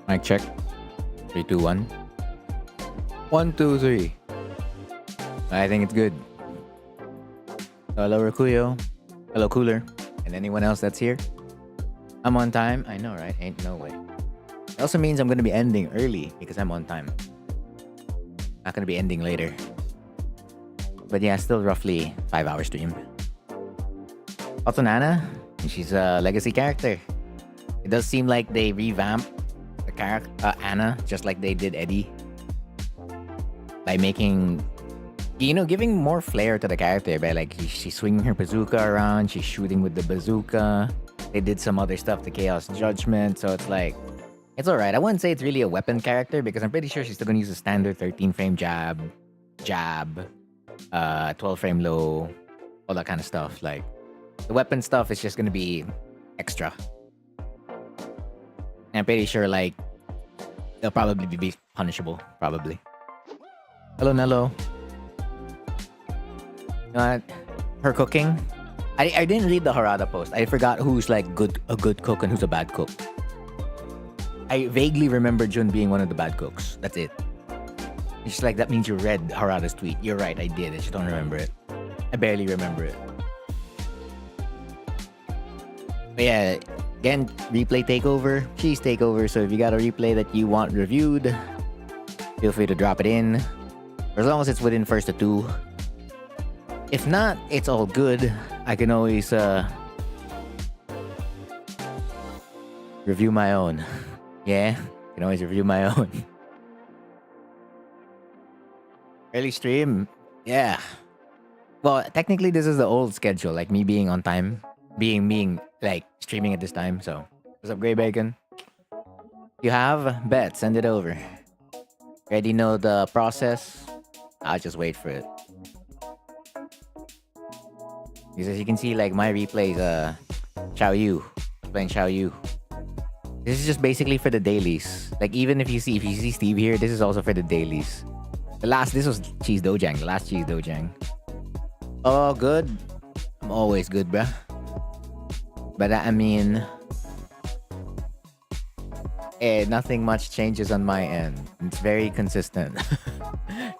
Mic check. 3, 2, 1. 1, 2, 3. I think it's good. Hello, Rakuyo. Hello, Cooler. And anyone else that's here. I'm on time. I know, right? Ain't no way. It also means I'm going to be ending early because I'm on time. Not going to be ending later. But yeah, still roughly 5-hour stream. Also, Nana. She's a legacy character. It does seem like they revamped the character Anna, just like they did Eddie, by making, giving more flair to the character by like she's swinging her bazooka around, she's shooting with the bazooka. They did some other stuff to Chaos Judgment, so it's like it's all right. I wouldn't say it's really a weapon character because I'm pretty sure she's still gonna use a standard 13 frame jab, 12 frame low, all that kind of stuff. Like the weapon stuff is just gonna be extra. And I'm pretty sure like they'll probably be punishable. Probably. Hello, Nello. Her cooking. I didn't read the Harada post. I forgot who's like a good cook and who's a bad cook. I vaguely remember Jun being one of the bad cooks. That's it. It's just like that means you read Harada's tweet. You're right, I did. I just don't remember it. I barely remember it. But yeah, again, replay Takeover. Cheese Takeover. So if you got a replay that you want reviewed, feel free to drop it in. For as long as it's within first to 2. If not, it's all good. I can always review my own. Yeah, I can always review my own. Early stream? Yeah. Well, technically this is the old schedule, like me being on time. Being like streaming at this time, so. What's up, Grey Bacon? You have? Bet, send it over. Already know the process? I'll just wait for it. Because as you can see, like my replays, Xiao Yu. Playing Xiao Yu. This is just basically for the dailies. Like even if you see Steve here, this is also for the dailies. This was Cheese Dojang, the last Cheese Dojang. Oh, good. I'm always good, bruh. But I mean, nothing much changes on my end. It's very consistent.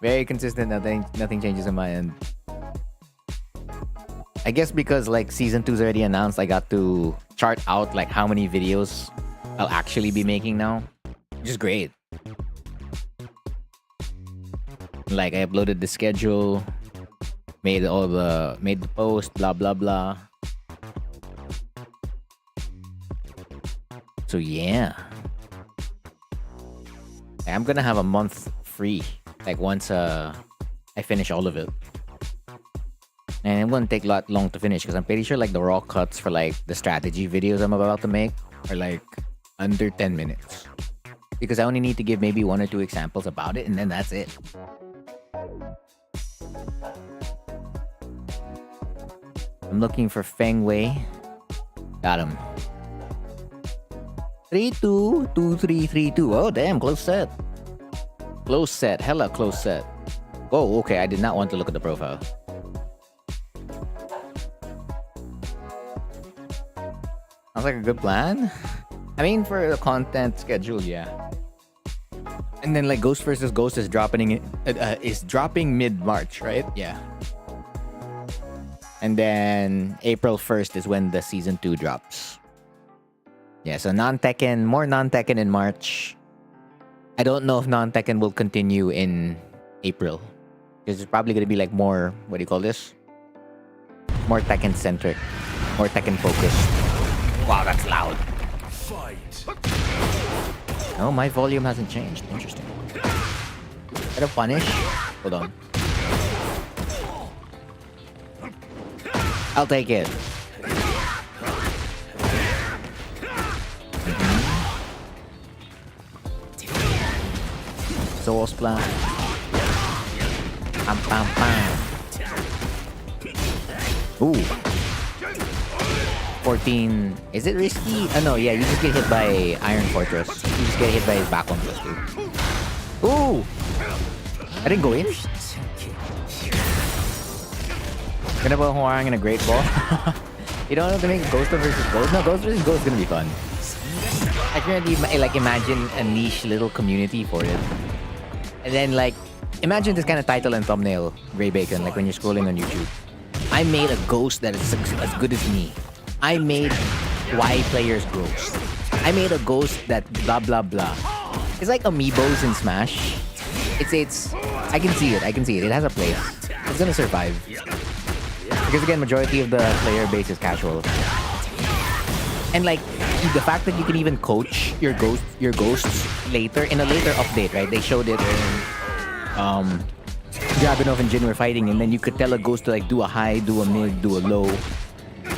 Very consistent. Nothing changes on my end. I guess because like season 2 is already announced, I got to chart out like how many videos I'll actually be making now, which is great. Like I uploaded the schedule, made the post, blah blah blah. So yeah, I'm gonna have a month free, like once I finish all of it. And it wouldn't take long to finish because I'm pretty sure like the raw cuts for like the strategy videos I'm about to make are like under 10 minutes. Because I only need to give maybe 1 or 2 examples about it and then that's it. I'm looking for Feng Wei. Got him. 3-2, 2-3, 3-2. Oh damn, close set. Close set, hella close set. Whoa, okay, I did not want to look at the profile. Sounds like a good plan. I mean, for the content schedule, yeah. And then like Ghost vs. Ghost is dropping mid-March, right? Yeah. And then April 1st is when the season 2 drops. Yeah, so more non-Tekken in March. I don't know if non-Tekken will continue in April. Because it's probably going to be like more, what do you call this? More Tekken-centric. More Tekken-focused. Wow, that's loud. Fight. Oh, my volume hasn't changed. Interesting. Is that a punish? Hold on. I'll take it. Soul Splash. Pam pam pam. Ooh. 14. Is it risky? Oh no, yeah, you just get hit by Iron Fortress. You just get hit by his back one plus 2. Ooh! I didn't go in? Gonna put Huarang in a great ball. You don't have to make Ghost versus Ghost? No, Ghost versus Ghost is gonna be fun. I can really like imagine a niche little community for it. And then like imagine this kind of title and thumbnail, Gray Bacon, like when you're scrolling on YouTube. I made a ghost that is as good as me. I made Y player's ghost. I made a ghost that blah blah blah. It's like amiibos in Smash. It's I can see it. I can see it. It has a place. It's gonna survive. Because again, majority of the player base is casual. And like the fact that you can even coach your ghosts later in a later update, right? They showed it when Dragunov and Jin were fighting, and then you could tell a ghost to like do a high, do a mid, do a low,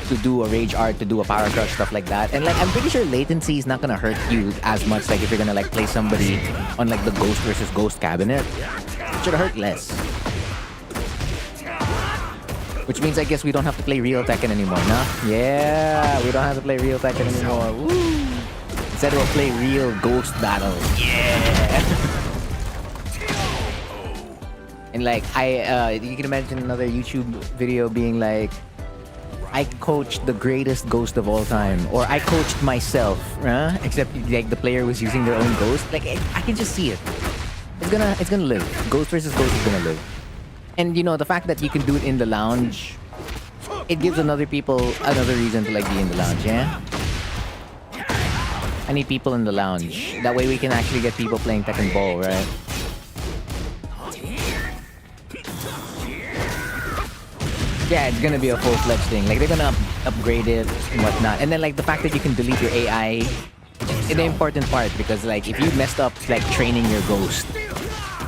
to do a rage art, to do a power crush, stuff like that. And like I'm pretty sure latency is not gonna hurt you as much like if you're gonna like play somebody on like the ghost versus ghost cabinet. It should hurt less. Which means I guess we don't have to play real Tekken anymore, nah? Yeah, we don't have to play real Tekken anymore. Woo! Instead we'll play real ghost battles. Yeah! And like you can imagine another YouTube video being like, I coached the greatest ghost of all time, or I coached myself, except like the player was using their own ghost. Like I can just see it. It's gonna live. Ghost versus ghost is gonna live. And you know, the fact that you can do it in the lounge, it gives another reason to like be in the lounge, yeah? I need people in the lounge. That way we can actually get people playing Tekken Ball, right? Yeah, it's gonna be a full-fledged thing. Like they're gonna upgrade it and whatnot. And then like the fact that you can delete your AI is the important part, because like if you messed up like training your ghost,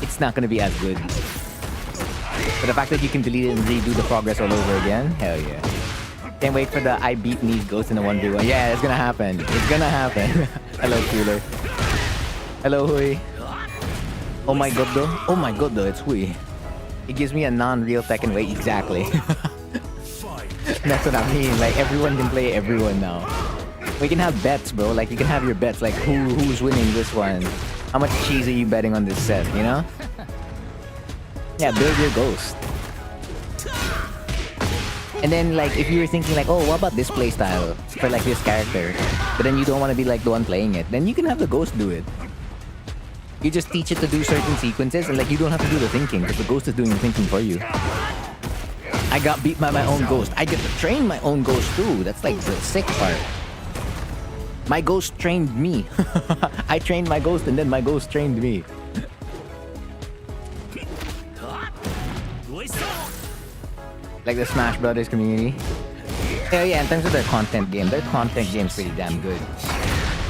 it's not gonna be as good. But the fact that you can delete it and redo the progress all over again, hell yeah. Can't wait for the I beat Needs Ghost in the 1v1. Yeah, it's gonna happen. It's gonna happen. Hello, Cooler. Hello, Hui. Oh my god, though. Oh my god, though. It's Hui. It gives me a non-real Tekken weight. Exactly. That's what I mean. Like, everyone can play everyone now. We can have bets, bro. Like, you can have your bets. Like, who's winning this one? How much cheese are you betting on this set, you know? Yeah, build your ghost. And then, like, if you were thinking, like, oh, what about this playstyle for, like, this character? But then you don't want to be, like, the one playing it. Then you can have the ghost do it. You just teach it to do certain sequences, and, like, you don't have to do the thinking, because the ghost is doing the thinking for you. I got beat by my own ghost. I get to train my own ghost, too. That's, like, the sick part. My ghost trained me. I trained my ghost, and then my ghost trained me. Like the Smash Brothers community. Hell yeah, in terms of their content game's pretty damn good.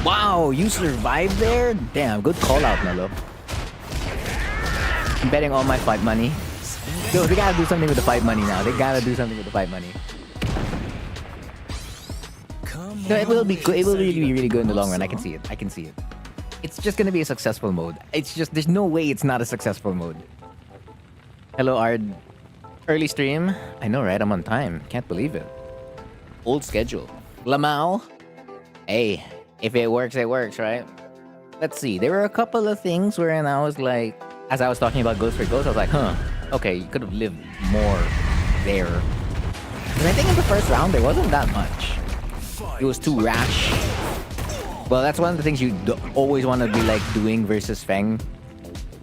Wow, you survived there? Damn, good call out, Mello. I'm betting all my fight money. Yo, they gotta do something with the fight money now. They gotta do something with the fight money. No, it will be good. It will really be really good in the long run. I can see it. I can see it. It's just gonna be a successful mode. It's just, there's no way it's not a successful mode. Hello, Ard. Early stream. I know, right? I'm on time. Can't believe it. Old schedule. Lamau. Hey, if it works, it works, right? Let's see. There were a couple of things wherein I was like, as I was talking about Ghost for Ghost, I was like, huh, okay, you could have lived more there. And I think in the first round, there wasn't that much. It was too rash. Well, that's one of the things you always want to be like doing versus Feng.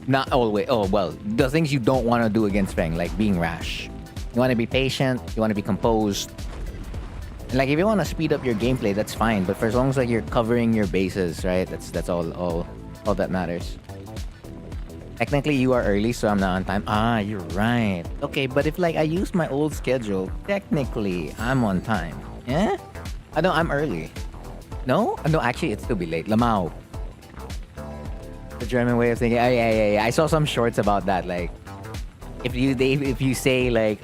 Not always. Oh, well, the things you don't want to do against Feng, like being rash. You want to be patient. You want to be composed. And like, if you want to speed up your gameplay, that's fine. But for as long as like you're covering your bases, right? That's all that matters. Technically, you are early, so I'm not on time. Ah, you're right. Okay, but if like I use my old schedule, technically I'm on time. Yeah? I know I'm early. No? No, actually, it'd still be late. Lamau. The German way of thinking. Oh, yeah. I saw some shorts about that. Like, if you say like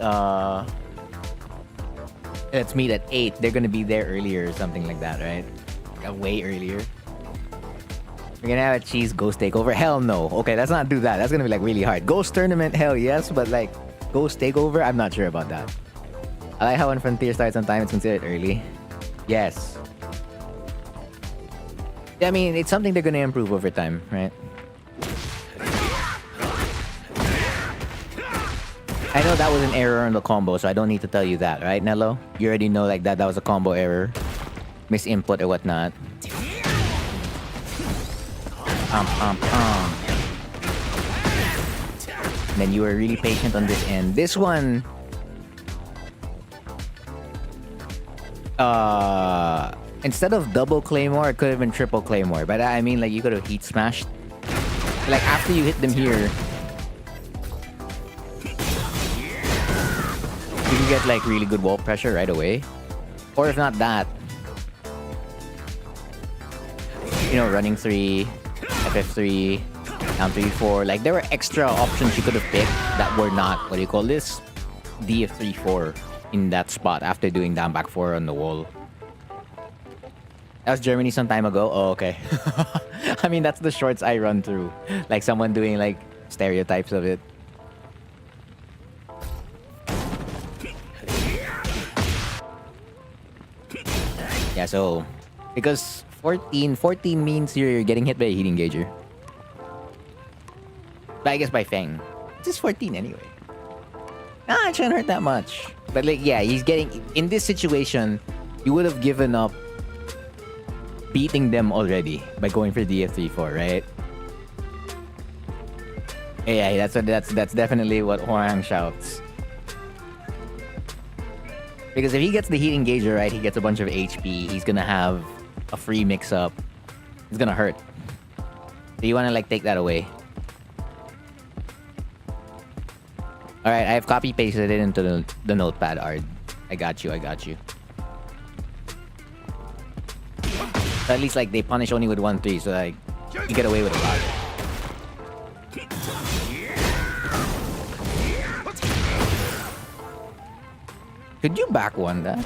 let's meet at 8, they're gonna be there earlier or something like that, right? Like, way earlier. We're gonna have a cheese ghost takeover. Hell no. Okay, let's not do that. That's gonna be like really hard. Ghost tournament, hell yes, but like ghost takeover, I'm not sure about that. I like how when Frontier starts on time, it's considered early. Yes. I mean, it's something they're gonna improve over time, right? I know that was an error in the combo, so I don't need to tell you that, right, Nello? You already know like that was a combo error, misinput or whatnot. And then you were really patient on this end. This one, instead of double claymore, it could have been triple claymore. But I mean, like, you could have heat smashed. Like, after you hit them here, you can get like really good wall pressure right away. Or if not that, you know, running 3, FF3, down 3-4. Like, there were extra options you could have picked that were not, what do you call this? DF3-4 in that spot after doing down back 4 on the wall. That was Germany some time ago. Oh, okay. I mean, that's the shorts I run through. Like, someone doing like stereotypes of it. Yeah, so because 14 means you're getting hit by a heat engager. But I guess by Feng. It's just 14 anyway. Nah, it shouldn't hurt that much. But like, yeah, he's getting... In this situation, you would have given up beating them already by going for DF3-4, right? Yeah, that's definitely what Huang shouts. Because if he gets the heat engager, right, he gets a bunch of HP. He's gonna have a free mix-up. It's gonna hurt. So you wanna like take that away. Alright, I have copy-pasted it into the notepad, Ard. I got you. So at least like they punish only with 1-3, so like you get away with a lot. Could you back one that?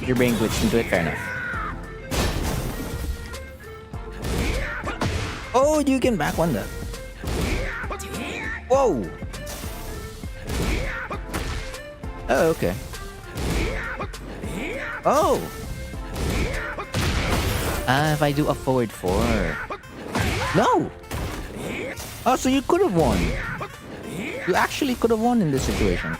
Your brain glitched into it, fair enough. Oh, you can back one that. Whoa! Oh, okay. Oh! If I do a forward 4. No! Oh, so you could have won. You actually could have won in this situation.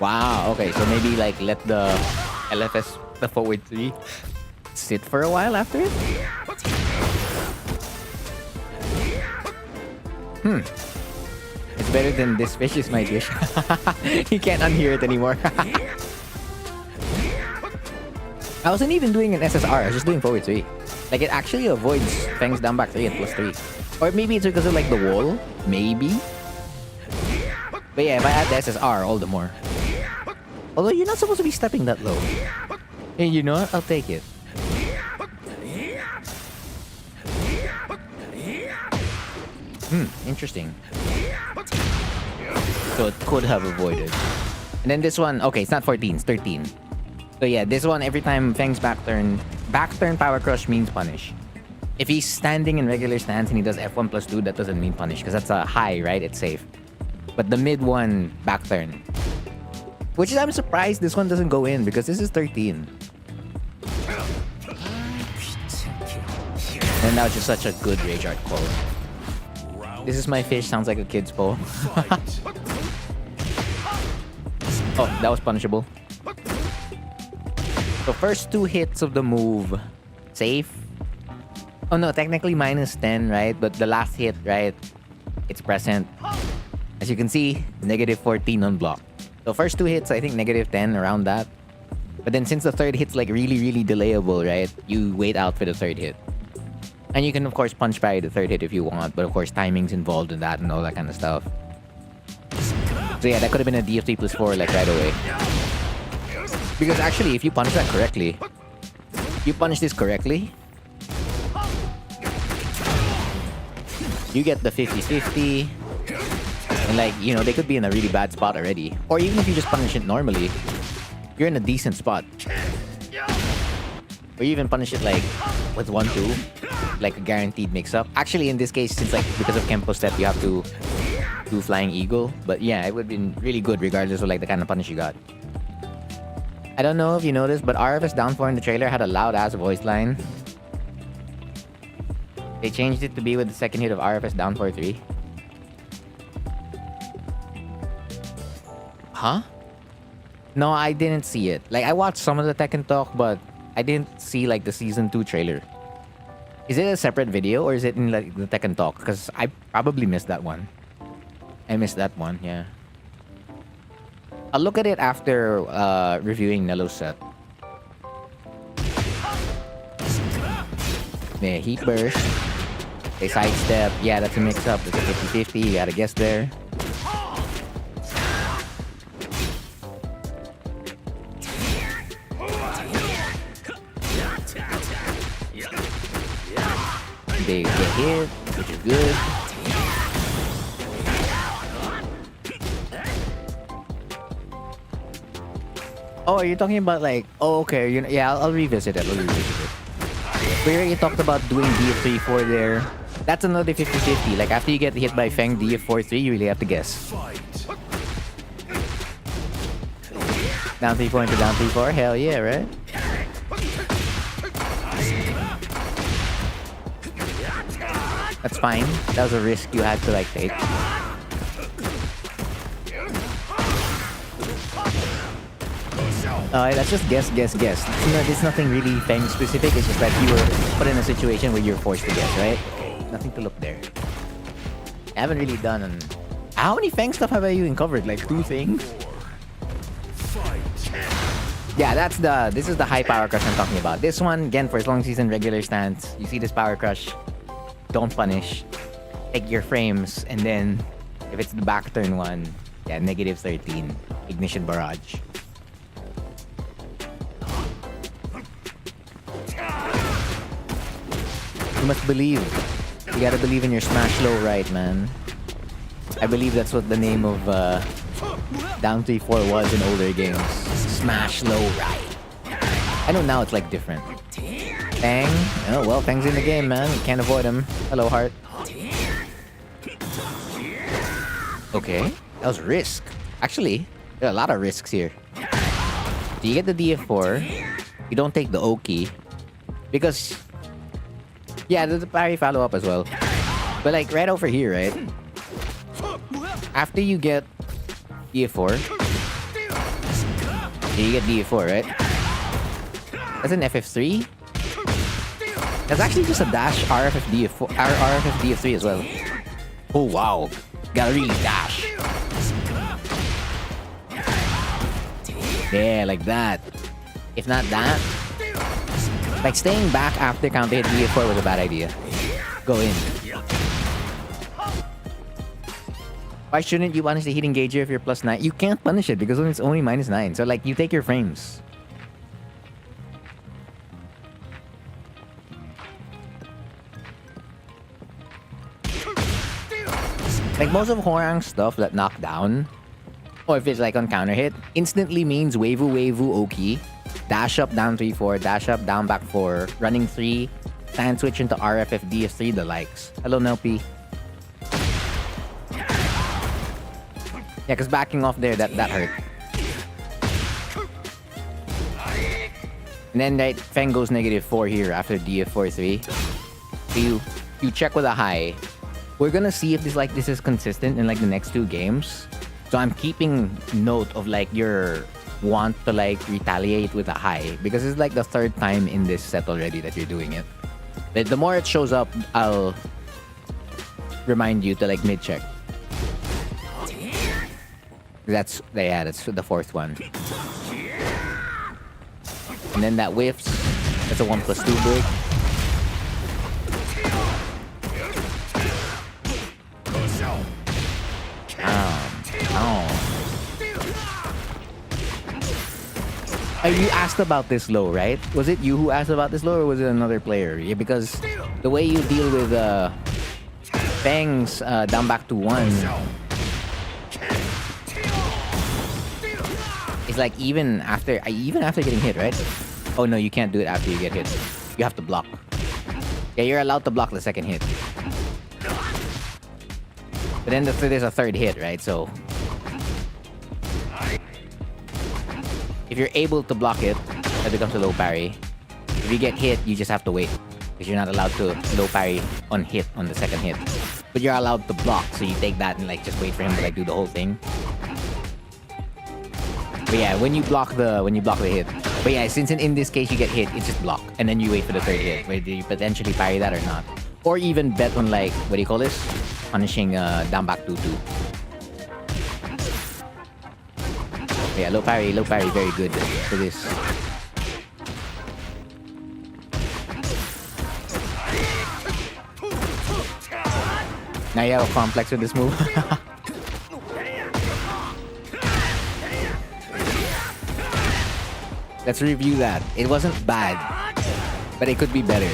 Wow, okay, so maybe like let the LFS, the forward 3, sit for a while after it? It's better than this fish is my dish. You can't unhear it anymore. I wasn't even doing an SSR, I was just doing forward 3. Like, it actually avoids Feng's down back 3 at +3. Or maybe it's because of like the wall, maybe? But yeah, if I add the SSR, all the more. Although you're not supposed to be stepping that low. Hey, you know what? I'll take it. Interesting. So it could have avoided. And then this one, okay, it's not 14, it's 13. So yeah, this one, every time Feng's back turn power crush means punish. If he's standing in regular stance and he does F1 +2, that doesn't mean punish, because that's a high, right? It's safe. But the mid one, back turn. Which is, I'm surprised this one doesn't go in, because this is 13. And that was just such a good rage art quote. This is my fish, sounds like a kid's poem. Oh, that was punishable. So first 2 hits of the move, safe. Oh no, technically -10, right? But the last hit, right? It's present. As you can see, -14 on block. So first 2 hits, I think -10, around that. But then since the third hit's like really delayable, right? You wait out for the third hit. And you can of course punch parry the third hit if you want, but of course timing's involved in that and all that kind of stuff. So yeah, that could have been a DF3 +4 like right away. Because actually, if you punish that correctly, you punish this correctly, you get the 50-50, and like, you know, they could be in a really bad spot already. Or even if you just punish it normally, you're in a decent spot. Or you even punish it like with 1-2, like a guaranteed mix-up. Actually, in this case, since like because of Kempo step, you have to do Flying Eagle. But yeah, it would have been really good regardless of like the kind of punish you got. I don't know if you noticed, but RFS down 4 in the trailer had a loud-ass voice line. They changed it to be with the second hit of RFS down 4-3. Huh? No, I didn't see it. Like, I watched some of the Tekken Talk, but I didn't see like the season 2 trailer. Is it a separate video or is it in like the Tekken Talk? Because I probably missed that one. I missed that one, yeah. I'll look at it after reviewing Nello's set. Yeah, heat burst. They sidestep. Yeah, that's a mix-up. It's a 50-50. You gotta guess there. They get hit, which is good. Oh, are you talking about like... Oh, okay. Yeah, I'll revisit it. We already talked about doing DF3-4 there. That's another 50-50. Like, after you get hit by Feng DF4-3, you really have to guess. Down 3-4 into down 3-4? Hell yeah, right? That's fine. That was a risk you had to, like, take. Let's just guess. It's nothing really Feng specific. It's just that you were put in a situation where you're forced to guess, right? Nothing to look there. I haven't really done... How many Feng stuff have I even covered? Like 2 things? Yeah, this is the high power crush I'm talking about. This one, again, for as long as he's in regular stance, you see this power crush, don't punish. Take your frames, and then if it's the back turn one, yeah, negative 13. Ignition barrage. You must believe. You gotta believe in your smash low right, man. I believe that's what the name of down 3-4 was in older games. Smash low right. I know now it's like different. Feng? Oh, well, Feng's in the game, man. You can't avoid him. Hello, Heart. Okay. That was risk. Actually, there are a lot of risks here. So you get the DF4. You don't take the Oki. Because... Yeah, there's a parry follow-up as well. But like, right over here, right? After you get DF4... You get DF4, right? That's an FF3. That's actually just a dash RFF DF4, RFF DF3 as well. Oh, wow. Gotta really dash. Yeah, like that. If not that... Like, staying back after counter hit DF4 was a bad idea. Go in. Why shouldn't you punish the heat engager if you're +9? You can't punish it because it's only -9. So, like, you take your frames. Like, most of Hwoarang's stuff that knock down, or if it's like on counter hit, instantly means Waivu Oki. Dash up, down 3-4, dash up, down back 4, running 3, stand switch into RFF DF3, the likes. Hello, Nelpy. Yeah, because backing off there, that hurt. And then, right, Feng goes -4 here after DF4-3. So you check with a high. We're gonna see if this is consistent in like the next 2 games. So I'm keeping note of like your want to like retaliate with a high because it's like the 3rd time in this set already that you're doing it. But the more it shows up, I'll remind you to like mid-check. That's the 4th one. And then that whiffs. That's a 1+2 break. You asked about this low, right? Was it you who asked about this low or was it another player? Yeah, because the way you deal with Feng's down back to 1 is like even after getting hit, right? Oh no, you can't do it after you get hit. You have to block. Yeah, you're allowed to block the 2nd hit. But then there's a 3rd hit, right? So if you're able to block it, that becomes a low parry. If you get hit, you just have to wait. Because you're not allowed to low parry on hit on the 2nd hit. But you're allowed to block, so you take that and like just wait for him to like do the whole thing. But yeah, when you block the hit, But yeah, since in this case you get hit, it's just block. And then you wait for the third hit. Whether you potentially parry that or not. Or even bet on like, what do you call this? Punishing down back 2-2. Yeah, low parry, very good for this. Now you have a complex with this move. Let's review that. It wasn't bad, but it could be better.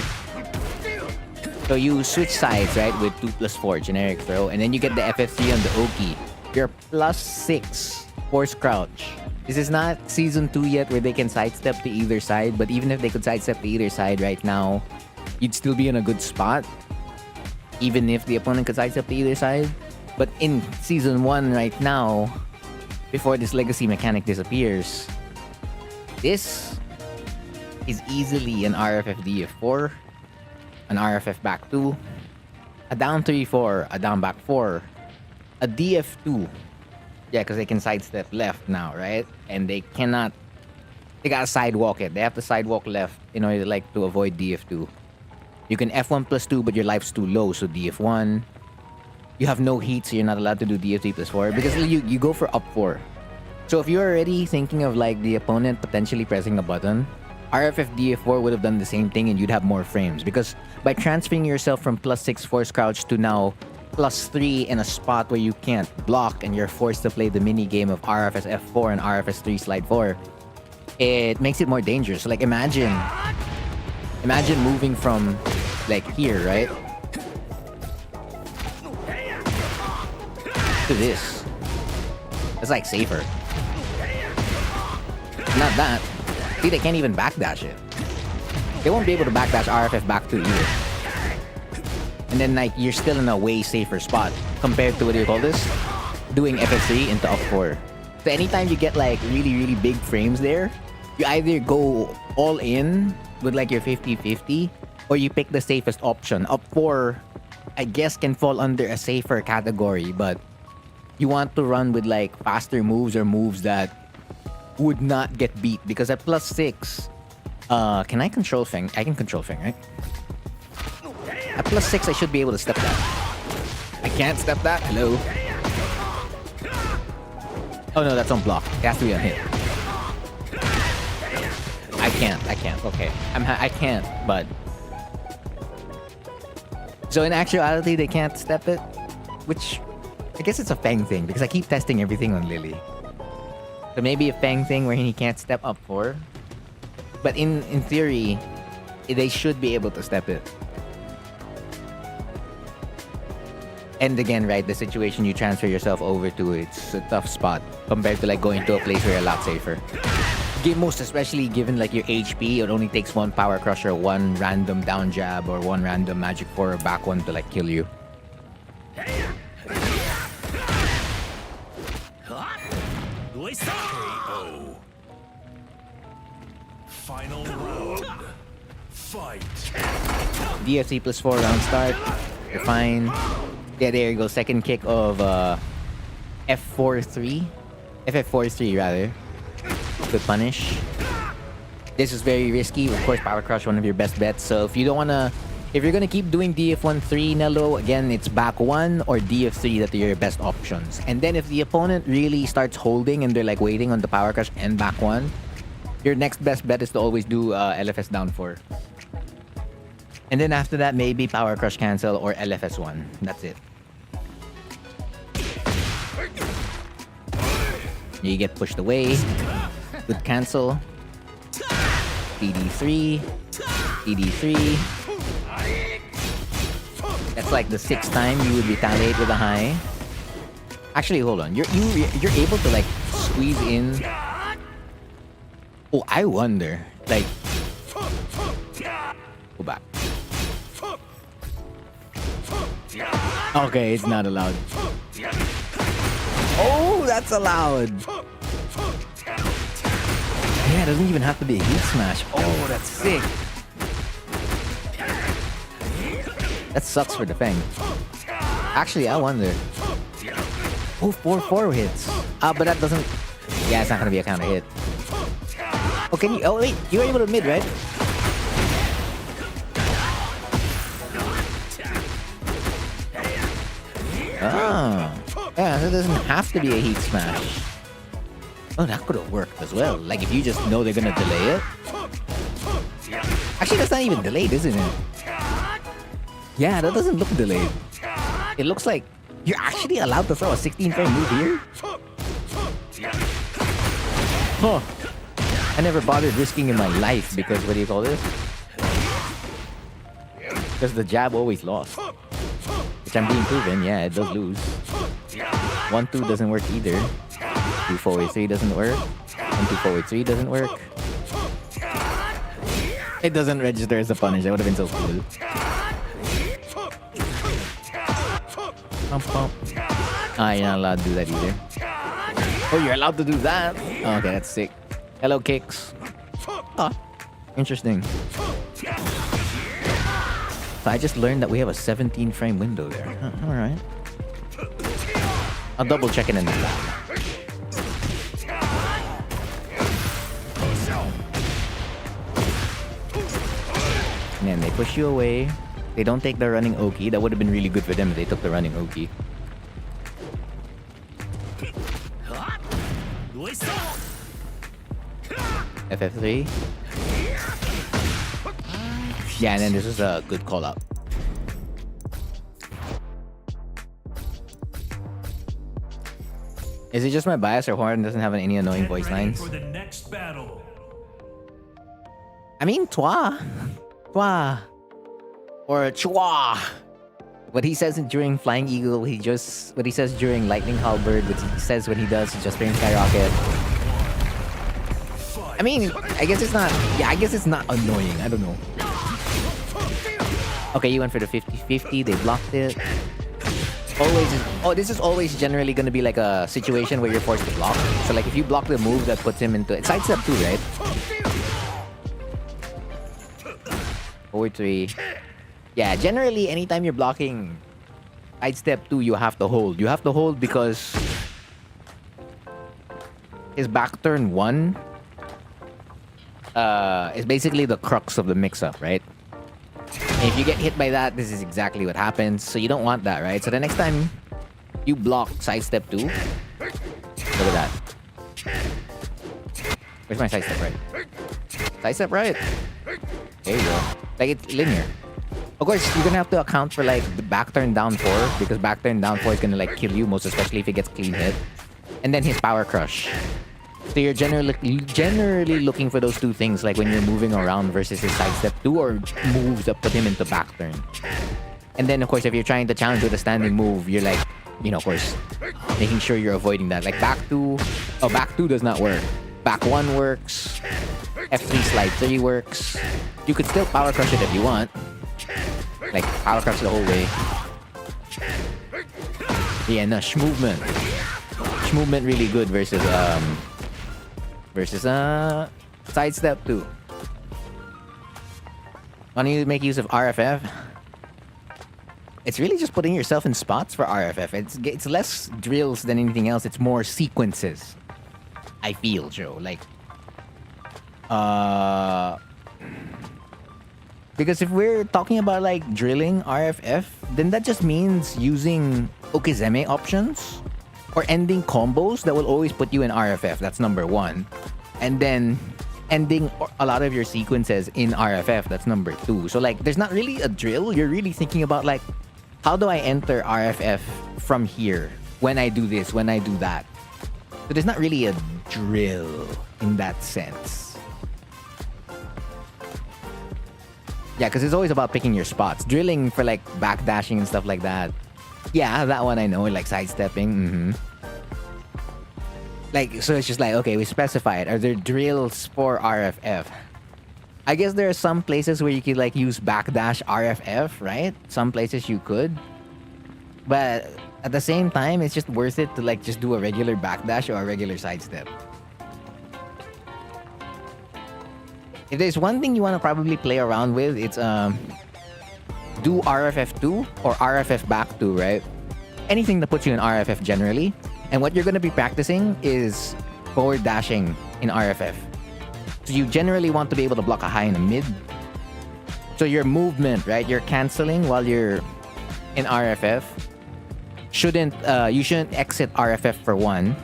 So you switch sides, right, with 2+4 generic throw, and then you get the FF3 on the Oki. You're +6 force crouch. This is not season 2 yet where they can sidestep to either side, but even if they could sidestep to either side right now, you'd still be in a good spot. Even if the opponent could sidestep to either side. But in season 1 right now, before this legacy mechanic disappears, this is easily an RFF DF4, an RFF back 2, a down 3-4, a down back 4, a DF2. Yeah, because they can sidestep left now, right? And they cannot... They gotta sidewalk it. They have to sidewalk left in order to, like, to avoid DF2. You can F1 plus 2, but your life's too low, so DF1. You have no heat, so you're not allowed to do DF3 plus 4. Because you go for up 4. So if you're already thinking of, like, the opponent potentially pressing a button, RFF DF4 would have done the same thing and you'd have more frames. Because by transferring yourself from +6 force crouch to now +3 in a spot where you can't block and you're forced to play the mini game of RFS F4 and RFS 3 slide 4, it makes it more dangerous. So, like, imagine moving from, like, here, right, to this. It's like safer. Not that. See, they can't even backdash it. They won't be able to backdash RFF back 2 either. And then, like, you're still in a way safer spot compared to, what do you call this? Doing FF3 into up 4. So anytime you get, like, really, really big frames there, you either go all in with, like, your 50-50, or you pick the safest option. Up 4, I guess, can fall under a safer category, but you want to run with, like, faster moves or moves that would not get beat. Because at +6, can I control Feng? I can control Feng, right? At +6, I should be able to step that. I can't step that? Hello? Oh no, that's on block. It has to be on hit. I can't. Okay. I can't, but... So in actuality, they can't step it? Which... I guess it's a Feng thing, because I keep testing everything on Lily. So maybe a Feng thing where he can't step up 4. But in theory, they should be able to step it. And again, right, the situation you transfer yourself over to, it's a tough spot compared to, like, going to a place where you're a lot safer. Most especially given, like, your HP, it only takes 1 power crusher, 1 random down jab, or 1 random magic 4 or back 1 to, like, kill you. KO. Final round. Fight. DFC plus 4 round start. You're fine. Yeah, there you go. Second kick of F4-3. FF4-3 rather. Good punish. This is very risky. Of course, Power Crush, one of your best bets. So if you don't wanna... If you're gonna keep doing DF1-3, Nello, again, it's back 1 or DF3 that are your best options. And then if the opponent really starts holding and they're, like, waiting on the Power Crush and back 1, your next best bet is to always do LFS down 4. And then after that, maybe Power Crush cancel or LFS 1. That's it. You get pushed away. Good cancel. PD3. PD3. That's like the 6th time you would retaliate with a high. Actually, hold on. You're able to, like, squeeze in. Oh, I wonder. Like, go back. Okay, it's not allowed. Oh, that's allowed. Yeah, it doesn't even have to be a heat smash. Oh, that's sick. That sucks for the Feng. Actually, I wonder. Oh, 4-4 hits. But that doesn't... Yeah, it's not gonna be a counter hit. Oh, can you? Oh, wait. You were able to mid, right? Ah. Yeah, so it doesn't have to be a heat smash. Oh, that could have worked as well. Like, if you just know they're gonna delay it. Actually, that's not even delayed, isn't it? Yeah, that doesn't look delayed. It looks like you're actually allowed to throw a 16 frame move here? Huh. I never bothered risking in my life because, what do you call this? Because the jab always lost. Which I'm being proven, yeah, it does lose. 1-2 doesn't work either. 2-4-3 doesn't work. 1-2-4-3 doesn't work. It doesn't register as a punish. That would have been so cool. Pump, pump. Ah, you're not allowed to do that either. Oh, you're allowed to do that? Oh, okay, that's sick. Hello, kicks. Ah, interesting. So I just learned that we have a 17 frame window there. Huh, alright. I'll double check it in the lab. And then they push you away. They don't take the running Oki. That would have been really good for them if they took the running Oki. FF3. Yeah, and then this is a good call out. Is it just my bias or Horn doesn't have any annoying voice lines? For the next battle. I mean, toi. Toi. Or chua. What he says during Flying Eagle, what he says during Lightning Halberd, what he says when he does just Spring Skyrocket. I mean, I guess it's not, yeah, I guess it's not annoying. I don't know. Okay, you went for the 50-50. They blocked it. This is always generally going to be like a situation where you're forced to block. So like if you block the move that puts him into it, sidestep 2, right? 4-3. Yeah, generally anytime you're blocking sidestep 2, you have to hold. You have to hold because his back turn 1 is basically the crux of the mix-up, right? And if you get hit by that, this is exactly what happens. So you don't want that, right? So the next time you block sidestep 2, look at that. Where's my sidestep right? Sidestep right. There you go. Like, it's linear. Of course, you're gonna have to account for like the back turn down 4, because back turn down 4 is gonna like kill you, most especially if it gets clean hit. And then his power crush. So you're generally looking for those two things, like when you're moving around versus his sidestep 2 or moves that put him into back turn. And then of course, if you're trying to challenge with a standing move, you're like, you know, of course, making sure you're avoiding that. Like back 2 does not work. Back 1 works. F3 slide 3 works. You could still power crush it if you want. Like power crush the whole way. Yeah, no, movement. Movement really good versus sidestep 2. Why don't you make use of RFF? It's really just putting yourself in spots for RFF. It's less drills than anything else. It's more sequences. I feel, Joe. Like, because if we're talking about like drilling RFF, then that just means using Okizeme options or ending combos that will always put you in RFF. That's number 1. And then ending a lot of your sequences in RFF. That's number 2. So like, there's not really a drill. You're really thinking about like, how do I enter RFF from here? When I do this, when I do that. So there's not really a drill in that sense. Yeah, because it's always about picking your spots. Drilling for like backdashing and stuff like that. Yeah, that one I know, like sidestepping. Like, so it's just like, okay, we specify it. Are there drills for RFF? I guess there are some places where you could like use backdash RFF, right? Some places you could. But at the same time, it's just worth it to like just do a regular backdash or a regular sidestep. If there's one thing you want to probably play around with, it's do RFF2 or RFF back 2, right? Anything that puts you in RFF generally. And what you're going to be practicing is forward dashing in RFF. So you generally want to be able to block a high and a mid. So your movement, right? You're canceling while you're in RFF. You shouldn't exit RFF for one.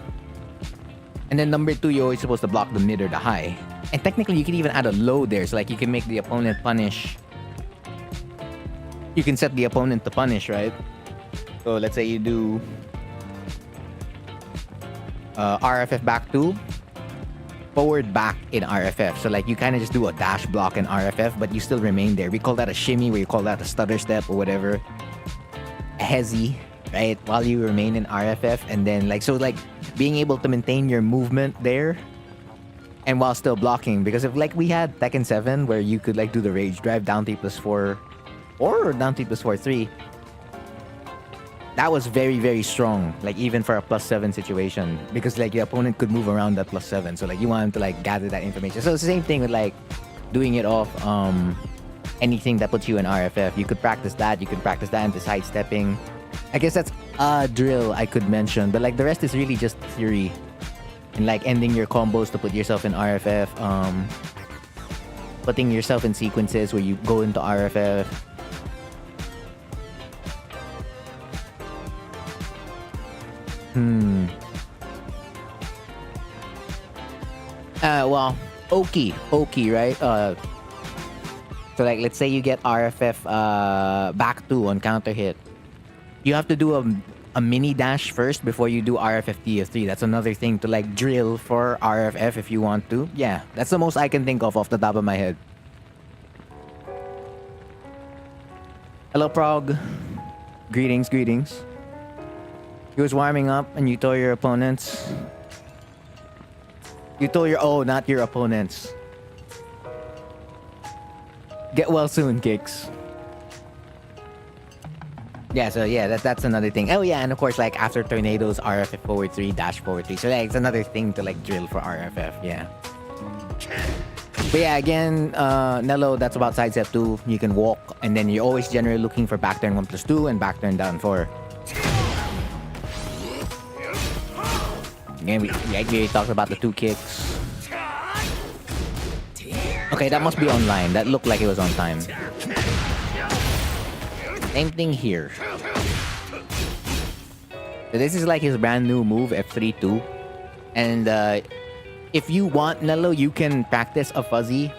And then number two, you're always supposed to block the mid or the high. And technically, you can even add a low there. So like you can make the opponent punish. You can set the opponent to punish, right? So let's say you do RFF back 2, forward back in RFF. So like you kind of just do a dash block in RFF, but you still remain there. We call that a shimmy, where you call that a stutter step or whatever. A hezzy, right? While you remain in RFF, and then like so like being able to maintain your movement there, and while still blocking. Because if like we had Tekken 7 where you could like do the rage drive down T+4 or down T+4-3. That was very, very strong, like even for a +7 situation, because like your opponent could move around that +7. So like you want him to like gather that information. So it's the same thing with like doing it off anything that puts you in RFF. You could practice that. You could practice that into sidestepping. I guess that's a drill I could mention, but like the rest is really just theory and like ending your combos to put yourself in RFF. Putting yourself in sequences where you go into RFF. Well, Oki, right? So like, let's say you get RFF back 2 on counter hit. You have to do a mini dash first before you do RFF TF3. That's another thing to like drill for RFF if you want to. Yeah, that's the most I can think of off the top of my head. Hello, Prog. Greetings. He was warming up and you told your opponents. You told not your opponents. Get well soon, Kicks. Yeah, so yeah, that's another thing. Oh yeah, and of course, like after tornadoes, RFF forward 3, dash forward 3. So like, it's another thing to like drill for RFF, yeah. But yeah, again, Nello, that's about sidestep 2. You can walk, and then you're always generally looking for back turn 1+2 and back turn down 4. Again, we already talked about the 2 kicks. Okay, that must be online. That looked like it was on time. Same thing here. So this is like his brand new move, F3-2. And if you want, Nello, you can practice a fuzzy.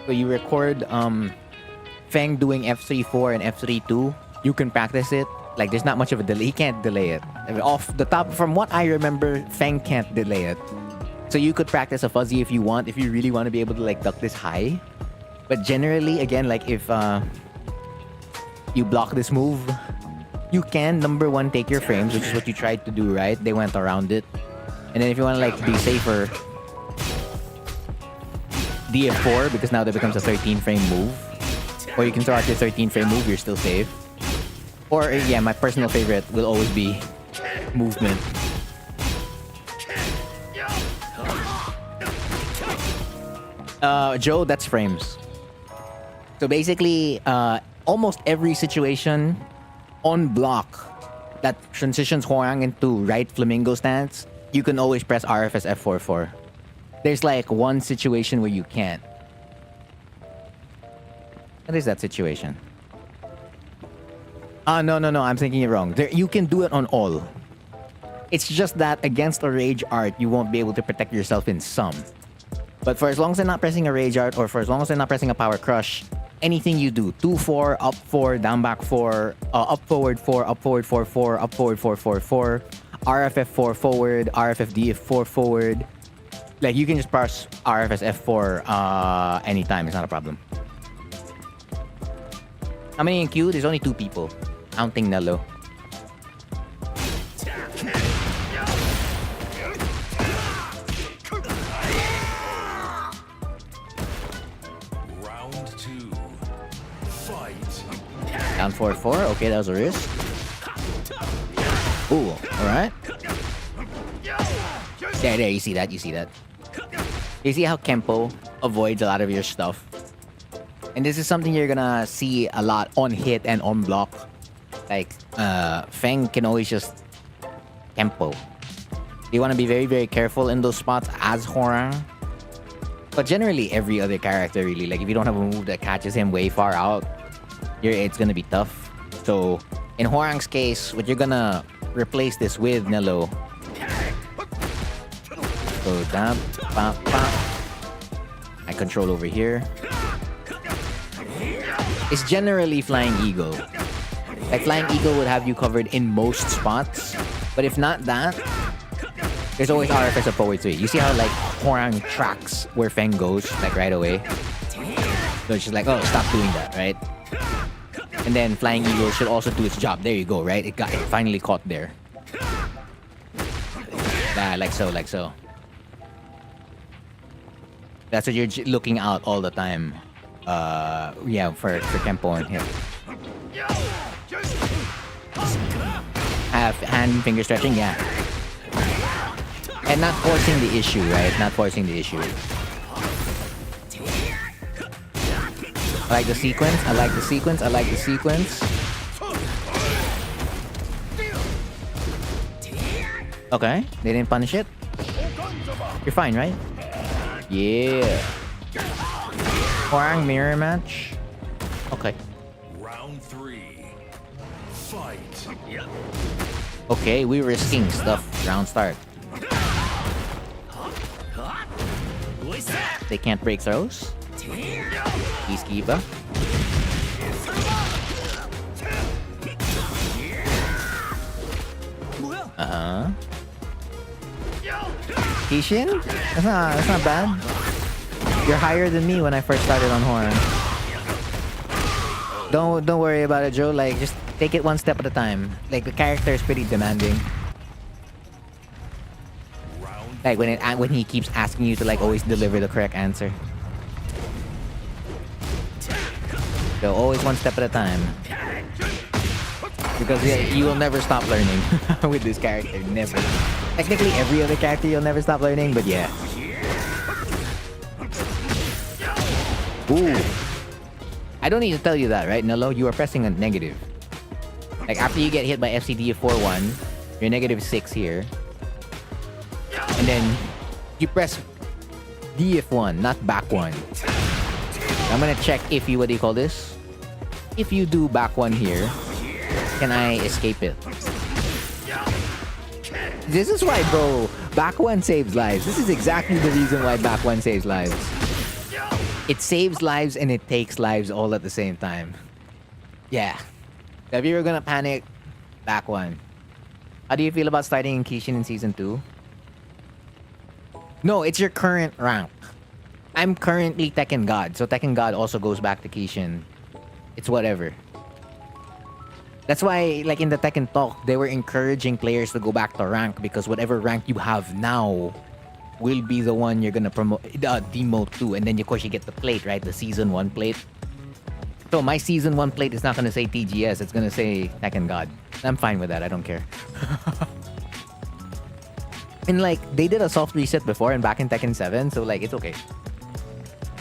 So you record Feng doing F3-4 and F3-2. You can practice it. Like, there's not much of a delay. He can't delay it. I mean, off the top, from what I remember, Feng can't delay it. So you could practice a fuzzy if you want, if you really want to be able to, like, duck this high. But generally, again, like, if you block this move, you can, number one, take your frames, which is what you tried to do, right? They went around it. And then if you want to, like, be safer, DF4, because now that becomes a 13-frame move. Or you can throw out your 13-frame move, you're still safe. Or, yeah, my personal favorite will always be movement. Joe, that's frames. So basically, almost every situation on block that transitions Hwoarang into right flamingo stance, you can always press RFS F4 for. There's like one situation where you can't. What is that situation? No, I'm thinking it wrong. You can do it on all. It's just that against a rage art, you won't be able to protect yourself in some. But for as long as they're not pressing a rage art, or for as long as they're not pressing a power crush, anything you do, 2-4, up 4, down back 4, up forward 4, up forward 4, 4, up forward 4, 4, 4, RFF 4 forward, RFF DF 4 forward. Like, you can just press RFS F4 anytime. It's not a problem. How many in queue? There's only 2 people. Counting Nello. Round 2. Fight. Down 4-4. Okay, that was a risk. Ooh, alright. There, you see that, you see that. You see how Kempo avoids a lot of your stuff. And this is something you're gonna see a lot on hit and on block. Like, Feng can always just Kempo. You want to be very, very careful in those spots as Hwoarang. But generally, every other character really, like if you don't have a move that catches him way far out, it's gonna be tough. So in Hwoarang's case, what you're gonna replace this with, Nello. So damn, bam, bam. I control over here. It's generally Flying Eagle. Like Flying Eagle would have you covered in most spots, but if not that, there's always RFS up forward to it. You see how like Hwoarang tracks where Feng goes like right away. So it's just like, oh, stop doing that, right? And then Flying Eagle should also do its job. There you go, right? It finally caught there. Yeah, like so, like so. That's what you're looking out all the time. Yeah, for tempo and hit. Have hand finger stretching, yeah. And not forcing the issue, right? Not forcing the issue. I like the sequence. I like the sequence. I like the sequence. Okay, they didn't punish it. You're fine, right? Yeah. Hwoarang mirror match. Okay. Round 3. Fight. Okay, we're risking stuff. Round start. They can't break throws. Peacekeeper. Uh-huh. Kishin? That's not bad. You're higher than me when I first started on Hwoarang. Don't worry about it, Joe. Like, just take it one step at a time. Like, the character is pretty demanding. Like, when he keeps asking you to, like, always deliver the correct answer. So, always one step at a time. Because you will never stop learning with this character. Never. Technically, every other character you'll never stop learning, but yeah. Ooh. I don't need to tell you that, right, Nello? You are pressing a negative. Like, after you get hit by FCD of 4-1, you're negative 6 here. And then, you press DF1, not back 1. I'm gonna check if you, what do you call this? If you do back 1 here, can I escape it? This is why, bro, back 1 saves lives. This is exactly the reason why back 1 saves lives. It saves lives and it takes lives all at the same time. Yeah. If you were gonna panic, back 1. How do you feel about starting in Kishin in Season 2? No, it's your current rank. I'm currently Tekken God, so Tekken God also goes back to Kishin. It's whatever. That's why, like in the Tekken talk, they were encouraging players to go back to rank because whatever rank you have now will be the one you're gonna promote, demote to, and then of course you get the plate, right? The Season 1 plate. So my Season 1 plate is not gonna say TGS, it's gonna say Tekken God. I'm fine with that, I don't care. And like, they did a soft reset before and back in Tekken 7, so like, it's okay.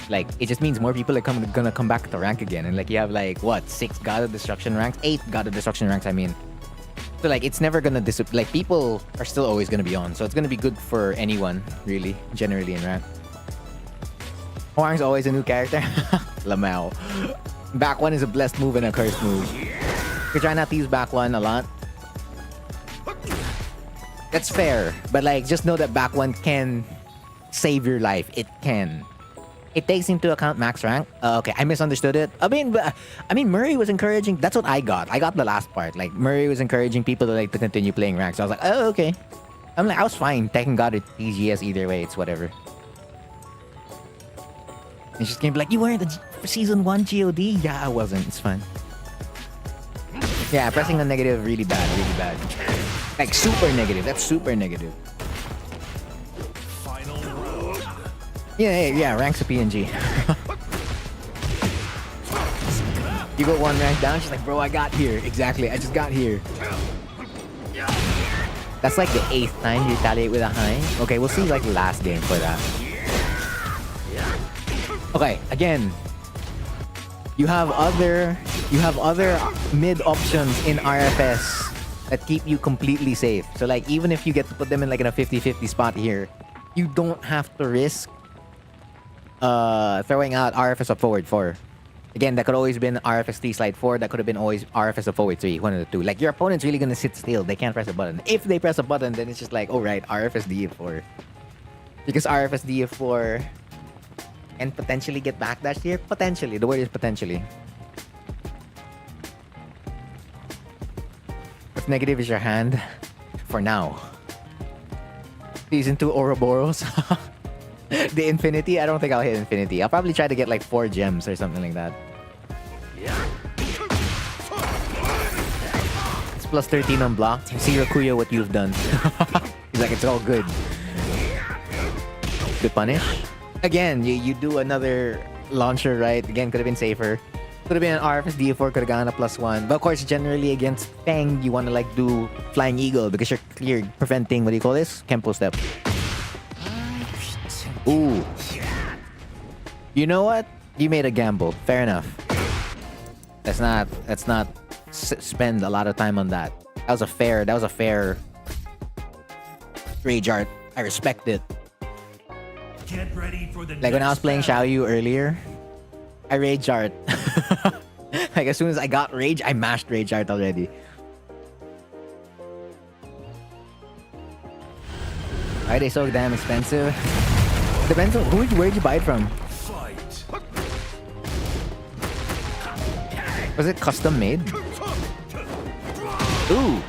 Like, it just means more people are gonna come back to rank again. And like, you have like, what, 6 God of Destruction ranks? 8 God of Destruction ranks, I mean. So like, it's never gonna disappear. Like, people are still always gonna be on. So it's gonna be good for anyone, really, generally in rank. Hwoarang's always a new character. Lamau. Back 1 is a blessed move and a cursed move. You try not to use back 1 a lot. That's fair. But like, just know that back 1 can save your life. It can. It takes into account max rank. Okay, I misunderstood it. I mean, Murray was encouraging. That's what I got. I got the last part. Like, Murray was encouraging people to like to continue playing rank. So I was like, oh, okay. I'm like, I was fine. Tekken got it TGS either way. It's whatever. And she's gonna be like, you weren't for Season 1 GOD? Yeah, I wasn't. It's fine. Yeah, pressing the negative really bad, really bad. Like super negative. That's super negative. Yeah, ranks a PNG. You go 1 rank down, she's like, bro, I got here. Exactly, I just got here. That's like the 8th time you retaliate with a high. Okay, we'll see like the last game for that. Okay, again. You have other mid options in RFS that keep you completely safe. So like, even if you get to put them in like in a 50-50 spot here, you don't have to risk throwing out RFS of forward 4. Again, that could always been RFS 3 slide 4. That could have been always RFS of forward 3. One of the two. Like, your opponent's really gonna sit still. They can't press a button. If they press a button, then it's just like, oh right, RFS DF4. Because RFS DF4 can potentially get backdash here. Potentially. The word is potentially. What's negative is your hand. For now. Season 2 Ouroboros. The Infinity? I don't think I'll hit Infinity. I'll probably try to get like 4 gems or something like that. It's plus 13 on block. See Rakuya what you've done. He's like, it's all good. Good punish. Again, you do another launcher, right? Again, could have been safer. Could have been an RFS D4, could have gone a +1. But of course, generally against Feng, you want to like do Flying Eagle because you're preventing, what do you call this? Kempo step. Ooh. You know what? You made a gamble. Fair enough. Let's not spend a lot of time on that. That was a fair rage art. I respect it. Get ready for the like when I was playing Xiaoyu earlier, I rage art. Like as soon as I got rage, I mashed rage art already. Why are they so damn expensive? Depends on where'd you buy it from? Fight. Was it custom made? Ooh.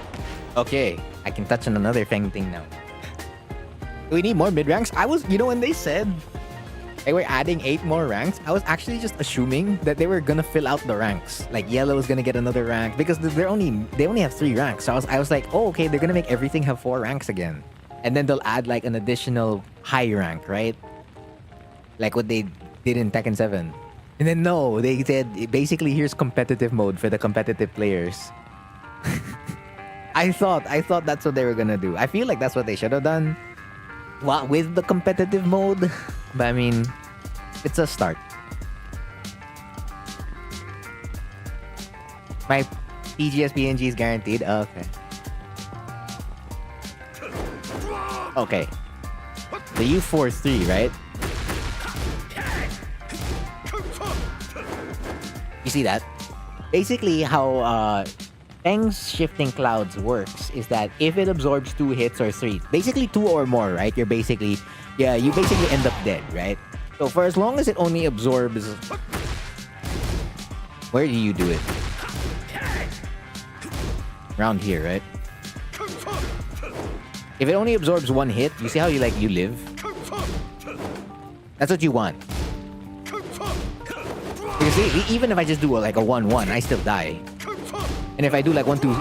Okay. I can touch on another Feng thing now. Do we need more mid ranks? You know, when they said they were adding 8 more ranks, I was actually just assuming that they were gonna fill out the ranks. Like yellow is gonna get another rank because they only have 3 ranks. So I was like, oh okay, they're gonna make everything have 4 ranks again. And then they'll add like an additional high rank, right? Like what they did in Tekken 7. And then no, they said basically here's competitive mode for the competitive players. I thought that's what they were gonna do. I feel like that's what they should have done. Well, with the competitive mode. But I mean, it's a start. My PGS PNG is guaranteed. Oh, okay. Okay. The U43, right? You see that? Basically, how Feng's shifting clouds works is that if it absorbs 2 hits or 3, basically 2 or more, right? You basically end up dead, right? So for as long as it only absorbs, where do you do it? Around here, right? If it only absorbs 1 hit, you see how you live? That's what you want. Because even if I just do a 1-1, I still die. And if I do like 1-2,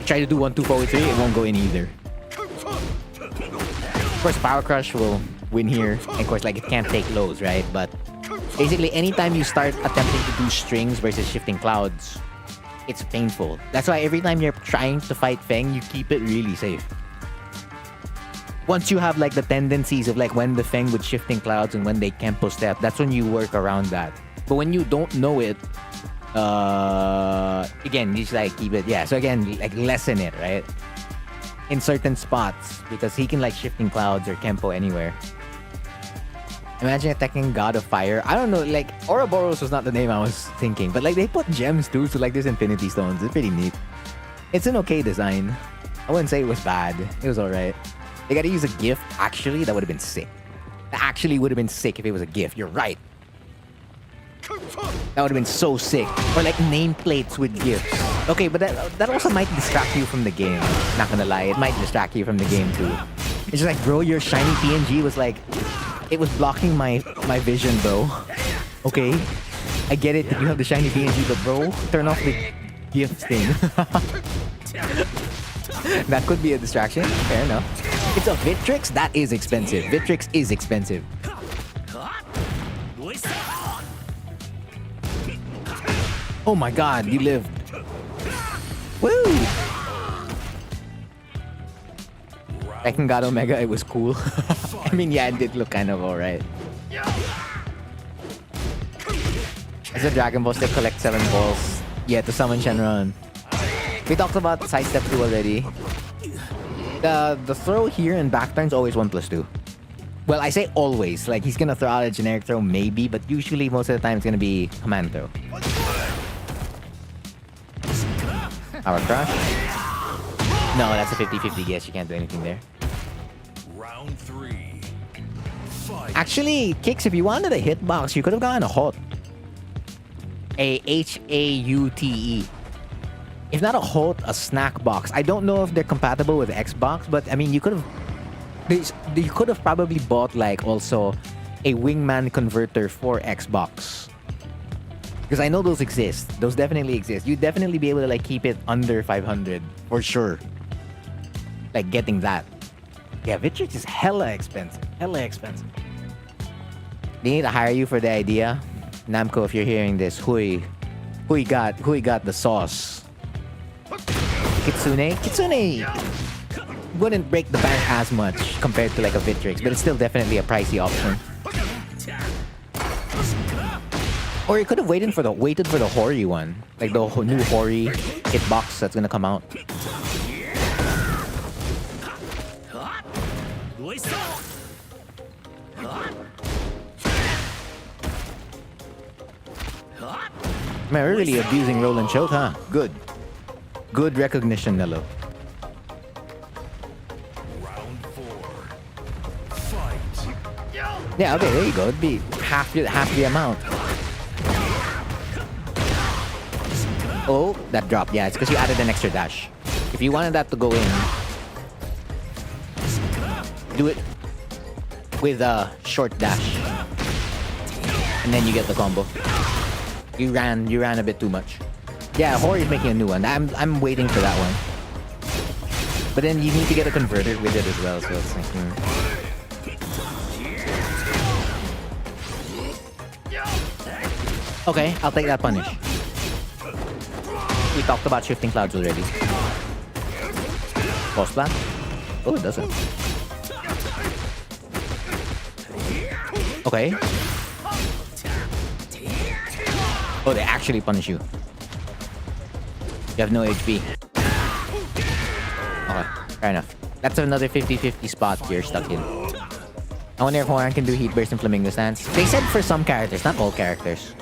try to do 1-2 forward 3, it won't go in either. Of course, Power Crush will win here. And of course, like it can't take lows, right? But basically, anytime you start attempting to do strings versus shifting clouds, it's painful. That's why every time you're trying to fight Feng, you keep it really safe. Once you have like the tendencies of like when the Feng would shifting clouds and when they Kempo step, that's when you work around that. But when you don't know it, again, you just like keep it. Yeah, so again, like lessen it, right? In certain spots, because he can like shifting clouds or Kempo anywhere. Imagine attacking God of Fire. I don't know, like Ouroboros was not the name I was thinking, but like they put gems too, so like there's Infinity Stones. It's pretty neat. It's an okay design. I wouldn't say it was bad. It was alright. They gotta use a gift. Actually, that would have been sick. That actually would have been sick if it was a gift. You're right. That would have been so sick. Or like nameplates with gifts. Okay, but that also might distract you from the game. Not gonna lie, it might distract you from the game too. It's just like, bro, your shiny PNG was like, it was blocking my vision, bro. Okay, I get it that you have the shiny PNG, but bro, turn off the gift thing. That could be a distraction. Fair enough. It's a Vitrix. That is expensive. Vitrix is expensive. Oh my god, you lived. Woo! Tekken God Omega, it was cool. I mean, yeah, it did look kind of alright. As a Dragon Ball still collect 7 balls. Yeah, to summon Shenron. We talked about sidestep 2 already. The throw here and back turn's always 1+2. Well, I say always. Like, he's gonna throw out a generic throw, maybe, but usually most of the time it's gonna be command throw. Power crush. No, that's a 50-50 guess. You can't do anything there. Round 3. Fight. Actually, Kicks, if you wanted a hitbox, you could have gotten a HOT. A HAUTE. If not a HOT, a snack box. I don't know if they're compatible with Xbox, but I mean, you could have... You could have probably bought, like, also a wingman converter for Xbox. Because I know those exist. Those definitely exist. You'd definitely be able to, like, keep it under 500. For sure. Like, getting that. Yeah, Vitrix is hella expensive. Hella expensive. They need to hire you for the idea. Namco, if you're hearing this, who got the sauce? Kitsune wouldn't break the bank as much compared to like a Vitrix, but it's still definitely a pricey option. Or you could have waited for the Hori one, like the new Hori hitbox that's gonna come out. Man, we're really abusing roll and choke, huh? Good recognition, Nello. Yeah, okay, there you go. It'd be half the amount. Oh, that dropped. Yeah, it's because you added an extra dash. If you wanted that to go in, do it with a short dash, and then you get the combo. You ran a bit too much. Yeah, Hori's making a new one. I'm waiting for that one. But then you need to get a converter with it as well, so it's like... Okay, I'll take that punish. We talked about shifting clouds already. Boss plan? Oh, it doesn't. Okay. Oh, they actually punish you. You have no HP. Okay, fair enough. That's another 50-50 spot you're stuck in. I wonder if Horan can do Heat Burst and Flamingo Stance. They said for some characters, not all characters.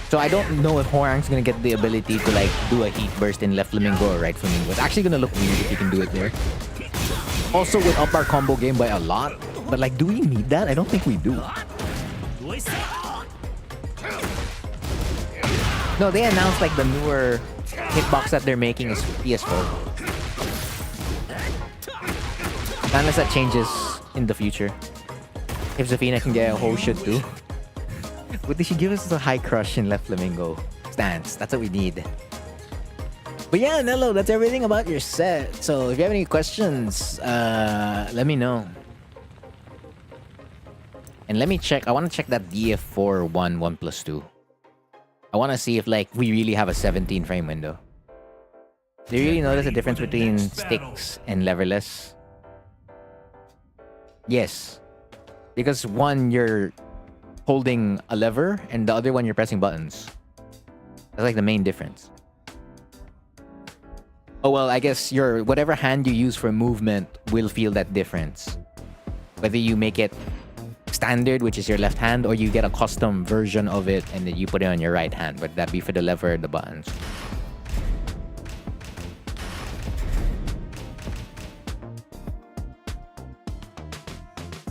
So I don't know if Horang's gonna get the ability to like do a Heat Burst in left Flamingo or right Flamingo. It's actually gonna look weird if you can do it there. Also would up our combo game by a lot. But like, do we need that? I don't think we do. No, they announced like the newer hitbox that they're making is PS4. Unless that changes in the future. If Zafina can get a whole shit too. But they should give us a high crush in left Flamingo stance. That's what we need. But yeah, Nello, that's everything about your set. So if you have any questions, let me know. And let me check. I want to check that DF4 1+2. I want to see if like we really have a 17 frame window. Do you really notice the difference between sticks and leverless? Yes. Because one, you're holding a lever, and the other one, you're pressing buttons. That's like the main difference. Oh, well, I guess your whatever hand you use for movement will feel that difference. Whether you make it standard, which is your left hand, or you get a custom version of it and then you put it on your right hand, whether that be for the lever or the buttons.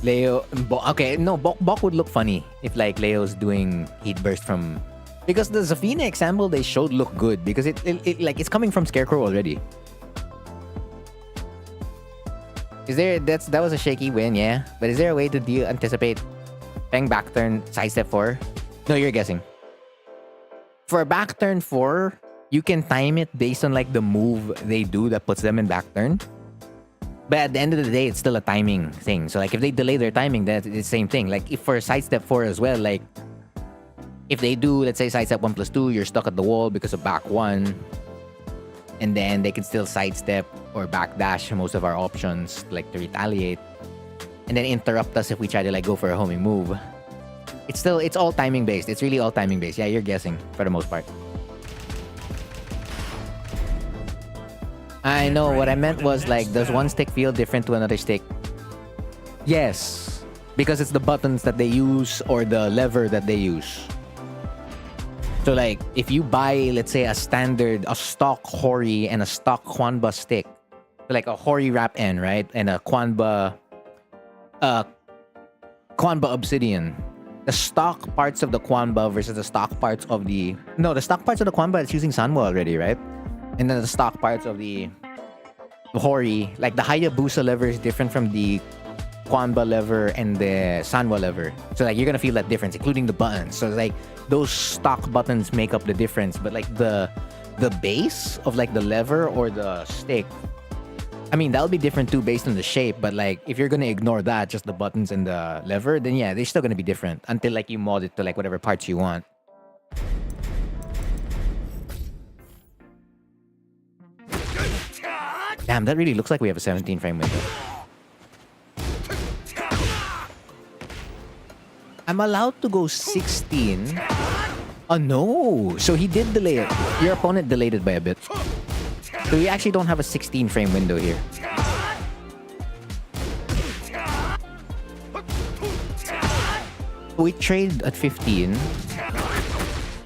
Leo, okay, no, Bok would look funny if like Leo's doing Heat Burst from... Because the Zafina example they showed looked good because it like it's coming from Scarecrow already. Is there... That was a shaky win, yeah. But is there a way to anticipate Feng back turn sidestep 4? No, you're guessing. For back turn 4, you can time it based on like the move they do that puts them in back turn. But at the end of the day, it's still a timing thing. So like if they delay their timing, then it's the same thing. Like if for sidestep 4 as well, like if they do, let's say sidestep 1+2, you're stuck at the wall because of back 1. And then they can still sidestep or backdash most of our options like to retaliate. And then interrupt us if we try to like go for a homing move. It's all timing based. It's really all timing based. Yeah, you're guessing for the most part. I know what I meant was like, does one stick feel different to another stick? Yes, because it's the buttons that they use or the lever that they use. So like, if you buy, let's say, a stock Hori and a stock Quanba stick, so like a Hori wrap end, right, and a Quanba obsidian. The stock parts of the Quanba versus the stock parts of the stock parts of the Quanba is using Sanwa already, right? And then the stock parts of the Hori, like the Hayabusa lever is different from the Quanba lever and the Sanwa lever. So like you're gonna feel that difference, including the buttons. So like those stock buttons make up the difference, but like the base of like the lever or the stick, I mean, that'll be different too based on the shape, but like if you're gonna ignore that, just the buttons and the lever, then yeah, they're still gonna be different until like you mod it to like whatever parts you want. Damn, that really looks like we have a 17 frame window. I'm allowed to go 16. Oh no! So he did delay it. Your opponent delayed it by a bit. So we actually don't have a 16 frame window here. We trade at 15.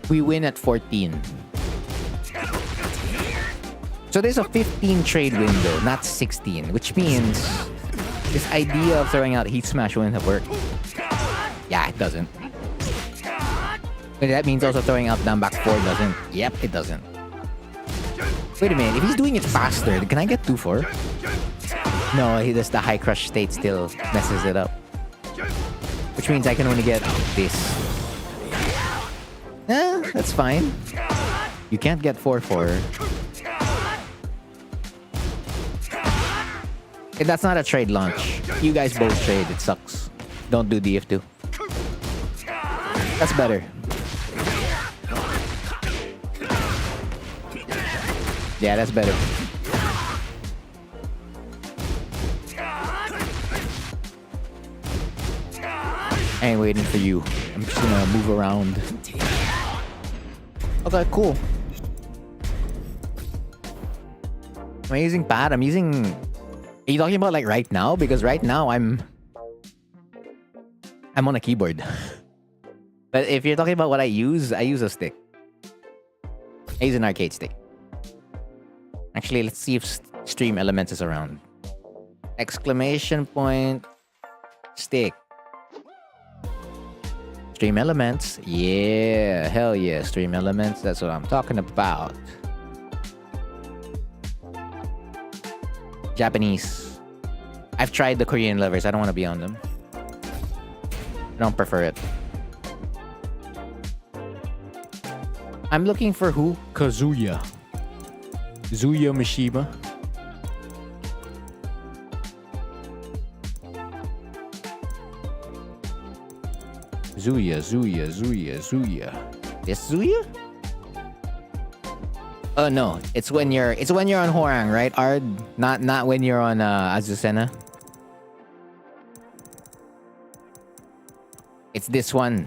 We win at 14. So there's a 15 trade window, not 16, which means this idea of throwing out Heat Smash wouldn't have worked. Yeah, it doesn't. But that means also throwing out down back 4 doesn't. Yep, it doesn't. Wait a minute, if he's doing it faster, can I get 2-4? No, he does the high crush state still messes it up. Which means I can only get this. That's fine. You can't get 4-4. That's not a trade launch. You guys both trade, it sucks. Don't do DF2. That's better. Yeah, that's better. I ain't waiting for you. I'm just gonna move around. Okay, cool. Am I using pad? I'm using... Are you talking about like right now? Because right now I'm on a keyboard. But if you're talking about what I use a stick. I use an arcade stick. Actually, let's see if Stream Elements is around. Exclamation point stick. Stream Elements. Yeah, hell yeah, Stream Elements. That's what I'm talking about. Japanese. I've tried the Korean levers. I don't want to be on them. I don't prefer it. I'm looking for who? Kazuya. Zuya Mishima. Zuya. This Zuya? Oh no, it's when you're on Horang, right? Ard, not when you're on Azucena. It's this one.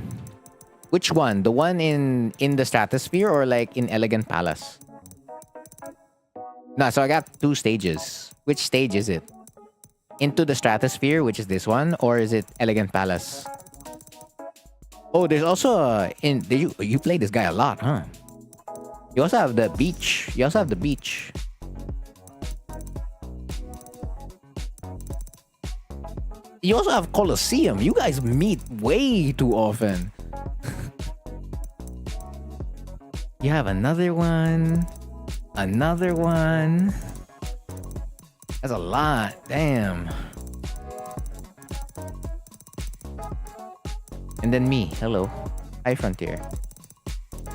Which one? The one in the Stratosphere or like in Elegant Palace? No, so I got 2 stages. Which stage is it? Into the Stratosphere, which is this one, or is it Elegant Palace? Oh, there's also you play this guy a lot, huh? You also have the beach. You also have Colosseum. You guys meet way too often. You have another one. Another one. That's a lot. Damn. And then me. Hello. Hi, Frontier.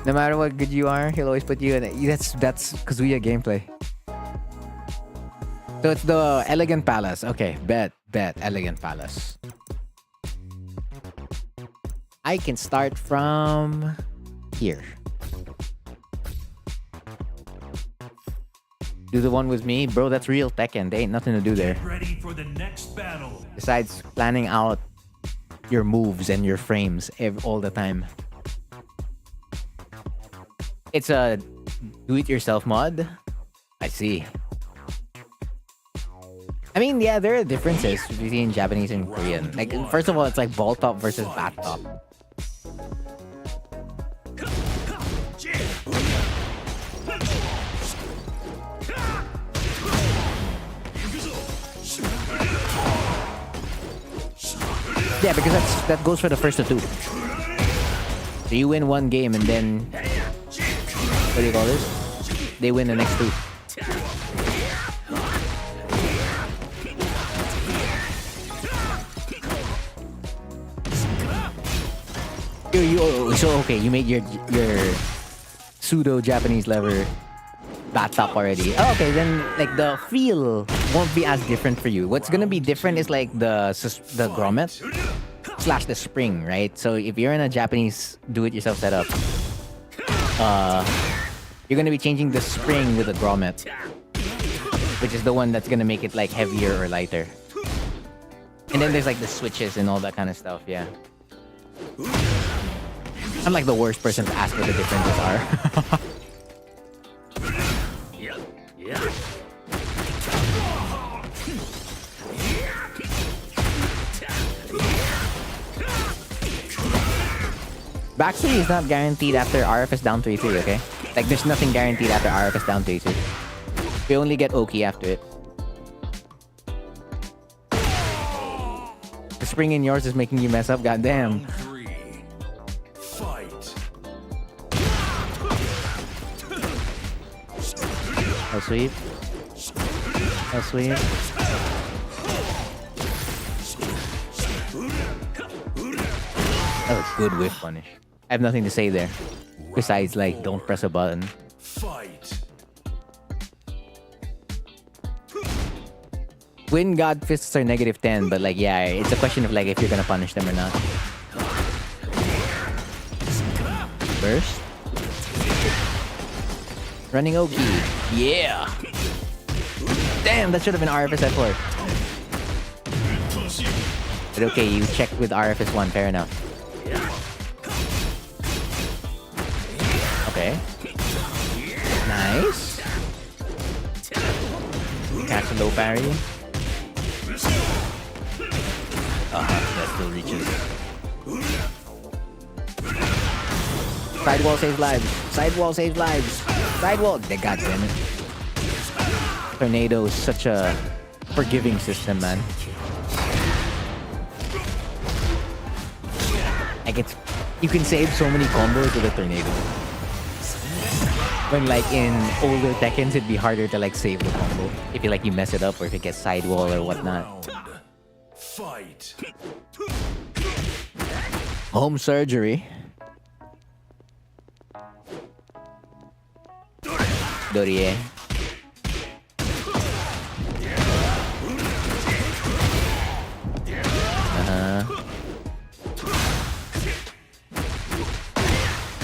No matter what good you are, he'll always put you in it. That's Kazuya gameplay. So it's the Elegant Palace. Okay, bet. Elegant Palace. I can start from here. Do the one with me? Bro, that's real Tekken. There ain't nothing to do there. Get ready for the next battle. Besides planning out your moves and your frames all the time. It's a do-it-yourself mod? I see. I mean, yeah, there are differences between Japanese and Korean. Like, first of all, it's like ball top versus bat top. Yeah, because that goes for the first of two. So you win one game and then what do you call this? They win the next two. So okay, you made your pseudo Japanese lever bat top already. Oh, okay, then like the feel won't be as different for you. What's gonna be different is like the grommet / the spring, right? So if you're in a Japanese do-it-yourself setup, you're gonna be changing the spring with the grommet, which is the one that's gonna make it like heavier or lighter. And then there's like the switches and all that kind of stuff. Yeah. I'm like the worst person to ask what the differences are. Back 3 is not guaranteed after RFS down 3-3, okay? Like, there's nothing guaranteed after RFS down 3-3. You only get Oki after it. The spring in yours is making you mess up, goddamn. I'll sweep. I'll sweep. That was good whiff punish. I have nothing to say there. Besides, like, don't press a button. Wind God fists are -10, but like, yeah, it's a question of like if you're gonna punish them or not. Burst. Running Oki. Yeah. Damn, that should have been RFS at 4. But okay, you checked with RFS 1, fair enough. Okay. Nice. Catch a low parry. That still reaches. Sidewall saves lives. Sidewall saves lives. Sidewall. God damn it. Tornado is such a forgiving system, man. Like you can save so many combos with a tornado. When like in older Tekkens, it'd be harder to like save the combo if you mess it up or if it gets sidewall or whatnot. Fight. Home surgery. Dorie.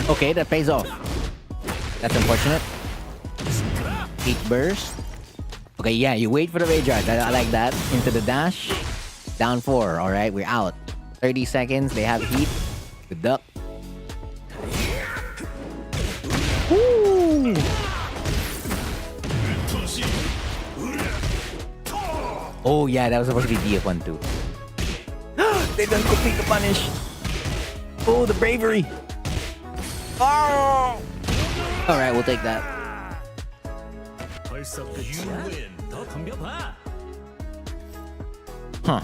Okay, that pays off. That's unfortunate. Heat burst. Okay, yeah, you wait for the rage art. I like that. Into the dash. Down 4. Alright, we're out. 30 seconds. They have heat. Good duck. Woo! Oh, yeah, that was supposed to be DF1 too. They don't complete the punish. Oh, the bravery. Oh! Alright, we'll take that. You win. Huh.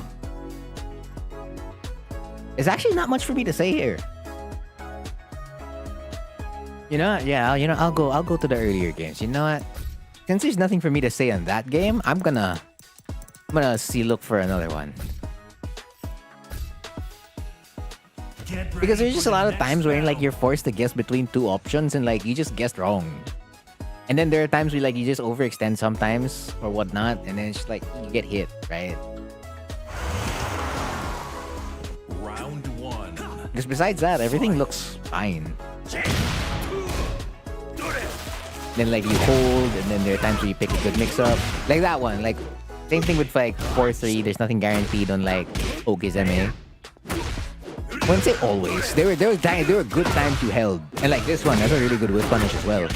There's actually not much for me to say here. You know what? Yeah, I'll go to the earlier games. You know what? Since there's nothing for me to say on that game, I'm gonna look for another one. Because there's just a lot of times where like you're forced to guess between two options and like you just guessed wrong. And then there are times where like you just overextend sometimes or whatnot, and then it's just like you get hit, right? Round 1. Because besides that, everything looks fine. Then like you hold, and then there are times where you pick a good mix-up. Like that one, like same thing with like 4-3. There's nothing guaranteed on like Okizeme. I wouldn't say always. There were good times you held, and like this one, that's a really good whip punish as well.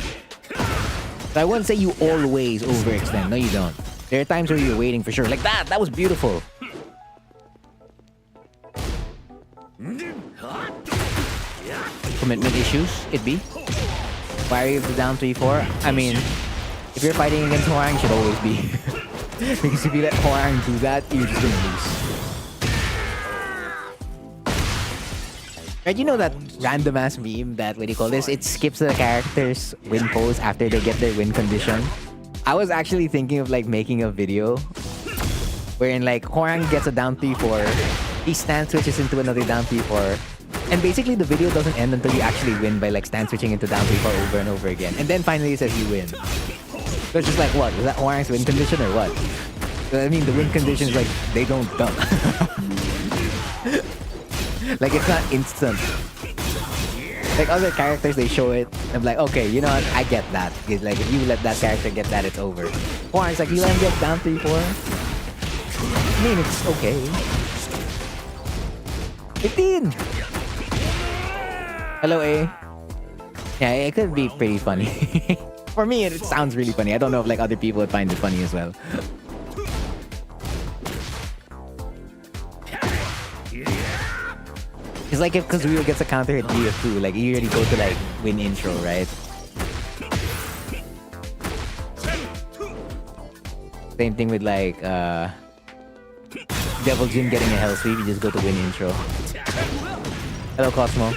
So I wouldn't say you always overextend. No, you don't. There are times where you're waiting for sure. Like that. That was beautiful. Commitment issues, it be. Why are you down 3-4? I mean, if you're fighting against Hwoarang, should always be. Because if you let Hwoarang do that, you're just gonna lose. Right, you know that random ass meme that, what do you call this? It skips the character's win pose after they get their win condition. I was actually thinking of like making a video wherein like Hwoarang gets a down 3-4, he stand switches into another down 3-4, and basically the video doesn't end until you actually win by like stand switching into down 3-4 over and over again. And then finally it says you win. So it's just like, what? Was that Hwoarang's win condition or what? So, I mean, the win condition is like, they don't dunk. Like, it's not instant. Like, other characters, they show it. I'm like, okay, you know what? I get that. It's like, if you let that character get that, it's over. Hwoarang's like, you let him get down 3-4? I mean, it's okay. 15! Hello, A. Yeah, it could be pretty funny. For me, it sounds really funny. I don't know if like other people would find it funny as well. It's like if Kazuya gets a counter hit DF2, like you already go to like win intro, right? Same thing with like Devil Jin getting a hell sweep, you just go to win intro. Hello, Cosmo.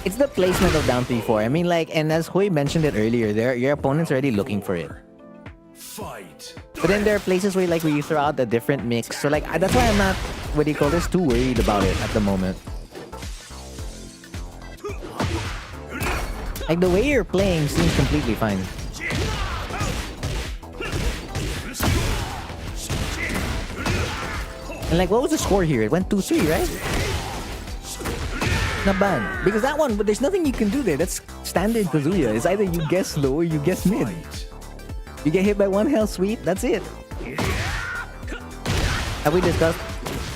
It's the placement of down 3-4. I mean, like, and as Hui mentioned it earlier, your opponent's already looking for it. Fight. But then there are places where like where you throw out a different mix. So like that's why I'm not, what do you call this, too worried about it at the moment. Like the way you're playing seems completely fine. And like, what was the score here? It went 2-3, right? Not bad. Because that one, but there's nothing you can do there. That's standard Kazuya. It's either you guess low or you guess mid. You get hit by one hell sweep, that's it. Have we discussed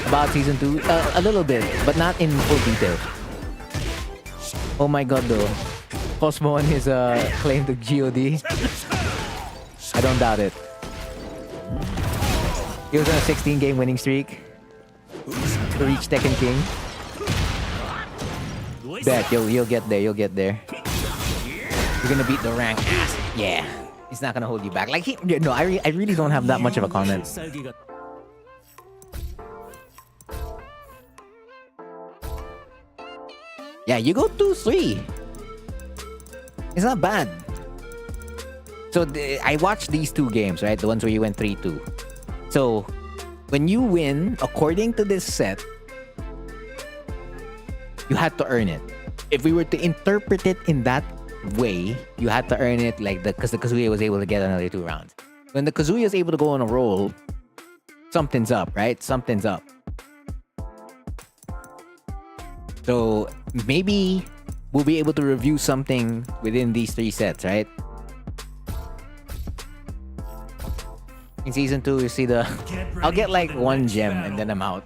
about season 2? A little bit, but not in full detail. Oh my god though. Cosmo and his claim to GOD. I don't doubt it. He was on a 16-game winning streak to reach Tekken King. Bet you'll get there. You're gonna beat the rank ass. Yeah, he's not gonna hold you back. Like I really don't have that much of a comment. Yeah, you go 2-3. It's not bad. So I watched these two games, right? The ones where you went 3-2. So when you win, according to this set, you had to earn it. If we were to interpret it in that way, you had to earn it like because the Kazuya was able to get another 2 rounds. When the Kazuya is able to go on a roll, something's up, right? Something's up. So maybe we'll be able to review something within these 3 sets, right? In season 2, you see I'll get like 1 gem and then I'm out.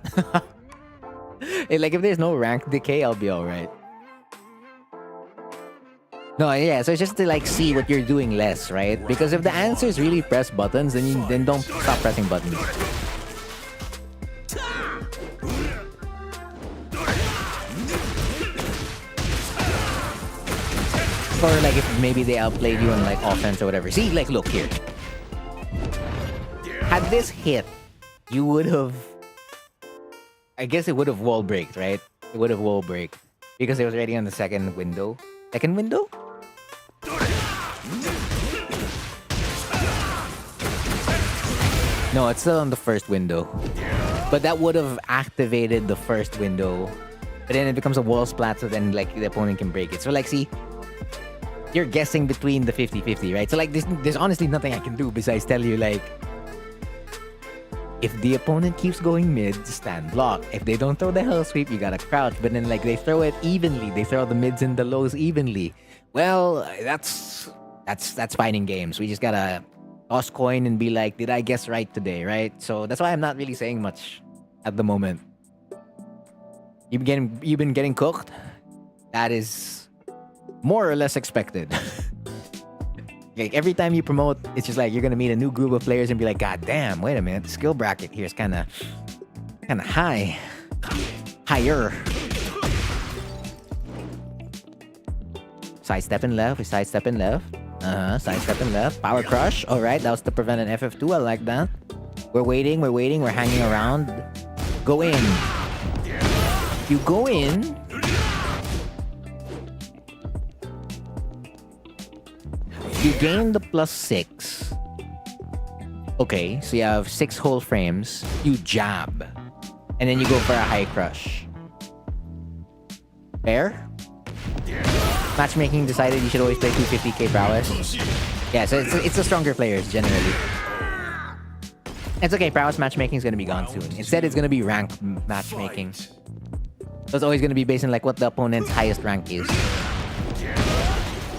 Like if there's no rank decay, I'll be alright. No, yeah, so it's just to like see what you're doing less, right? Because if the answer is really press buttons, then don't stop pressing buttons. Or like if maybe they outplayed you on like offense or whatever. See, like look here. Had this hit, you would have, I guess it would have wall breaked, right? It would have wall break because it was already on the second window. Second window? No, it's still on the first window. But that would have activated the first window. But then it becomes a wall splat, so then like the opponent can break it. So like, see, you're guessing between the 50-50, right? So like, there's honestly nothing I can do besides tell you like, if the opponent keeps going mid, stand block. If they don't throw the hell sweep, you gotta crouch. But then like they throw it evenly. They throw the mids and the lows evenly. Well, that's fighting games. We just gotta toss coin and be like, did I guess right today, right? So that's why I'm not really saying much at the moment. You've been getting cooked. That is more or less expected. Like every time you promote, it's just like you're gonna meet a new group of players and be like, God damn, wait a minute, the skill bracket here is kind of high, higher. Sidestepping left, we sidestepping left. Sidestepping left. Power crush. All right, that was to prevent an FF2. I like that. We're waiting, we're hanging around. Go in. You go in. You gain the +6. Okay, so you have 6 whole frames. You jab. And then you go for a high crush. Fair? Matchmaking decided you should always play 250k prowess. Yeah, so it's the stronger players, generally. It's okay, prowess matchmaking is going to be gone soon. Instead, it's going to be rank matchmaking. So it's always going to be based on like what the opponent's highest rank is.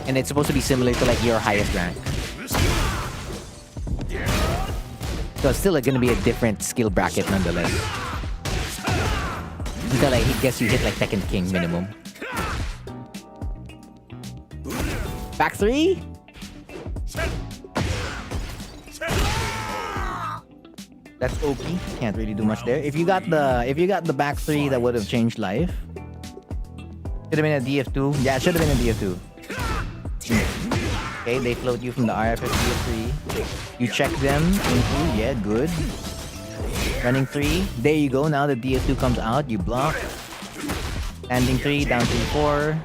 And it's supposed to be similar to like your highest rank. So it's still like, going to be a different skill bracket nonetheless. Until like, I guess you hit like Tekken King minimum. Back 3? That's OP. Can't really do much there. If you got the back 3, that would have changed life. Should have been a DF2. Yeah, it should have been a DF2. Okay, they float you from the RFF DF3. You check them into, yeah, good. Running 3. There you go. Now the DF2 comes out. You block. Standing 3, down 3-4.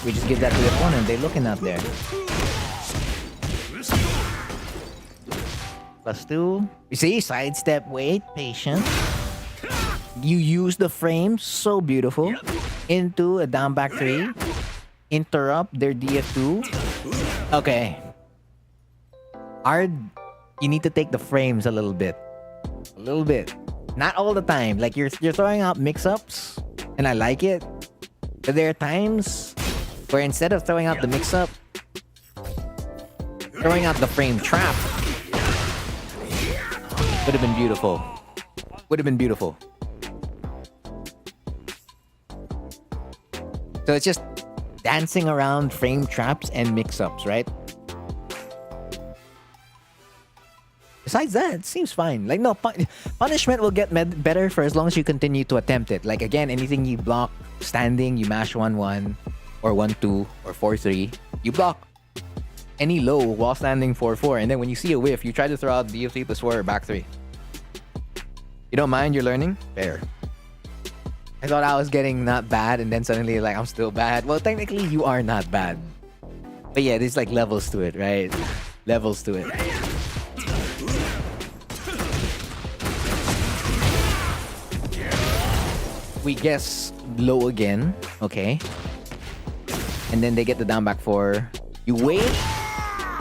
We just give that to the opponent. They're looking up there. +2. You see? Sidestep, wait, patient. You use the frame, so beautiful. Into a down back 3. Interrupt their DF2. Okay. Hard. You need to take the frames a little bit. A little bit. Not all the time. Like you're throwing out mix-ups, and I like it. But there are times where instead of throwing out the mix-up, throwing out the frame trap would have been beautiful. Would have been beautiful. So it's just dancing around frame traps and mix-ups, right? Besides that, it seems fine. Like, no, punishment will get better for as long as you continue to attempt it. Like, again, anything you block, standing, you mash 1-1, or 1-2, or 4-3, you block any low while standing 4-4. And then when you see a whiff, you try to throw out DF3 +4 or back 3. You don't mind, you're learning? Fair. I thought I was getting not bad, and then suddenly, like, I'm still bad. Well, technically, you are not bad. But yeah, there's, like, levels to it, right? Levels to it. We guess low again. Okay. And then they get the down back 4. You wait.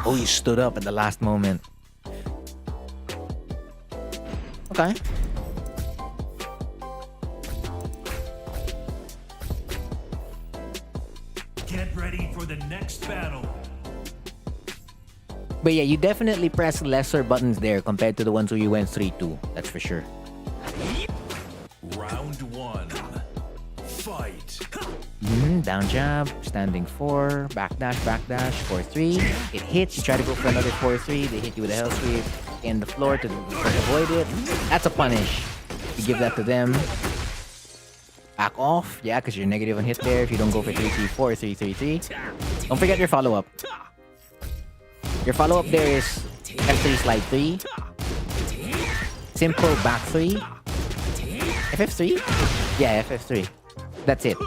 Oh, you stood up at the last moment. Okay. Get ready for the next battle. But yeah, you definitely press lesser buttons there compared to the ones where you went 3-2. That's for sure. Round 1. Fight. Down jab, standing 4, backdash, 4-3. It hits, you try to go for another 4-3. They hit you with a hell sweep in the floor to avoid it. That's a punish. You give that to them. Back off. Yeah, because you're negative on hit there if you don't go for 3-3-4, 3-3-3. Don't forget your follow-up. Your follow-up there is F3 slide 3. Simple back 3. FF3? Yeah, FF3. That's it.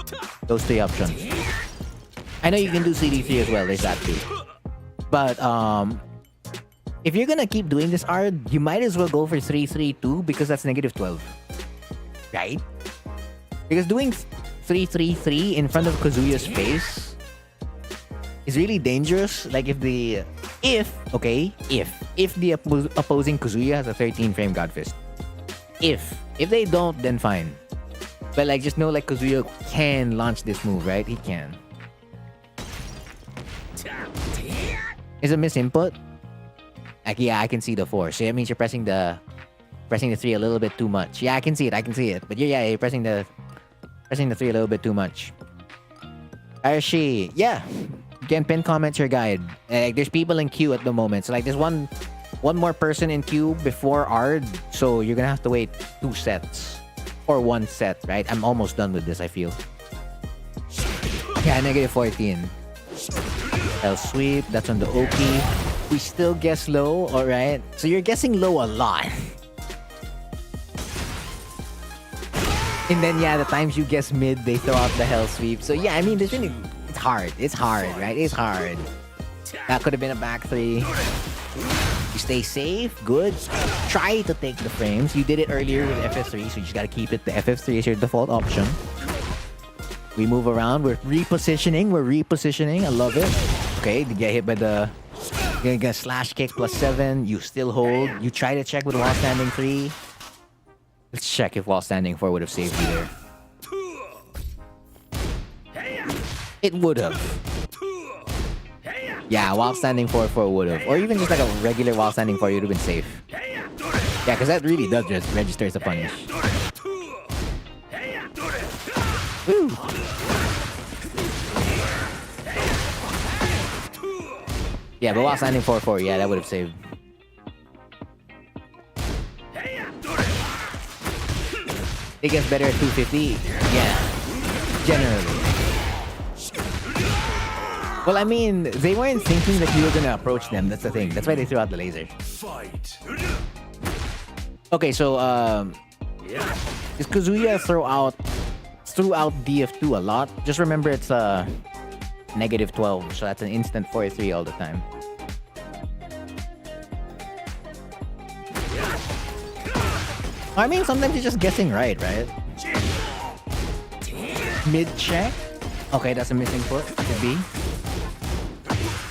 Those 3 options. I know you can do CD3 as well. There's that too. But if you're gonna keep doing this art, you might as well go for 3-3-2 because that's -12. Right? Because doing 3-3-3 in front of Kazuya's face is really dangerous. Like if the opposing Kazuya has a 13 frame Godfist. If they don't, then fine. But like just know like Kazuya can launch this move, right? He can. Is it misinput? Like yeah, I can see the 4. So that means you're pressing the 3 a little bit too much. Yeah, I can see it. But yeah, you're pressing the 3 a little bit too much. Arashi, yeah. You can pin comments your guide. Like there's people in queue at the moment. So like there's one more person in queue before Ard. So you're gonna have to wait 2 sets. Or 1 set, right? I'm almost done with this, I feel. Yeah, negative 14. L sweep, that's on the Oki. We still guess low, alright? So you're guessing low a lot. And then yeah, the times you guess mid, they throw out the hell sweep. So yeah, I mean, it's really, it's hard. It's hard, right? It's hard. That could have been a back 3. You stay safe, good. Try to take the frames. You did it earlier with FF3, so you just gotta keep it. The FF3 is your default option. We move around. We're repositioning. I love it. Okay, you get hit by the... You're gonna slash kick +7. You still hold. You try to check with wall standing 3. Let's check if wall standing 4 would have saved you there. It would have. Yeah, wall standing 4 would have. Or even just like a regular wall standing 4, you'd have been safe. Yeah, because that really does just register as a punish. Woo. Yeah, but while standing 4-4, yeah, that would have saved. It gets better at 250. Yeah, generally. Well, I mean, they weren't thinking that you were gonna approach them. That's the thing. That's why they threw out the laser. Okay, so is Kazuya threw out DF2 a lot? Just remember it's negative 12, so that's an instant 4-3 all the time. I mean, sometimes you're just guessing right? Mid check. Okay, that's a missing foot. Could be.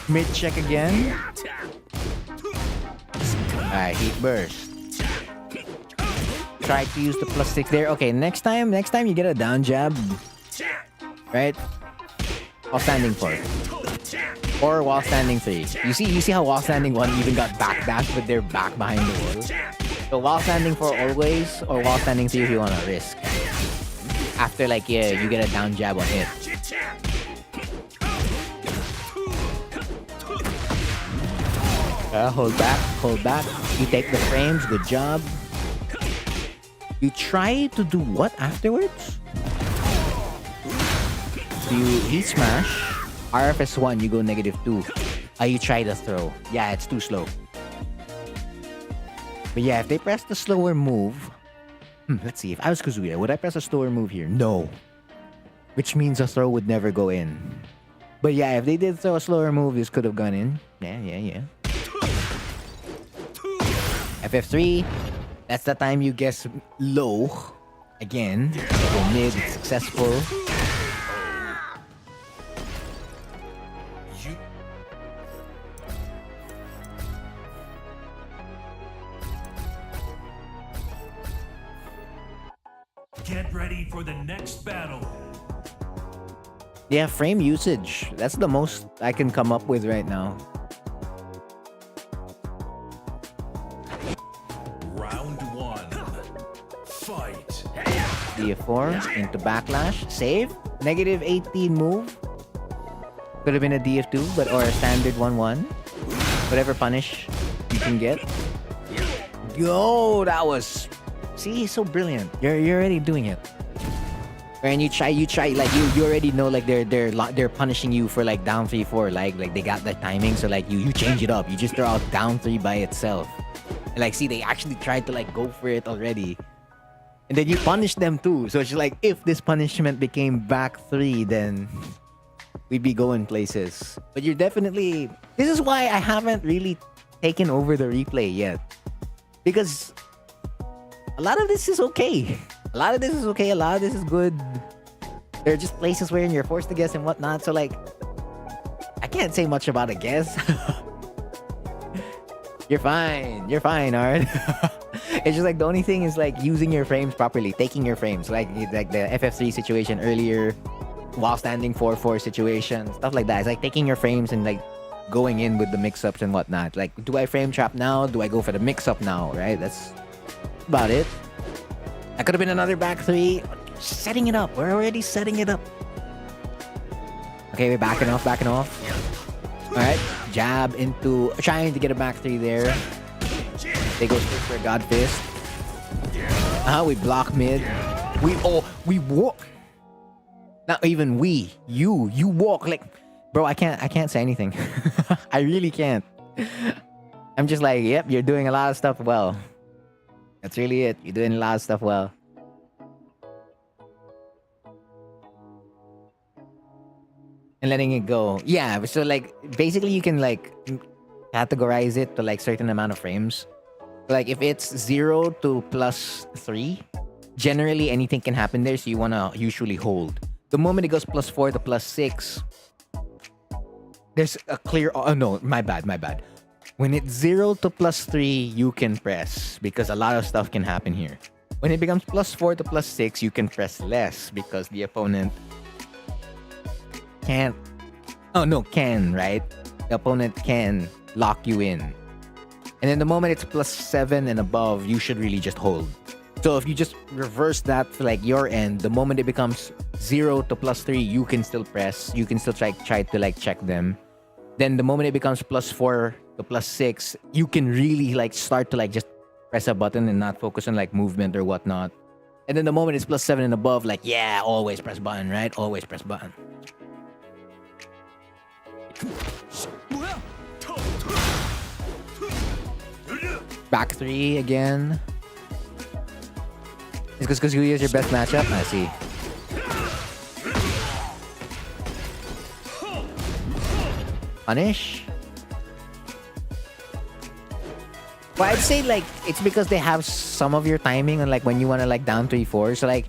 Mid check again. Alright, heat burst. Try to use the +6 there. Okay, next time you get a down jab, right? While standing 4. Or while standing 3. You see how while standing 1 even got backdashed with their back behind the wall? So while standing 4 always, or while standing 3 if you wanna risk. After like, yeah, you get a down jab on hit. Hold back. You take the frames, good job. You try to do what afterwards? So you heat smash, RFS1, you go -2. You try to throw. Yeah, it's too slow. But yeah, if they press the slower move... let's see, if I was Kazuya, would I press a slower move here? No. Which means a throw would never go in. But yeah, if they did throw a slower move, this could have gone in. Yeah. FF3, that's the time you guess low. Again, so mid, successful. Get ready for the next battle. Yeah, frame usage. That's the most I can come up with right now. Round 1. Fight. DF4 into backlash. Save. -18 move. Could have been a DF2, but or a standard 1-1. Whatever punish you can get. Yo, that was... See, so brilliant. You're already doing it. And you try like you already know like they're punishing you for like down 3-4, like they got the timing, so like you change it up. You just throw out down 3 by itself. And like see, they actually tried to like go for it already. And then you punish them too. So it's just like if this punishment became back 3, then we'd be going places. But you're definitely... This is why I haven't really taken over the replay yet. Because a lot of this is okay. A lot of this is good. There are just places where you're forced to guess and whatnot. So like, I can't say much about a guess. You're fine, Art. It's just like the only thing is like using your frames properly, taking your frames. Like the FF3 situation earlier, while standing 4-4 situation, stuff like that. It's like taking your frames and like going in with the mix-ups and whatnot. Like, do I frame trap now? Do I go for the mix-up now? Right? That's about it. That could have been another back 3. Setting it up. We're already setting it up. Okay, we're backing off. Alright, jab into trying to get a back three there. They go straight for a God Fist. We block mid. We walk. Not even we. You walk like, bro. I can't say anything. I really can't. I'm just like, yep, you're doing a lot of stuff well. That's really it. You're doing a lot of stuff well. And letting it go. Yeah, so like basically you can like categorize it to like certain amount of frames. Like if it's 0 to +3, generally anything can happen there, so you wanna usually hold. The moment it goes +4 to +6, there's a clear. Oh no, my bad. When it's 0 to +3, you can press because a lot of stuff can happen here. When it becomes +4 to +6, you can press less because the opponent can't. Oh no, can, right? The opponent can lock you in. And then the moment it's +7 and above, you should really just hold. So if you just reverse that to like your end, the moment it becomes 0 to +3, you can still press. You can still try to like check them. Then the moment it becomes +4 to +6, you can really like start to like just press a button and not focus on like movement or whatnot. And then the moment it's +7 and above, like, yeah, always press button, right? Always press button. Back three again. It's because Kazuya is your best matchup? I see. Punish? Well, I'd say like it's because they have some of your timing on like when you want to like down 3-4. So like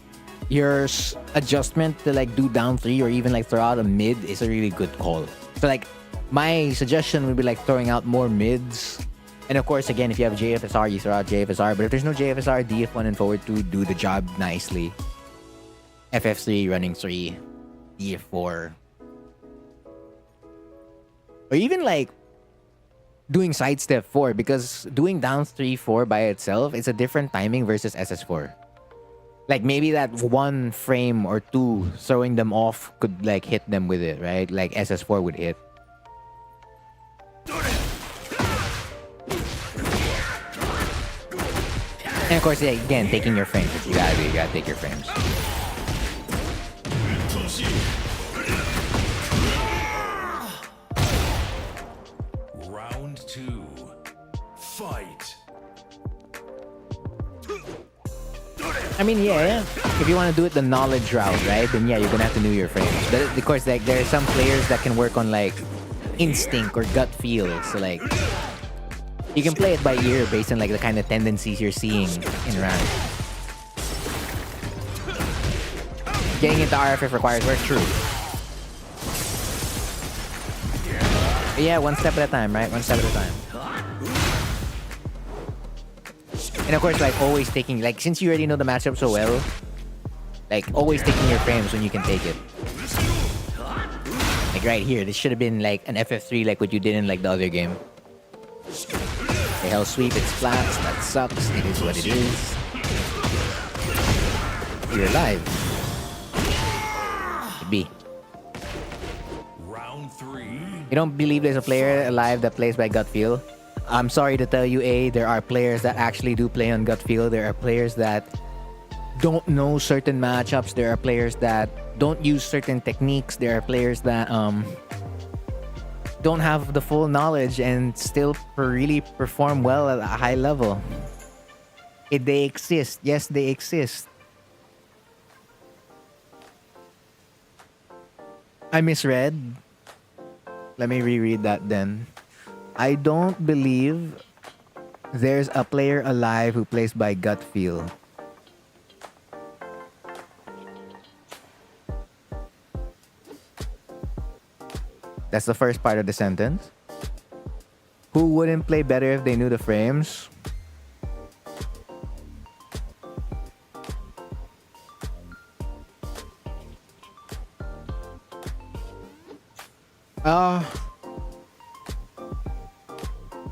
your adjustment to like do down 3 or even like throw out a mid is a really good call. So like my suggestion would be like throwing out more mids. And of course, again, if you have JFSR, you throw out JFSR. But if there's no JFSR, DF1 and forward 2 do the job nicely. FF3, running 3, DF4. Or even like doing sidestep 4, because doing down 3-4 by itself is a different timing versus SS4. Like maybe that 1 frame or 2 throwing them off could like hit them with it, right? Like SS4 would hit. And of course, yeah, again, taking your frames. You gotta take your frames. Round 2. Fight. I mean, yeah. If you want to do it the knowledge route, right? Then yeah, you're gonna have to know your frames. But of course, like there are some players that can work on like instinct or gut feel. So like you can play it by ear based on like the kind of tendencies you're seeing in round. Getting into RFF requires work, true. But yeah, one step at a time, right? One step at a time. And of course, like always taking, like since you already know the matchup so well, like always taking your frames when you can take it. Like right here, this should have been like an FF3 like what you did in like the other game. The hell sweep, it's flat, that sucks, it is what it is. You're alive. Could be. Round 3. You don't believe there's a player alive that plays by gut feel? I'm sorry to tell you, there are players that actually do play on gut feel. There are players that don't know certain matchups. There are players that don't use certain techniques. There are players that don't have the full knowledge and still really perform well at a high level. They exist. Yes, they exist. I misread. Let me reread that then. I don't believe there's a player alive who plays by gut feel. That's the first part of the sentence. Who wouldn't play better if they knew the frames?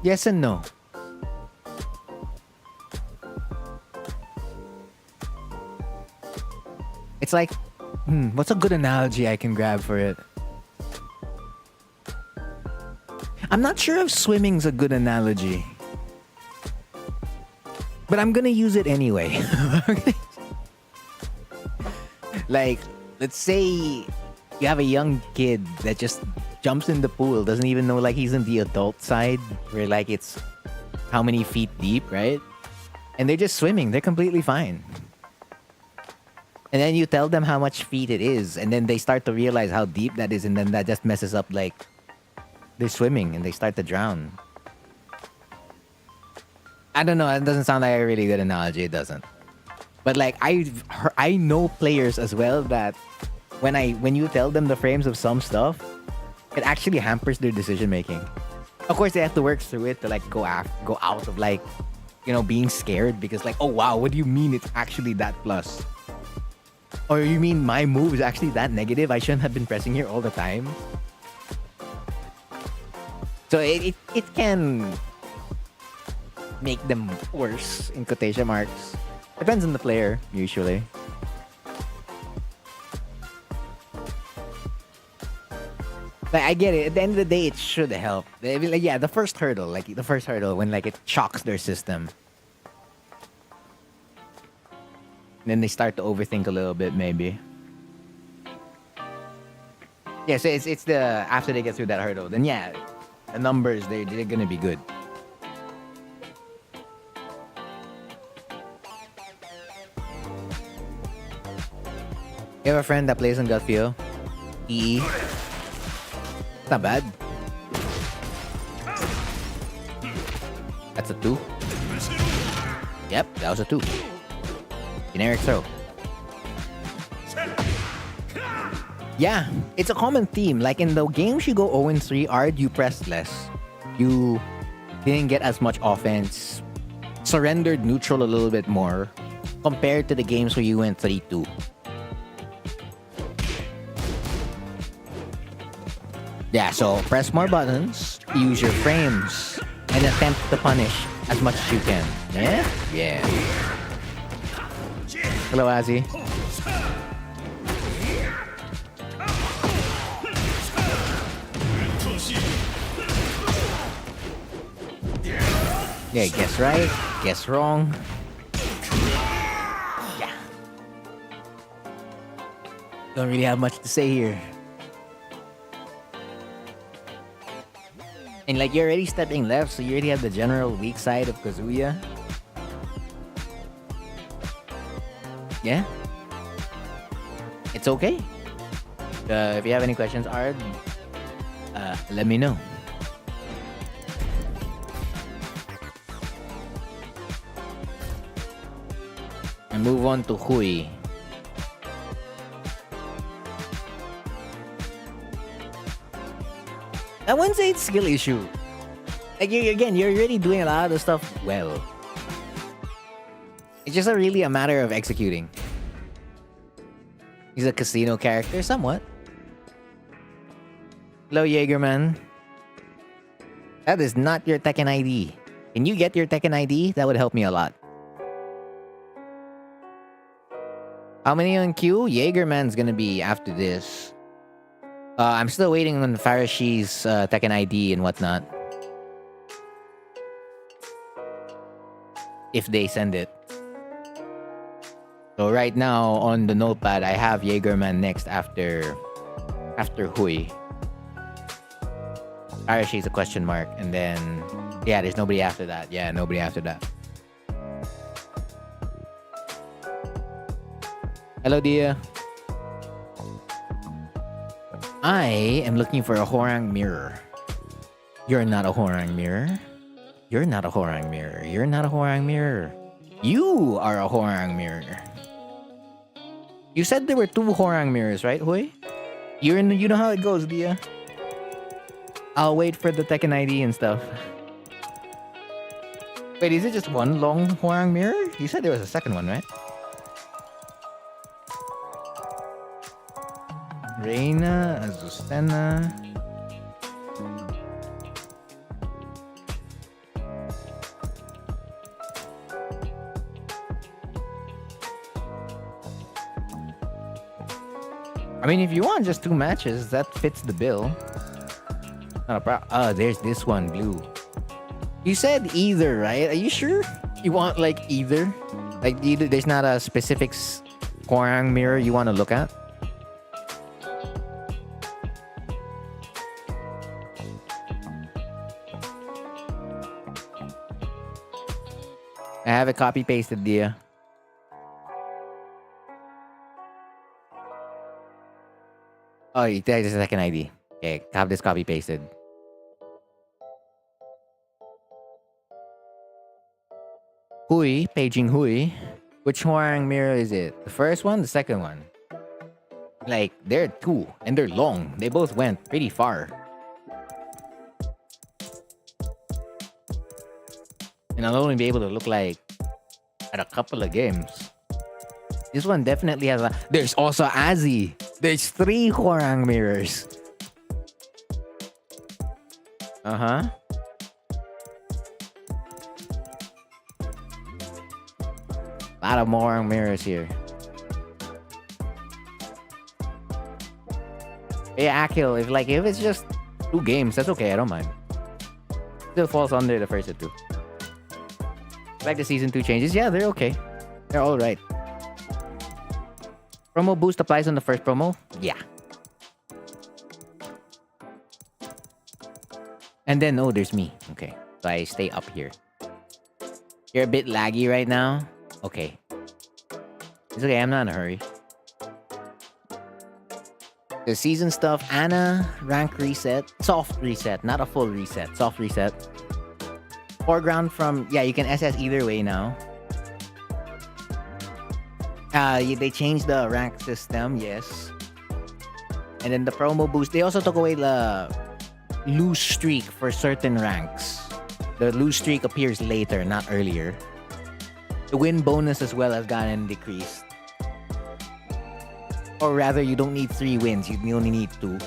Yes and no. It's like, what's a good analogy I can grab for it? I'm not sure if swimming's a good analogy. But I'm gonna use it anyway. Like, let's say you have a young kid that just jumps in the pool, doesn't even know like he's in the adult side where like it's how many feet deep, right? And they're just swimming. They're completely fine. And then you tell them how much feet it is, and then they start to realize how deep that is, and then that just messes up like they're swimming and they start to drown. I don't know. It doesn't sound like a really good analogy. It doesn't. But like I know players as well that when you tell them the frames of some stuff, it actually hampers their decision making. Of course, they have to work through it to like go out of like, you know, being scared because like, oh wow, what do you mean it's actually that plus? Or you mean my move is actually that negative? I shouldn't have been pressing here all the time. So it can make them worse in quotation marks. Depends on the player, usually. Like, I get it. At the end of the day, it should help. Like, yeah, the first hurdle when like it shocks their system. Then they start to overthink a little bit, maybe. Yeah, so it's the after they get through that hurdle, then yeah, the numbers they're gonna be good. You have a friend that plays on gut feel? EE. It's not bad. That's a 2. Yep, that was a 2. Generic throw. Yeah, it's a common theme. Like in the games you go 0-3, Ard, you pressed less. You didn't get as much offense. Surrendered neutral a little bit more compared to the games where you went 3-2. Yeah, so press more buttons, use your frames, and attempt to punish as much as you can. Yeah? Yeah. Hello, Azzy. Yeah, guess right, guess wrong. Yeah. Don't really have much to say here. And like you're already stepping left, so you already have the general weak side of Kazuya. Yeah. It's okay. If you have any questions, Ard, let me know. And move on to Hui. I wouldn't say it's skill issue. Like you're already doing a lot of the stuff well. It's just really a matter of executing. He's a casino character, somewhat. Hello, Jaegerman. That is not your Tekken ID. Can you get your Tekken ID? That would help me a lot. How many on queue? Jaegerman's gonna be after this. I'm still waiting on Farishi's Tekken ID and whatnot. If they send it. So right now on the notepad, I have Jaegerman next after Hui. Farishi's a question mark, and then yeah, there's nobody after that. Yeah, nobody after that. Hello, Dia. I am looking for a Horang mirror. You're not a Horang mirror. You're not a Horang mirror. You're not a Horang mirror. You are a Horang mirror. You said there were 2 Horang mirrors, right, Hui? You know how it goes, Dia. I'll wait for the Tekken ID and stuff. Wait, is it just one long Horang mirror? You said there was a second one, right? Reina, Azucena. I mean, if you want just 2 matches, that fits the bill. Not a problem. Oh, there's this one, blue. You said either, right? Are you sure? You want like either? Like there's not a specific Hwarang mirror you want to look at? I have it copy pasted, dear. Oh, there's a second ID. Okay, have this copy pasted. Hui, paging Hui. Which Hwarang mirror is it? The first one, the second one? Like, they're two, and they're long. They both went pretty far. And I'll only be able to look like at a couple of games. This one definitely has a... There's also Azzy. There's 3 Hwarang mirrors. Uh-huh. A lot of Hwarang mirrors here. Yeah, Akil, if it's just 2 games, that's okay. I don't mind. Still falls under the first 2. Like the season 2 changes, yeah, they're okay. They're all right. Promo boost applies on the first promo? Yeah. And then, oh, there's me. Okay. So I stay up here. You're a bit laggy right now? Okay. It's okay, I'm not in a hurry. The season stuff, Anna, rank reset. Soft reset, not a full reset. Soft reset. Foreground from... Yeah, you can SS either way now. They changed the rank system, yes. And then the promo boost. They also took away the lose streak for certain ranks. The lose streak appears later, not earlier. The win bonus as well has gotten decreased. Or rather, you don't need 3 wins. You only need 2.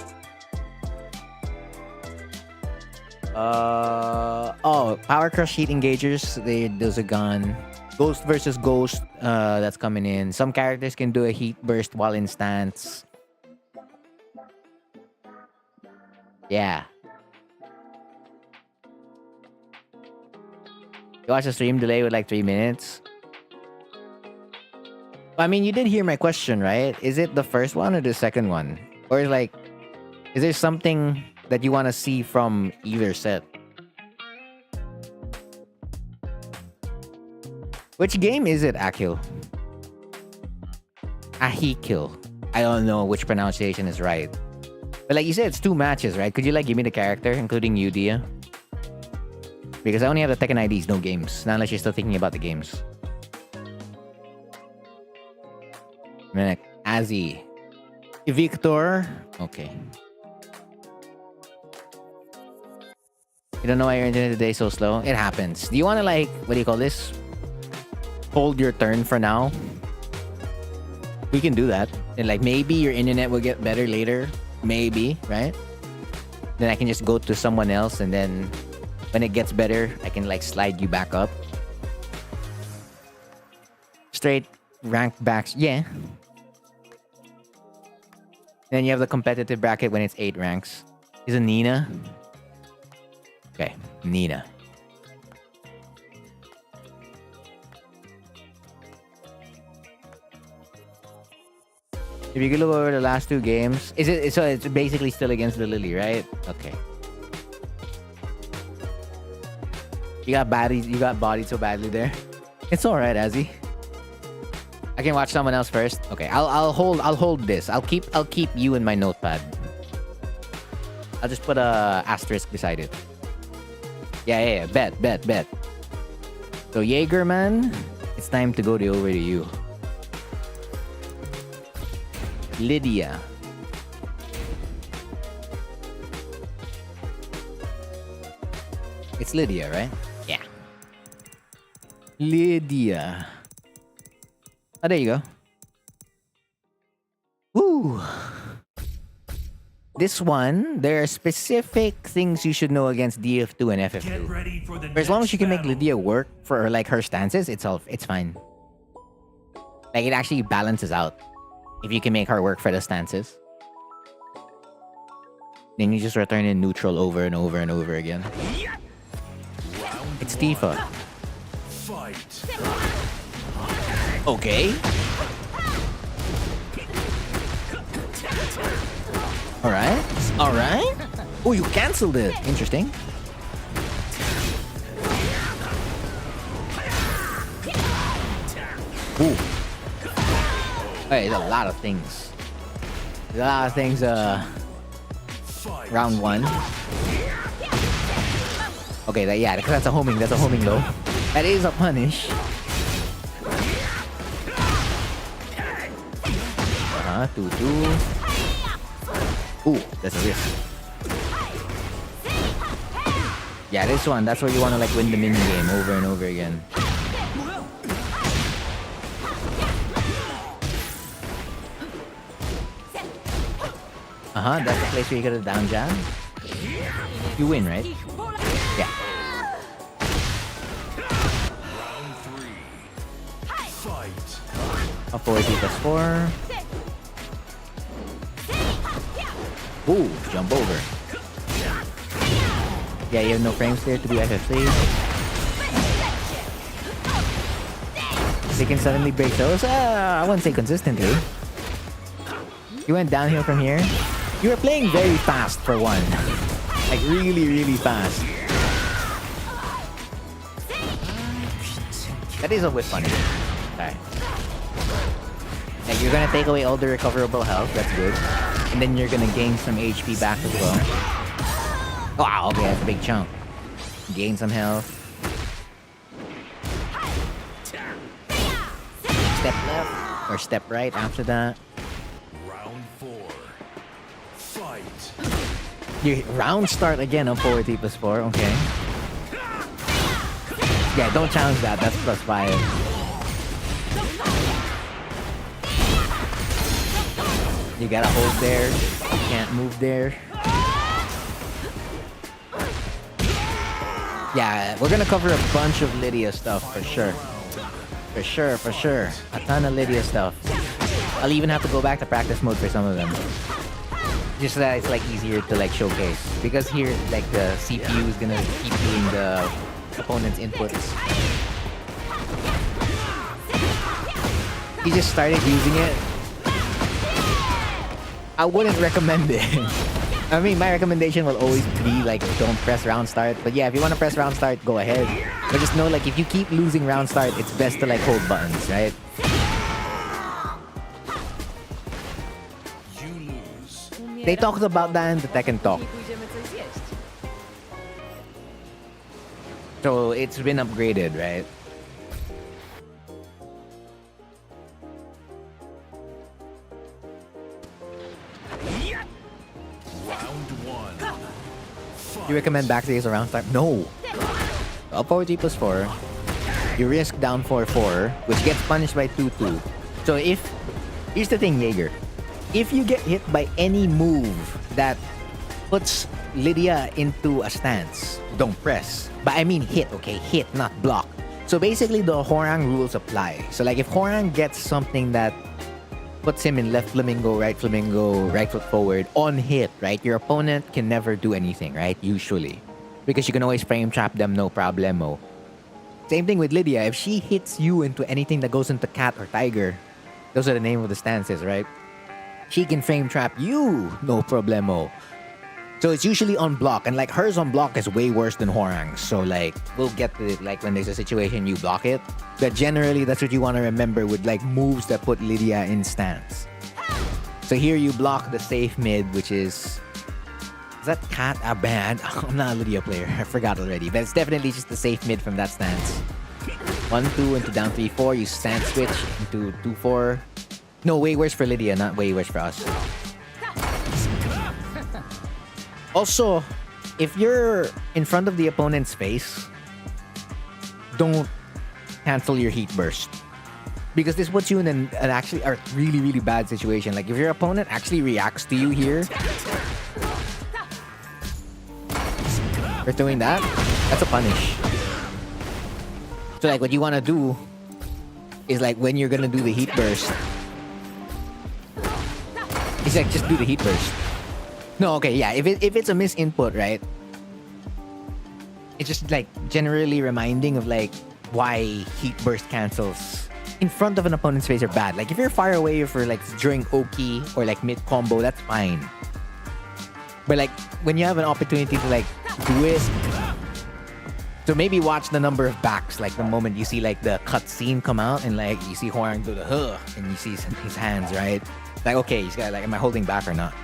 Power Crush Heat Engagers. Those are gone. Ghost versus Ghost. That's coming in. Some characters can do a Heat Burst while in stance. Yeah. You watch the stream delay with like 3 minutes. I mean, you did hear my question, right? Is it the first one or the second one? Or like, is there something that you want to see from either set? Which game is it, Akil? Ahikil. I don't know which pronunciation is right. But like you said, it's 2 matches, right? Could you like give me the character, including you, Dia? Because I only have the Tekken IDs, no games. Not unless you're still thinking about the games. Azzy. Victor. Okay. You don't know why your internet today is so slow? It happens. Do you want to like, what do you call this? Hold your turn for now? We can do that. And like maybe your internet will get better later. Maybe, right? Then I can just go to someone else and then when it gets better, I can like slide you back up. Straight rank backs. Yeah. Then you have the competitive bracket when it's 8 ranks. Is it Nina? Okay, Nina. If you could look over the last 2 games, is it so? It's basically still against the Lily, right? Okay. You got bodied so badly there. It's all right, Azzy. I can watch someone else first. Okay, I'll hold this. I'll keep you in my notepad. I'll just put a asterisk beside it. Yeah. Bet. So Jaegerman, it's time to go over to you. Lydia. It's Lydia, right? Yeah. Lydia. Oh, there you go. Woo! This one, there are specific things you should know against DF2 and FF2. For as long as you can make Lydia work for like her stances, it's fine. Like it actually balances out if you can make her work for the stances. Then you just return in neutral over and over and over again. It's Tifa. Fight. Okay. Alright. Alright. Oh, you canceled it. Interesting. Ooh. Hey, there's a lot of things. There's a lot of things, round one. Okay, yeah, because that's a homing though. That is a punish. Two. Ooh, that's a risk. Yeah, this one, that's where you want to like win the mini game over and over again. That's the place where you get a down jab. You win, right? Yeah. Round 3. Fight. Up forward T plus 4. Ooh, jump over. Yeah, you have no frames there to do FFC. They can suddenly break those. I wouldn't say consistently. You went downhill from here. You were playing very fast for one. Like really, really fast. That is a whip punish. Alright. Like you're gonna take away all the recoverable health, that's good. And then you're gonna gain some HP back as well. Wow, okay, that's a big chunk. Gain some health. Step left or step right after that. Round 4. Fight. Your round start again on forward T plus 4, okay. Yeah, don't challenge that, that's plus 5. You gotta hold there, you can't move there. Yeah, we're gonna cover a bunch of Lydia stuff for sure. For sure. A ton of Lydia stuff. I'll even have to go back to practice mode for some of them. Just so that it's like easier to like showcase. Because here, like the CPU is gonna keep doing the opponent's inputs. He just started using it. I wouldn't recommend it. I mean, my recommendation will always be like, don't press round start. But yeah, if you want to press round start, go ahead. But just know, like, if you keep losing round start, it's best to like hold buttons, right? You lose. They talked about that in the Tekken Talk. So it's been upgraded, right? Round 1. Fight. You recommend backstage around start? No. Up forward G plus 4. You risk down 4-4, which gets punished by 2-2. So here's the thing, Jaeger. If you get hit by any move that puts Lydia into a stance, don't press. But I mean hit, okay? Hit, not block. So basically the Horang rules apply. So like if Horang gets something that puts him in left flamingo, right foot forward, on hit, right? Your opponent can never do anything, right? Usually. Because you can always frame trap them, no problemo. Same thing with Lydia. If she hits you into anything that goes into cat or tiger, those are the name of the stances, right? She can frame trap you, no problemo. So it's usually on block, and like hers on block is way worse than Horang's. So like we'll get to it like when there's a situation you block it. But generally that's what you want to remember with like moves that put Lydia in stance. So here you block the safe mid, which is that cat a bad? I'm not a Lydia player. I forgot already. But it's definitely just the safe mid from that stance. 1-2 into down 3-4. You stance switch into 2-4. No, way worse for Lydia, not way worse for us. Also, if you're in front of the opponent's face, don't cancel your heat burst. Because this puts you in an actually a really, really bad situation. Like if your opponent actually reacts to you here for doing that, that's a punish. So like what you want to do is like when you're gonna do the heat burst, it's like just do the heat burst. No, okay, yeah. If it's a misinput, right? It's just like generally reminding of like why heat burst cancels in front of an opponent's face are bad. Like if you're far away for like during Oki or like mid combo, that's fine. But like when you have an opportunity to like do it, so maybe watch the number of backs. Like the moment you see like the cutscene come out and like you see Hwoarang do the huh and you see his hands, right? Like okay, he's got like, am I holding back or not?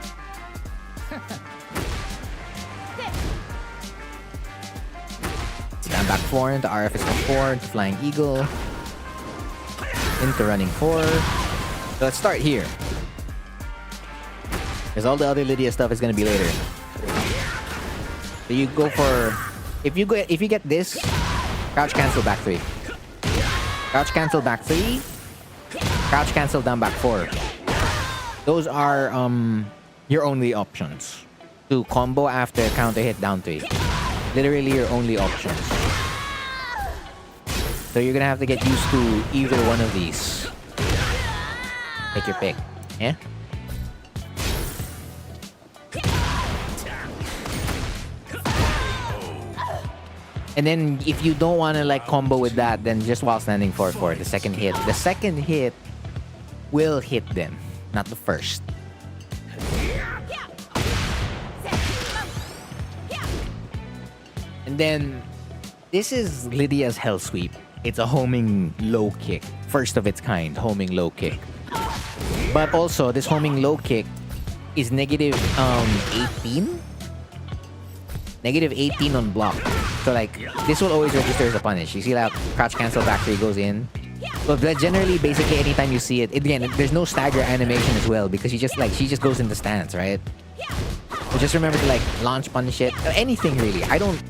Stand back 4 into RF is 4 into Flying Eagle into running 4. So let's start here. Because all the other Lydia stuff is gonna be later. So you go for if you get this, crouch cancel back 3. Crouch cancel back 3. Crouch cancel down back 4. Those are your only options to combo after counter hit down 3. Literally your only options. So you're gonna have to get used to either one of these. Take your pick. Yeah? And then if you don't want to like combo with that, then just while standing 4-4, the second hit. The second hit will hit them, not the first. And then this is Lydia's Hell Sweep. It's a homing low kick. First of its kind, homing low kick. But also, this homing low kick is negative 18? Negative 18 on block. So like, this will always register as a punish. You see that crouch cancel back 3 goes in. But generally, basically, anytime you see it, again, there's no stagger animation as well because she just goes into stance, right? So just remember to like launch punish it. Anything really. I don't...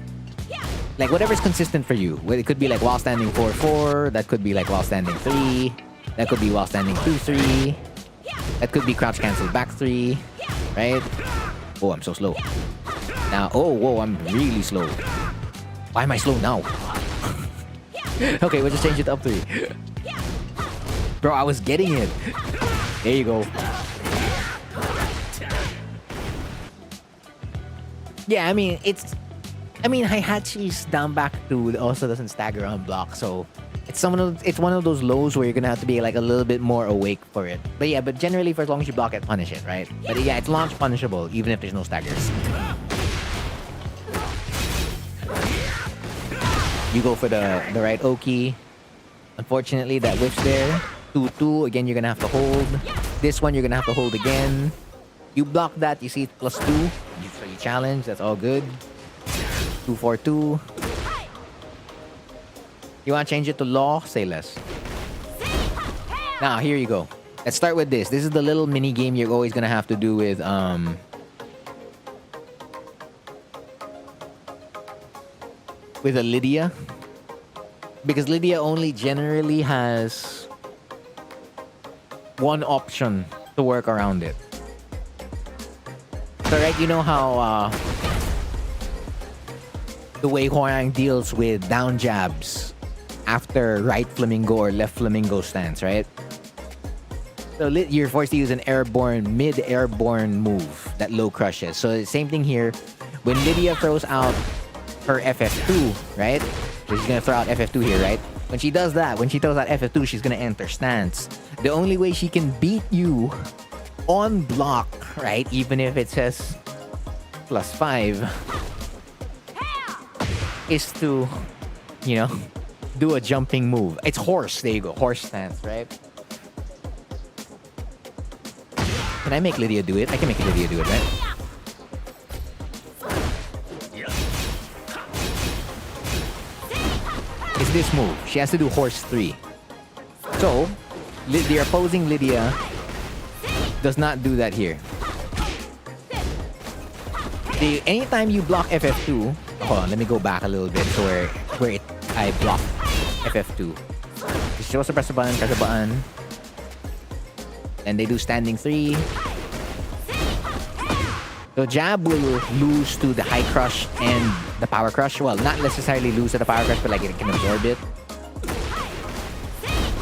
Like, whatever's consistent for you. It could be like while standing 4-4. That could be like while standing 3. That could be while standing 2-3. That could be crouch cancel back 3. Right? Oh, I'm so slow. Now, oh, whoa, I'm really slow. Why am I slow now? Okay, we'll just change it up 3. Bro, I was getting it. There you go. Yeah, I mean, Heihachi's down back 2 also doesn't stagger on block, so it's one of those lows where you're gonna have to be like a little bit more awake for it. But yeah, but generally for as long as you block it, punish it, right? But yeah, it's launch punishable even if there's no staggers. You go for the right Oki. Unfortunately, that whiffs there. 2-2, again, you're gonna have to hold. This one, you're gonna have to hold again. You block that, you see it's +2. So you challenge, that's all good. 2-4-2. You want to change it to law? Say less. Now, here you go. Let's start with this. This is the little mini game you're always gonna have to do with a Lydia. Because Lydia only generally has one option to work around it. So right, you know how the way Hwoarang deals with down jabs after right flamingo or left flamingo stance, right? So you're forced to use an mid-airborne move that low crushes. So the same thing here. When Lydia throws out her FF2, right? So she's gonna throw out FF2 here, right? When she does that, when she throws out FF2, she's gonna enter stance. The only way she can beat you on block, right? Even if it says +5, is to, you know, do a jumping move. It's horse. There you go. Horse stance, right? Can I make Lydia do it? I can make Lydia do it, right? It's this move. She has to do horse 3. So, the opposing Lydia does not do that here. Anytime you block FF2, hold on, let me go back a little bit to where I block FF2. She also press the button, and they do standing 3. So jab will lose to the high crush and the power crush. Well, not necessarily lose to the power crush, but like it can absorb it.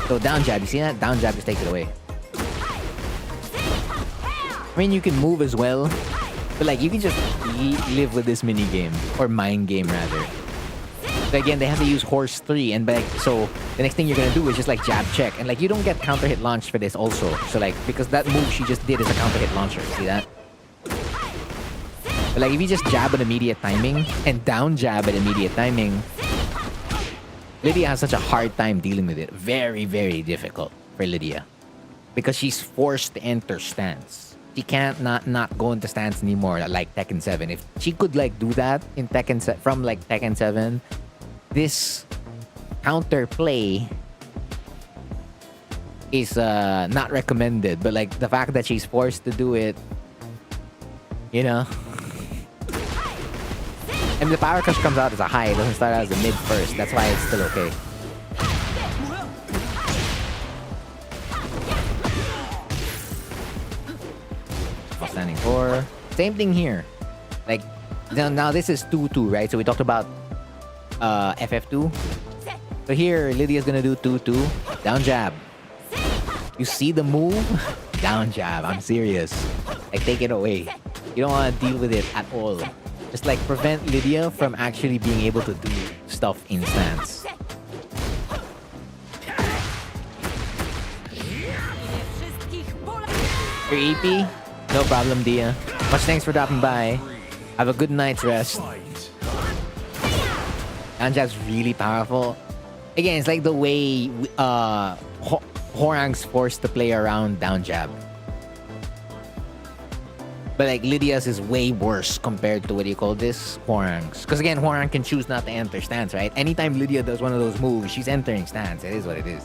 So down jab, you see that? Down jab just takes it away. I mean, you can move as well. But like you can just live with this mini game or mind game rather. So again, they have to use horse 3, and like so the next thing you're gonna do is just like jab check, and like you don't get counter hit launch for this also. So like because that move she just did is a counter hit launcher. See that? But like if you just jab at immediate timing and down jab at immediate timing, Lydia has such a hard time dealing with it. Very, very difficult for Lydia because she's forced to enter stance. She can't not go into stance anymore like Tekken 7. If she could like do that in from like Tekken 7, this counter play is not recommended. But like the fact that she's forced to do it, you know. And the power crush comes out as a high, it doesn't start out as a mid first. That's why it's still okay. Standing 4. Same thing here. Like now this is 2-2, right? So we talked about FF2. So here Lydia's gonna do 2-2. Down jab. You see the move? Down jab. I'm serious. Like take it away. You don't want to deal with it at all. Just like prevent Lydia from actually being able to do stuff in stance. Your EP? No problem, Dia. Much thanks for dropping by. Have a good night's rest. Down jab's really powerful. Again, it's like the way Hwoarang's forced to play around down jab. But like Lydia's is way worse compared to what do you call this? Hwoarang's. Because again, Hwoarang can choose not to enter stance, right? Anytime Lydia does one of those moves, she's entering stance. It is what it is.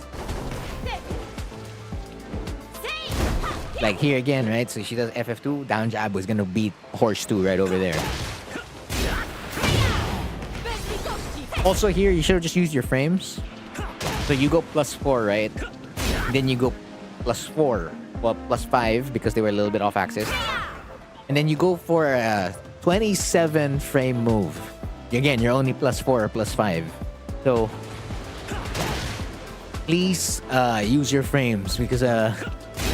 Like here again, right? So she does FF2, down jab was gonna beat horse 2 right over there. Also here, you should have just used your frames. So you go +4, right? Then you go +4. Well, +5 because they were a little bit off axis. And then you go for a 27 frame move. Again, you're only +4 or +5. So please use your frames because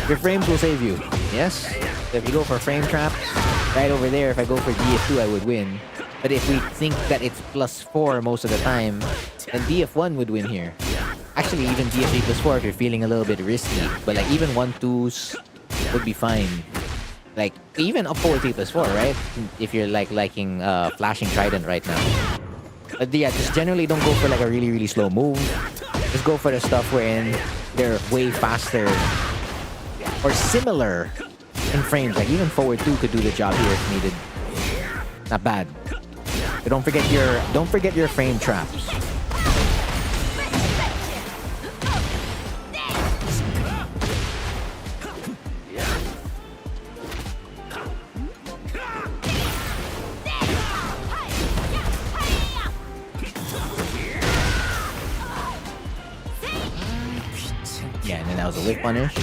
your frames will save you. Yes? So if you go for frame traps, right over there, if I go for DF2, I would win. But if we think that it's +4 most of the time, then DF1 would win here. Actually, even DF3 +4 if you're feeling a little bit risky. But like even 1-2s would be fine. Like even up forward 3 +4, right? If you're like liking flashing trident right now. But yeah, just generally don't go for like a really, really slow move. Just go for the stuff wherein they're way faster or similar in frames. Like even forward 2 could do the job here if needed. Not bad. But don't forget your frame traps. Yeah, and then that was a whip punish.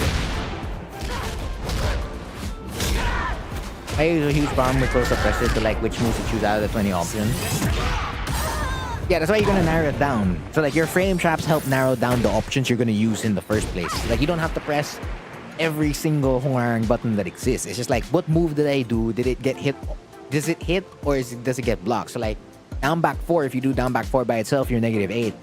I use a huge problem with close-up pressure to like which moves to choose out of the 20 options. Yeah, that's why you're gonna narrow it down. So like your frame traps help narrow down the options you're gonna use in the first place. Like you don't have to press every single Hwoarang button that exists. It's just like, what move did I do? Did it get hit? Does it hit or does it get blocked? So like down back 4, if you do down back 4 by itself, you're -8.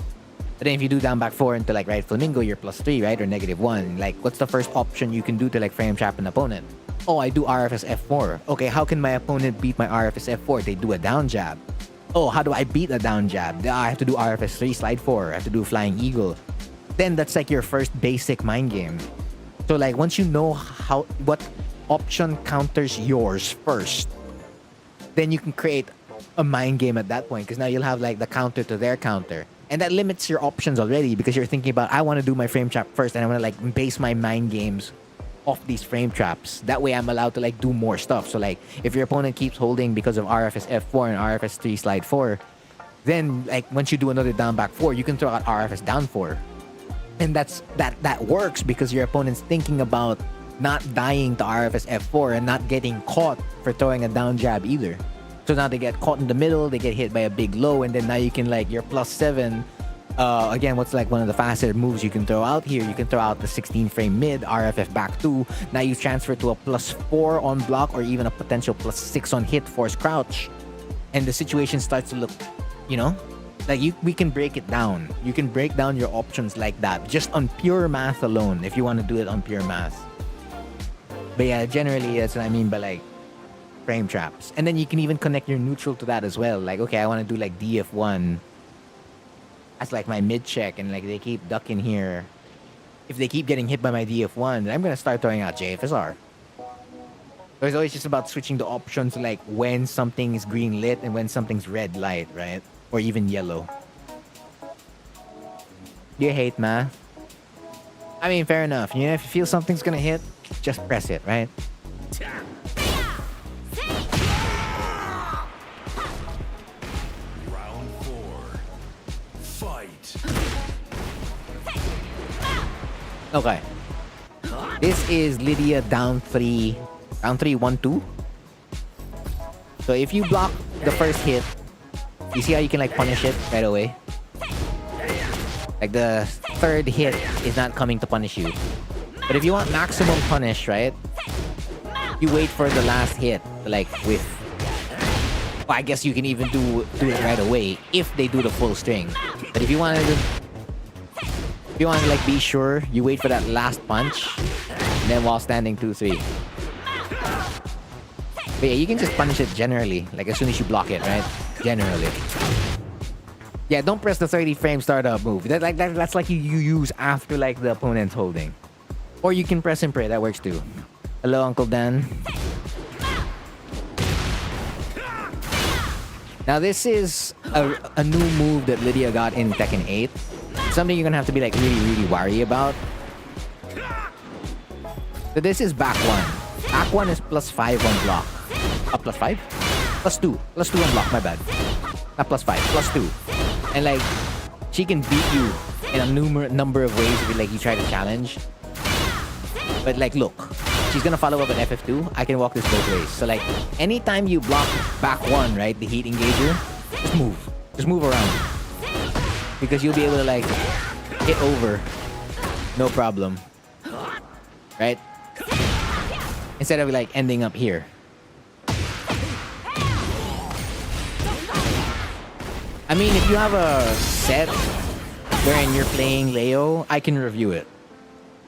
But then if you do down back 4 into like right flamingo, you're +3, right? Or -1. Like what's the first option you can do to like frame trap an opponent? Oh, I do RFS F4. Okay, how can my opponent beat my RFS F4? They do a down jab. Oh, how do I beat a down jab? I have to do RFS 3, slide 4. I have to do flying eagle. Then that's like your first basic mind game. So like once you know what option counters yours first, then you can create a mind game at that point because now you'll have like the counter to their counter. And that limits your options already because you're thinking about, I want to do my frame trap first and I want to like base my mind games off these frame traps. That way I'm allowed to like do more stuff. So like if your opponent keeps holding because of RFS F4 and RFS 3 slide 4, then like once you do another down back 4, you can throw out RFS down 4. And that works because your opponent's thinking about not dying to RFS F4 and not getting caught for throwing a down jab either. So now they get caught in the middle, they get hit by a big low, and then now you can like, you're +7 Again, what's like one of the faster moves you can throw out here? You can throw out the 16 frame mid, RFF back 2. Now you transfer to a +4 on block or even a potential +6 on hit, force crouch. And the situation starts to look, you know, like we can break it down. You can break down your options like that just on pure math alone if you want to do it on pure math. But yeah, generally that's what I mean by like frame traps. And then you can even connect your neutral to that as well. Like, okay, I want to do like DF1 as like my mid check, and like they keep ducking here. If they keep getting hit by my DF1, then I'm gonna start throwing out JFSR. So it's always just about switching the options, like when something is green lit and when something's red light, right? Or even yellow. Do you hate math? I mean, fair enough. You know, if you feel something's gonna hit, just press it, right? Round 4. Fight. Okay. This is Lydia down 3, 1-2. So if you block the first hit, you see how you can like punish it right away? Like the third hit is not coming to punish you. But if you want maximum punish, right? You wait for the last hit to like whiff. Well, I guess you can even do it right away if they do the full string. But if you want to like be sure, you wait for that last punch, and then while standing 2-3. But yeah, you can just punish it generally, like as soon as you block it, right? Generally. Yeah, don't press the 30 frame startup move. That's like you use after like the opponent's holding. Or you can press and pray, that works too. Hello, Uncle Dan. Now this is a new move that Lydia got in Tekken 8. Something you're gonna have to be like really wary about. So this is back 1. Back 1 is +5 on block. +5? +2. +2 on block, my bad. Not +5, +2. And like, she can beat you in a number of ways if you try to challenge. But like, look, she's gonna follow up with FF2. I can walk this both ways. So like, anytime you block back 1, right, the heat engager, just move. Just move around. Because you'll be able to like, hit over. No problem. Right? Instead of like ending up here. I mean, if you have a set wherein you're playing Leo, I can review it.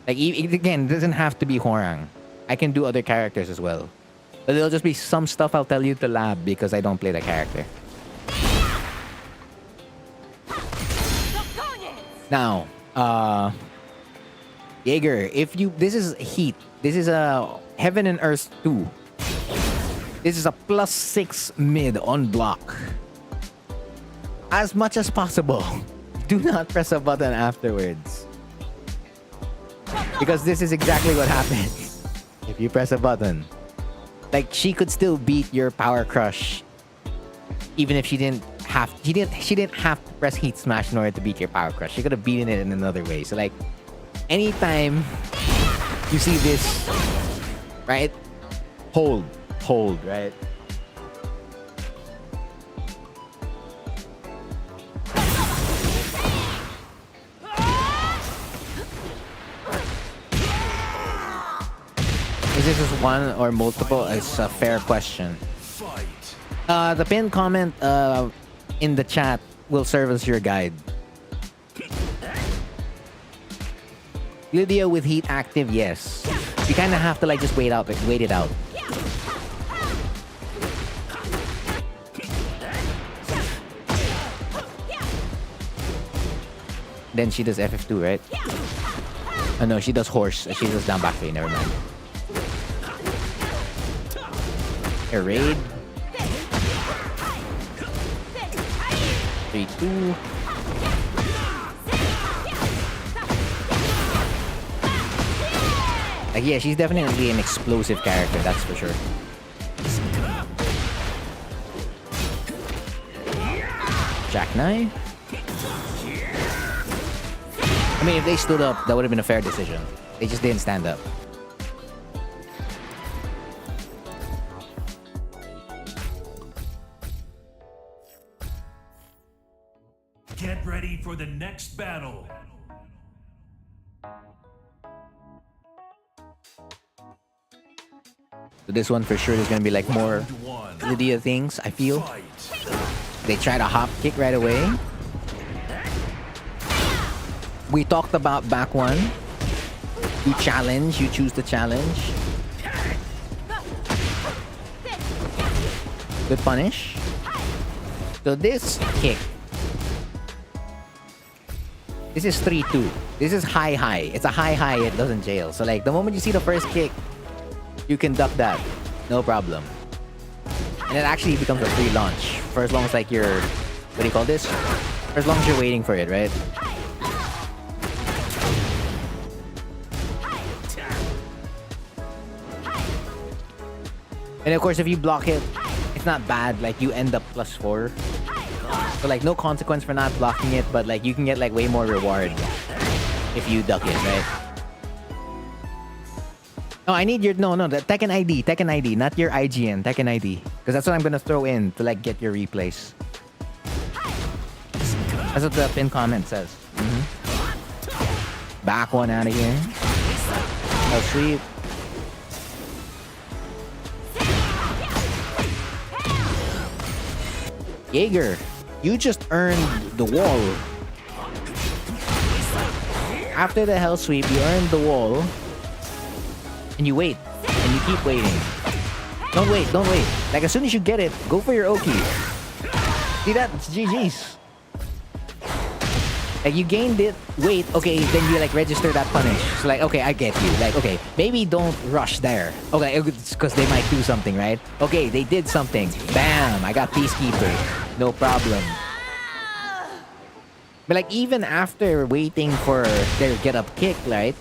Like, again, it doesn't have to be Hwoarang. I can do other characters as well. But there'll just be some stuff I'll tell you to lab because I don't play the character. Now, Jaeger, this is Heat. This is a Heaven and Earth 2. This is a +6 mid on block. As much as possible, do not press a button afterwards. Because this is exactly what happens if you press a button. Like, she could still beat your Power Crush even if she didn't have to press Heat Smash in order to beat your Power Crush. She could have beaten it in another way. So like, anytime you see this, right? Hold, right? Is this just one or multiple? It's a fair question. The pinned comment in the chat will serve as your guide. Lydia with heat active, yes. You kind of have to like just wait it out. Then she does FF2, right? Oh no, she does horse. She does down back three, never mind. Air raid. 3-2. Like, yeah, she's definitely an explosive character, that's for sure. Jackknife? I mean, if they stood up, that would have been a fair decision. They just didn't stand up. Get ready for the next battle. So this one for sure there's gonna be like more Round one. Lydia things, I feel. Fight. They try to hop kick right away. We talked about back one. You challenge, you choose the challenge. Good punish. So this kick. This is 3-2. This is high. It's a high, it doesn't jail. So like the moment you see the first kick, you can duck that. No problem. And it actually becomes a free launch. For as long as like you're, what do you call this? For as long as you're waiting for it, right? And of course, if you block it, it's not bad. Like you end up +4. So like no consequence for not blocking it, but like you can get like way more reward if you duck it, right? No, I need your the Tekken ID, not your IGN, Tekken ID, because that's what I'm gonna throw in to like get your replays. That's what the pin comment says. Back one out of here. Oh sweet. Jaeger, you just earned the wall. After the hell sweep, you earned the wall. And you wait. And you keep waiting. Don't wait. Like as soon as you get it, go for your Oki. See that? It's GG's. Like you gained it, wait, okay, then you like register that punish. So like, okay, I get you. Like, okay, maybe don't rush there. Okay, it's because they might do something, right? Okay, they did something. Bam, I got Peacekeeper. No problem. But like even after waiting for their get up kick, right?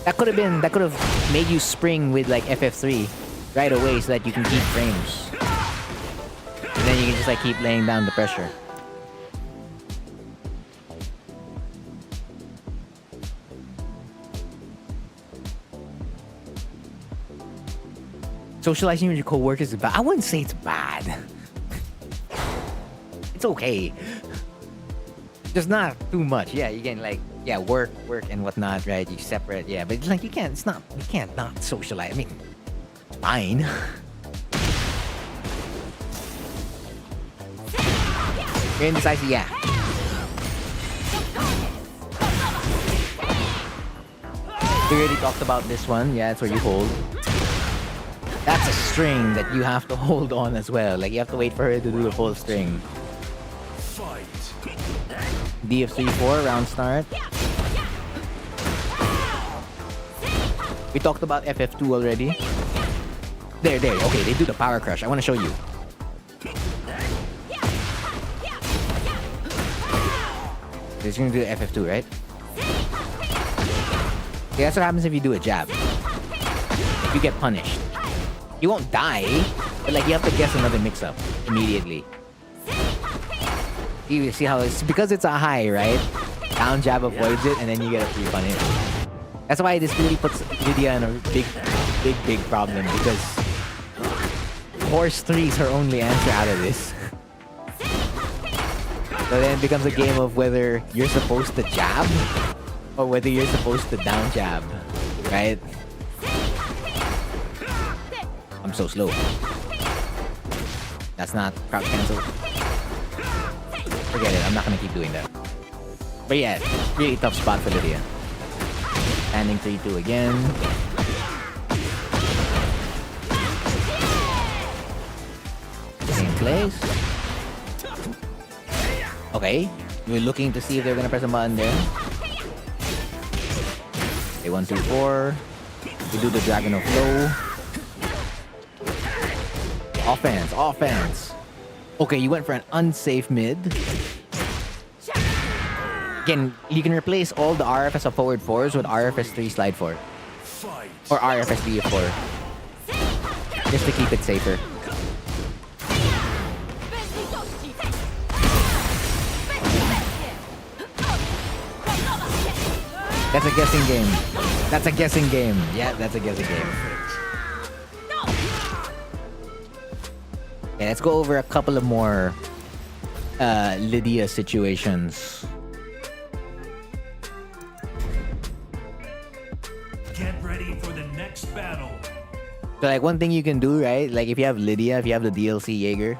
That could have made you spring with like FF3 right away so that you can keep frames. And then you can just like keep laying down the pressure. Socializing with your co-workers is bad. I wouldn't say it's bad. It's okay. Just not too much. Yeah, you can like, yeah, work and whatnot, right? You separate, yeah, but like you can't not socialize. I mean, it's fine. You're indecisive, yeah. We already talked about this one. Yeah, that's where you hold. That's a string that you have to hold on as well. Like you have to wait for her to do the full string. DF3-4 round start. We talked about FF2 already. There. Okay, they do the power crush. I want to show you. They're gonna do the FF2, right? Okay, that's what happens if you do a jab. You get punished. You won't die, but like you have to guess another mix-up immediately. You see how it's because it's a high, right? Down jab avoids it, and then you get a free punish. That's why this really puts Lydia in a big problem, because Horse 3 is her only answer out of this. So then it becomes a game of whether you're supposed to jab or whether you're supposed to down jab, right? I'm so slow. That's not crouch cancel. Forget it, I'm not gonna keep doing that. But yeah, really tough spot for Lydia. Standing 3-2 again. Same place. Okay, we're looking to see if they're gonna press a button there. Okay, 1-2-4. We do the Dragon of Flow. Offense. Okay, you went for an unsafe mid. Again, you can replace all the RFS of forward 4s with RFS 3 slide 4. Or RFS DF4. Just to keep it safer. That's a guessing game. Yeah, that's a guessing game. Okay, let's go over a couple of more Lydia situations. Get ready for the next battle. So like one thing you can do, right? Like if you have Lydia, if you have the DLC Jaeger,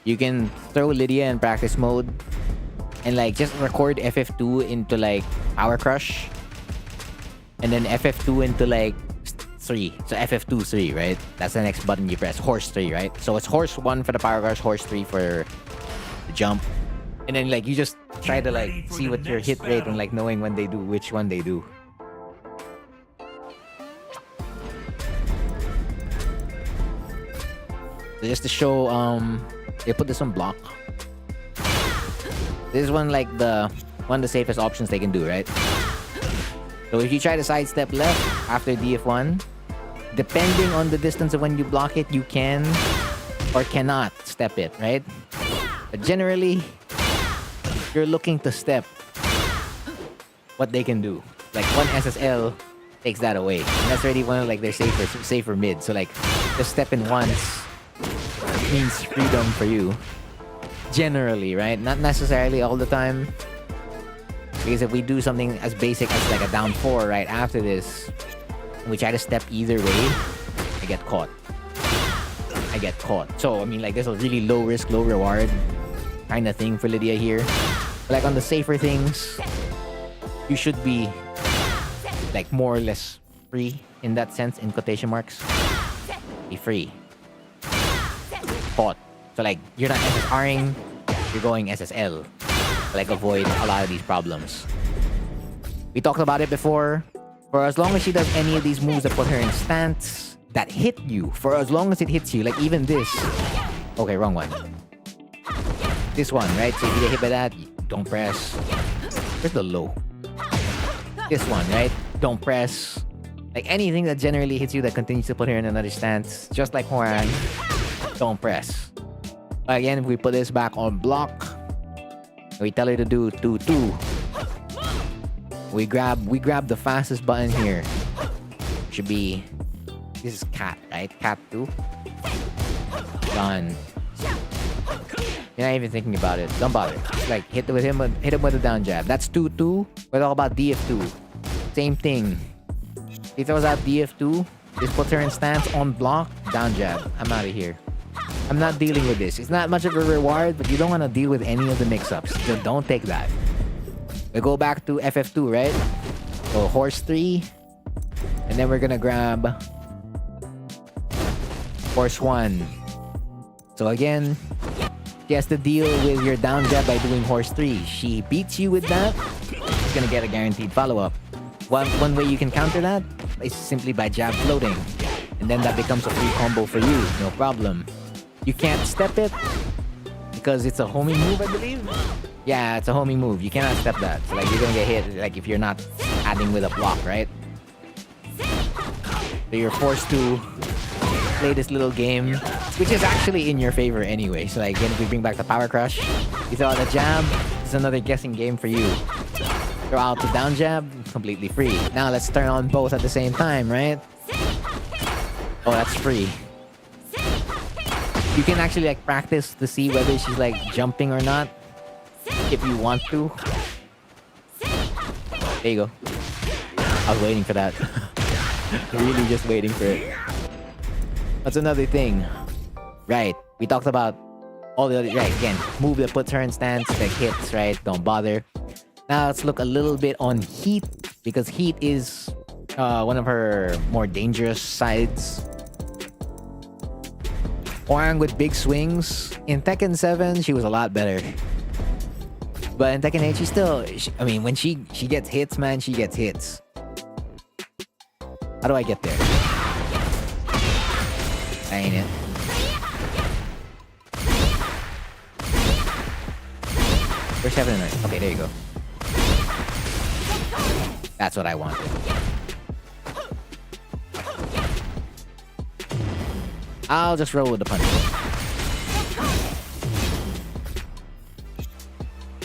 you can throw Lydia in practice mode and like just record FF2 into like Power Crush. And then FF2 into like 3. So FF2 3, right? That's the next button you press. Horse 3, right? So it's horse 1 for the Power Crush, horse 3 for the jump. And then like you just try to like see what your hit rate and like knowing when they do which one they do. So just to show they put this on block. This is one of the safest options they can do, right? So if you try to sidestep left after DF1, depending on the distance of when you block it, you can or cannot step it, right? But generally, you're looking to step what they can do. Like one SSL takes that away. And that's already one of like their safer mid. So like just step in once means freedom for you. Generally, right? Not necessarily all the time. Because if we do something as basic as like a down 4 right after this, and we try to step either way, I get caught. So, I mean, like, there's a really low risk, low reward kind of thing for Lydia here. But, like, on the safer things, you should be, like, more or less free in that sense, in quotation marks. Be free. Caught. So, like, you're not SSRing, you're going SSL. Like avoid a lot of these problems. We talked about it before. For as long as she does any of these moves that put her in stance that hit you, for as long as it hits you, like even this. Okay, wrong one. This one, right? So if you get hit by that, don't press. Where's the low? This one, right? Don't press. Like anything that generally hits you that continues to put her in another stance, just like Horan, don't press. Again, if we put this back on block, we tell her to do 2-2. We grab the fastest button here. Should be, this is cat, right? Cat 2. Done. You're not even thinking about it. Don't bother. Just like hit him with a down jab. That's 2-2. We're all about DF2. Same thing. He throws out DF2. This puts her in stance on block. Down jab. I'm out of here. I'm not dealing with this. It's not much of a reward, but you don't want to deal with any of the mix-ups. So don't take that. We go back to FF2, right? So horse 3. And then we're gonna grab horse 1. So again, she has to deal with your down jab by doing horse 3. She beats you with that, she's gonna get a guaranteed follow-up. One way you can counter that is simply by jab floating. And then that becomes a free combo for you. No problem. You can't step it because it's a homing move, I believe. Yeah, it's a homing move. You cannot step that. So like you're gonna get hit like if you're not adding with a block, right? So you're forced to play this little game, which is actually in your favor anyway. So like again, if we bring back the Power Crush, you throw out a jab, it's another guessing game for you. Throw out the down jab, completely free. Now let's turn on both at the same time, right? Oh, that's free. You can actually like practice to see whether she's like jumping or not, if you want to. There you go. I was waiting for that. Really just waiting for it. That's another thing. Right. We talked about all the other, right, again, move that puts her in stance, like hits, right? Don't bother. Now let's look a little bit on heat, because heat is one of her more dangerous sides. Hwang with big swings. In Tekken 7, she was a lot better. But in Tekken 8, she's still... I mean, when she gets hits, man, she gets hits. How do I get there? That ain't it. Where's Heaven and Earth? Okay, there you go. That's what I wanted. I'll just roll with the punch.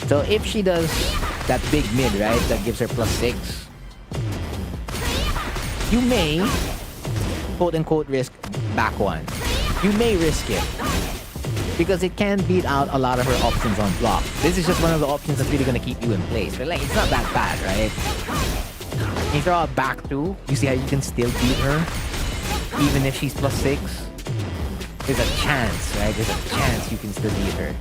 So if she does that big mid, right, that gives her +6, you may, quote-unquote, risk back one. You may risk it, because it can beat out a lot of her options on block. This is just one of the options that's really going to keep you in place. But like, it's not that bad, right? You throw out back 2. You see how you can still beat her? Even if she's +6? There's a chance, right? There's a chance you can still beat her.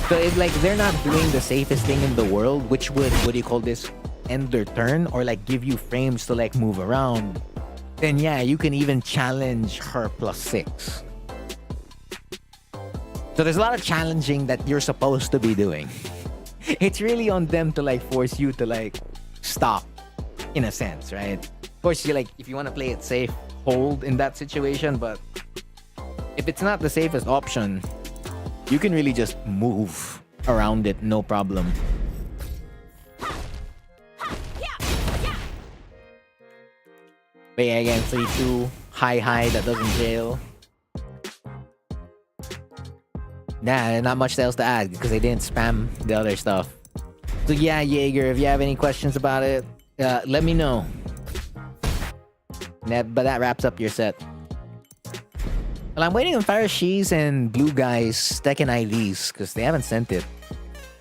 So if like they're not doing the safest thing in the world, which would, what do you call this, end their turn or like give you frames to like move around, then yeah, you can even challenge her +6. So there's a lot of challenging that you're supposed to be doing. It's really on them to like force you to like stop, in a sense, right? Of course, you like if you want to play it safe, hold in that situation, but if it's not the safest option, you can really just move around it, no problem. But yeah, again, 3-2, high, that doesn't jail. Nah, not much else to add because they didn't spam the other stuff. So yeah, Jaeger, if you have any questions about it, let me know. But that wraps up your set. Well, I'm waiting on Farashi's and Blue Guy's Tekken IDs because they haven't sent it.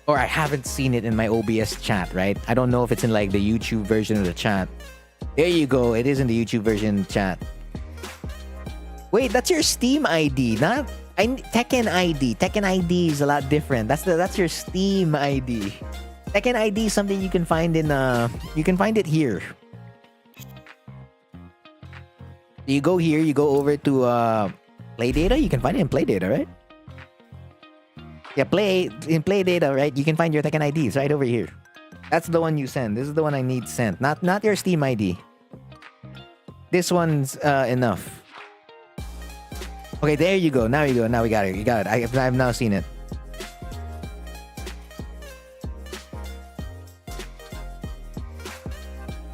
Or I haven't seen it in my OBS chat, right? I don't know if it's in like the YouTube version of the chat. There you go. It is in the YouTube version chat. Wait, that's your Steam ID, not Tekken ID. Tekken ID is a lot different. That's your Steam ID. Tekken ID is something you can find in you can find it here. You go here, you go over to Play Data. You can find it in Play Data, right? Yeah, in Play Data, right? You can find your Tekken IDs right over here. That's the one you send. This is the one I need sent. Not your Steam ID. This one's enough. Okay, there you go. Now you go. Now we got it. You got it. I've now seen it.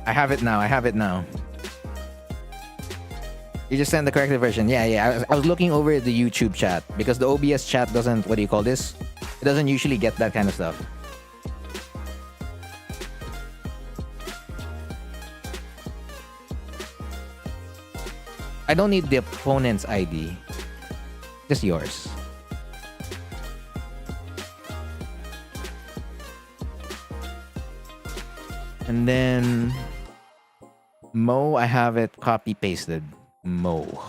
I have it now. You just send the corrected version. Yeah. I was looking over the YouTube chat because the OBS chat doesn't, what do you call this? It doesn't usually get that kind of stuff. I don't need the opponent's ID. Just yours. And then Mo, I have it copy pasted. Mo.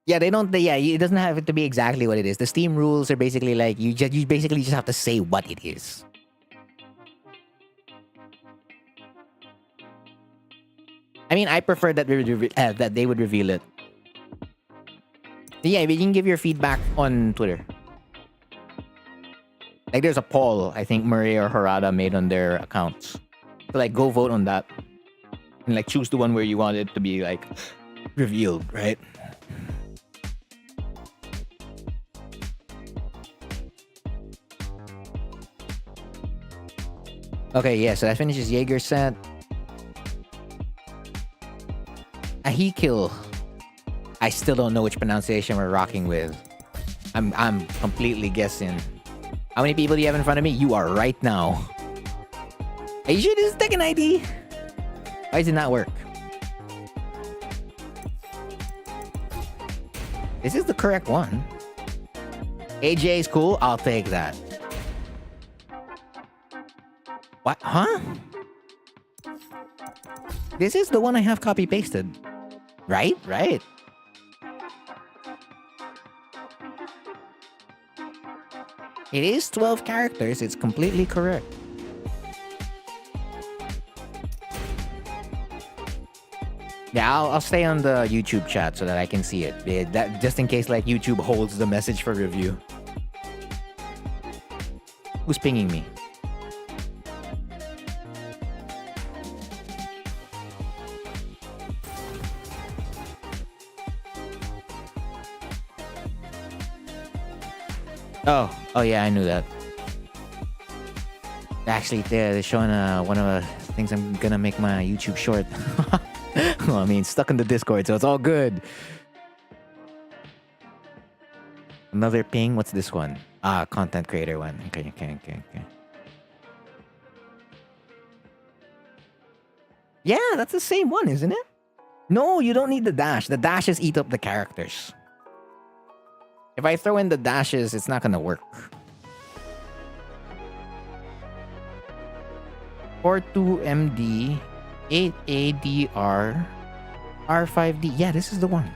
Yeah, they don't. Yeah, it doesn't have it to be exactly what it is. The Steam rules are basically like you basically just have to say what it is. I mean, I prefer that that they would reveal it. Yeah, but you can give your feedback on Twitter. Like, there's a poll I think Murray or Harada made on their accounts. So, like, go vote on that. And, like, choose the one where you want it to be, like, revealed, right? Okay, yeah, so that finishes Jaeger's set. Ahikil. I still don't know which pronunciation we're rocking with. I'm completely guessing. How many people do you have in front of me? You are right now. Are you sure this is Tekken ID? Why does it not work? This is the correct one. AJ is cool. I'll take that. What? Huh? This is the one I have copy pasted. Right? Right. It is 12 characters. It's completely correct. Yeah, I'll stay on the YouTube chat so that I can see it. That just in case like YouTube holds the message for review. Who's pinging me? Oh yeah, I knew that. Actually, they're showing one of the things I'm gonna make my YouTube short. Well, I mean, stuck in the Discord, so it's all good. Another ping. What's this one? Content creator one. Okay. Yeah, that's the same one, isn't it? No, you don't need the dash. The dashes eat up the characters. If I throw in the dashes, it's not gonna work. 42MD, 8ADR, R5D. Yeah, this is the one.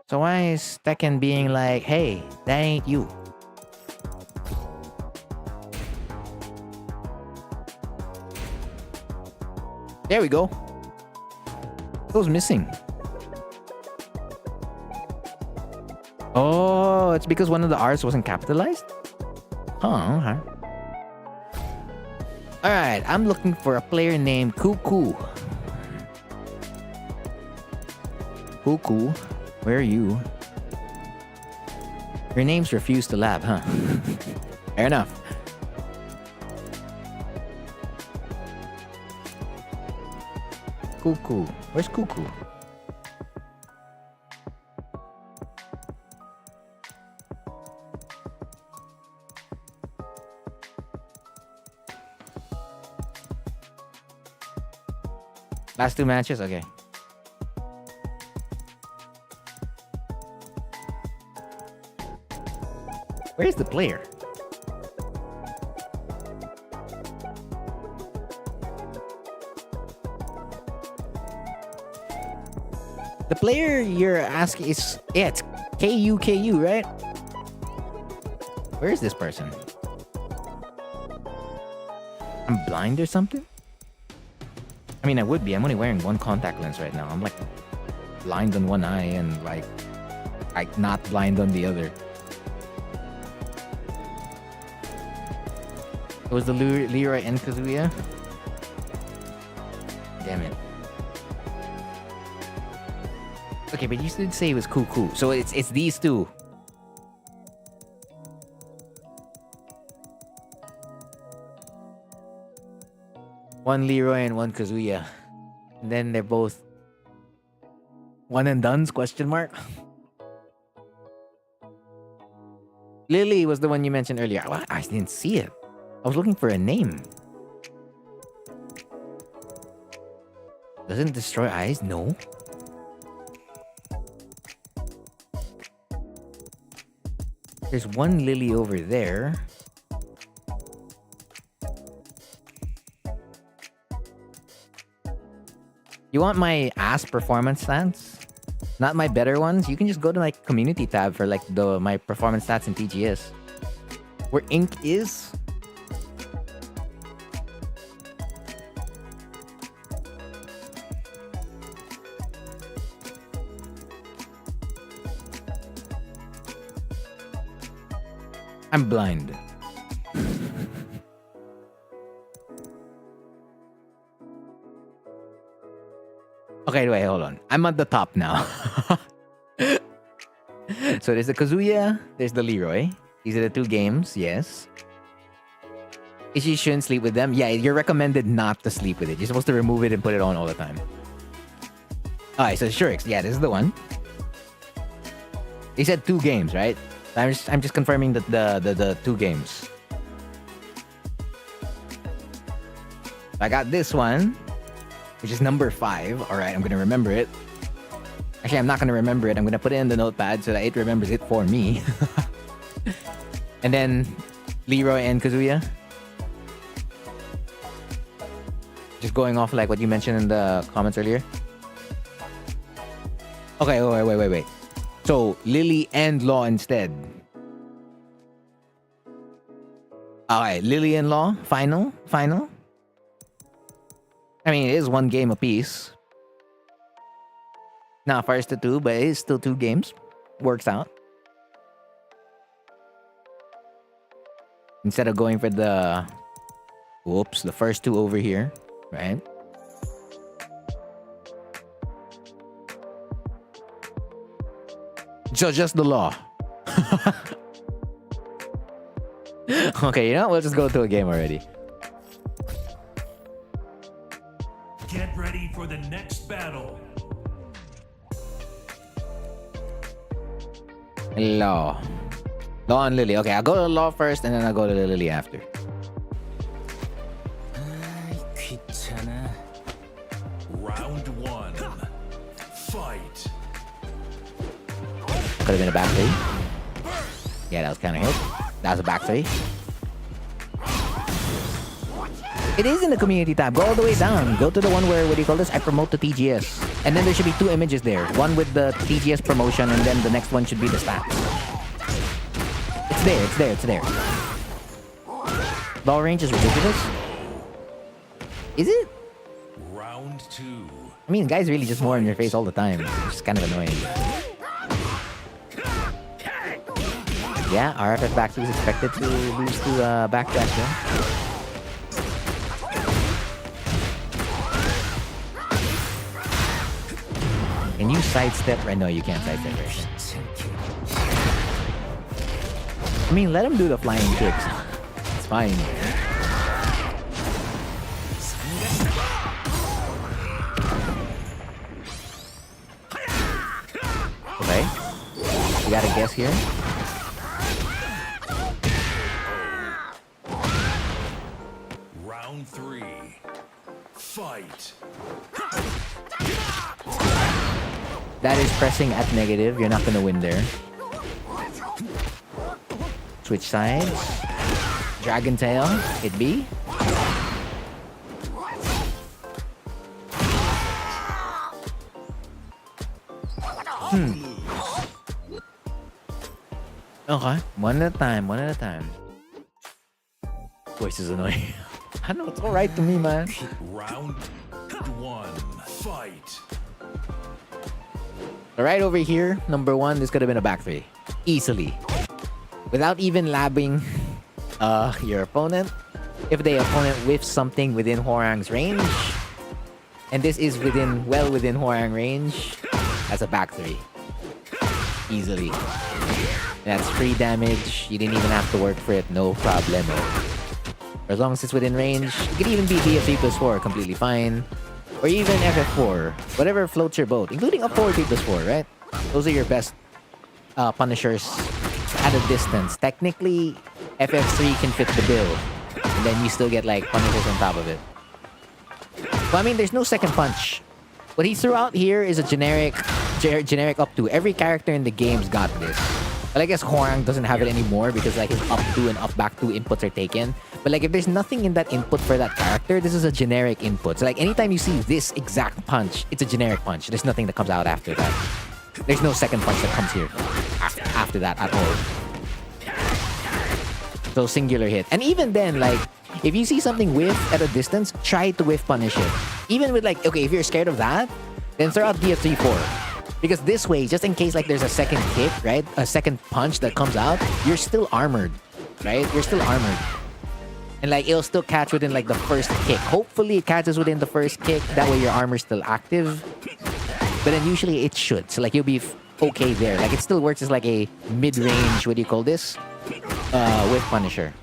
So why is Tekken being like, hey, that ain't you? There we go. It was missing. Oh, it's because one of the R's wasn't capitalized? Huh, okay. Alright, I'm looking for a player named Cuckoo. Cuckoo, where are you? Your name's Refuse to Lab, huh? Fair enough. Cuckoo. Where's Cuckoo? Last two matches? Okay. Where's the player? The player you're asking is... Yeah, it's KUKU, right? Where is this person? I'm blind or something? I mean, I would be. I'm only wearing one contact lens right now. I'm like blind on one eye and like not blind on the other. It was the Leroy and Kazuya. Damn it. Okay, but you did say it was Cuckoo. So it's these two. One Leroy and one Kazuya. And then they're both one and done's question mark. Lily was the one you mentioned earlier. Well, I didn't see it. I was looking for a name. Doesn't destroy eyes? No. There's one Lily over there. You want my ass performance stats? Not my better ones? You can just go to my community tab for like my performance stats in TGS. Where ink is? I'm blind. Okay, wait, hold on. I'm at the top now. So there's the Kazuya, there's the Leroy. These are the two games, yes. You shouldn't sleep with them. Yeah, you're recommended not to sleep with it. You're supposed to remove it and put it on all the time. Alright, so Shurix, yeah, this is the one. They said 2 games, right? I'm just confirming that the 2 games. I got this one, which is number 5. Alright, I'm gonna remember it. Actually, I'm not gonna remember it. I'm gonna put it in the notepad so that it remembers it for me. And then Leroy and Kazuya. Just going off like what you mentioned in the comments earlier. Okay, wait. So, Lily and Law instead. Alright, Lily and Law, final. I mean, it is 1 game apiece. Not first to 2, but it is still 2 games. Works out. Instead of going for the... Whoops, the first 2 over here. Right? So just the Law. Okay, you know what? We'll just go to a game already. Get ready for the next battle. Law and Lily. Okay, I'll go to Law first and then I'll go to Lily after. Round 1. Fight. Could have been a back 3. Yeah, that was kind of hit. That was a back 3. It is in the community tab. Go all the way down. Go to the one where, what do you call this? I promote the TGS. And then there should be 2 images there. One with the TGS promotion, and then the next one should be the stats. It's there, it's there, it's there. Ball range is ridiculous. Is it? Round 2. I mean, guys really just more in your face all the time. It's kind of annoying. Yeah, RFF back 2 is expected to lose to backdash though. Can you sidestep? Right? No, you can't sidestep right. I mean, let him do the flying kicks. It's fine. Okay. You got a guess here? Round 3. Fight. That is pressing at negative. You're not gonna win there. Switch sides. Dragon Tail. It be. Okay. One at a time. One at a time. Voice is annoying. I know it's alright to me, man. Round 1. Fight. So right over here, number 1, this could have been a back 3. Easily. Without even labbing your opponent. If the opponent whiffs something within Hwoarang's range, and this is well within Hwoarang range, that's a back 3. Easily. That's free damage. You didn't even have to work for it. No problemo. As long as it's within range, it could even be DF3+4, completely fine. Or even FF4, whatever floats your boat, including up 4 T+4, right? Those are your best punishers at a distance. Technically, FF3 can fit the bill, and then you still get like punishers on top of it. But I mean, there's no second punch. What he threw out here is a generic up 2. Every character in the game's got this. But I guess Hwoarang doesn't have it anymore because like his up 2 and up back 2 inputs are taken. But like if there's nothing in that input for that character, this is a generic input. So like anytime you see this exact punch, it's a generic punch. There's nothing that comes out after that. There's no second punch that comes here after that at all. So singular hit. And even then, like, if you see something whiff at a distance, try to whiff punish it. Even with like, okay, if you're scared of that, then throw out DF3-4. Because this way, just in case like there's a second kick, right? A second punch that comes out, you're still armored, right? You're still armored. And like, it'll still catch within like the first kick. Hopefully it catches within the first kick. That way your armor's still active. But then usually it should. So like you'll be okay there. Like it still works as like a mid-range, what do you call this? With Punisher.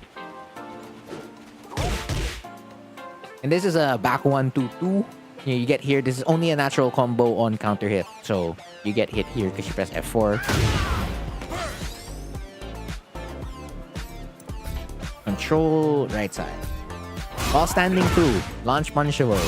And this is a back 1-2-2. You get here. This is only a natural combo on counter hit. So you get hit here because you press F4. Control right side. While standing 2. Launch punishable.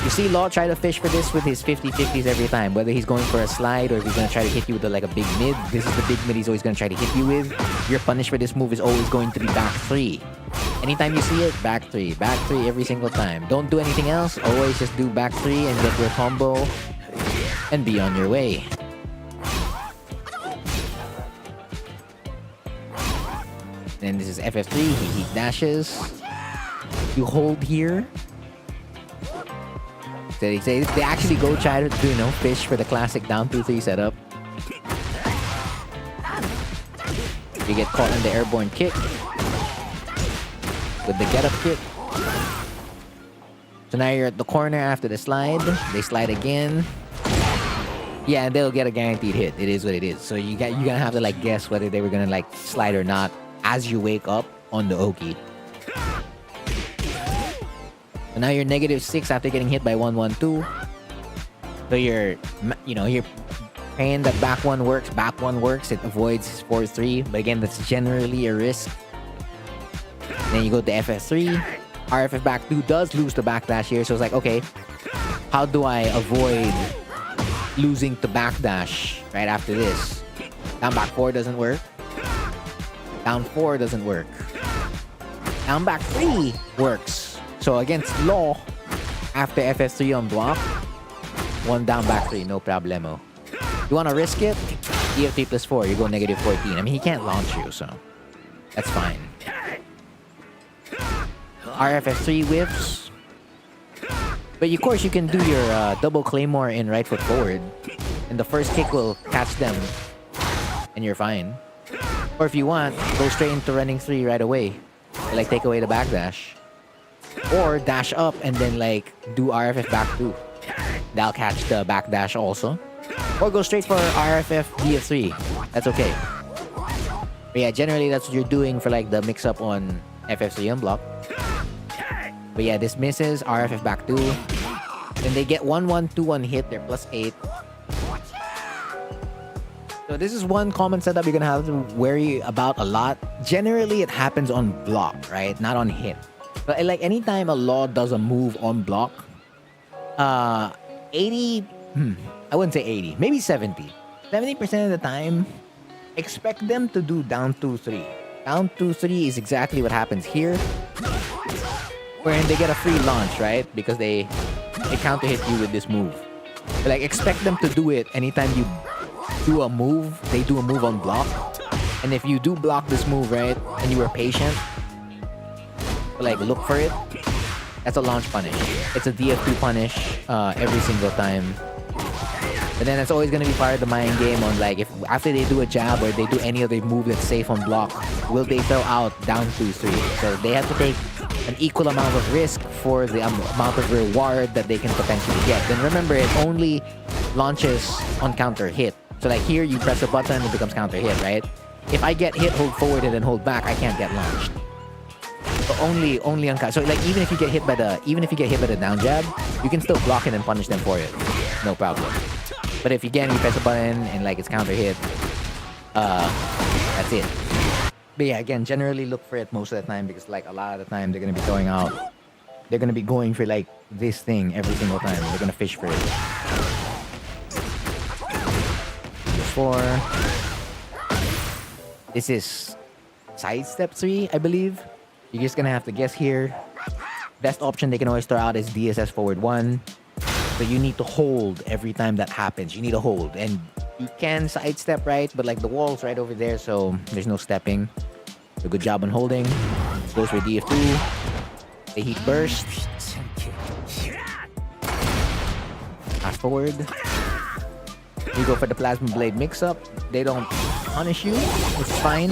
You see Law try to fish for this with his 50-50s every time. Whether he's going for a slide or if he's going to try to hit you with like a big mid. This is the big mid he's always going to try to hit you with. Your punish for this move is always going to be back 3. Anytime you see it, back 3. Back 3 every single time. Don't do anything else. Always just do back 3 and get your combo. And be on your way. Then this is FF3. He dashes. You hold here. They actually go try to do, you know, fish for the classic down 2-3 setup. You get caught in the airborne kick. With the get up kick. So now you're at the corner after the slide. They slide again. Yeah, and they'll get a guaranteed hit. It is what it is. So you're gonna have to like guess whether they were gonna like slide or not as you wake up on the Oki. So now you're -6 after getting hit by 1-1-2. So you're praying that back 1 works. Back 1 works. It avoids 4-3. But again, that's generally a risk. Then you go to FS3. RFF back 2 does lose to backdash here. So it's like, okay, how do I avoid losing to backdash right after this? Down back 4 doesn't work. Down 4 doesn't work. Down back 3 works. So against Law, after FS3 on block, 1 down back 3, no problemo. You want to risk it? DF3 plus 4, you go negative 14. I mean, he can't launch you, so that's fine. RFS3 whiffs. But of course, you can do your double claymore in right foot forward. And the first kick will catch them. And you're fine. Or if you want, go straight into running 3 right away. Like, take away the backdash. Or dash up and then, like, do RFF back 2. That'll catch the backdash also. Or go straight for RFF DF3. That's okay. But yeah, generally that's what you're doing for, like, the mix-up on FF3 unblock. But yeah, this misses. RFF back 2. Then they get 1-1-2-1 hit. They're plus 8. So this is one common setup you're gonna have to worry about a lot. Generally, it happens on block, right? Not on hit. But like anytime a Law does a move on block, 80, I wouldn't say 80, maybe 70. 70% of the time, expect them to do down 2-3. Down 2-3 is exactly what happens here. Wherein they get a free launch, right? Because they counter hit you with this move. But like expect them to do it anytime you do a move, they do a move on block. And if you do block this move, right, and you were patient, like look for it, that's a launch punish. It's a DF2 punish every single time. But then it's always gonna be part of the mind game on like if after they do a jab or they do any other move that's safe on block, will they throw out down 2-3? So they have to take an equal amount of risk for the amount of reward that they can potentially get. Then remember, it only launches on counter hit. So like here, you press a button, it becomes counter hit, right? If I get hit, hold forward, and then hold back, I can't get launched. So only on counter. So like even if you get hit by the down jab, you can still block it and punish them for it, no problem. But if again you press a button and like it's counter hit, that's it. But yeah, again, generally look for it most of the time because like a lot of the time they're gonna be throwing out. They're gonna be going for like this thing every single time. They're gonna fish for it. 4. This is sidestep 3, I believe. You're just gonna have to guess here. Best option they can always throw out is DSS forward 1. So you need to hold every time that happens. You need to hold. And you can sidestep, right? But like the wall's right over there, so there's no stepping. So good job on holding. Goes for DF2. The heat burst. Fast forward. You go for the plasma blade mix-up. They don't punish you, which is fine.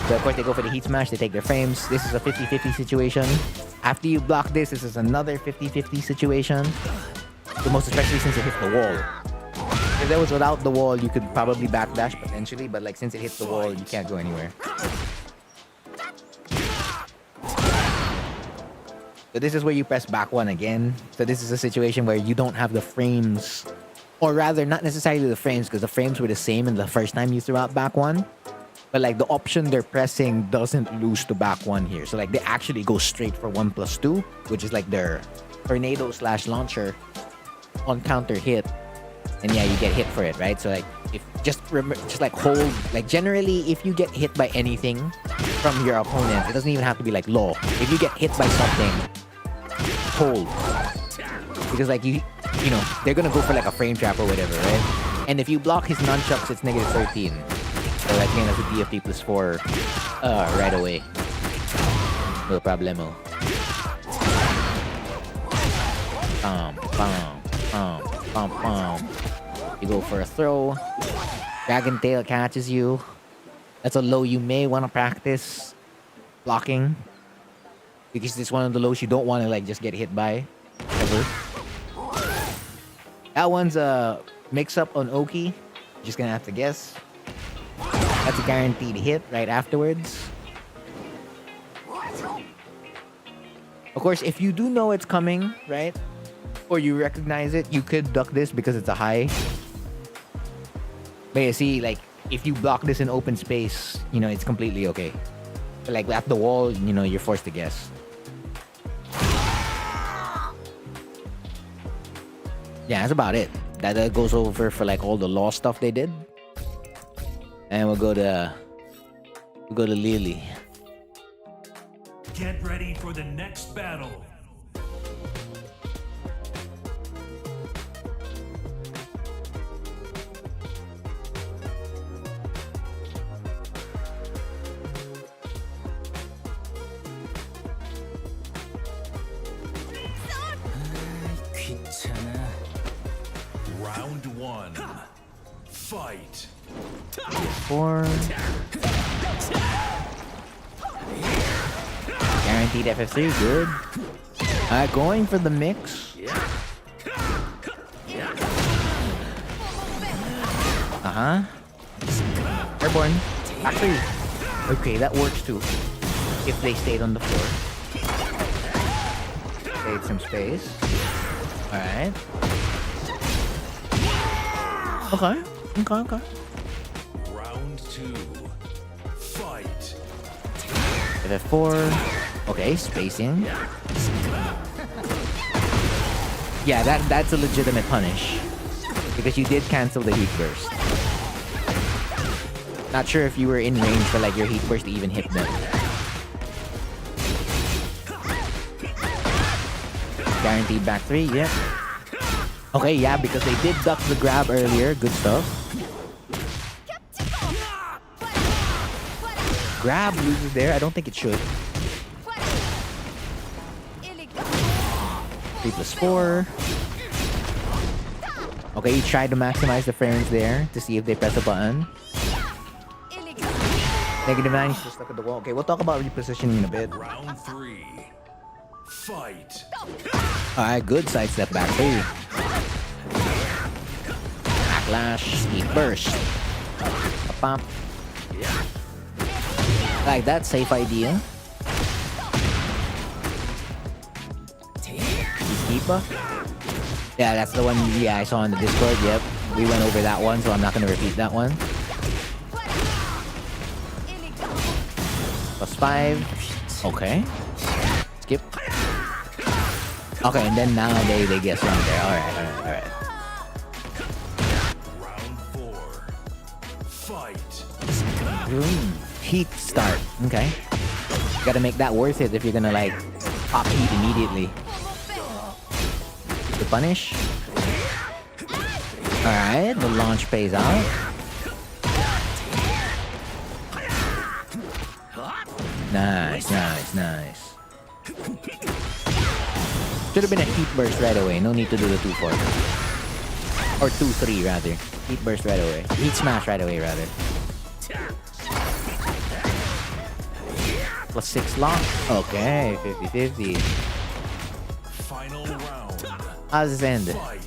But of course, they go for the heat smash. They take their frames. This is a 50-50 situation. After you block this is another 50-50 situation. The most especially since it hit the wall. If that was without the wall, you could probably backdash potentially. But like since it hit the wall, you can't go anywhere. So this is where you press back 1 again. So this is a situation where you don't have the frames. Or rather, not necessarily the frames, because the frames were the same in the first time you threw out back 1. But like the option they're pressing doesn't lose to back 1 here. So like they actually go straight for 1+2, which is like their tornado/launcher on counter hit. And yeah, you get hit for it, right? So like if just like hold, like generally if you get hit by anything from your opponent, it doesn't even have to be like Law. If you get hit by something, hold. Because like you know, they're gonna go for like a frame trap or whatever, right? And if you block his nunchucks, it's negative 13. So like again, that's a DFP plus 4 right away. No problemo. You go for a throw. Dragon Tail catches you. That's a low you may want to practice blocking. Because it's one of the lows you don't want to like just get hit by. Ever. That one's a mix-up on Oki. Just gonna have to guess. That's a guaranteed hit right afterwards. Of course, if you do know it's coming, right? Or you recognize it, you could duck this because it's a high. But you see, like, if you block this in open space, you know, it's completely okay. But like at the wall, you know, you're forced to guess. Yeah, that's about it. That goes over for like all the law stuff they did. And we'll go to Lily. Get ready for the next battle. Round one. Fight. 4. Guaranteed FF3, good. Going for the mix. Airborne. Actually, okay, that works too. If they stayed on the floor. Save some space. Alright. Okay. Round two. Fight. FF4. Okay, spacing. Yeah, that's a legitimate punish. Because you did cancel the heat burst. Not sure if you were in range for like your heat burst to even hit them. Guaranteed back 3, yep. Okay, yeah, because they did duck the grab earlier. Good stuff. Grab loses there. I don't think it should. 3+4. Okay, you tried to maximize the frames there to see if they press a button. -9, he's just stuck at the wall. Okay, we'll talk about repositioning in a bit. Round three. Fight. Alright, good sidestep back 3. Backlash, heat burst. Pop. Like that, safe idea. Keeper. Yeah, that's the one I saw in the Discord. Yep, we went over that one, so I'm not gonna repeat that one. +5. Okay. Skip. Okay, and then now they get strong there. Alright. Round four. Fight. Heat start. Okay. Gotta make that worth it if you're gonna like pop heat immediately. The punish. Alright, the launch pays out. Nice. Should have been a heat burst right away. No need to do the 2-4. Or 2-3 rather. Heat burst right away. Heat smash right away rather. +6 lock. Okay, 50-50. Final round. How's this end? Fight.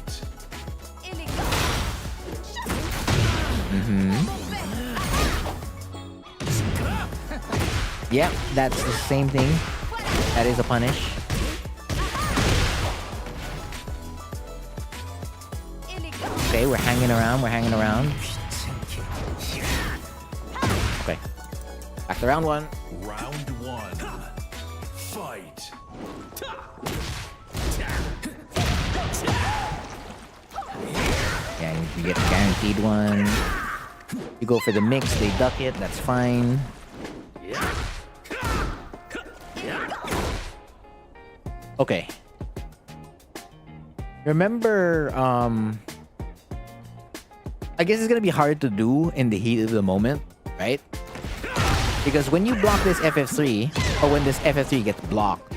Yep, that's the same thing. That is a punish. Okay, we're hanging around. Okay. Back to round 1. Round one. Fight. Yeah, you get the guaranteed one. You go for the mix, they duck it, that's fine. Okay. Remember, I guess it's gonna be hard to do in the heat of the moment, right? Because when you block this FF3, or when this FF3 gets blocked,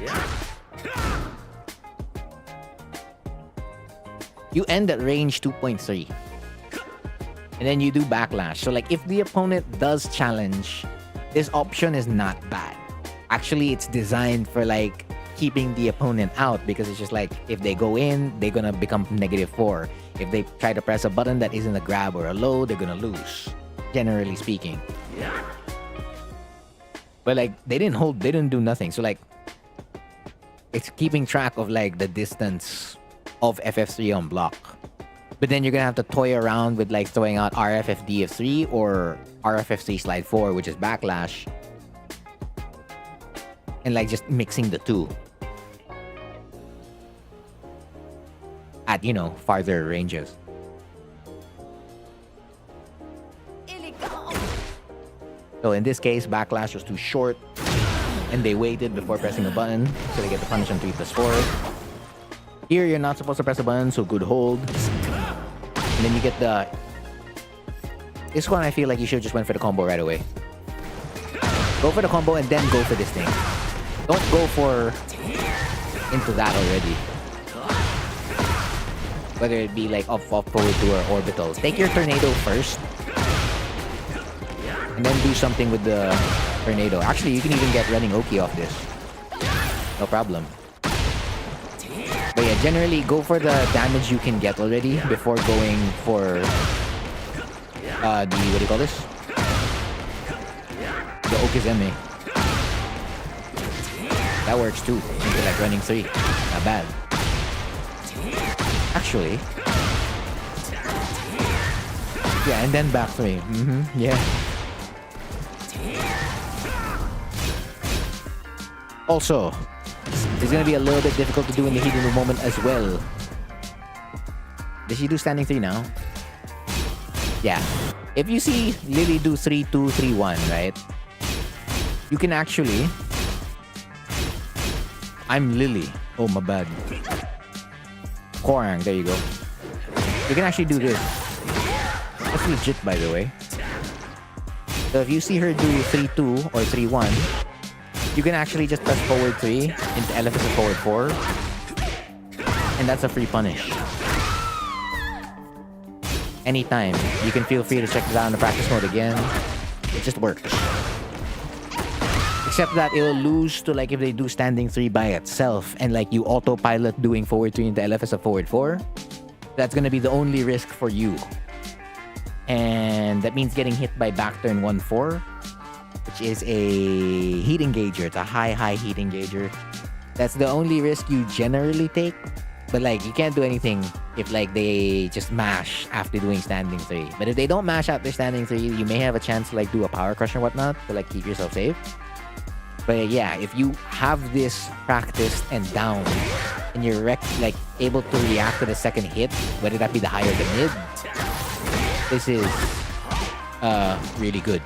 you end at range 2.3. And then you do backlash. So like if the opponent does challenge, this option is not bad. Actually, it's designed for like keeping the opponent out, because it's just like if they go in, they're gonna become -4. If they try to press a button that isn't a grab or a low, they're gonna lose, generally speaking. But like they didn't do nothing. So like it's keeping track of like the distance of FF3 on block. But then you're gonna have to toy around with like throwing out RFFDF3 or RFFC slide 4, which is backlash, and like just mixing the two at, you know, farther ranges. So in this case, backlash was too short, and they waited before pressing a button, so they get the punish on 3+4. Here, you're not supposed to press a button, so good hold. And then you get the... This one, I feel like you should just went for the combo right away. Go for the combo and then go for this thing. Don't go for... into that already. Whether it be like up, forward 2 or orbital. Take your tornado first. And then do something with the tornado. Actually, you can even get running Oki off this. No problem. But yeah, generally go for the damage you can get already before going for what do you call this? The Okizeme. That works too. Into like running 3. Not bad. Actually. Yeah, and then back 3. Yeah. Also, it's gonna be a little bit difficult to do in the heat of the moment as well. Does she do standing 3 now? Yeah. If you see Lily do 3-2, 3-1, right? You can actually... I'm Lily. Oh, my bad. Korang, there you go. You can actually do this. That's legit, by the way. So if you see her do 3-2 or 3-1, you can actually just press forward 3 into LFS of forward 4. And that's a free punish. Anytime. You can feel free to check it out in the practice mode again. It just works. Except that it will lose to like if they do standing 3 by itself and like you autopilot doing forward 3 into LFS of forward 4. That's gonna be the only risk for you. And that means getting hit by back turn 1-4, which is a heat engager. It's a high heat engager. That's the only risk you generally take. But like you can't do anything if like they just mash after doing standing 3. But if they don't mash after standing 3, you may have a chance to like do a power crush or whatnot to like keep yourself safe. But yeah, if you have this practiced and down and you're like able to react to the second hit, whether that be the high or the mid, this is really good.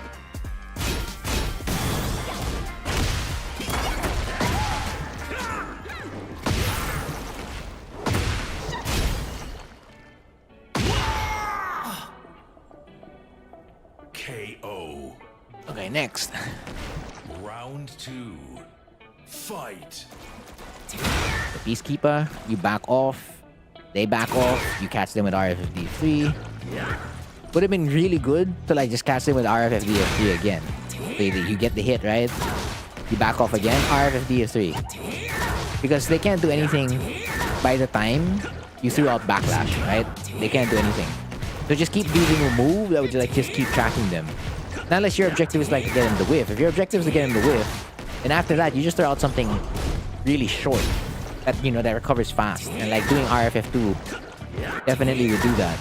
KO. Okay, next. Round 2. Fight. The Peacekeeper, you back off. They back off. You catch them with RFFD3. Would have been really good to like just catch them with RFFD3 again. So you get the hit, right? You back off again, RFFD3. Because they can't do anything by the time you threw out backlash, right? They can't do anything. So just keep using a move that would like just keep tracking them. Not unless your objective is like to get him the whiff. If your objective is to get him the whiff, then after that you just throw out something really short that that recovers fast. And like doing RFF2 definitely would do that.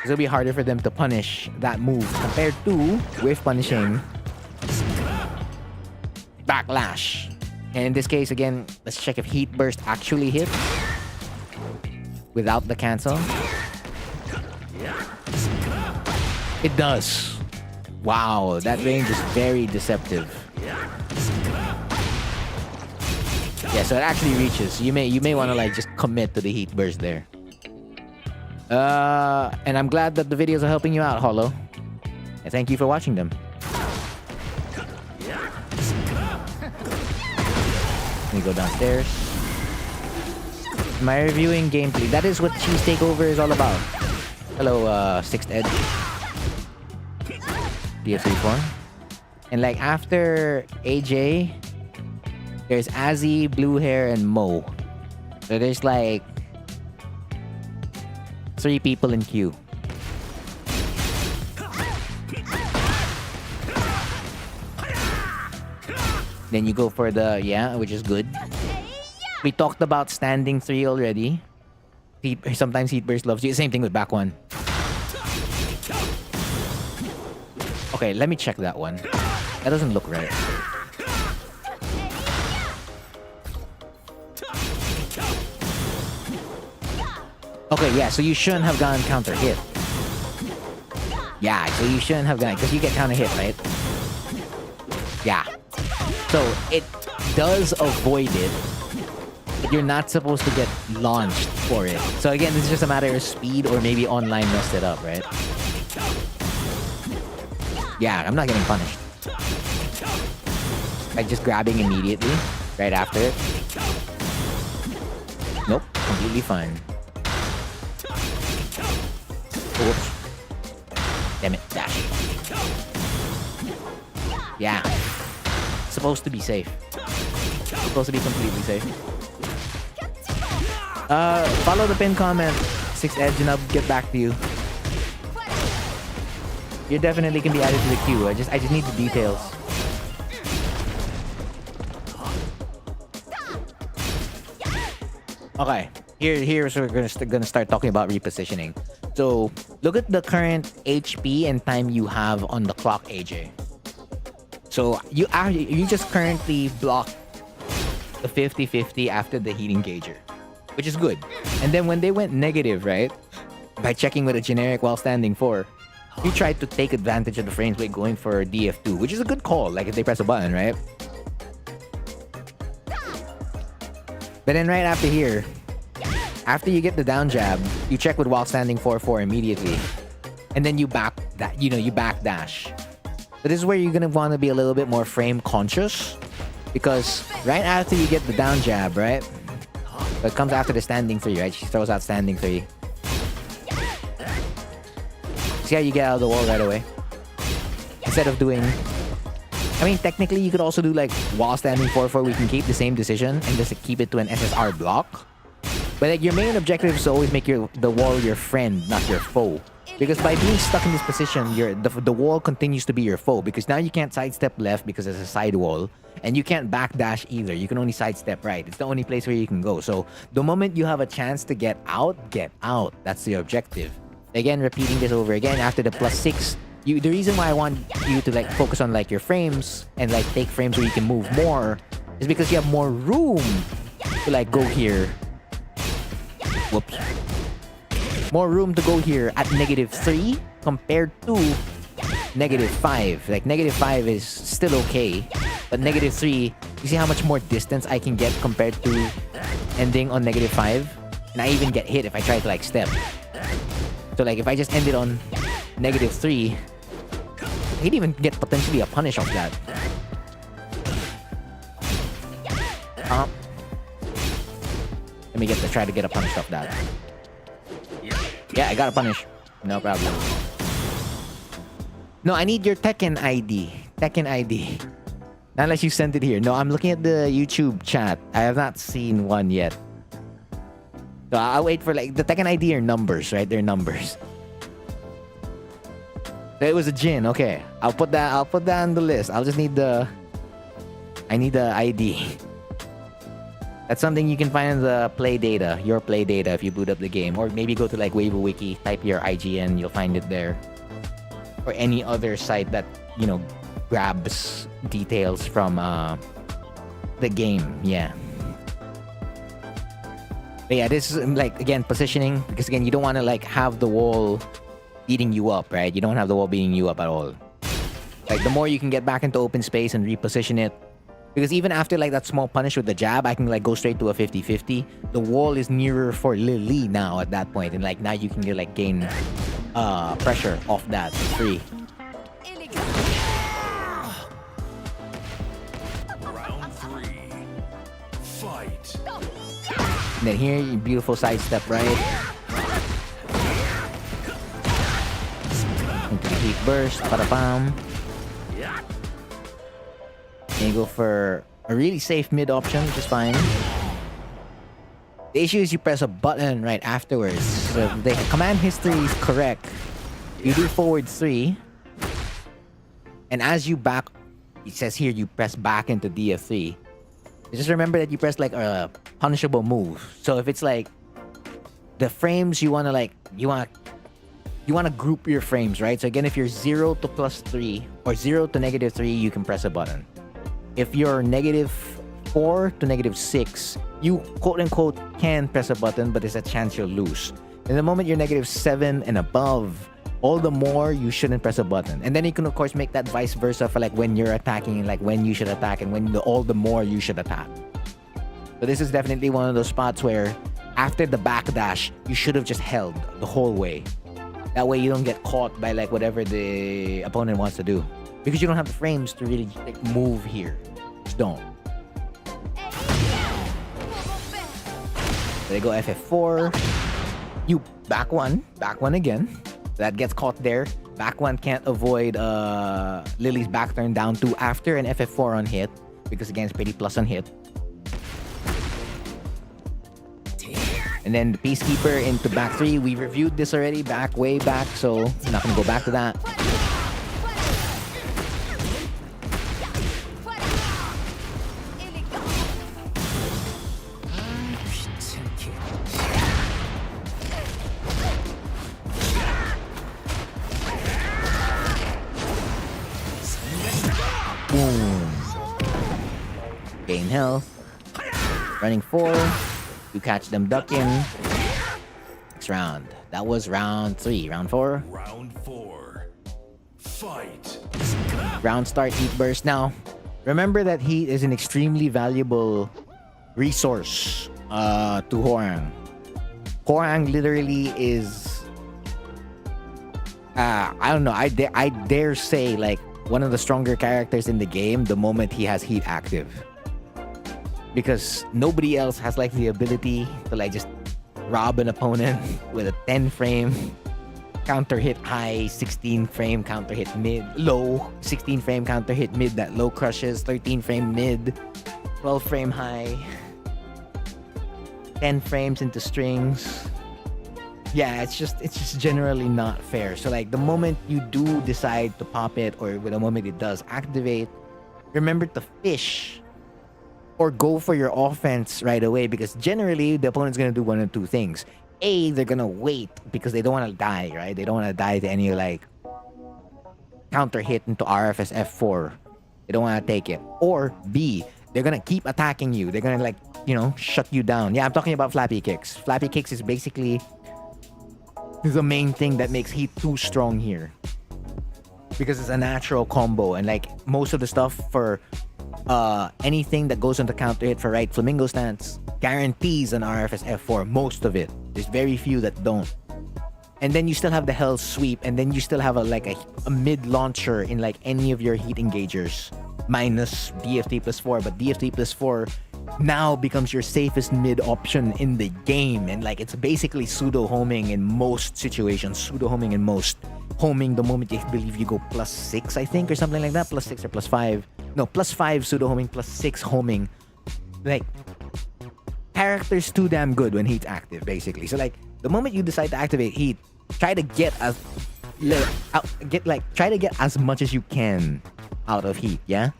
It'll be harder for them to punish that move compared to whiff punishing backlash. And in this case, again, let's check if Heat Burst actually hits without the cancel. It does. Wow, that range is very deceptive. Yeah, so it actually reaches. You may want to like just commit to the Heat Burst there. And I'm glad that the videos are helping you out, Hollow. And thank you for watching them. Let me go downstairs. Am I reviewing gameplay? That is what Cheese Takeover is all about. Hello, 6th Ed. DS3 form. And like after AJ, there's Azzy, Blue Hair, and Mo. So there's like 3 people in queue. Then you go for the, which is good. We talked about standing 3 already. Sometimes Heat Burst loves you. Same thing with back 1. Okay, let me check that one. That doesn't look right. Okay, yeah, so you shouldn't have gone counter hit. Yeah, so you shouldn't have gone, because you get counter hit, right? Yeah. So it does avoid it, but you're not supposed to get launched for it. So again, this is just a matter of speed or maybe online messed it up, right? Yeah, I'm not getting punished. Like just grabbing immediately, right after it. completely fine. Oops. Damn it, dash. Yeah. Supposed to be safe. Supposed to be completely safe. Follow the pin comment, 6 Edge, and I'll get back to you. You definitely can be added to the queue. I just need the details. Okay, here's where we're gonna start talking about repositioning. So look at the current HP and time you have on the clock, AJ. So you just currently block the 50-50 after the heat engager, which is good. And then when they went negative, right, by checking with a generic while standing 4, you tried to take advantage of the frames by going for DF2, which is a good call, like if they press a button, right? But then right after here, after you get the down jab, you check with while standing 4-4 immediately. And then you back that, you backdash. But this is where you're gonna want to be a little bit more frame conscious, because right after you get the down jab, right? So it comes after the standing 3, right? She throws out standing 3. See how you get out of the wall right away? Instead of doing... I mean, technically, you could also do like while standing 4-4, we can keep the same decision and just keep it to an SSR block. But like your main objective is to always make the wall your friend, not your foe. Because by being stuck in this position, the wall continues to be your foe. Because now you can't sidestep left because it's a side wall. And you can't backdash either. You can only sidestep right. It's the only place where you can go. So the moment you have a chance to get out, get out. That's the objective. Again, repeating this over again after the +6. The reason why I want you to like focus on like your frames and like take frames where you can move more is because you have more room to like go here. Whoops. More room to go here at -3 compared to -5. Like -5 is still okay, but -3, you see how much more distance I can get compared to ending on -5? And I even get hit if I try to like step. So like if I just ended on -3, I could even get potentially a punish off that. Let me try to get a punish off that. Yeah, I got a punish. No problem. No, I need your Tekken ID. Tekken ID. Not unless you sent it here. No, I'm looking at the YouTube chat. I have not seen one yet. So I'll wait for like the Tekken ID are numbers, right? They're numbers. So it was a Jin. Okay, I'll put that on the list. I need the ID. That's something you can find in the play data, your play data, if you boot up the game, or maybe go to like Weibo Wiki, type your IGN, you'll find it there, or any other site that grabs details from the game. Yeah. But yeah, this is like again positioning, because again you don't want to like have the wall beating you up, right? You don't have the wall beating you up at all. Like the more you can get back into open space and reposition it, because even after like that small punish with the jab, I can like go straight to a 50-50. The wall is nearer for Lily now at that point, and like now you can like gain pressure off that free. Round 3. Fight. And then here, beautiful sidestep, right? Into the heat burst, bam. And you go for a really safe mid option, which is fine. The issue is you press a button right afterwards. So if the command history is correct, you do forward 3. And as you back, it says here you press back into DF3. Just remember that you press like a punishable move. So if it's like the frames you want to group your frames, right? So again, if you're 0 to +3 or 0 to -3, you can press a button. If you're -4 to -6, you quote-unquote can press a button, but there's a chance you'll lose. And the moment you're -7 and above, all the more you shouldn't press a button. And then you can of course make that vice versa for like when you're attacking and like when you should attack and all the more you should attack. So this is definitely one of those spots where after the backdash, you should have just held the whole way. That way you don't get caught by like whatever the opponent wants to do. Because you don't have the frames to really like, move here. Just don't. They go FF4. You back one again. That gets caught there. Back one can't avoid Lily's back turn down 2 after an FF4 on hit. Because again, it's pretty plus on hit. And then the Peacekeeper into back 3. We reviewed this already way back, so I'm not gonna go back to that. Boom. Gain health. Running 4. You catch them ducking. Next round. That was round 3. Round 4. Round 4. Fight. Round start heat burst. Now, remember that heat is an extremely valuable resource to Hwoarang. Hwoarang literally is I don't know. I dare say like one of the stronger characters in the game the moment he has heat active. Because nobody else has like the ability to like just rob an opponent with a 10 frame counter hit high, 16 frame counter hit mid, low, 16 frame counter hit mid that low crushes, 13 frame mid, 12 frame high, 10 frames into strings. Yeah, it's just generally not fair. So like the moment you do decide to pop it, or the moment it does activate, remember to fish or go for your offense right away, because generally the opponent's gonna do one of two things. A, they're gonna wait because they don't want to die, right? They don't want to die to any like counter hit into RFS F4. They don't want to take it. Or B, they're gonna keep attacking you. They're gonna like, you know, shut you down. Yeah, I'm talking about flappy kicks. Flappy kicks is basically the main thing that makes heat too strong here, because it's a natural combo, and like most of the stuff for anything that goes into counter hit for right flamingo stance guarantees an RFS F4. Most of it. There's very few that don't. And then you still have the hell sweep, and then you still have a mid launcher in like any of your heat engagers minus DFT plus 4, but DFT plus 4 now becomes your safest mid option in the game, and like it's basically pseudo homing in most situations. Pseudo homing in most. Homing the moment you believe you go plus 6, I think, or something like that. Plus 6 or plus 5. No, plus 5 pseudo homing, plus 6 homing. Like, character's too damn good when heat's active, basically. So like the moment you decide to activate heat, try to get as much as you can out of heat, yeah?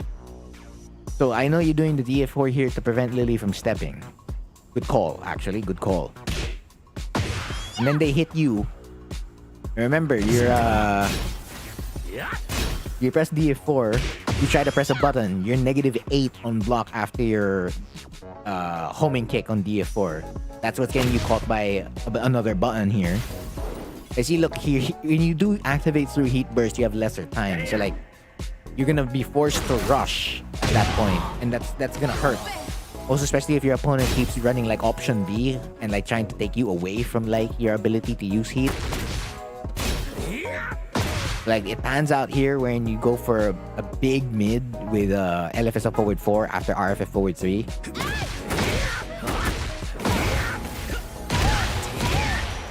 So I know you're doing the DF4 here to prevent Lily from stepping. Good call, actually. Good call. And then they hit you. Remember, you press DF4, you try to press a button, you're -8 on block after your homing kick on DF4. That's what's getting you caught by another button here. As you look here, when you do activate through heat burst, you have lesser time. So like, you're gonna be forced to rush at that point, and that's gonna hurt. Also, especially if your opponent keeps running like option B and like trying to take you away from like your ability to use heat. Like it pans out here when you go for a big mid with LFS up forward 4 after RFF forward 3.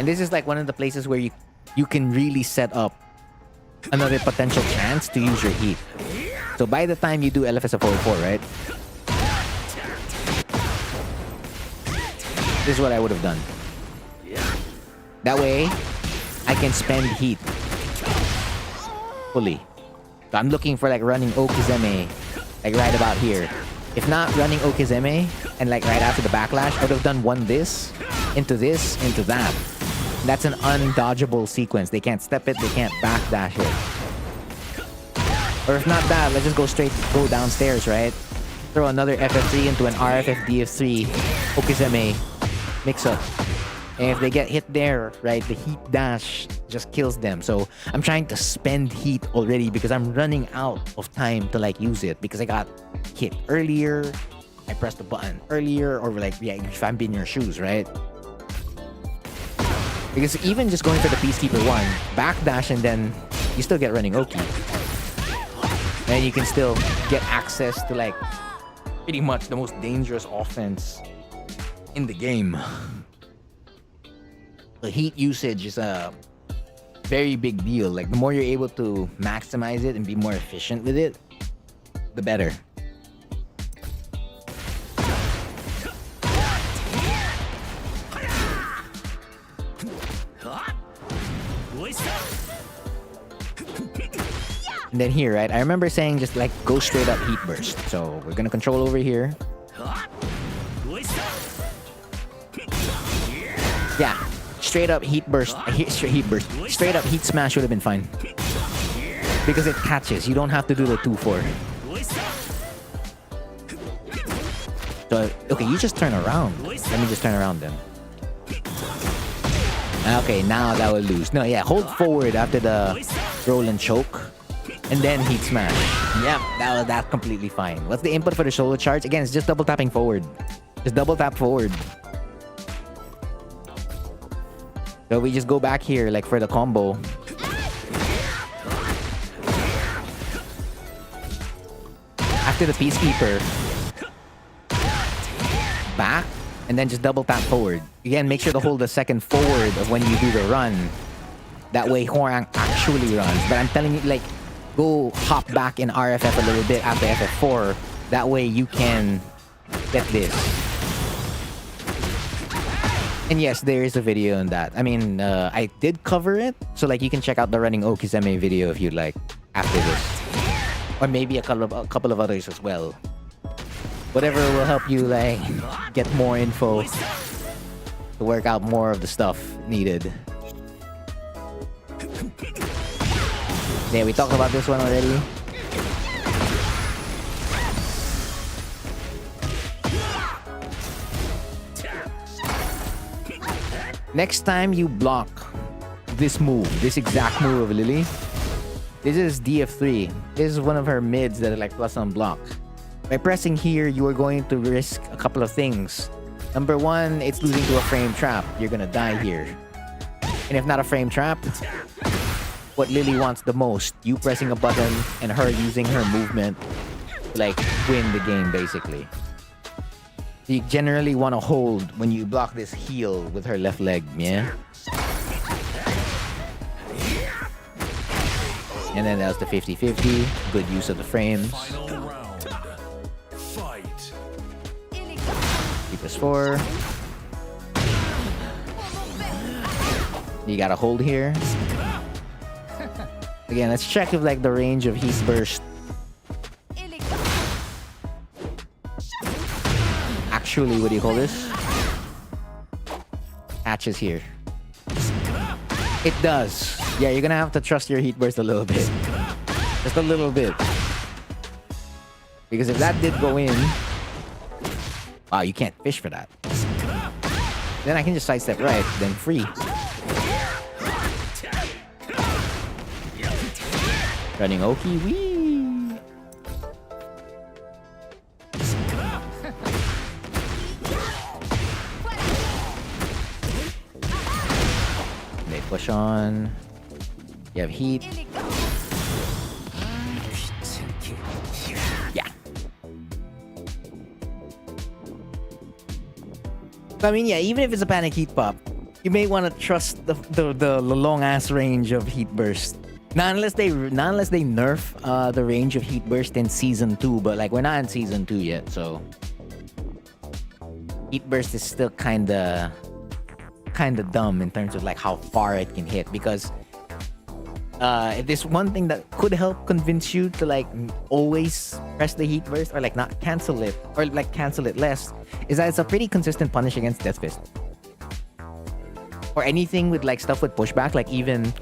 And this is like one of the places where you can really set up another potential chance to use your heat. So by the time you do LFS up forward 4, right? This is what I would have done. That way, I can spend heat fully. So I'm looking for like running Okizeme, like right about here. If not running Okizeme and like right after the backlash, I would have done this, into that. That's an undodgeable sequence. They can't step it, they can't backdash it. Or if not that, let's just go downstairs, right? Throw another FF3 into an RFF DF3 Okizeme mix up. And if they get hit there, right, the heat dash just kills them. So I'm trying to spend heat already because I'm running out of time to like use it, because I got hit earlier, I pressed the button earlier, or like, yeah, if I'm in your shoes, right? Because even just going for the Peacekeeper 1, backdash, and then you still get running Oki. And you can still get access to like pretty much the most dangerous offense in the game. the heat usage is a very big deal. Like the more you're able to maximize it and be more efficient with it, the better. And then here, right? I remember saying just like go straight up heat burst. So we're gonna control over here. Yeah, straight up heat burst. Straight up heat smash would have been fine because it catches. You don't have to do the 2-4. So okay, you just turn around. Let me just turn around then. Okay, now that will lose. No, yeah, hold forward after the roll and choke. And then heat smash. Yep, that's completely fine. What's the input for the solo charge? Again, it's just double tapping forward. Just double tap forward. So we just go back here like for the combo. After the Peacekeeper. Back. And then just double tap forward. Again, make sure to hold the second forward of when you do the run. That way Horang actually runs. But I'm telling you, like, go hop back in RFF a little bit after FF4. That way you can get this. And yes, there is a video on that. I mean, I did cover it. So like you can check out the running Okizeme video if you'd like after this. Or maybe a couple of others as well. Whatever will help you like get more info to work out more of the stuff needed. Yeah, we talked about this one already. Next time you block this move, this exact move of Lily, this is DF3. This is one of her mids that are like plus on block. By pressing here, you are going to risk a couple of things. Number one, it's losing to a frame trap. You're gonna die here. And if not a frame trap, what Lily wants the most, you pressing a button and her using her movement to like win the game basically. You generally want to hold when you block this heel with her left leg, yeah? And then that was the 50-50. Good use of the frames. Final round. Fight. 3+4. You gotta hold here. Again, let's check if like the range of heat burst actually, what do you call this? Catches here. It does. Yeah, you're gonna have to trust your heat burst a little bit. Just a little bit. Because if that did go in, wow, you can't fish for that. Then I can just sidestep right, then free. Running Oki, wee. They push on. You have heat. Yeah. So, I mean, yeah, even if it's a panic heat pop, you may want to trust the long ass range of heat burst. Not unless they nerf the range of heat burst in season 2, but like we're not in season 2 yet, so heat burst is still kinda dumb in terms of like how far it can hit, because if there's one thing that could help convince you to like always press the heat burst or like not cancel it or like cancel it less, is that it's a pretty consistent punish against Death Fist. Or anything with like stuff with pushback, like even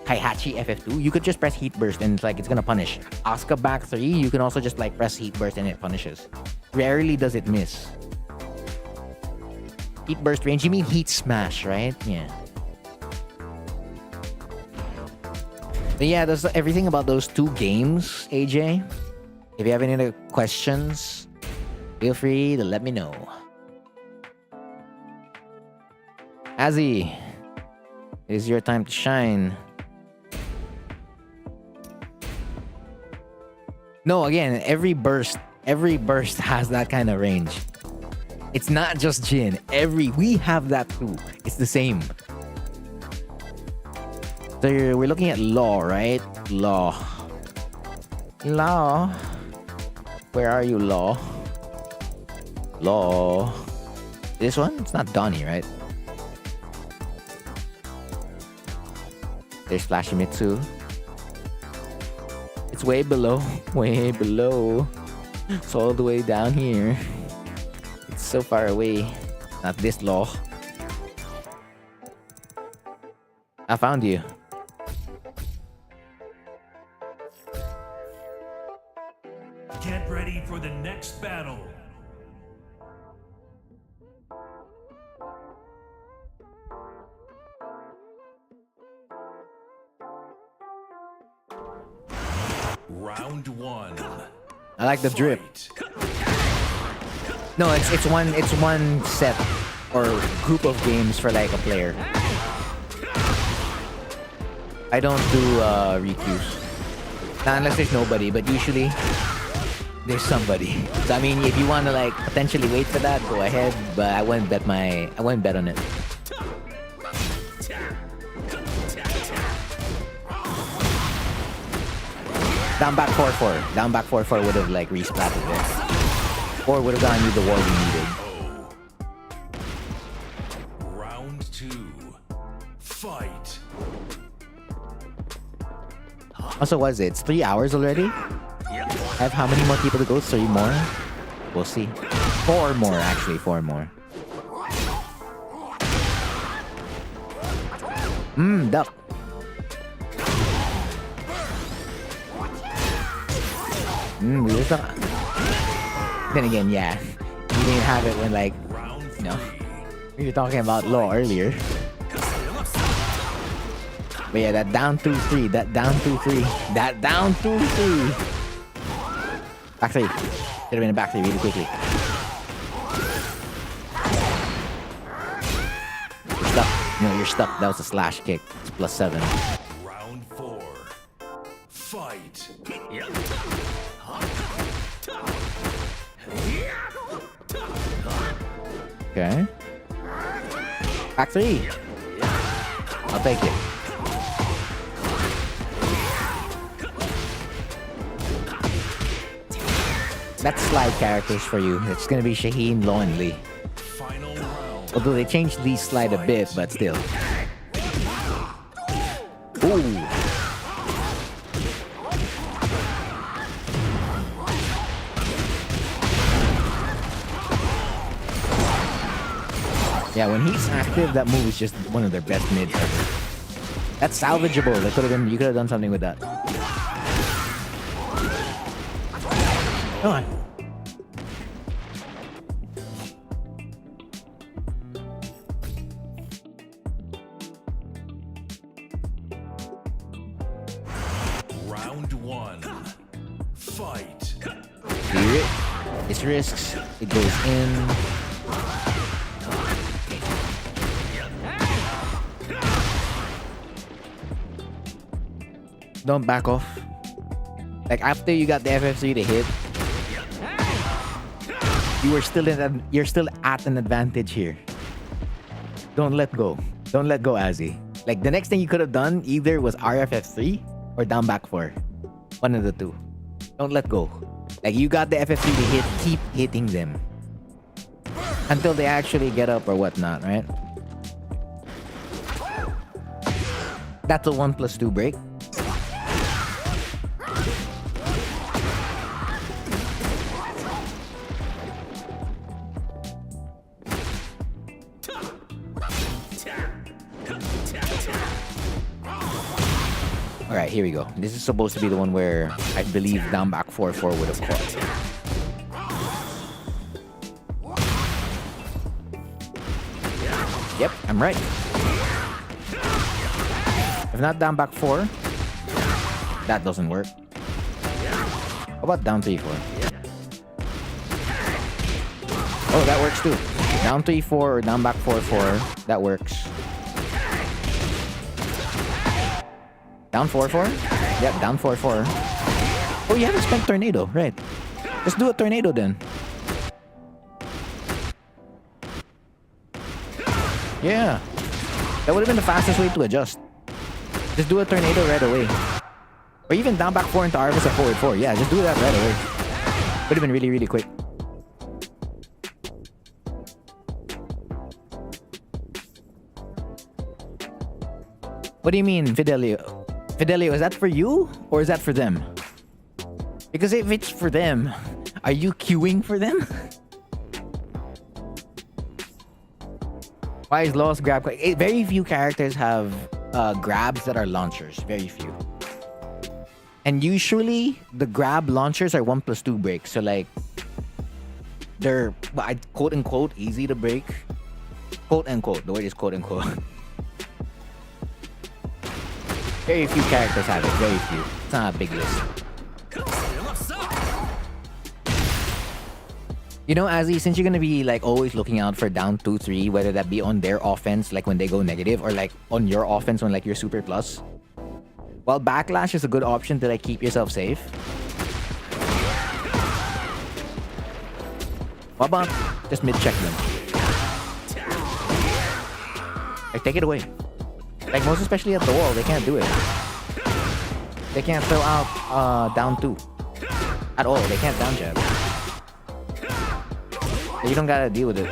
Kaihachi FF2, you could just press heat burst and it's gonna punish. Asuka back 3, you can also just like press heat burst and it punishes. Rarely does it miss. Heat burst range, you mean heat smash, right? Yeah. But yeah, that's everything about those two games, AJ. If you have any other questions, feel free to let me know. Azzy, it is your time to shine. No, again, every burst has that kind of range. It's not just Jin. We have that too. It's the same. So we're looking at law, right? Law. Law. Where are you, law? Law. This one? It's not Donnie, right? There's Flashimitsu. It's way below. Way below. It's all the way down here. It's so far away. Not this law. I found you. Get ready for the next battle. Round 1. I like the drip. No, it's one set or group of games for like a player. I don't do requeues. Not unless there's nobody, but usually there's somebody. So I mean, if you want to like potentially wait for that, go ahead. But I wouldn't bet on it. Down back 4-4. Down back 4-4 would have like resplatted this. Or would have gotten you the wall you needed. Round 2. Fight. Also, what is it? It's 3 hours already? I have how many more people to go? 3 more? We'll see. 4 more, actually. 4 more. Duck. Weird. Then again, yeah. You didn't have it when, like, you know, we were talking about law earlier. But yeah, that down 2-3. That down 2-3. That down 2-3. Back 3. Should have been a back 3 really quickly. You're stuck. No, you're stuck. That was a slash kick. It's +7. Round 4. Fight. Okay. Back 3. I'll take it. That's slide characters for you. It's gonna be Shaheen, Law, and Lee. Final round. Although they changed Lee's slide a bit, but still. Ooh. Yeah, when he's active, that move is just one of their best mids ever. That's salvageable. You could have done something with that. Come on. Round 1. Fight. Hear it? It's risks. It goes in. Don't back off. Like after you got the FF3 to hit, you're still at an advantage here. Don't let go. Don't let go, Azzy. Like the next thing you could have done either was RFF3 or down back 4. One of the two. Don't let go. Like you got the FF3 to hit, keep hitting them. Until they actually get up or whatnot, right? That's a 1+2 break. Alright, here we go. This is supposed to be the one where I believe down back 4-4 would have caught. Yep, I'm right. If not down back 4, that doesn't work. How about down 3-4? Oh, that works too. Down 3-4 or down back 4-4, that works. Down 4-4? Yep, down 4-4. Oh, you haven't spent tornado, right? Let's do a tornado then. Yeah. That would have been the fastest way to adjust. Just do a tornado right away. Or even down back 4 into harvest a forward 4. Yeah, just do that right away. Would have been really, really quick. What do you mean, Fidelio? Fidelio, is that for you or is that for them? Because if it's for them, are you queuing for them? Why is Lost grab? Very few characters have grabs that are launchers. Very few. And usually the grab launchers are 1+2 breaks. So like they're quote unquote easy to break. Quote unquote. The word is quote unquote. Very few characters have it. Very few. It's not a big list. You know, Azzy, since you're gonna be like always looking out for down 2-3, whether that be on their offense, like when they go negative, or like on your offense when like you're super plus. While backlash is a good option to like keep yourself safe. What about just mid-check them? Like take it away. Like most especially at the wall, they can't do it. They can't throw out down 2 at all. They can't down jab. You don't gotta deal with it.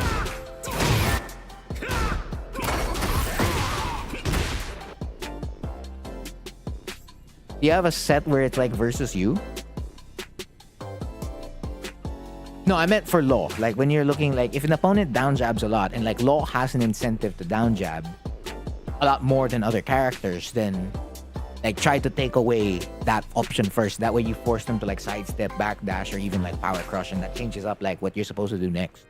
Do you have a set where it's like versus you? No, I meant for Law. Like when you're looking like if an opponent down jabs a lot and like Law has an incentive to down jab a lot more than other characters, then like try to take away that option first. That way you force them to like sidestep, backdash, or even like power crush, and that changes up like what you're supposed to do next.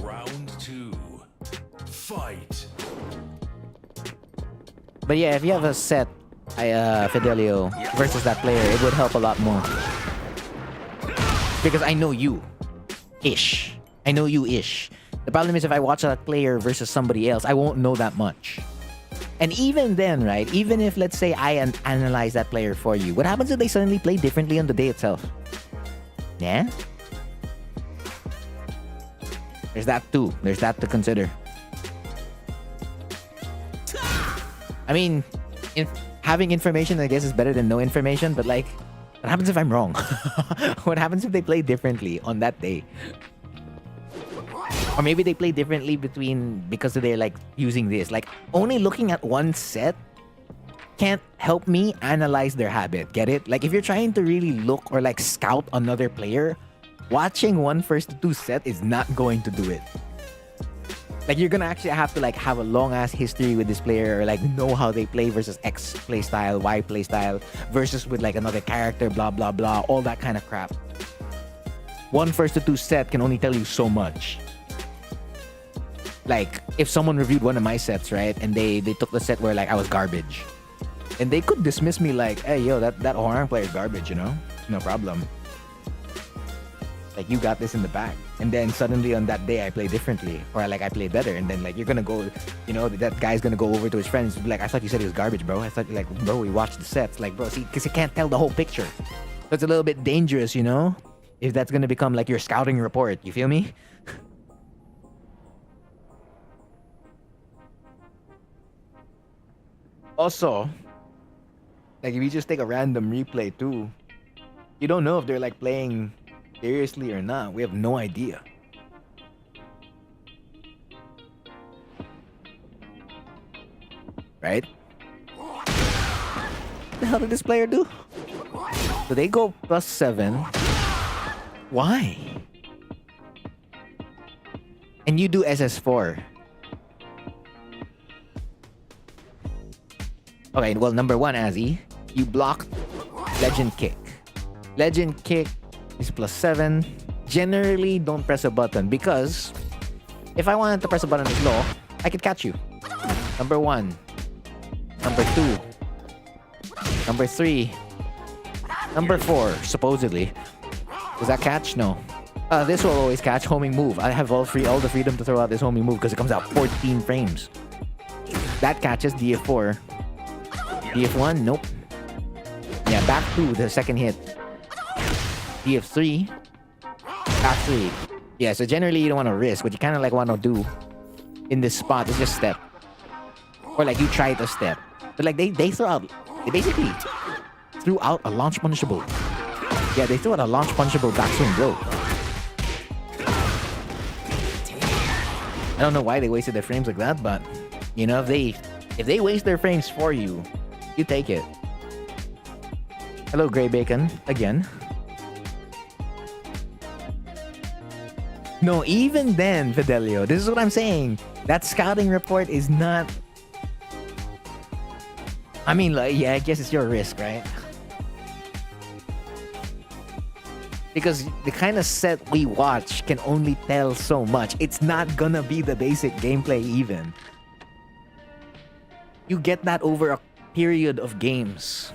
Round 2. Fight. But yeah, if you have a set Fidelio versus that player, it would help a lot more. Because I know you. Ish. I know you ish. The problem is if I watch that player versus somebody else, I won't know that much. And even then, right, even if let's say I analyze that player for you, what happens if they suddenly play differently on the day itself? Yeah? There's that too. There's that to consider. I mean, having information, I guess, is better than no information, but like, what happens if I'm wrong? What happens if they play differently on that day? Or maybe they play differently because they're like using this. Like, only looking at one set can't help me analyze their habit. Get it? Like, if you're trying to really look or like scout another player, watching one first 2 set is not going to do it. Like, you're gonna actually have to like have a long ass history with this player, or like know how they play versus X playstyle, Y playstyle, versus with like another character, blah blah blah, all that kind of crap. One first 2 set can only tell you so much. Like, if someone reviewed one of my sets, right, and they took the set where like I was garbage, and they could dismiss me like, hey yo, that Horror player is garbage, you know, no problem. Like, you got this in the bag. And then suddenly on that day I play differently, or like I play better, and then like you're gonna go, you know, that guy's gonna go over to his friends and be like, I thought you said he was garbage, bro. I thought, like, bro, we watched the sets. Like, bro, see, because you can't tell the whole picture. So it's a little bit dangerous, you know, if that's gonna become like your scouting report. You feel me? Also, like, if you just take a random replay too, you don't know if they're like playing seriously or not. We have no idea. Right? What the hell did this player do? So they go +7. Why? And you do SS4. Okay, well, number 1, Azzy, you blocked Legend Kick. Legend Kick is +7. Generally, don't press a button, because if I wanted to press a button as low, I could catch you. Number 1. Number 2. Number 3. Number 4, supposedly. Does that catch? No. This will always catch. Homing move. I have all the freedom to throw out this homing move because it comes out 14 frames. That catches DF4. DF1? Nope. Yeah, back 2, the second hit. DF3. Back 3. Yeah, so generally you don't want to risk. What you kind of like want to do in this spot is just step. Or like you try to step. But like they throw out... They basically threw out a launch punishable. Yeah, they threw out a launch punishable backswing blow. I don't know why they wasted their frames like that, but... You know, if they waste their frames for you, you take it. Hello, Grey Bacon. Again. No, even then, Fidelio, this is what I'm saying. That scouting report is not... I mean, like, yeah, I guess it's your risk, right? Because the kind of set we watch can only tell so much. It's not gonna be the basic gameplay even. You get that over a period of games.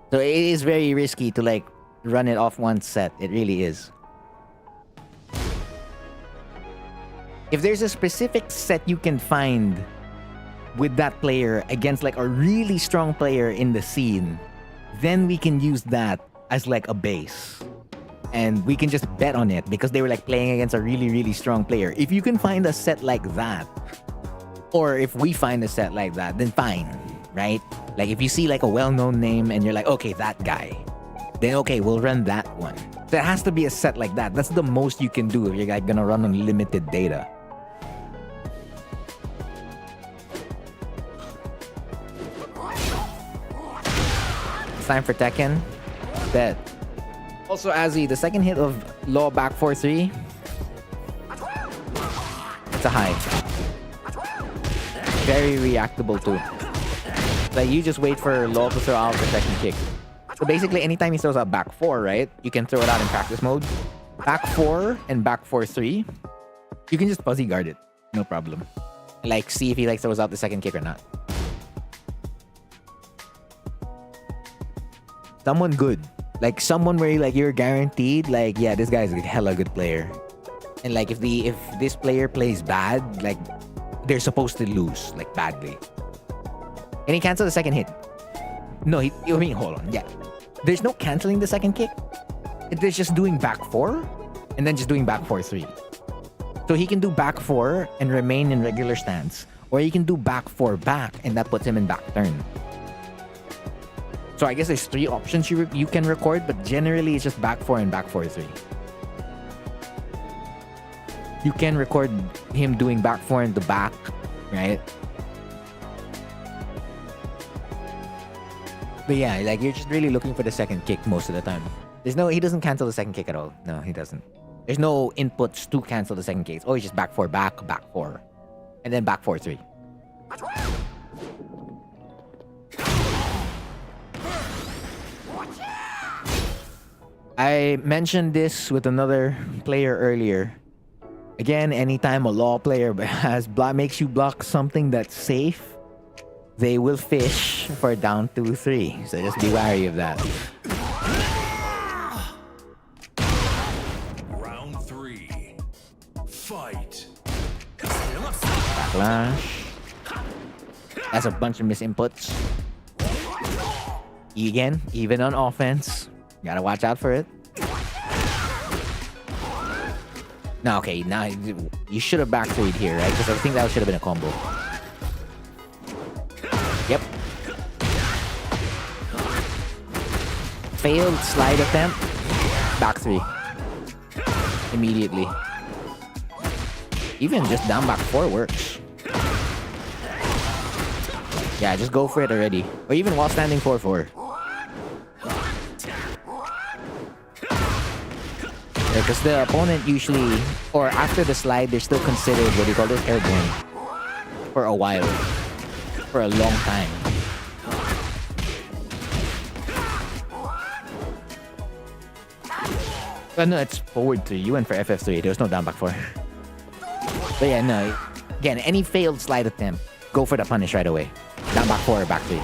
So it is very risky to like run it off one set. It really is. If there's a specific set you can find with that player against like a really strong player in the scene, then we can use that as like a base. And we can just bet on it because they were like playing against a really, really strong player. If you can find a set like that, or if we find a set like that, then fine, right? Like if you see like a well-known name and you're like, okay, that guy, then okay, we'll run that one. There has to be a set like that. That's the most you can do if you're like gonna run on limited data. It's time for Tekken. Bet. Also, Azzy, the second hit of Law back 4-3. It's a high. Very reactable too. Like you just wait for Law to throw out the second kick. So basically, anytime he throws out back 4, right? You can throw it out in practice mode. Back 4 and back 4-3. You can just fuzzy guard it. No problem. Like, see if he like throws out the second kick or not. Someone good. Like someone where like you're guaranteed, like, yeah, this guy's a hella good player. And like if this player plays bad, like they're supposed to lose, like badly. Can he cancel the second hit? No, I mean, hold on. Yeah. There's no canceling the second kick. There's just doing back 4 and then just doing back 4-3. So he can do back 4 and remain in regular stance. Or he can do back 4 back and that puts him in back turn. So I guess there's 3 options you can record, but generally it's just back 4 and back 4-3. You can record him doing back 4 in the back, right? But yeah, like you're just really looking for the second kick most of the time. He doesn't cancel the second kick at all. No, he doesn't. There's no inputs to cancel the second kick. Oh, he's just back 4 back, back 4. And then back 4-3. I mentioned this with another player earlier. Again, anytime a Law player makes you block something that's safe, they will fish for down 2-3. So just be wary of that. Round 3. Fight. Backlash. That's a bunch of misinputs. Again, even on offense. Gotta watch out for it. No, okay, now you should have back 3'd here, right? Because I think that should have been a combo. Yep. Failed slide attempt. Back 3. Immediately. Even just down back 4 works. Yeah, just go for it already. Or even while standing 4-4. Because the opponent usually, or after the slide, they're still considered, what do you call this, airborne. For a while. For a long time. But no, it's forward 3. You went for FF3. There was no down back 4. But yeah, no. Again, any failed slide attempt, go for the punish right away. Down back 4 or back 3.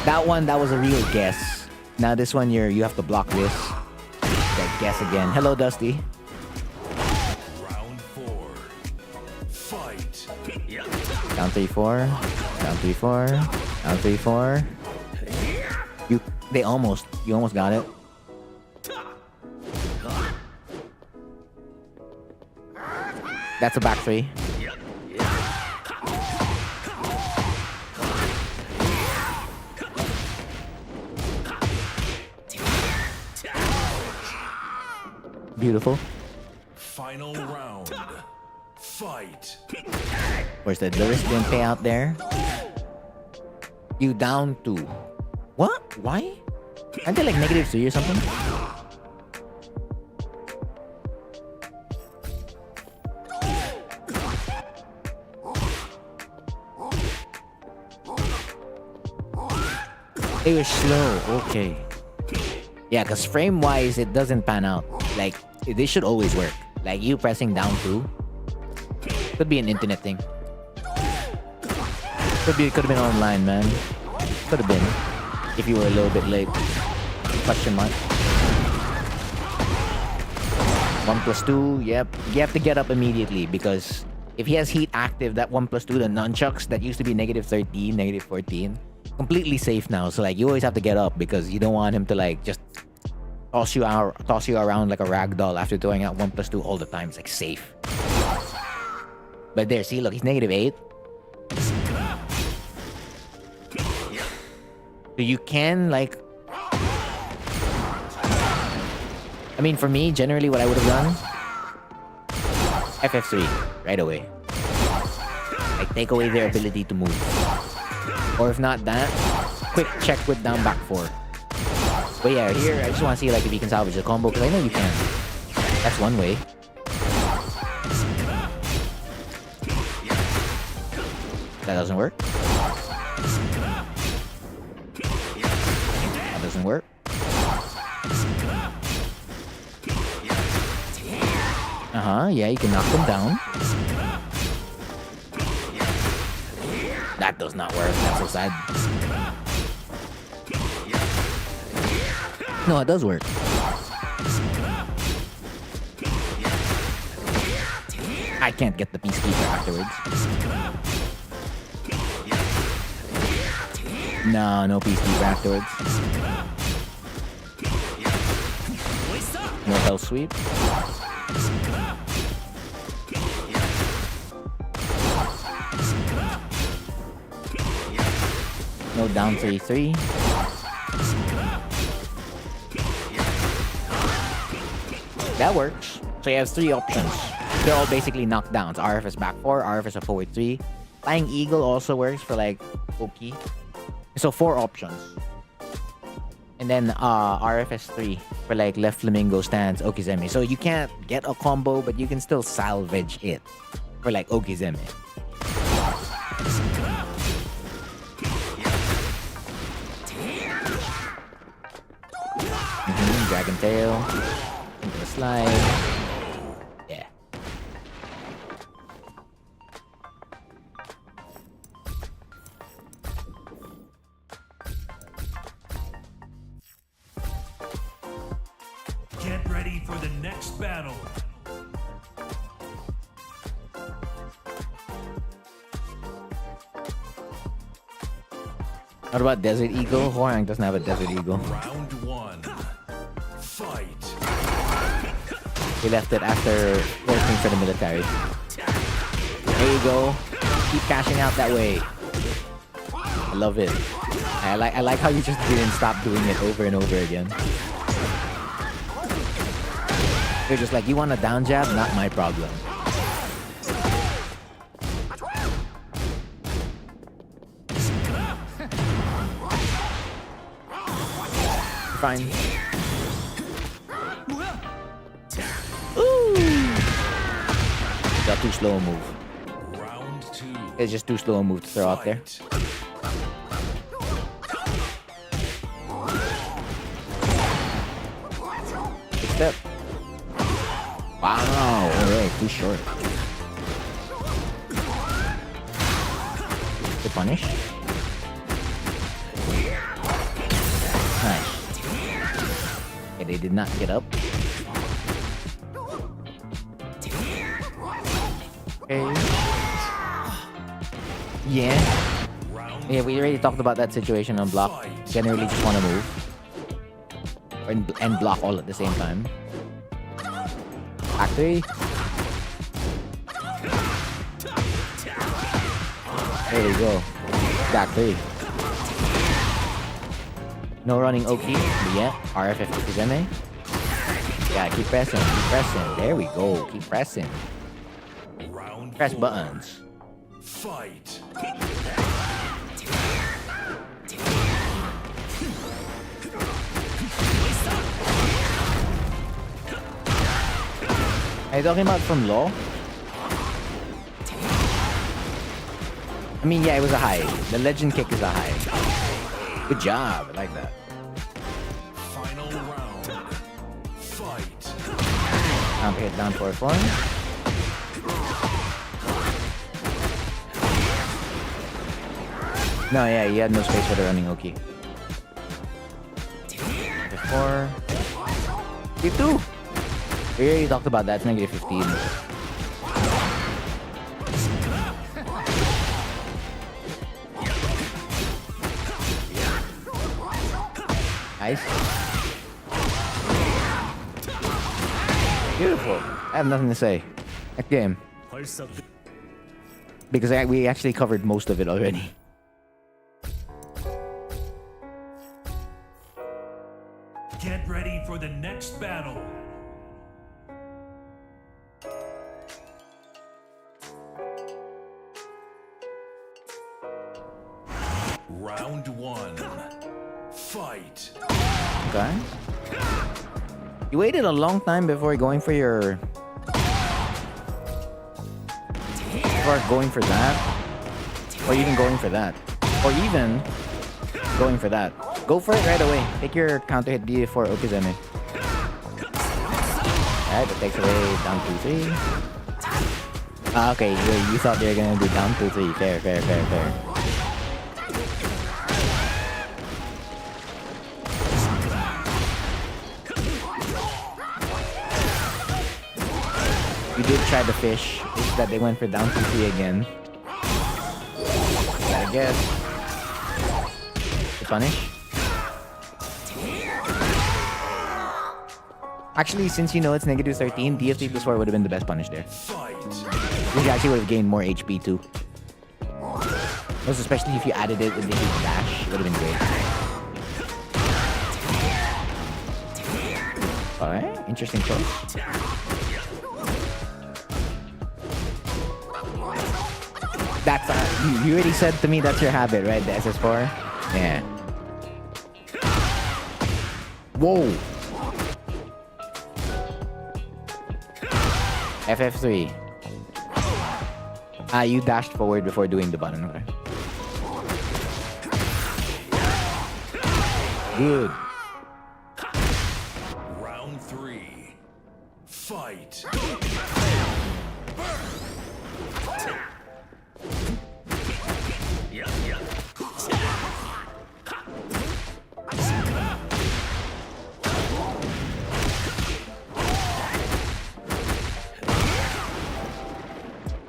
That one, that was a real guess. Now this one, you have to block this. Like, guess again. Hello, Dusty. Round 4. Fight. Down 3-4. Down 3-4. Down 3-4. You almost got it. That's a back 3. Beautiful. Final round. Fight. Where's the risk didn't pay out there? You down 2. What? Why? Aren't they like -3 or something? It was slow. Okay. Yeah, because frame-wise, it doesn't pan out. Like, this should always work. Like, you pressing down 2. Could be an internet thing. Could have been online, man. Could have been. If you were a little bit late. Question mark. 1+2, yep. You have to get up immediately because if he has heat active, that 1+2, the nunchucks, that used to be -13, -14, completely safe now. So like you always have to get up because you don't want him to like just toss you around like a rag doll after throwing out 1+2 all the time. It's like safe. But there, see, look, he's -8. So you can like, I mean, for me, generally what I would have done, FF3 right away. Like take away their ability to move. Or if not that, quick check with down back 4. But yeah, here I just want to see like if you can salvage the combo because I know you can. That's one way. That doesn't work. That doesn't work. Yeah, you can knock them down. That does not work. That's so sad. No, it does work. I can't get the Peacekeeper afterwards. No Peacekeeper afterwards. No hell sweep. No down 3-3. That works. So he has 3 options. They're all basically knockdowns. RFS back 4, RFS a forward 3. Flying Eagle also works for like Oki. So 4 options. And then RFS 3 for like left flamingo stance, Okizeme. So you can't get a combo, but you can still salvage it for like Okizeme. Dragon tail. Into the slide. Yeah. Get ready for the next battle. What about Desert Eagle? Hwoarang doesn't have a Desert Eagle. Round 1. Fight. We left it after working for the military. There you go. Keep cashing out that way. I love it. I like how you just didn't stop doing it over and over again. You're just like, you want a down jab? Not my problem. Fine. Ooh. Got too slow a move. Round 2. It's just too slow a move to throw out there. Good step. Wow. Alright, too short. Good punish. Nice. Okay, they did not get up. Okay. Yeah. Yeah, we already talked about that situation on block. Generally just want to move. And block all at the same time. Back 3. There we go. Back 3. No running OK. Yeah. RFF to Zeme. Yeah, keep pressing. Keep pressing. There we go. Keep pressing. Press buttons. Fight. Are you talking about from Law? I mean, yeah, it was a high. The legend kick is a high. Good job. I like that. Final round. Fight. Hit down for a form. No, yeah, he had no space for the running Oki. 4. Keep 2. We already talked about that. It's negative 15. Nice. Beautiful. I have nothing to say. That game. Because we actually covered most of it already. Get ready for the next battle. Round 1. Fight. Okay. You waited a long time before going for your... Before going for that. Or even going for that. Or even going for that. Go for it right away. Take your counter hit D4 Okizeme. Alright, that takes away down 2-3. Ah, okay, you thought they were gonna do down 2-3. Fair, fair, fair, fair. You did try the fish. It's just that they went for down 2-3 again. Yeah, I guess. To punish. Actually, since you know it's negative 13, DFT plus 4 would have been the best punish there. You actually would have gained more HP too. Most especially if you added it with the dash, it would have been great. Alright, interesting choice. That's you already said to me that's your habit, right? The SS4? Yeah. Whoa! FF3. Ah, you dashed forward before doing the button, okay. Good. Round 3. Fight.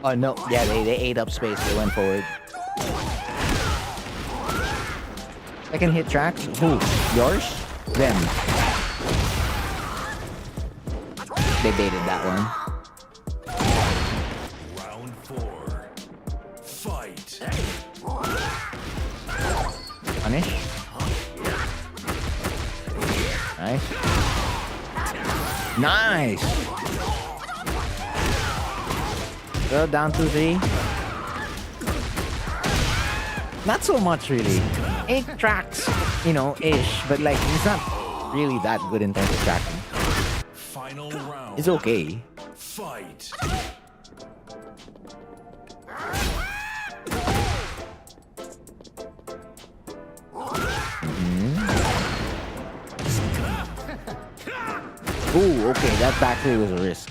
Oh no, yeah, they ate up space, they went forward. Second hit tracks? Who? Yours? Them. They baited that one. Round 4. Fight. Punish. Nice. Nice! Well, down 2-3. Not so much, really. 8 tracks, you know, ish, but like, it's not really that good in terms of tracking. Final round. It's okay. Fight. Ooh, okay, that back three was a risk.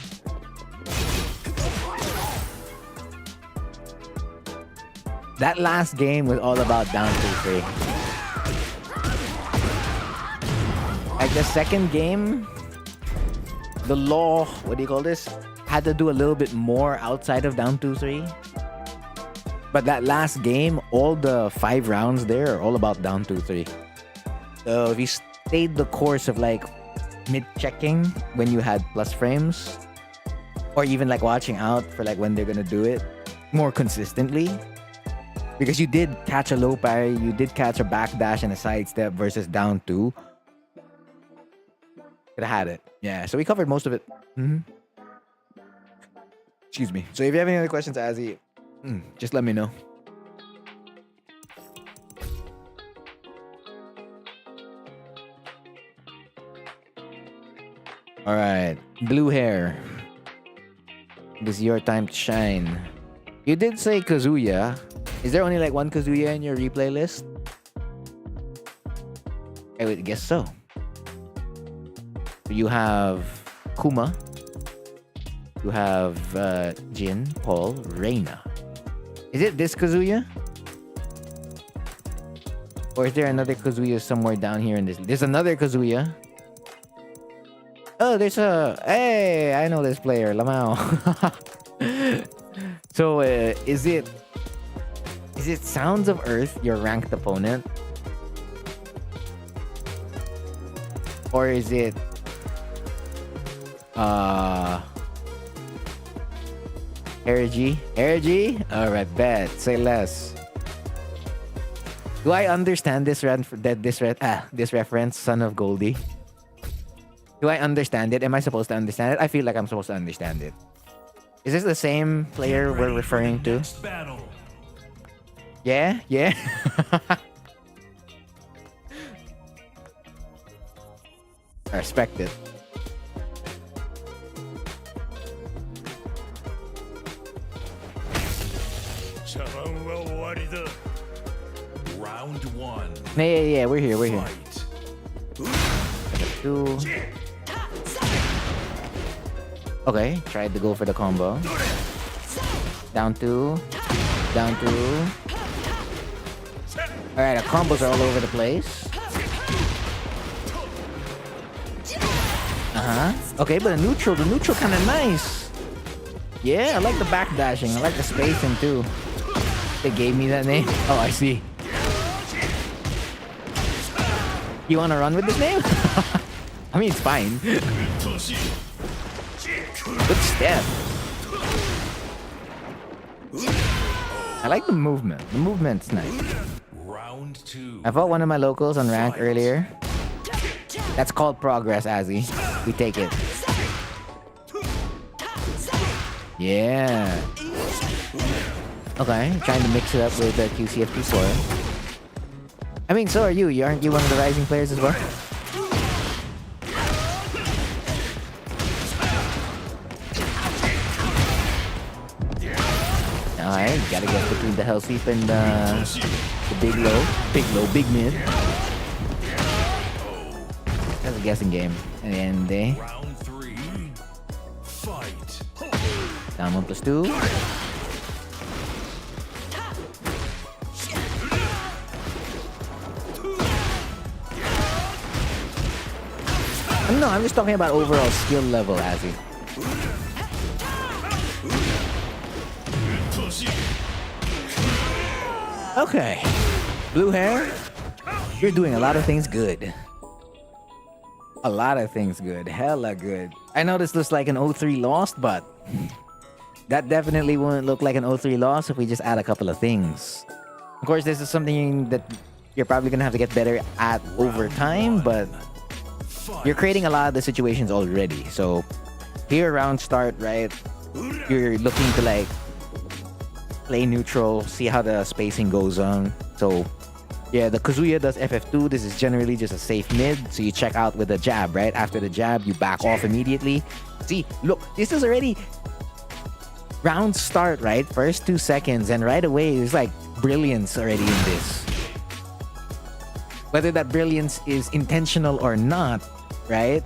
That last game was all about down 2-3. Like the second game, the law, what do you call this? had to do a little bit more outside of down 2-3. But that last game, all the 5 rounds there are all about down 2-3. So if you stayed the course of like mid-checking when you had plus frames, or even like watching out for like when they're gonna do it more consistently, because you did catch a low parry, you did catch a backdash and a sidestep versus down 2. Could have had it. Yeah, so we covered most of it. Excuse me. So if you have any other questions, Azzy, just let me know. All right, blue hair. This is your time to shine. You did say Kazuya. Is there only like one Kazuya in your replay list? I would guess so. You have Kuma. You have Jin, Paul, Reina. Is it this Kazuya? Or is there another Kazuya somewhere down here in this? There's another Kazuya. Oh, there's a... Hey, I know this player, Lamau. So, is it Sounds of Earth, your ranked opponent? Or is it... Erigi? Alright, bet. Say less. Do I understand this reference, Son of Goldie? Do I understand it? Am I supposed to understand it? I feel like I'm supposed to understand it. Is this the same player we're referring to? Yeah? Yeah? I respect it. Round 1. Yeah, we're here. Two. Okay, tried to go for the combo. Down 2. Alright, our combos are all over the place. Okay, but the neutral kind of nice. Yeah, I like the backdashing. I like the spacing too. They gave me that name. Oh, I see. You want to run with this name? I mean, it's fine. Good step. I like the movement. The movement's nice. Round 2. I fought one of my locals on rank earlier. That's called progress, Azzy. We take it. Yeah. Okay, trying to mix it up with the QCFP4. I mean, so are you. Aren't you one of the rising players as well? Alright, gotta get between the hell sweep and the big low. Big mid. That's a guessing game. And Round 3. Fight. Down 1+2. No, I'm just talking about overall skill level, Azzy. Okay. Blue hair, you're doing a lot of things good. Hella good. I know this looks like an 0-3 loss, but that definitely won't look like an 0-3 loss if we just add a couple of things. Of course, this is something that you're probably gonna have to get better at over time, but you're creating a lot of the situations already. So here around start, right, you're looking to like play neutral, see how the spacing goes on. So yeah, the Kazuya does FF2. This is generally just a safe mid, so you check out with a jab, right? After the jab, you back off immediately. See, look, this is already round start, right? First 2 seconds, and right away there's like brilliance already in this. Whether that brilliance is intentional or not, right?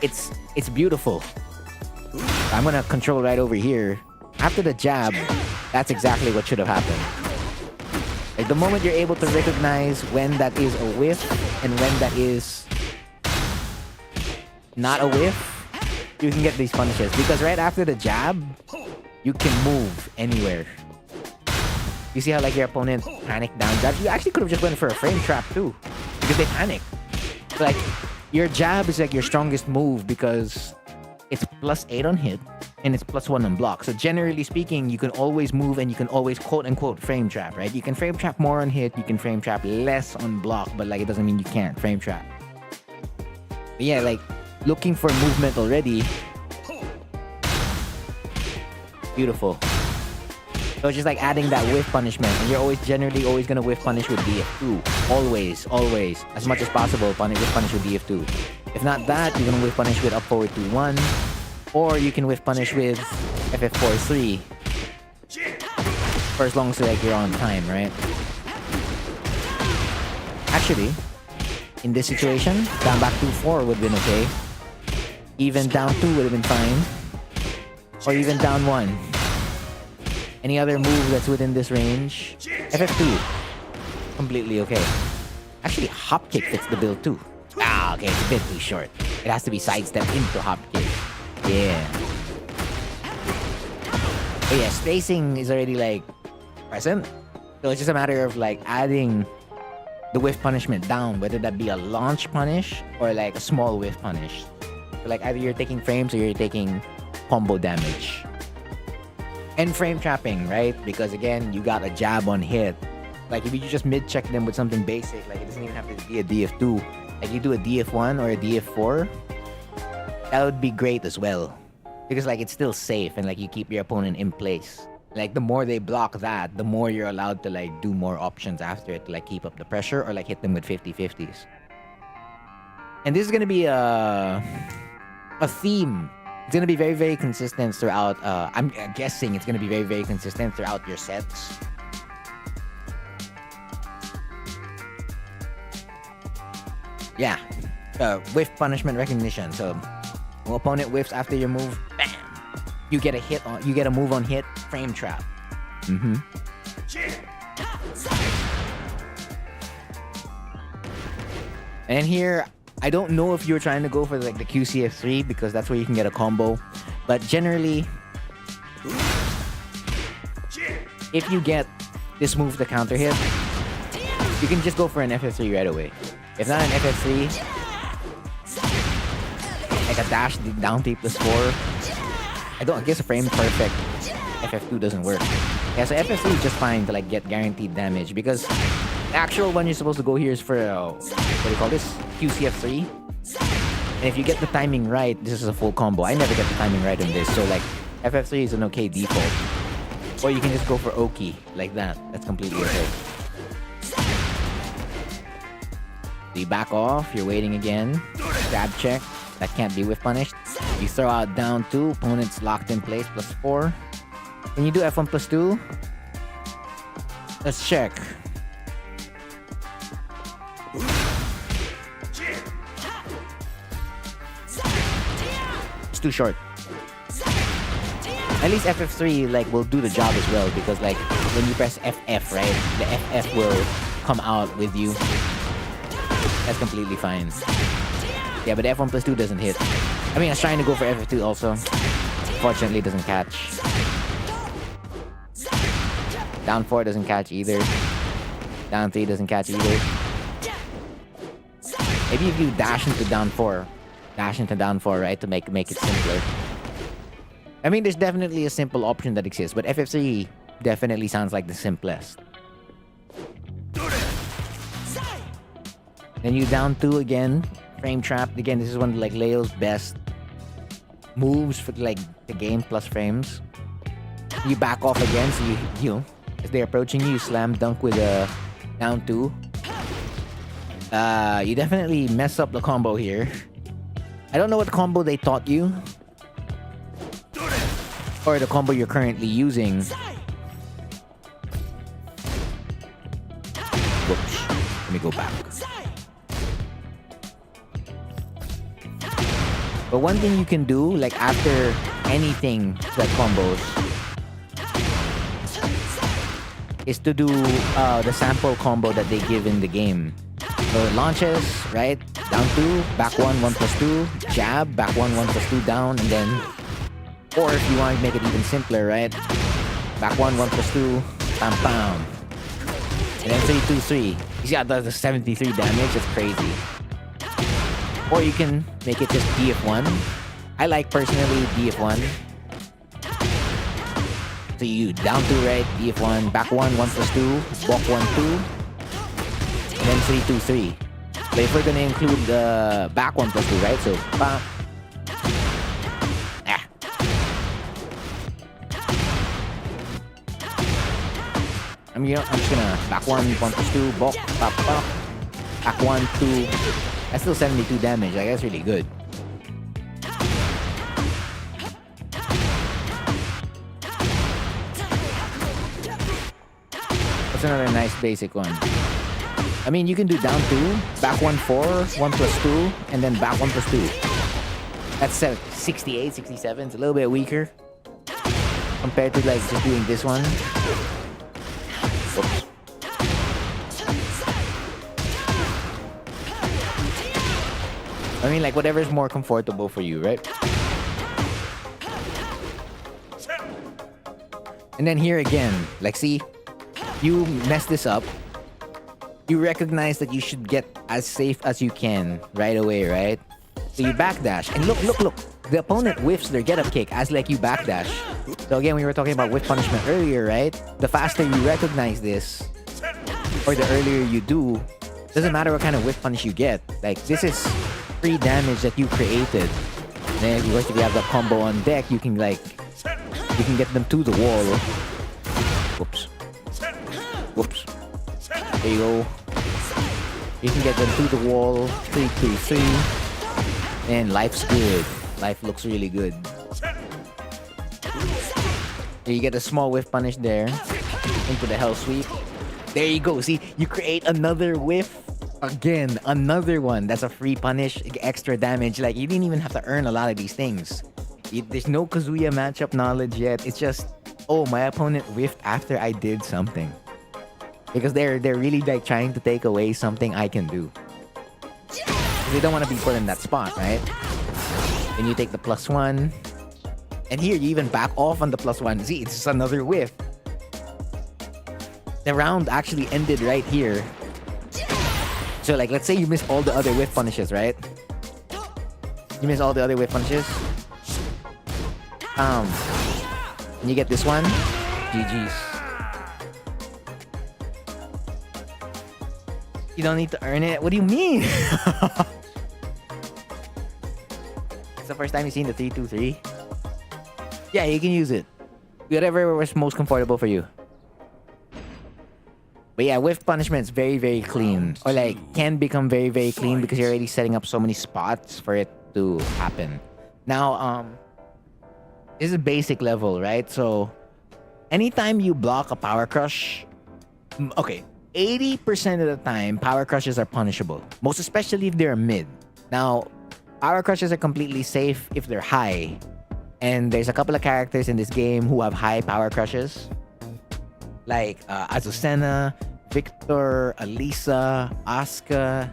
It's beautiful. I'm gonna control right over here. After the jab, that's exactly what should have happened. Like the moment you're able to recognize when that is a whiff and when that is not a whiff, you can get these punishes. Because right after the jab, you can move anywhere. You see how like your opponent panicked down jab? You actually could have just went for a frame trap too. Because they panic. So, like, your jab is like your strongest move because it's +8 on hit and it's +1 on block. So generally speaking, you can always move and you can always quote unquote frame trap, right? You can frame trap more on hit, you can frame trap less on block, but like it doesn't mean you can't frame trap. But yeah, like looking for movement already. Beautiful. So it's just like adding that whiff punishment, and you're generally always gonna whiff punish with DF2. Always, as much as possible, whiff punish with DF2. If not that, you're gonna whiff punish with up forward 2-1, or you can whiff punish with FF4-3. For as long as like you're on time, right? Actually, in this situation, down back 2-4 would have been okay. Even down 2 would have been fine. Or even down 1. Any other move that's within this range, FF2, completely okay. Actually, hop kick fits the build too. Ah, okay, it's a bit too short. It has to be sidestep into hop kick. Yeah. But yeah, spacing is already like present. So it's just a matter of like adding the whiff punishment down, whether that be a launch punish or like a small whiff punish. So like either you're taking frames or you're taking combo damage. And frame trapping, right? Because again, you got a jab on hit. Like if you just mid-check them with something basic, like it doesn't even have to be a DF2. Like you do a DF1 or a DF4, that would be great as well. Because like it's still safe and like you keep your opponent in place. Like the more they block that, the more you're allowed to like do more options after it to like keep up the pressure or like hit them with 50-50s. And this is gonna be a theme. It's gonna be very, very consistent throughout. I'm guessing it's gonna be very, very consistent throughout your sets. Yeah, whiff punishment recognition. So, when opponent whiffs after your move, bam, you get a hit on. You get a move on hit. Frame trap. And here, I don't know if you're trying to go for like the QCF3 because that's where you can get a combo. But generally, if you get this move to counter hit, you can just go for an FF3 right away. If not an FF3, like a dash down T +4. I guess a frame perfect FF2 doesn't work. Yeah, so FF3 is just fine to like get guaranteed damage because the actual one you're supposed to go here is for what do you call this? QCF3. And if you get the timing right, this is a full combo. I never get the timing right on this, so like FF3 is an okay default. Or you can just go for Oki like that. That's completely okay. So you back off, you're waiting again. Grab check. That can't be whiff punished. You throw out down 2, opponent's locked in place, +4. Can you do F1 +2? Let's check. It's too short. At least FF3 like will do the job as well because like when you press FF, right, the FF will come out with you. That's completely fine. Yeah, but F1 +2 doesn't hit. I mean, I was trying to go for FF2 also. Fortunately, it doesn't catch. Down 4 doesn't catch either. Down 3 doesn't catch either. Maybe if you dash into down 4, right, to make it simpler. I mean, there's definitely a simple option that exists, but FF3 definitely sounds like the simplest. Then you down 2 again, frame trap. Again, this is one of like Leo's best moves for like the game plus frames. You back off again, so you know, as they're approaching you, slam dunk with a down 2. You definitely mess up the combo here. I don't know what combo they taught you. Or the combo you're currently using. Whoops. Let me go back. But one thing you can do, like after anything like combos, is to do the sample combo that they give in the game. So it launches, right? down 2, back 1, 1 plus 2, jab, back 1, 1 plus 2 down, and then, or if you want to make it even simpler, right? Back 1, 1 plus 2, bam, bam. And then 3, 2, 3. You see how that does 73 damage? That's crazy. Or you can make it just DF1. I like personally DF1. So you down 2, right? DF1, back 1, 1 plus 2, walk 1, 2, and then 3, 2, 3. But if we're gonna include the back 1 plus 2, right? So, bam. Ah. I'm just gonna back 1, 1 plus 2, walk, pop, pop. Back 1, 2. That's still 72 damage. Like, that's really good. That's another nice basic one. I mean, you can do down 2, back 1, 4, 1 plus 2, and then back 1 plus 2. That's 68, 67. It's a little bit weaker compared to like just doing this one. Oops. I mean, like, whatever's more comfortable for you, right? And then here again, like, see, you mess this up. You recognize that you should get as safe as you can right away, right? So you backdash. And look, look, look. The opponent whiffs their get-up kick as like you backdash. So again, we were talking about whiff punishment earlier, right? The faster you recognize this, or the earlier you do, doesn't matter what kind of whiff punish you get. Like, this is free damage that you created. And then of course, if you have the combo on deck, you can like, you can get them to the wall. Whoops. Whoops. There you go. You can get them to the wall. 3, 2, 3. And life's good. Life looks really good. There you get a small whiff punish there. Into the hell sweep. There you go. See, you create another whiff. Again, another one. That's a free punish. Extra damage. Like, you didn't even have to earn a lot of these things. There's no Kazuya matchup knowledge yet. It's just, oh, my opponent whiffed after I did something. Because they're really like trying to take away something I can do. They don't want to be put in that spot, right? Then you take the +1. And here you even back off on the +1. See, it's just another whiff. The round actually ended right here. So like, let's say you miss all the other whiff punishes, right? You miss all the other whiff punishes. And you get this one. GG's. You don't need to earn it? What do you mean? It's the first time you've seen the 3, 2, 3. Yeah, you can use it. Whatever was most comfortable for you. But yeah, whiff punishment is very, very clean. Or like, can become very, very clean because you're already setting up so many spots for it to happen. Now, this is basic level, right? So, anytime you block a power crush... Okay. 80% of the time, power crushes are punishable. Most especially if they're mid. Now, power crushes are completely safe if they're high. And there's a couple of characters in this game who have high power crushes. Like Azucena, Victor, Alisa, Asuka.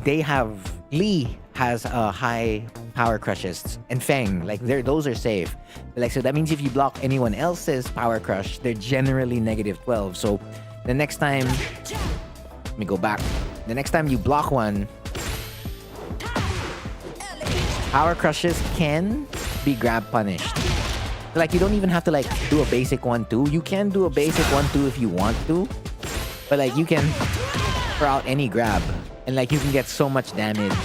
They have... Lee has high power crushes. And Feng, like, those are safe. Like, so that means if you block anyone else's power crush, they're generally -12. So... the next time, let me go back. The next time you block one, power crushes can be grab punished. Like, you don't even have to like do a basic 1-2. You can do a basic 1-2 if you want to, but like you can throw out any grab, and like you can get so much damage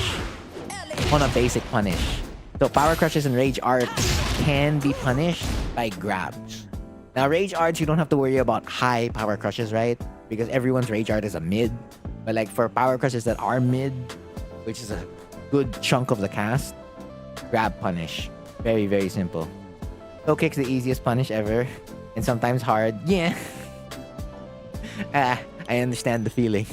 on a basic punish. So power crushes and rage arts can be punished by grabs. Now, rage arts, you don't have to worry about high power crushes, right? Because everyone's rage art is a mid. But like for power crushes that are mid, which is a good chunk of the cast, grab punish. Very, very simple. Toe kick's the easiest punish ever. And sometimes hard. Yeah. I understand the feeling.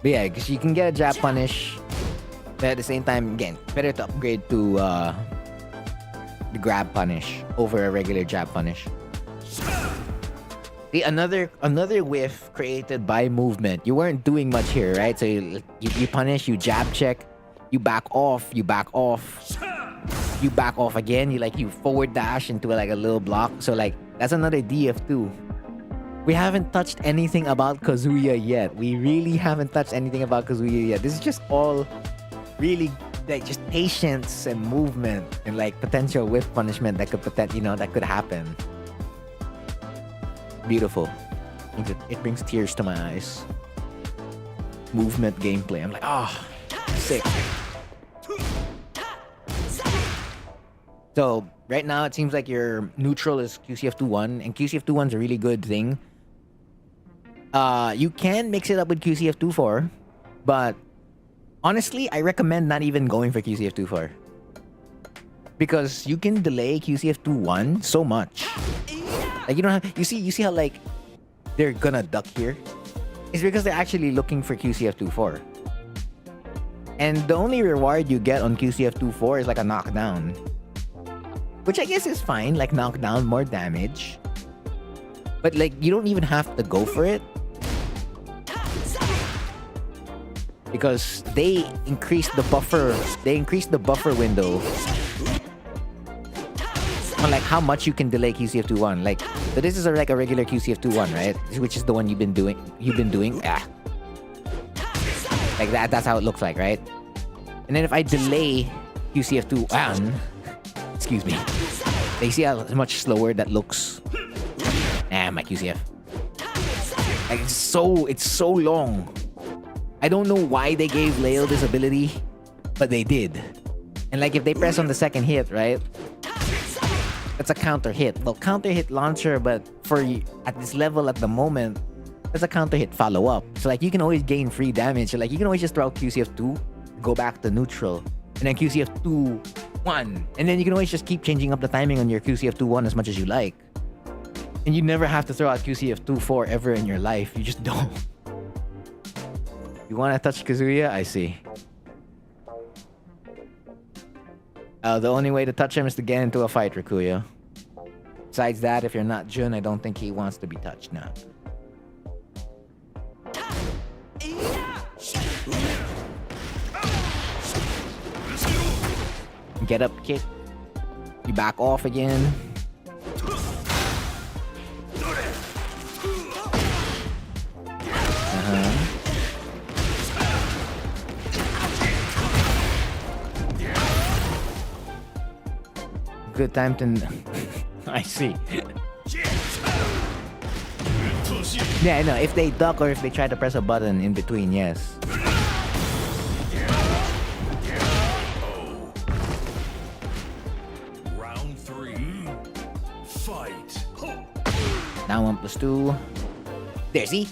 But yeah, because you can get a jab punish. But at the same time, again, better to upgrade to the grab punish over a regular jab punish. See, another whiff created by movement. You weren't doing much here, right? So you punish, you jab check, you back off, you back off, you back off again. You forward dash into like a little block. So like that's another DF2. We haven't touched anything about Kazuya yet. We really haven't touched anything about Kazuya yet. This is just all really like just patience and movement and like potential whiff punishment that could happen. Beautiful. It brings tears to my eyes. Movement gameplay. I'm like, sick. So right now it seems like your neutral is QCF21, and QCF21 is a really good thing. You can mix it up with QCF24, but honestly, I recommend not even going for QCF24. Because you can delay QCF21 so much. Like you don't have, you see how like they're gonna duck here? It's because they're actually looking for QCF24. And the only reward you get on QCF24 is like a knockdown. Which I guess is fine, like knockdown, more damage. But like you don't even have to go for it. Because they increased the buffer window on like how much you can delay QCF21. Like, so this is like a regular QCF21, right? Which is the one you've been doing. Yeah. Like that's how it looks like, right? And then if I delay QCF21, excuse me. You see how much slower that looks? My QCF. Like it's so long. I don't know why they gave Leo this ability, but they did. And like if they press on the second hit, right? That's a counter hit. Well, counter hit launcher, but at this level at the moment, that's a counter hit follow up. So like you can always gain free damage. So like you can always just throw out QCF2, go back to neutral, and then QCF2-1. And then you can always just keep changing up the timing on your QCF2-1 as much as you like. And you never have to throw out QCF2-4 ever in your life. You just don't. You want to touch Kazuya? I see. The only way to touch him is to get into a fight, Rikuya. Besides that, if you're not Jun, I don't think he wants to be touched now. Get up kick. You back off again. Good time to... I see. Yeah, I know. If they duck or if they try to press a button in between, yes. Round 3. Fight. Down 1+2. There, see?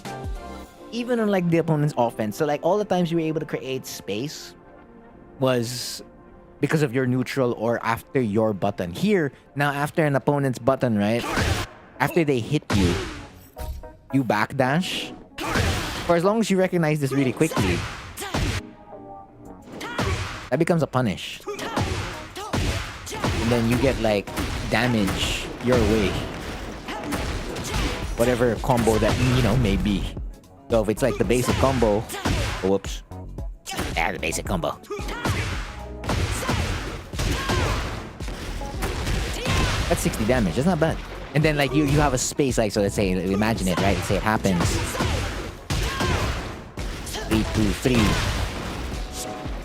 Even on like the opponent's offense. So like all the times you were able to create space was because of your neutral or after your button. Here, now after an opponent's button, right? After they hit you, you backdash. For as long as you recognize this really quickly, that becomes a punish. And then you get like damage your way. Whatever combo that, may be. So if it's like the basic combo, whoops. Yeah, the basic combo. That's 60 damage. That's not bad. And then like you have a space, like, so let's say, imagine it, right? Let's say it happens. 3, 2, 3.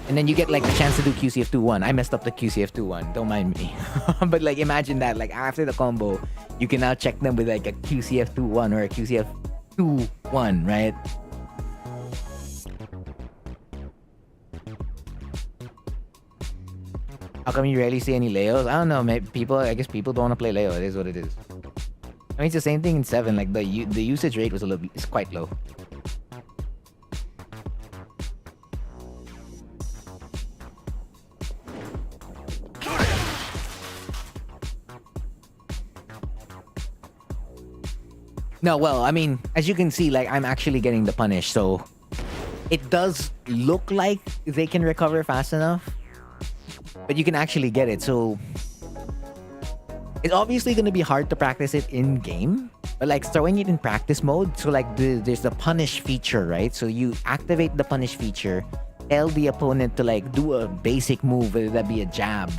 And then you get like the chance to do QCF2-1. I messed up the QCF2-1. Don't mind me. But like imagine that, like after the combo, you can now check them with like a QCF2-1 or a QCF2-1, right? How come you rarely see any Leos? I don't know. Maybe I guess people don't want to play Leo. It is what it is. I mean, it's the same thing in 7. Like the usage rate is quite low. No, well, I mean, as you can see, like I'm actually getting the punish, so it does look like they can recover fast enough. But you can actually get it, so It's obviously going to be hard to practice it in game, but like throwing it in practice mode. So like there's the punish feature, right? So you activate the punish feature, tell the opponent to like do a basic move, whether that be a jab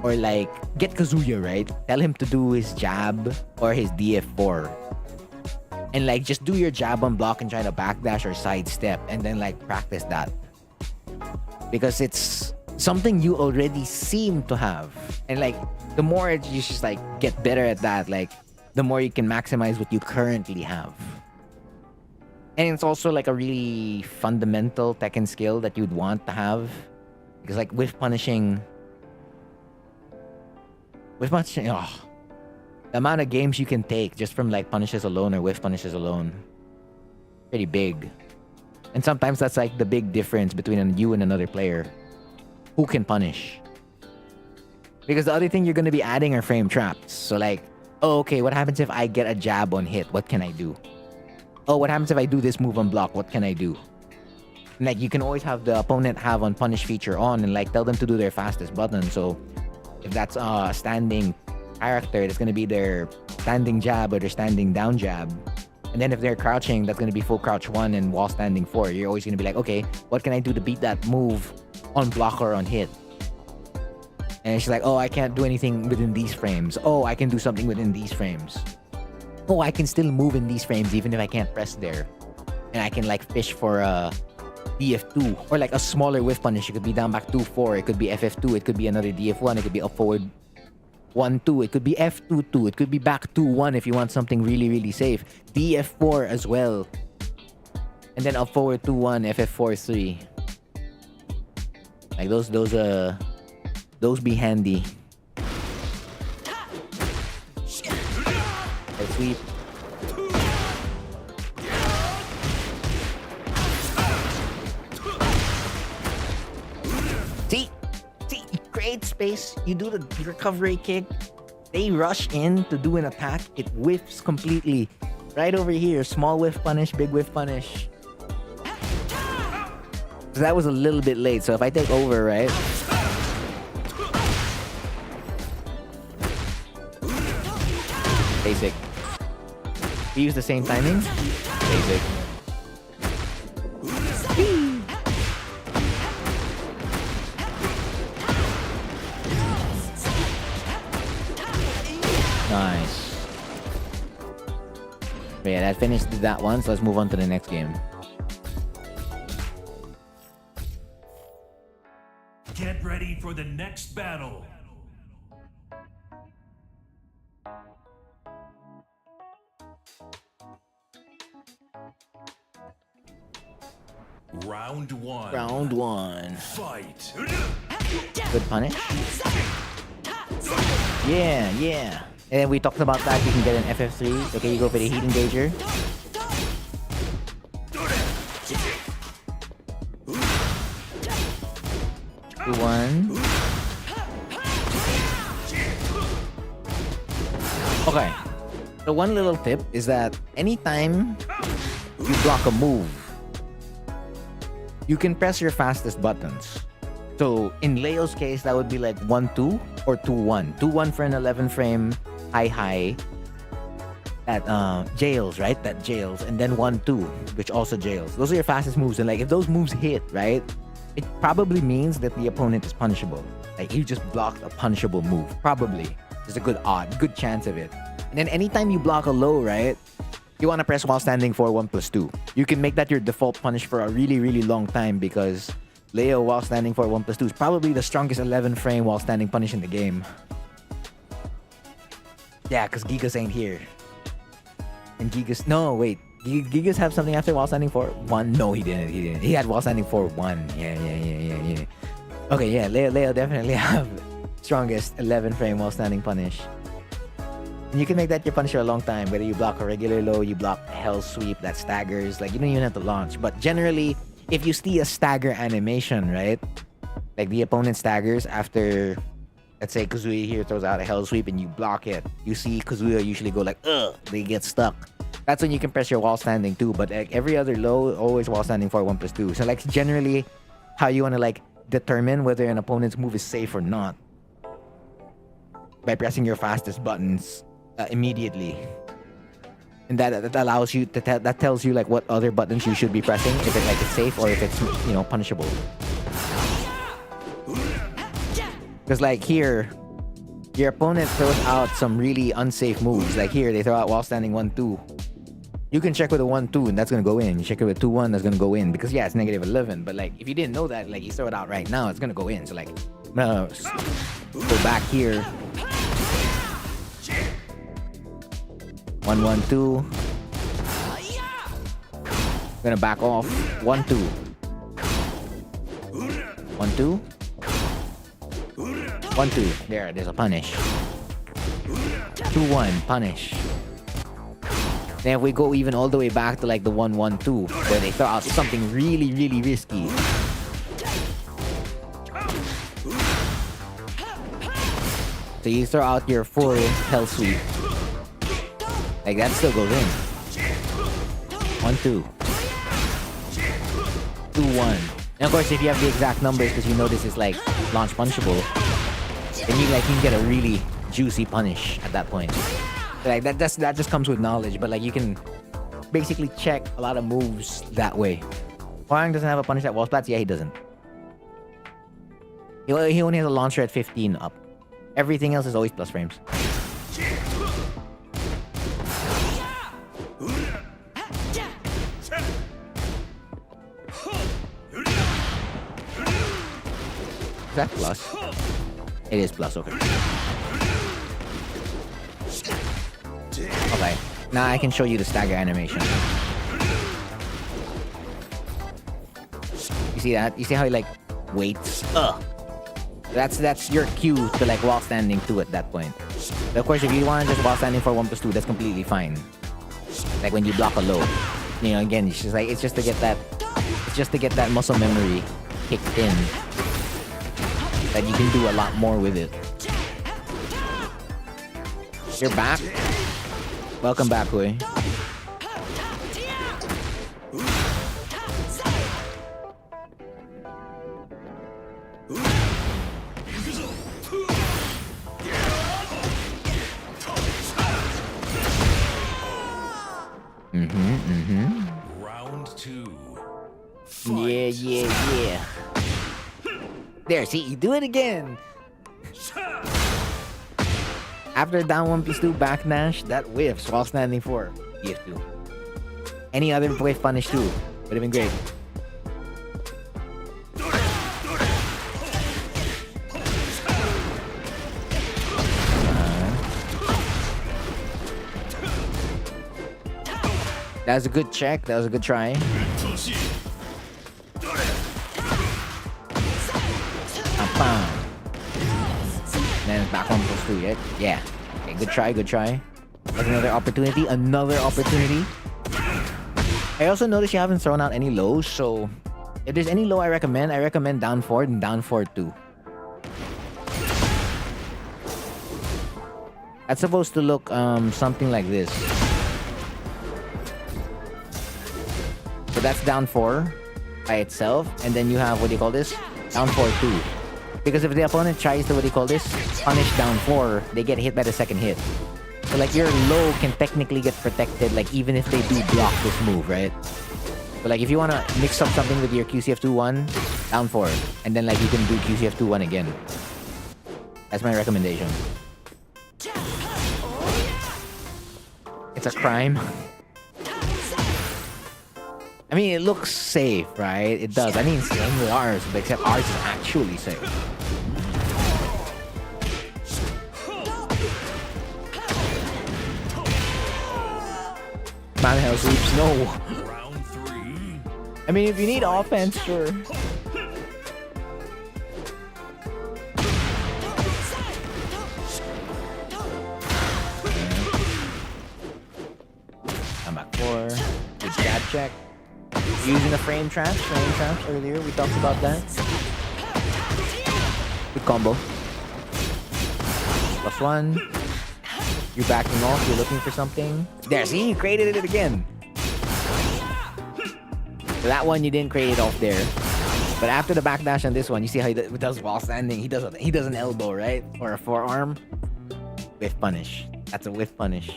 or like get Kazuya, right? Tell him to do his jab or his DF4. And like just do your jab on block and try to backdash or sidestep and then like practice that. Because it's something you already seem to have. And like the more you just like get better at that, like the more you can maximize what you currently have. And it's also like a really fundamental Tekken skill that you'd want to have. Because like with punishing, the amount of games you can take just from like punishes alone or with punishes alone, pretty big. And sometimes that's like the big difference between you and another player. Who can punish? Because the other thing you're going to be adding are frame traps. So like, oh, okay, what happens if I get a jab on hit? What can I do? Oh, what happens if I do this move on block? What can I do? And like, you can always have the opponent have on punish feature on and like tell them to do their fastest button. So if that's a standing character, that's going to be their standing jab or their standing down jab. And then if they're crouching, that's going to be full crouch 1 and wall standing 4. You're always going to be like, okay, what can I do to beat that move on block or on hit? And it's like, oh, I can't do anything within these frames. Oh, I can do something within these frames. Oh, I can still move in these frames even if I can't press there. And I can like fish for a DF2 or like a smaller whiff punish. It could be down back 2-4. It could be FF2. It could be another DF1. It could be up forward 1-2. It could be F2-2. It could be back 2-1 if you want something really, really safe. DF4 as well. And then up forward 2-1, FF4-3. Like those be handy. Let's sweep. See, you create space, you do the recovery kick, they rush in to do an attack, it whiffs completely. Right over here, small whiff punish, big whiff punish. So that was a little bit late, so if I take over, right? Basic. We use the same timing? Basic. Nice. But yeah, that finished that one, so let's move on to the next game. Get ready for the next battle. Round 1. Round 1. Fight. Good punish. Yeah. And we talked about that. You can get an FF3. Okay, you go for the heat engager. One. Okay. So one little tip is that anytime you block a move, you can press your fastest buttons. So in Leo's case, that would be like 1-2 or 2-1. 2-1 for an 11 frame high. That jails, right? That jails. And then 1-2, which also jails. Those are your fastest moves. And like if those moves hit, right? It probably means that the opponent is punishable. Like you just blocked a punishable move. Probably. There's a good chance of it. And then anytime you block a low, right? You want to press while standing for 1+2. You can make that your default punish for a really, really long time because Leo while standing for 1+2 is probably the strongest 11 frame while standing punish in the game. Yeah, because Gigas ain't here. And Gigas... No, wait. Gigas have something after while standing for 1? No, he didn't. He had while standing for 1. Yeah. Okay, yeah. Leo definitely have strongest 11 frame while standing punish. And you can make that your punish for a long time. Whether you block a regular low, you block a hell sweep that staggers. Like, you don't even have to launch. But generally, if you see a stagger animation, right? Like, the opponent staggers after, let's say, Kazuya here throws out a hell sweep and you block it. You see Kazuya usually go like, ugh, they get stuck. That's when you can press your wall standing too. But like every other low, always wall standing for 1+2. So like, generally, how you want to like determine whether an opponent's move is safe or not by pressing your fastest buttons immediately. And that allows you to that tells you like what other buttons you should be pressing, if it's like it's safe or if it's punishable. Because like here, your opponent throws out some really unsafe moves. Like here, they throw out while standing 1-2. You can check with a 1-2 and that's gonna go in. You check it with 2-1, that's gonna go in. Because yeah, it's negative 11. But like if you didn't know that, like you throw it out right now, it's gonna go in. So like I'm gonna go back here. 1-1-2. Gonna back off. 1-2. 1-2. 1-2. There's a punish. 2-1. Punish. Then if we go even all the way back to like the 1-1-2, where they throw out something really, really risky. So you throw out your full hell sweep. Like that still goes in. 1-2. 2-1. And of course, if you have the exact numbers, because you know this is like launch punishable, then you can get a really juicy punish at that point. Like that just comes with knowledge, but like you can basically check a lot of moves that way. Huang doesn't have a punish at wall splats. Yeah, he doesn't. He only has a launcher at 15 up. Everything else is always plus frames. Is that plus? It is plus, okay. Okay, now I can show you the stagger animation. You see that? You see how he like waits? That's your cue to like while standing 2 at that point. But of course, if you want to just while standing for 1+2, that's completely fine. Like when you block a low, again, it's just to get that muscle memory kicked in. That you can do a lot more with it. You're back. Welcome back, Hui. Round 2. Yeah. There, see, you do it again. After down 1+2 backdash, that whiffs while standing 4. EF2. Any other whiff punish too would have been great. That was a good check. That was a good try. Then it's back 1+2, yeah. Okay, good try. That's another opportunity. I also noticed you haven't thrown out any lows, so if there's any low I recommend down 4 and down 4-2. That's supposed to look something like this. So that's down 4 by itself, and then you have, what do you call this? Down 4-2. Because if the opponent tries to, punish down 4, they get hit by the second hit. So like your low can technically get protected, like even if they do block this move, right? So like if you want to mix up something with your QCF2-1, down 4. And then like you can do QCF2-1 again. That's my recommendation. It's a crime. I mean, it looks safe, right? It does. I mean, same with ours, but except ours is actually safe. Man, hell sweeps, no. Round 3. I mean, if you need offense, sure. I'm back 4. Good jab check. Using the frame traps earlier, we talked about that. Good combo. +1. You're backing off, you're looking for something. There, see, you created it again. So that one you didn't create it off there. But after the backdash on this one, you see how he does while standing. He does an elbow, right? Or a forearm. Whiff punish. That's a whiff punish.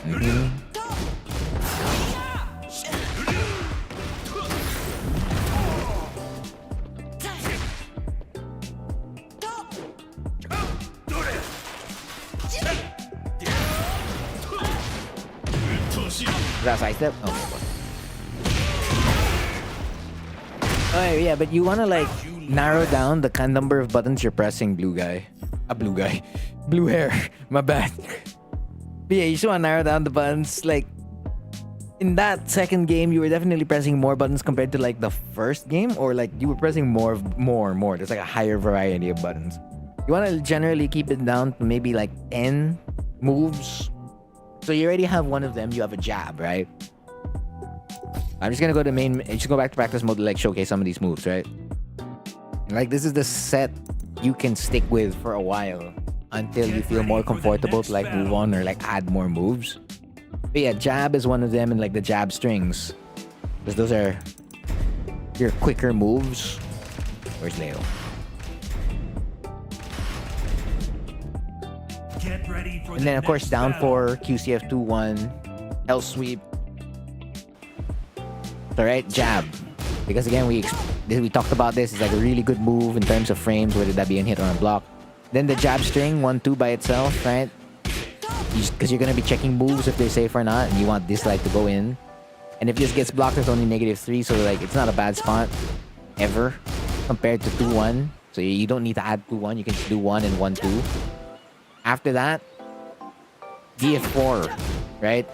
Mm-hmm. Is that a sidestep? Oh yeah, but you wanna like narrow down the kind number of buttons you're pressing, blue guy. Blue hair. My bad. But yeah, you just wanna narrow down the buttons. Like in that second game, you were definitely pressing more buttons compared to like the first game, or like you were pressing more. There's like a higher variety of buttons. You wanna generally keep it down to maybe like 10 moves. So you already have one of them. You have a jab, right? I'm just gonna go to just go back to practice mode to like showcase some of these moves, right? Like this is the set you can stick with for a while until you feel more comfortable to like move on or like add more moves. But yeah, jab is one of them, and like the jab strings, because those are your quicker moves. Where's Leo? Get ready for And then of course down 4, QCF 2-1, Hell Sweep. So right, jab. Because again, we talked about this. It's like a really good move in terms of frames, whether that be in hit or on block. Then the jab string, 1-2 by itself, right? Because you're going to be checking moves if they're safe or not, and you want this like to go in. And if this gets blocked, it's only -3, so like it's not a bad spot ever compared to 2-1. So you don't need to add 2-1. You can just do 1 and 1-2. After that, DF4, right?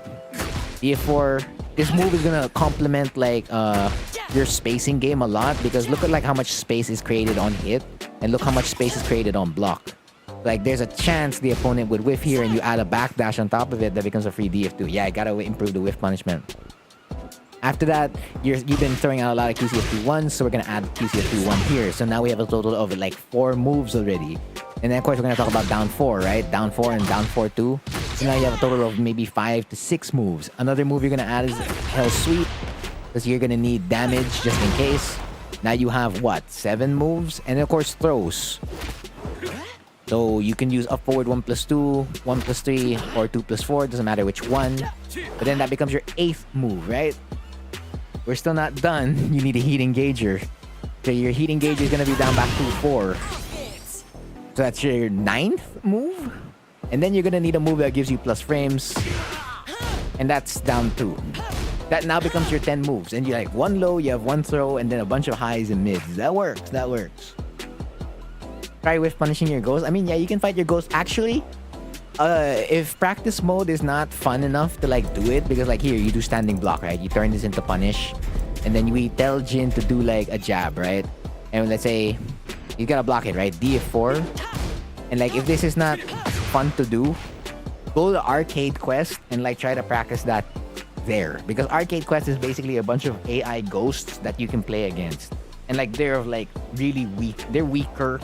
DF4, this move is gonna complement like your spacing game a lot, because look at like how much space is created on hit, and look how much space is created on block. Like there's a chance the opponent would whiff here, and you add a backdash on top of it, that becomes a free DF2. Yeah, I gotta improve the whiff punishment. After that, you've been throwing out a lot of QCF2-1s, so we're gonna add QCF2-1 here. So now we have a total of like 4 moves already. And then of course we're gonna talk about down 4, right? Down 4 and down 4 too. So now you have a total of maybe 5 to 6 moves. Another move you're gonna add is Hell Sweep, because you're gonna need damage just in case. Now you have what? 7 moves, and of course throws. So you can use up forward 1+2, 1+3, or 2+4. Doesn't matter which one. But then that becomes your 8th move, right? We're still not done. You need a heat engager. So your heat engager is gonna be down back to 4. So that's your 9th move. And then you're gonna need a move that gives you plus frames. And that's down 2. That now becomes your 10 moves. And you're like 1 low, you have 1 throw, and then a bunch of highs and mids. That works. That works. Try with punishing your ghost. I mean, yeah, you can fight your ghost. Actually, if practice mode is not fun enough to like do it, because like here, you do standing block, right? You turn this into punish. And then we tell Jin to do like a jab, right? And let's say you gotta block it, right? DF4. And like if this is not fun to do, go to Arcade Quest and like try to practice that there, because Arcade Quest is basically a bunch of AI ghosts that you can play against. And like they're like really weak. They're weaker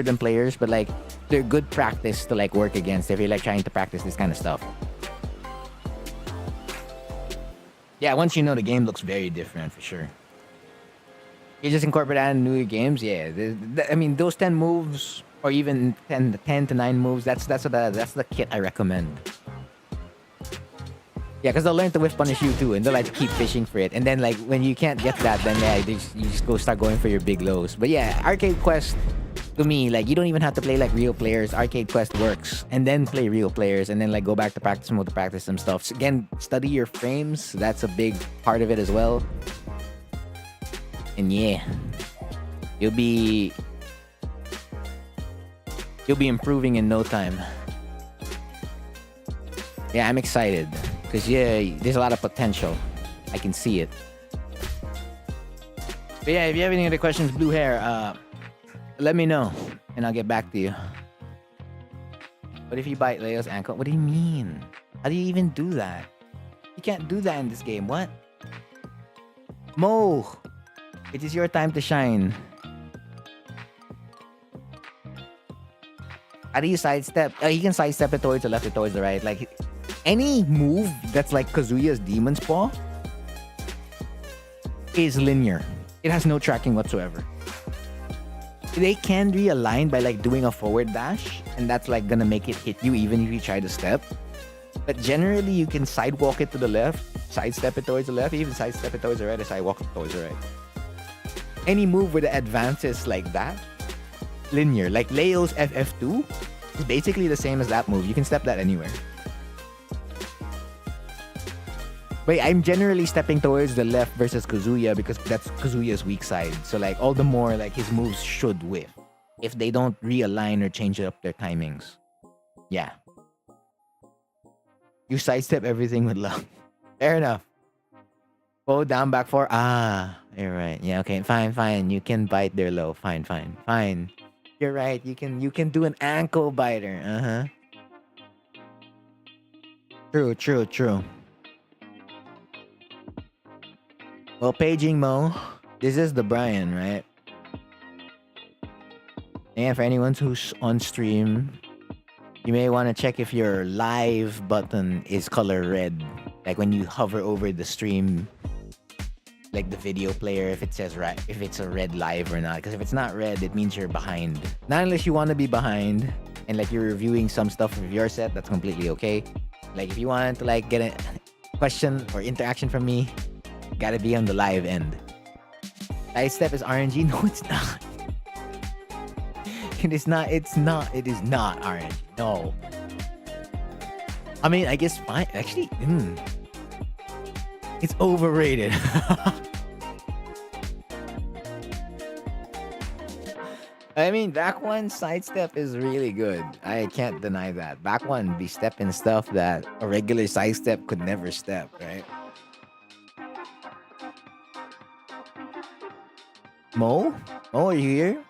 than players, but like they're good practice to like work against if you're like trying to practice this kind of stuff. Yeah, once you know, the game looks very different for sure. You just incorporate that in new games, yeah. I mean, those 10 moves, or even 10 to 9 moves, that's the kit I recommend. Yeah, because they'll learn to whiff punish you too, and they'll like keep fishing for it. And then like when you can't get that, then yeah, you just go start going for your big lows. But yeah, Arcade Quest, to me, like you don't even have to play like real players. Arcade Quest works, and then play real players, and then like go back to practice mode to practice some stuff. So again, study your frames. That's a big part of it as well. And yeah, you'll be improving in no time. Yeah, I'm excited. Because, yeah, there's a lot of potential. I can see it. But yeah, if you have any other questions, blue hair, let me know. And I'll get back to you. What if you bite Leo's ankle? What do you mean? How do you even do that? You can't do that in this game. What? Mo! It is your time to shine. How do you sidestep? You can sidestep it towards the left or towards the right. Like... any move that's like Kazuya's Demon's Paw is linear. It has no tracking whatsoever. They can realign by like doing a forward dash, and that's like gonna make it hit you even if you try to step. But generally, you can sidewalk it to the left, sidestep it towards the left, even sidestep it towards the right, or sidewalk it towards the right. Any move with the advances like that, linear, like Leo's FF2, is basically the same as that move. You can step that anywhere. But I'm generally stepping towards the left versus Kazuya because that's Kazuya's weak side. So like all the more like his moves should whiff if they don't realign or change up their timings. Yeah. You sidestep everything with love. Fair enough. Go down, back four. Ah, you're right. Yeah, okay. Fine. You can bite their low. Fine. You're right. You can do an ankle biter. True. Well, paging Mo, this is the Brian, right? And for anyone who's on stream, you may want to check if your live button is color red. Like when you hover over the stream, like the video player, if it says right, if it's a red live or not. Because if it's not red, it means you're behind. Not unless you want to be behind and like you're reviewing some stuff of your set, that's completely okay. Like if you wanted to like get a question or interaction from me, gotta be on the live end. Sidestep is RNG? No, it's not. It is not RNG. No. I mean, I guess fine. Actually, it's overrated. I mean, back one sidestep is really good. I can't deny that. Back one be stepping stuff that a regular sidestep could never step, right? Mo, are you here?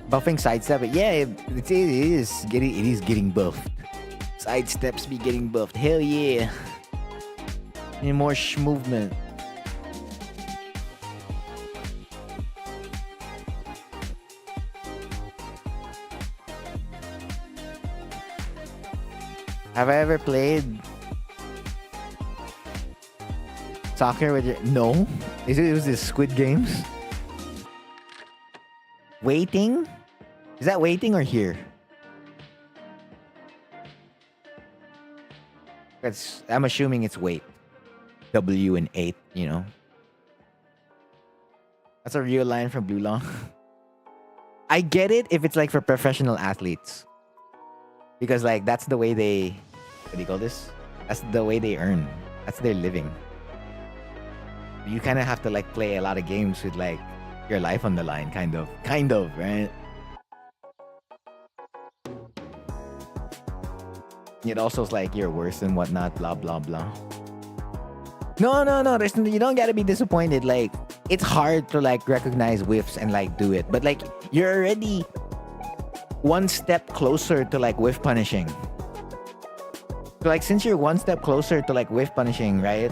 Buffing sidestep, yeah, it is getting buffed. Sidesteps be getting buffed. Hell yeah! Need more movement. Have I ever played soccer with your... No. It was this Squid Games? Waiting? Is that waiting or here? I'm assuming it's wait. W and 8, you know. That's a real line from Blue Long. I get it if it's like for professional athletes. Because like that's the way they, what do you call this? That's the way they earn. That's their living. You kind of have to like play a lot of games with like your life on the line, kind of, right? It also is like you're worse and whatnot, blah blah blah. No. You don't gotta be disappointed. Like it's hard to like recognize whiffs and like do it, but like you're already one step closer to like whiff punishing. So like since you're one step closer to like whiff punishing, right?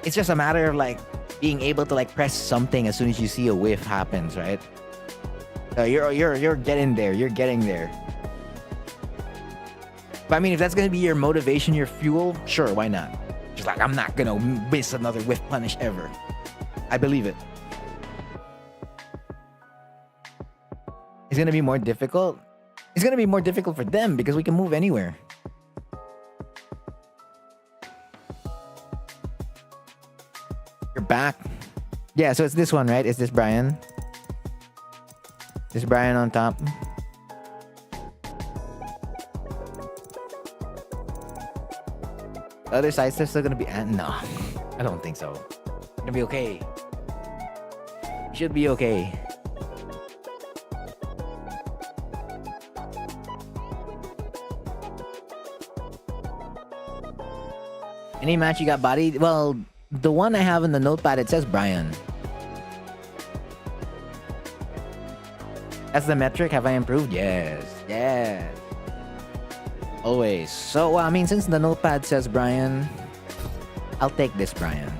It's just a matter of like being able to like press something as soon as you see a whiff happens, right? So you're getting there. You're getting there. But I mean, if that's gonna be your motivation, your fuel, sure, why not? Just like I'm not gonna miss another whiff punish ever. I believe it. It's gonna be more difficult. It's gonna be more difficult for them because we can move anywhere. You're back. Yeah, so it's this one, right? It's this Brian. This Brian on top. The other side steps still gonna be... No, I don't think so. It's gonna be okay. You should be okay. Any match you got bodied? Well, the one I have in the notepad, it says Brian. That's the metric. Have I improved? Yes. Always. So, well, I mean, since the notepad says Brian, I'll take this Brian.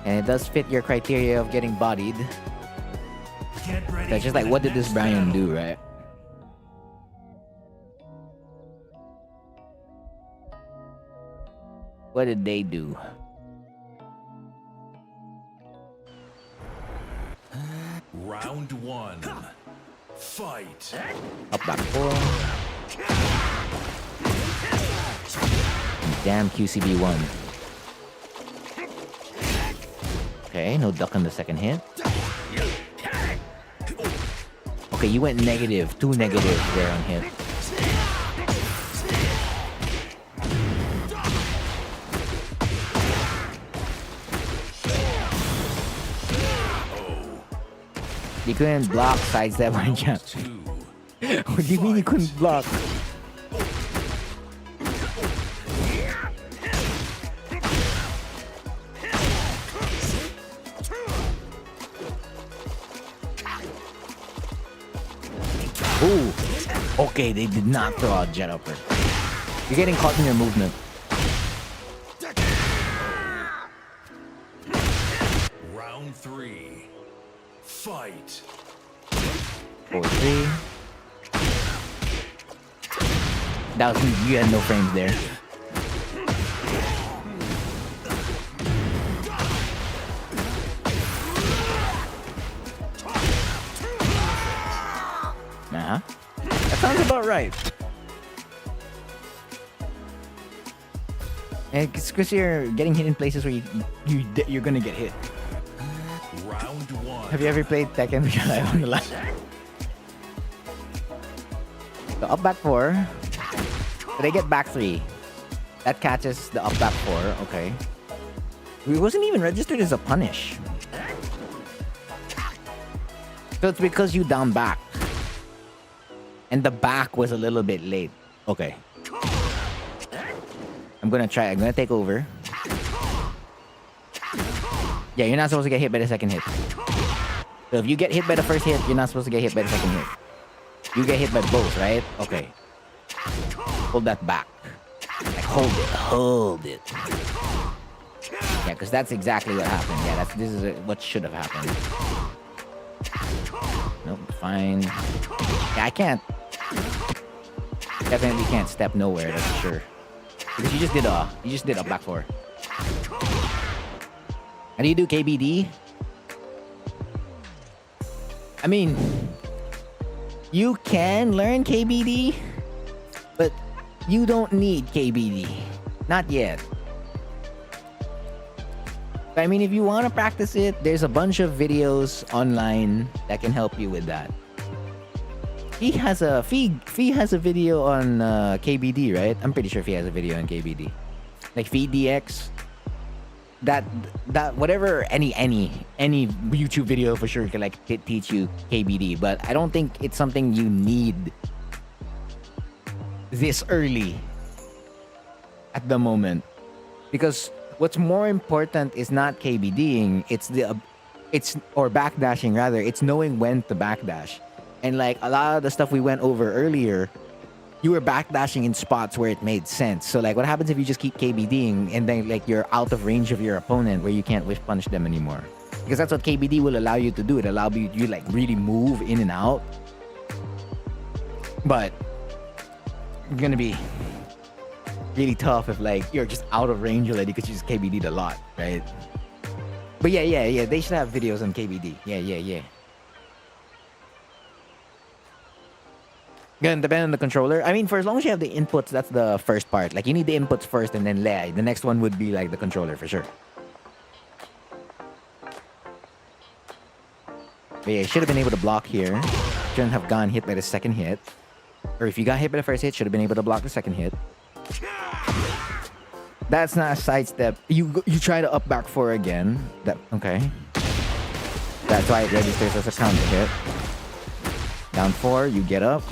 And it does fit your criteria of getting bodied. That's just like, what did this Brian do, right? What did they do? Round 1. Fight. Up back 4. Damn QCB1. Okay, no duck on the second hit. Okay, you went negative. 2 negatives there on hit. You couldn't block sidestep or jump. What do you mean you couldn't block? Ooh. Okay, they did not throw out jet upper. You're getting caught in your movement. Round 3. Fight. 4-3. That was, you had no frames there. That sounds about right. And it's because you're getting hit in places where you're gonna get hit. Round 1. Have you ever played Tekken Live on the last? So up back 4. So they get back 3. That catches the up back 4. Okay. It wasn't even registered as a punish. So it's because you down back. And the back was a little bit late. Okay. I'm gonna take over. Yeah, you're not supposed to get hit by the second hit. So if you get hit by the first hit, you're not supposed to get hit by the second hit. You get hit by both, right? Okay. Hold that back. Like, hold it. Yeah, because that's exactly what happened. Yeah, this is what should have happened. Nope, fine. Yeah, I can't. Definitely can't step nowhere, that's for sure. Because you just did a back 4. How do you do KBD? I mean, you can learn KBD, but you don't need KBD. Not yet. I mean, if you want to practice it, there's a bunch of videos online that can help you with that. Fee has a video on KBD, right? I'm pretty sure Fee has a video on KBD. Like Fee DX. That whatever any YouTube video for sure can like teach you KBD, but I don't think it's something you need this early at the moment, because what's more important is not KBDing, or backdashing rather. It's knowing when to backdash. And like a lot of the stuff we went over earlier, you were backdashing in spots where it made sense. So like what happens if you just keep KBDing and then like you're out of range of your opponent where you can't whiff punch them anymore? Because that's what KBD will allow you to do. It allows you to like really move in and out. But it's gonna be really tough if like you're just out of range already because you just KBD'd a lot, right? But yeah, they should have videos on KBD. Yeah. Gonna depend on the controller. I mean, for as long as you have the inputs, that's the first part. Like, you need the inputs first, and then the next one would be like the controller for sure. But yeah, you should have been able to block here. Shouldn't have gone hit by the second hit. Or if you got hit by the first hit, should have been able to block the second hit. That's not a sidestep. You try to up back 4 again. Okay. That's why it registers as a counter hit. Down 4, you get up.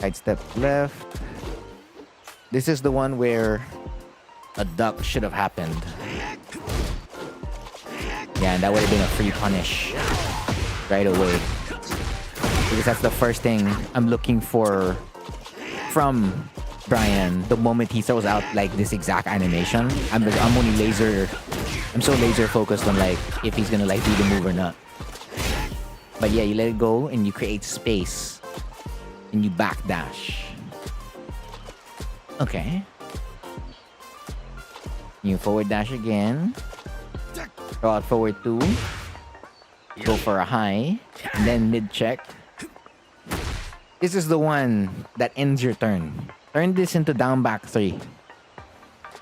Sidestep left. This is the one where a duck should have happened. Yeah, and that would have been a free punish right away. Because that's the first thing I'm looking for from Brian. The moment he throws out like this exact animation, I'm so laser focused on like if he's gonna like do the move or not. But yeah, you let it go and you create space and you backdash. Okay. You forward dash again. Throw out forward 2. Go for a high. And then mid check. This is the one that ends your turn. Turn this into down back 3.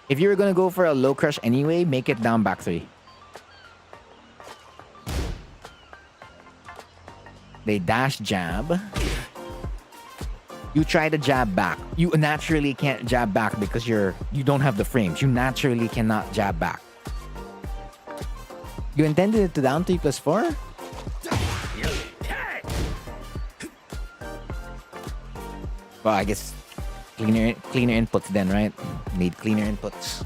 If you were gonna go for a low crush anyway, make it down back 3. They dash jab. You try to jab back. You naturally can't jab back because you don't have the frames. You naturally cannot jab back. You intended it to down 3 plus 4? Well, I guess cleaner inputs then, right? Need cleaner inputs.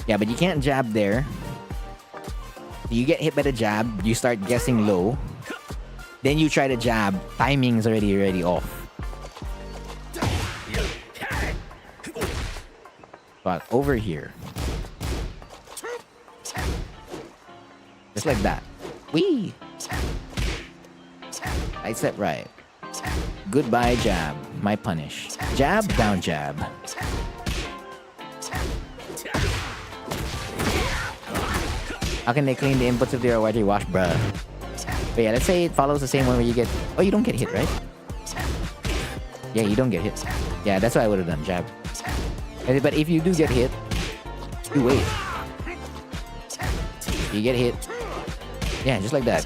Yeah, but you can't jab there. You get hit by the jab, you start guessing low. Then you try to jab, timing's already off. But over here. Just like that. Whee! I step right. Goodbye jab, my punish. Jab, down jab. How can they clean the inputs if they are already washed, bruh? But yeah, let's say it follows the same one where you get... Oh, you don't get hit, right? Yeah, you don't get hit. Yeah, that's what I would have done, jab. But if you do get hit, you wait. You get hit. Yeah, just like that.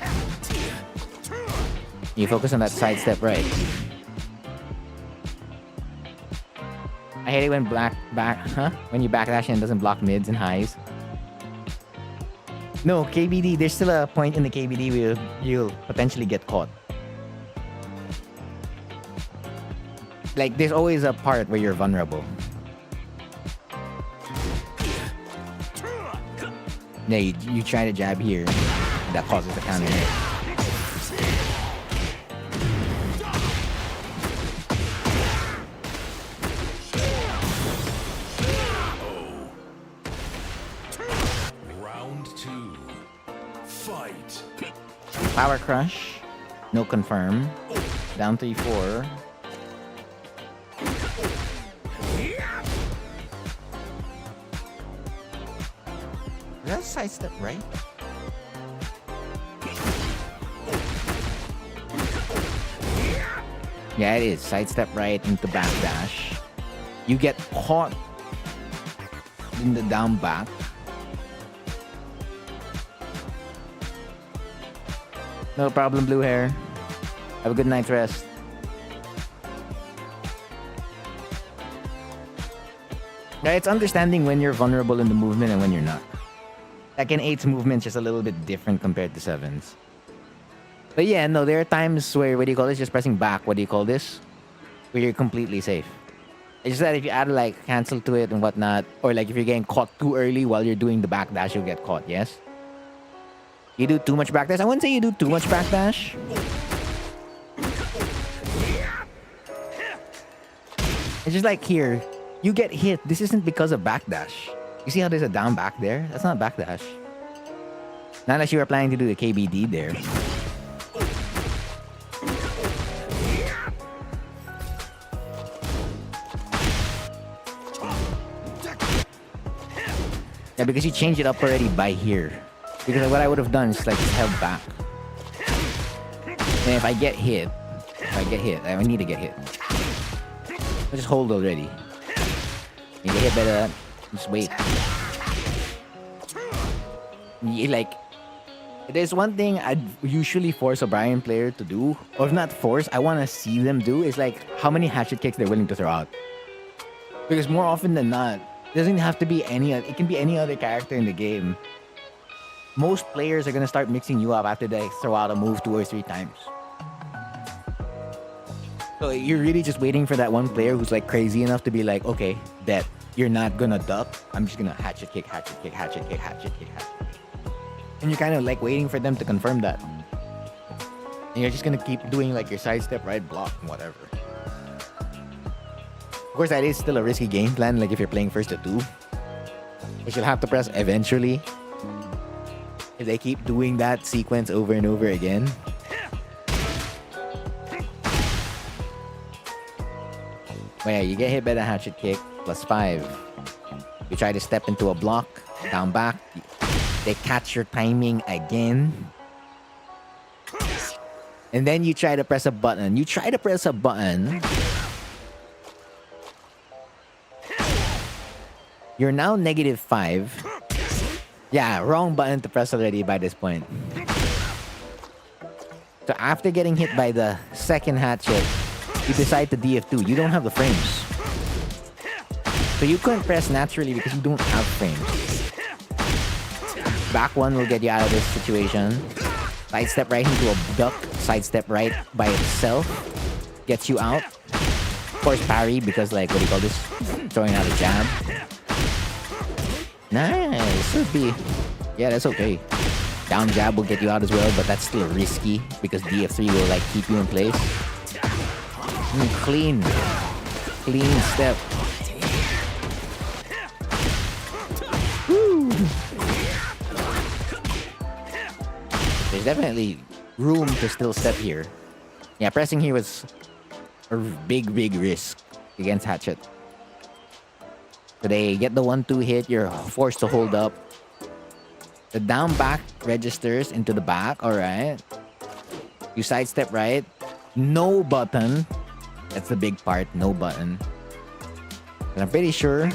You focus on that side step right. I hate it when when you backdash and it doesn't block mids and highs. No, KBD, there's still a point in the KBD where you'll potentially get caught. Like, there's always a part where you're vulnerable. Yeah, you try to jab here. That causes a counter hit. Power crush. No confirm. Down 3-4. Is that a side step right? Yeah, it is. Side step right into back dash. You get caught in the down back. No problem, blue hair. Have a good night's rest. Yeah, it's understanding when you're vulnerable in the movement and when you're not. Second 8's movement's just a little bit different compared to 7's. But yeah, no, there are times where, what do you call this? Just pressing back, what do you call this? Where you're completely safe. It's just that if you add like cancel to it and whatnot, or like if you're getting caught too early while you're doing the backdash, you'll get caught, yes? You do too much backdash? I wouldn't say you do too much backdash. It's just like here, you get hit. This isn't because of backdash. You see how there's a down back there? That's not backdash. Not unless you were planning to do the KBD there. Yeah, because you changed it up already by here. Because what I would have done is like held back. And if I get hit, I need to get hit. I'll just hold already. You get hit by that, just wait. Like, there's one thing I'd usually force a Brian player to do, or if not force, I want to see them do, is like how many hatchet kicks they're willing to throw out. Because more often than not, it doesn't have to be it can be any other character in the game. Most players are going to start mixing you up after they throw out a move 2 or 3 times. So you're really just waiting for that one player who's like crazy enough to be like, okay, bet you're not going to duck. I'm just going to hatchet kick, hatchet kick, hatchet kick, hatchet kick, hatchet kick. And you're kind of like waiting for them to confirm that. And you're just going to keep doing like your sidestep, right block, and whatever. Of course, that is still a risky game plan, like if you're playing first to 2. Which you'll have to press eventually. If they keep doing that sequence over and over again. Well, yeah, you get hit by the hatchet kick, +5. You try to step into a block, down back. They catch your timing again. And then you try to press a button. You try to press a button. You're now -5. Yeah, wrong button to press already by this point. So after getting hit by the second hatchet, you decide to DF2. You don't have the frames. So you couldn't press naturally because you don't have frames. Back one will get you out of this situation. Sidestep right into a duck. Sidestep right by itself. Gets you out. Of course, parry because, like, what do you call this? Throwing out a jab. Nice. Should be. Yeah, that's okay. Down jab will get you out as well, but that's still risky because DF3 will, like, keep you in place. Clean step. Woo. There's definitely room to still step here. Yeah, pressing here was a big risk against hatchet. So they get the 1-2 hit, you're forced to hold up. The down back registers into the back, alright. You sidestep right. No button. That's the big part, no button. And I'm pretty sure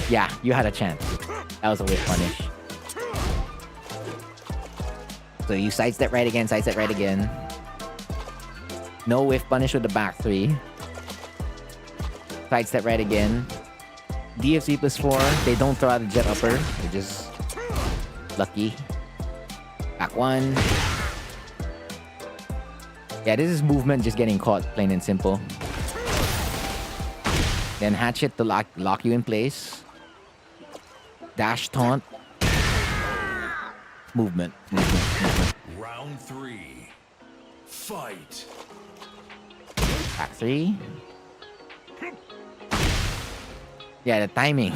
yeah, you had a chance. That was a whiff punish. So you sidestep right again, sidestep right again. No whiff punish with the back 3. Sidestep right again. DFC +4. They don't throw out a jet upper. They're just lucky. Back 1. Yeah, this is movement just getting caught, plain and simple. Then hatchet to lock you in place. Dash taunt. Movement. Round 3. Fight. Back 3. Yeah, the timing.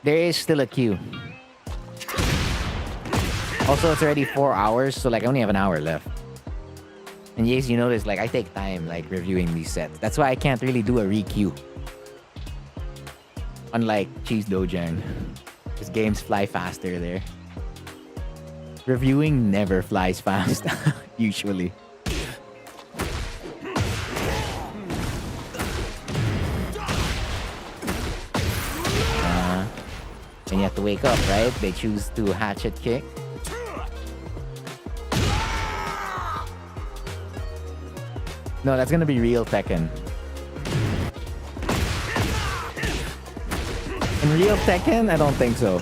There is still a queue. Also, it's already 4 hours, so like I only have an hour left. And yes, you notice, like I take time like reviewing these sets. That's why I can't really do a re-queue. Unlike Cheese Dojang. Because games fly faster there. Reviewing never flies fast, usually. And you have to wake up, right? They choose to hatchet kick. No, that's gonna be real Tekken. In real Tekken, I don't think so.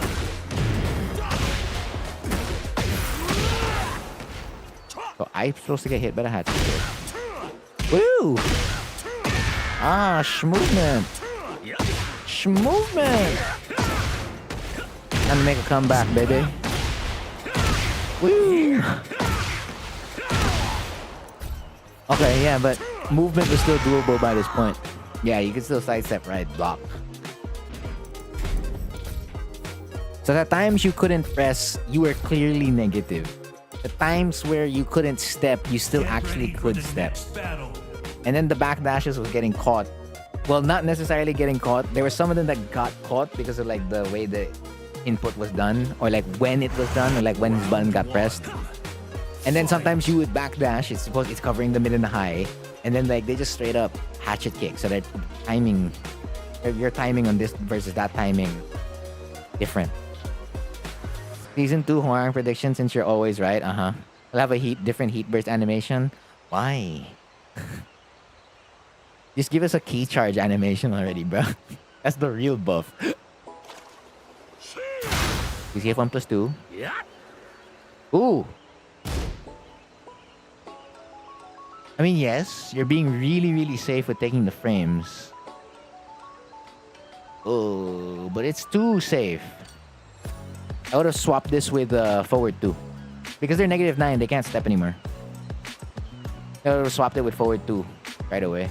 So I'm supposed to get hit by the hatchet kick. Woo! Ah, schmovement. Schmovement! Time to make a comeback, baby. Woo! Okay, yeah, but movement was still doable by this point. Yeah, you can still sidestep right, block. So the times you couldn't press, you were clearly negative. The times where you couldn't step, you still actually could step. And then the backdashes was getting caught. Well, not necessarily getting caught. There were some of them that got caught because of like the way the input was done, or like when it was done, or like when his button got pressed. And then sometimes you would backdash, it's covering the mid and the high, and then like they just straight up hatchet kick, so that timing, your timing on this versus that timing different. Season 2 Huang prediction, since you're always right. We'll have a different heat burst animation. Why? Just give us a key charge animation already, bro. That's the real buff. You have 1+2. Yeah. Ooh. I mean, yes, you're being really safe with taking the frames. Oh, but it's too safe. I would have swapped this with forward 2. Because they're -9, they can't step anymore. I would have swapped it with forward 2 right away.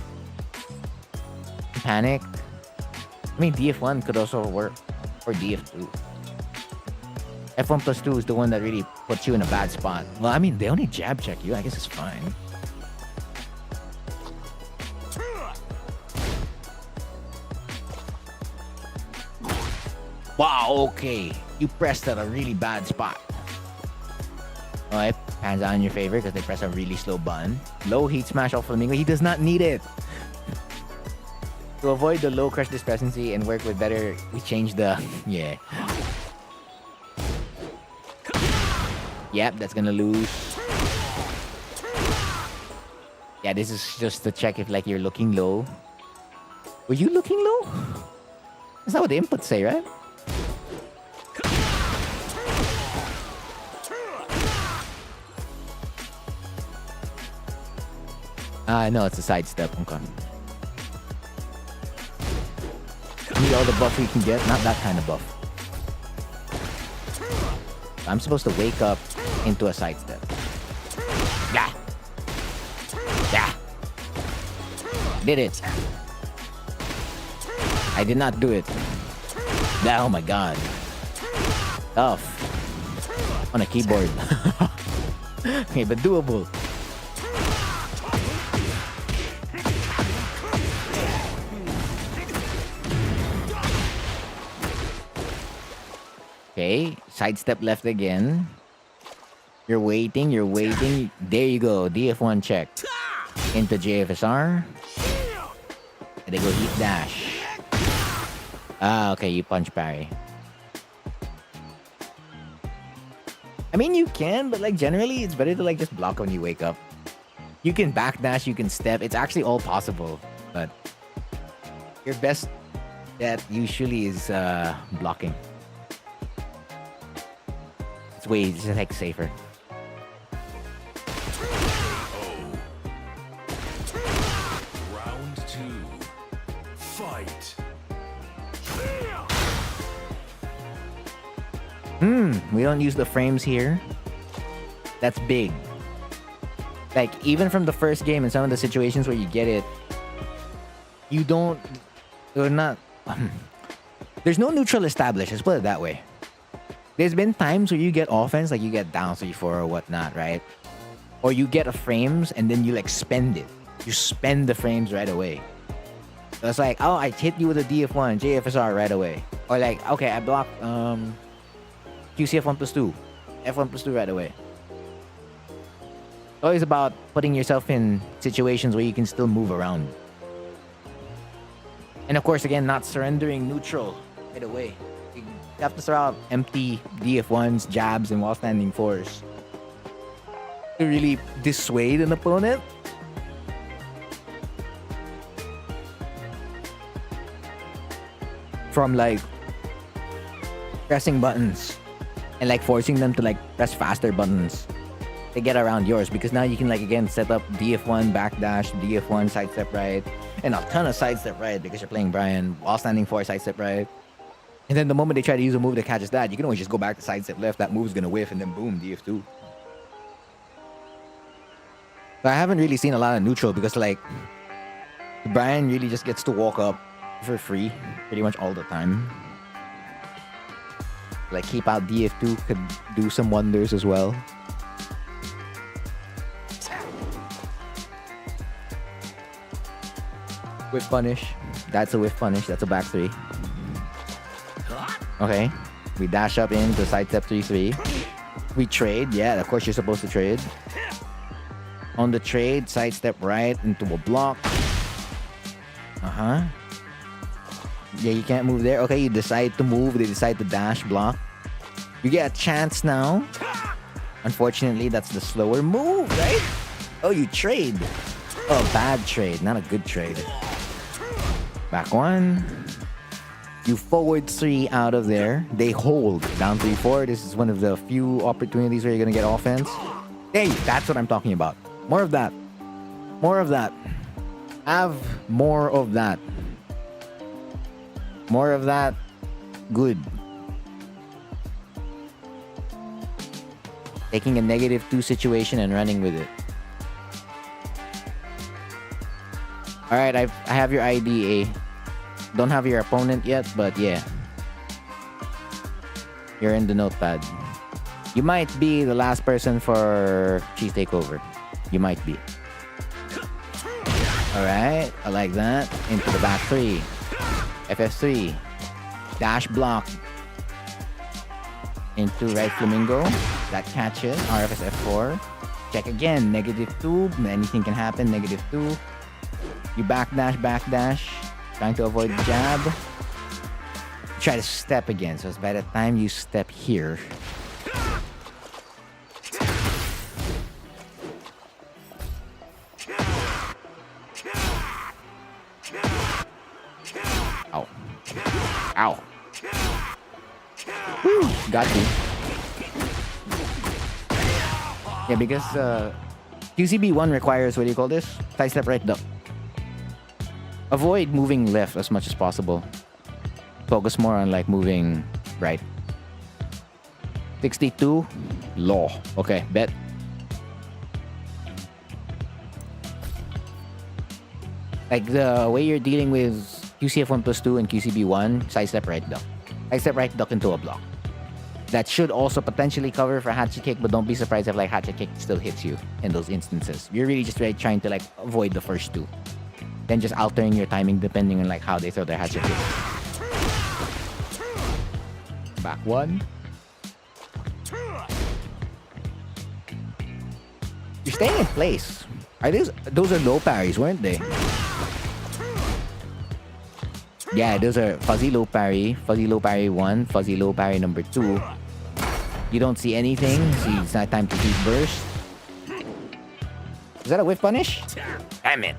Panic. I mean, DF1 could also work. Or DF2. F1 plus 2 is the one that really puts you in a bad spot. Well, I mean, they only jab check you. I guess it's fine. Wow, okay. You pressed at a really bad spot. Alright, hands out in your favor because they press a really slow button. Low heat smash off Flamingo. He does not need it. To avoid the low crush discrepancy and work with better, we change the... Yeah. Yep, that's gonna lose. Yeah, this is just to check if like you're looking low. Were you looking low? That's not what the inputs say, right? No, it's a sidestep. Okay. Need all the buff we can get, not that kind of buff. I'm supposed to wake up into a sidestep. Yeah. Yeah. Did it. I did not do it. Oh my god. Tough. On a keyboard. Okay, but doable. Okay, sidestep left again. You're waiting, you're waiting. There you go, DF1 check. Into JFSR. And they go heat dash. Ah, okay, you punch parry. I mean, you can, but like generally, it's better to like just block when you wake up. You can backdash, you can step. It's actually all possible, but your best bet usually is blocking. It's like safer. Round 2. Fight. We don't use the frames here. That's big. Like, even from the first game, in some of the situations where you get it, you don't... You're not... There's no neutral established, let's put it that way. There's been times where you get offense, like you get down 3-4 or whatnot, right? Or you get a frames and then you like spend it. You spend the frames right away. So it's like, oh, I hit you with a DF1, JFSR right away. Or like, okay, I block QCF1 plus 2, F1 plus 2 right away. It's always about putting yourself in situations where you can still move around. And of course, again, not surrendering neutral right away. You have to throw out empty DF1s, jabs, and while standing 4s to really dissuade an opponent. From like pressing buttons and like forcing them to like press faster buttons to get around yours, because now you can like again set up DF1 backdash, DF1 sidestep right, and a ton of sidestep right because you're playing Brian, while standing 4 sidestep right. And then the moment they try to use a move that catches that, you can always just go back to sidestep left. That move's gonna whiff, and then boom, DF2. But I haven't really seen a lot of neutral because like Brian really just gets to walk up for free pretty much all the time. Like keep out DF2 could do some wonders as well. Whiff punish. That's a whiff punish. That's a back 3. Okay, we dash up into sidestep 3-3. We trade. Yeah, of course you're supposed to trade. On the trade, sidestep right into a block. Yeah, you can't move there. Okay, you decide to move. They decide to dash block. You get a chance now. Unfortunately, that's the slower move, right? Oh, you trade. Oh, bad trade. Not a good trade. Back 1. You forward 3 out of there. They hold down 3-4. This is one of the few opportunities where you're gonna get offense. Hey, that's what I'm talking about. More of that. More of that. Have more of that. More of that. Good. Taking a -2 situation and running with it. Alright, I have your ID, A. Don't have your opponent yet, but yeah. You're in the notepad. You might be the last person for cheese takeover. You might be. Alright, I like that. Into the back 3. FF3. Dash block. Into right flamingo. That catches. RFS F4. Check again. -2. Anything can happen. -2. You backdash. Trying to avoid the jab. Try to step again. So it's by the time you step here. Ow. Ow. Woo. Got you. Yeah, because QCB1 requires, what do you call this? Side step right duck. Avoid moving left as much as possible. Focus more on like moving right. 62. Law. Okay, bet. Like the way you're dealing with QCF1+2 and QCB1, side step right duck. Side step right duck into a block. That should also potentially cover for hatchet kick, but don't be surprised if like hatchet kick still hits you in those instances. You're really just like, trying to like avoid the first two. Then just altering your timing depending on like how they throw their hatchet kick. Back 1. You're staying in place. Are those are low parries, weren't they? Yeah, those are fuzzy low parry 1, fuzzy low parry number 2. You don't see anything. See, it's not time to deep burst. Is that a whiff punish? Damn it.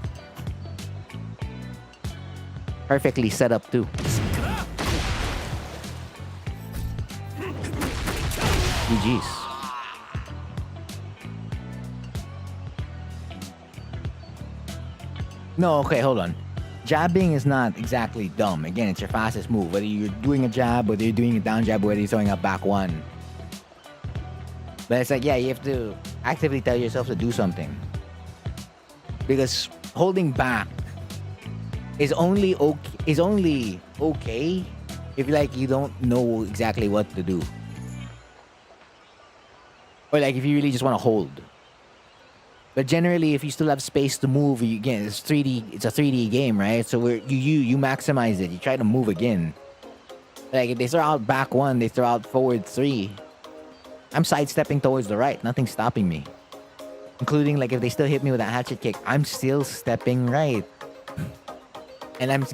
Perfectly set up too. GG's. No, okay, hold on. Jabbing is not exactly dumb. Again, it's your fastest move. Whether you're doing a jab, whether you're doing a down jab, whether you're throwing a back 1. But it's like, yeah, you have to actively tell yourself to do something. Because holding back is only okay if like you don't know exactly what to do. Or like if you really just want to hold. But generally, if you still have space to move, again, it's 3D. It's a 3D game, right? So you maximize it. You try to move again. Like if they throw out back 1, they throw out forward 3. I'm sidestepping towards the right. Nothing's stopping me. Including like if they still hit me with a hatchet kick, I'm still stepping right. And I'm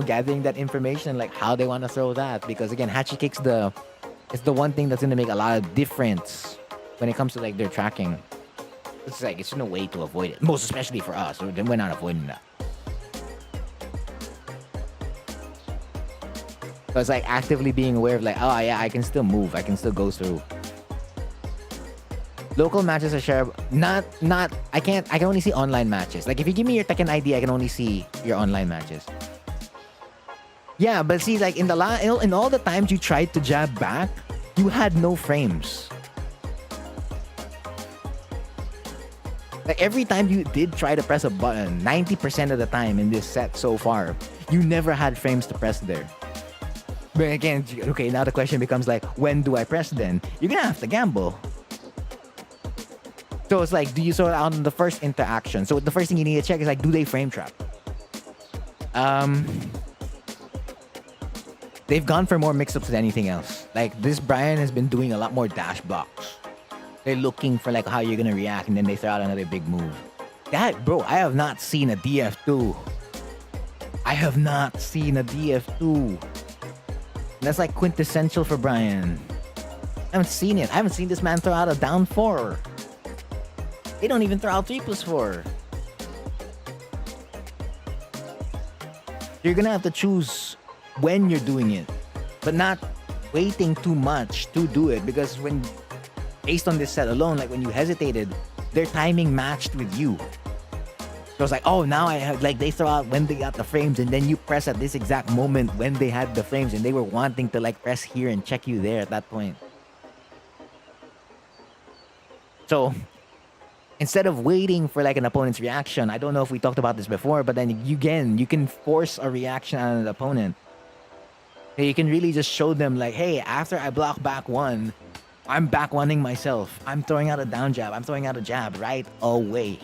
gathering that information like how they want to throw that, because again, hatchet kick's the one thing that's gonna make a lot of difference when it comes to like their tracking. It's like it's no way to avoid it, most especially for us. So then we're not avoiding that. So it's like actively being aware of like, oh yeah, I can still move, I can still go through. Local matches are shareable. I can only see online matches. Like if you give me your Tekken ID, I can only see your online matches. Yeah, but see, like in all the times you tried to jab back, you had no frames. Like every time you did try to press a button, 90% of the time in this set so far, you never had frames to press there. But again, okay, now the question becomes like, when do I press then? You're gonna have to gamble. So it's like, do you sort out on the first interaction? So the first thing you need to check is like, do they frame trap? They've gone for more mix-ups than anything else. Like this Brian has been doing a lot more dash blocks. They're looking for like how you're gonna react, and then they throw out another big move. Bro, I have not seen a DF2. I have not seen a DF2. That's like quintessential for Brian. I haven't seen it. I haven't seen this man throw out a down 4. They don't even throw out 3+4. You're gonna have to choose when you're doing it, but not waiting too much to do it, because based on this set alone, like when you hesitated, their timing matched with you. So it's like, oh, now I have, like they throw out when they got the frames, and then you press at this exact moment when they had the frames, and they were wanting to like press here and check you there at that point. So instead of waiting for like an opponent's reaction, I don't know if we talked about this before, but then you can force a reaction on an opponent. So you can really just show them like, hey, after I block back one, I'm back oneing myself. I'm throwing out a down jab. I'm throwing out a jab right away.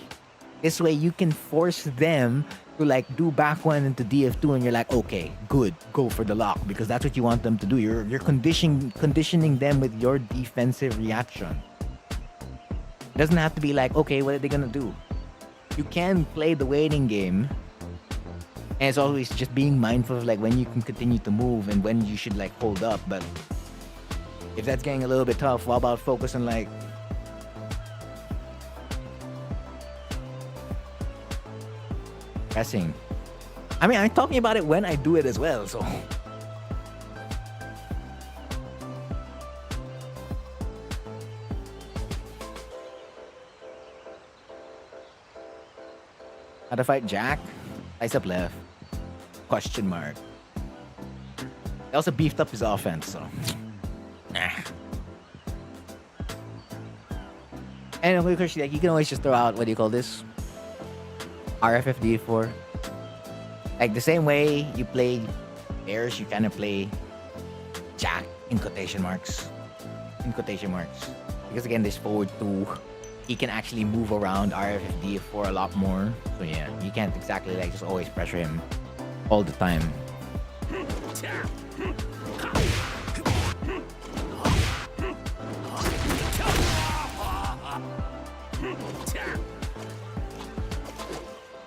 This way you can force them to like do back one into DF2 and you're like, okay, good, go for the lock because that's what you want them to do. You're conditioning them with your defensive reaction. It doesn't have to be like, okay, what are they gonna do? You can play the waiting game. And it's always just being mindful of like when you can continue to move and when you should like hold up. But if that's getting a little bit tough, what about focus on like pressing? I mean, I'm talking about it when I do it as well, so. How to fight Jack? Ice up left. Question mark. He also beefed up his offense, so. And of course, like, you can always just throw out, what do you call this? RFFD4. Like the same way you play pairs, you kind of play Jack in quotation marks. In quotation marks. Because again, this forward 2, he can actually move around RFFD4 a lot more. So yeah, you can't exactly like just always pressure him all the time.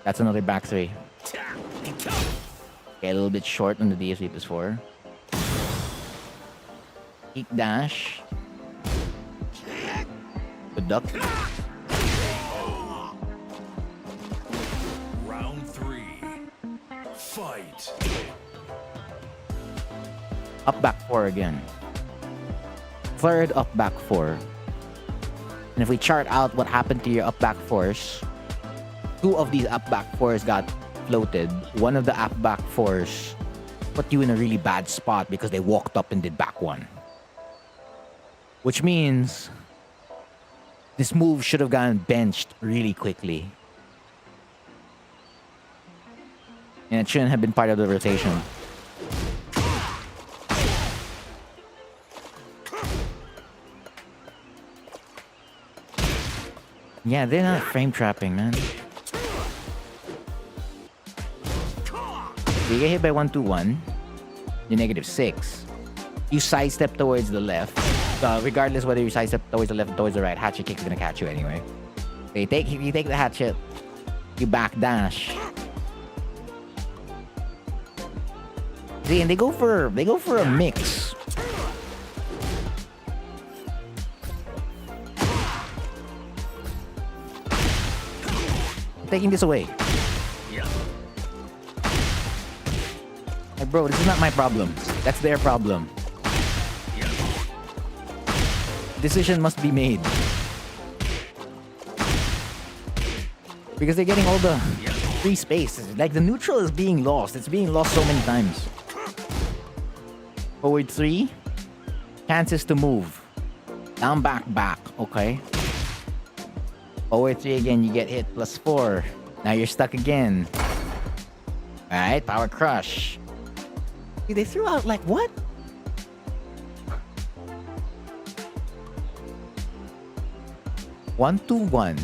That's another back 3. Okay, a little bit short on the DSV plus 4. Kick dash. Good duck. Round 3. Fight. Up back 4 again. Third up back 4. And if we chart out what happened to your up back 4s, 2 of these up back 4s got floated. One of the up back 4s put you in a really bad spot because they walked up and did back 1. Which means this move should have gotten benched really quickly. And it shouldn't have been part of the rotation. Yeah, they're not frame trapping, man. You get hit by 1-2-1. You're -6. You sidestep towards the left. Regardless whether you sidestep towards the left or towards the right, hatchet kick is gonna catch you anyway. So you take the hatchet. You back dash. See, and they go for a mix. I'm taking this away. Like, bro, this is not my problem. That's their problem. Decision must be made. Because they're getting all the free space. Like, the neutral is being lost. It's being lost so many times. Forward 3. Chances to move. Down, back, back. Okay. Forward 3 again. You get hit plus 4. Now you're stuck again. Alright, power crush. See, they threw out like what? One, 2, 1.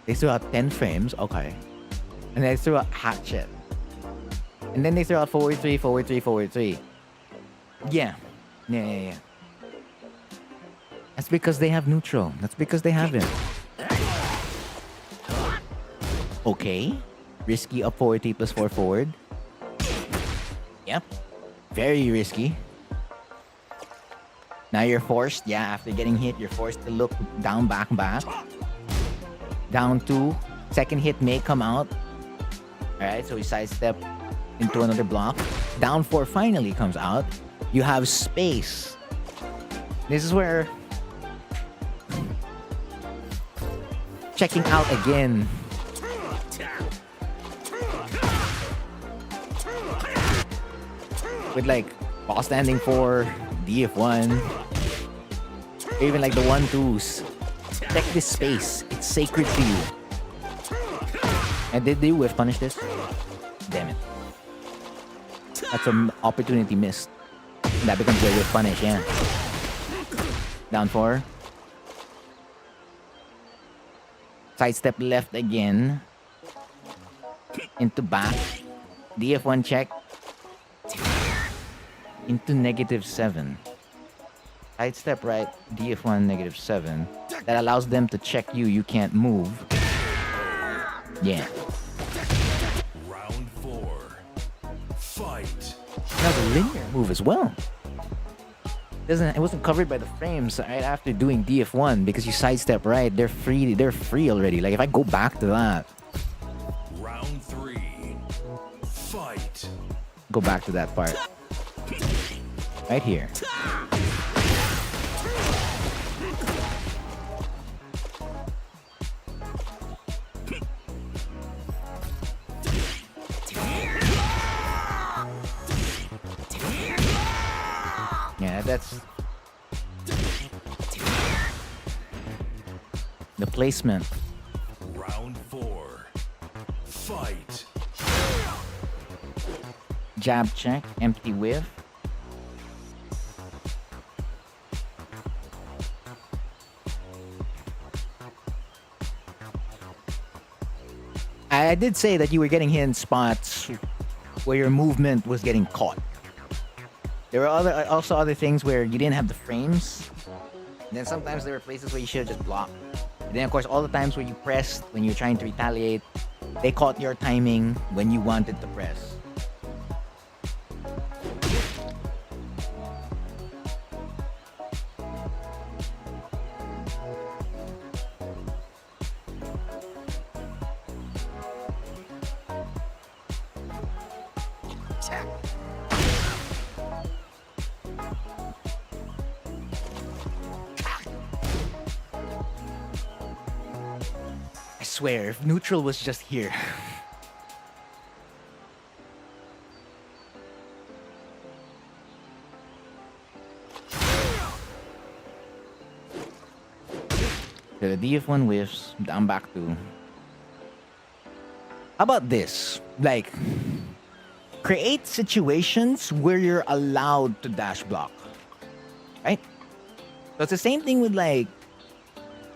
They threw out 10 frames, okay. And they threw out hatchet. And then they threw out forward 3, forward 3, forward 3. Yeah. Yeah. That's because they have neutral. That's because they have him. Okay. Risky up forward 3 plus 4 forward. Yep. Very risky. Now you're forced, yeah, after getting hit, you're forced to look down, back, back. Down 2. Second hit may come out. Alright, so we sidestep into another block. Down 4 finally comes out. You have space. This is where checking out again. With like ball standing 4, DF1, even like the 1-2s. Check this space. It's sacred to you. And did they whiff punish this? Damn it. That's an opportunity missed. That becomes your whiff punish, yeah. Down 4. Sidestep left again. Into back. DF1 check. Into -7. Sidestep right. DF1 -7. That allows them to check you. You can't move. Yeah. Round 4. Fight. That was a linear move as well. It wasn't covered by the frames right after doing DF1 because you sidestep right. They're free already. Like if I go back to that. Round 3. Fight. Go back to that part. Right here. Yeah, that's the placement. Round 4. Fight. Jab check, empty whiff. I did say that you were getting hit in spots where your movement was getting caught. There were also other things where you didn't have the frames. And then sometimes there were places where you should have just blocked. And then of course all the times where you pressed when you're trying to retaliate, they caught your timing when you wanted to press. I swear, if neutral was just here. The DF1 whiffs, down back 2. How about this? Like, create situations where you're allowed to dash block. Right? So it's the same thing with like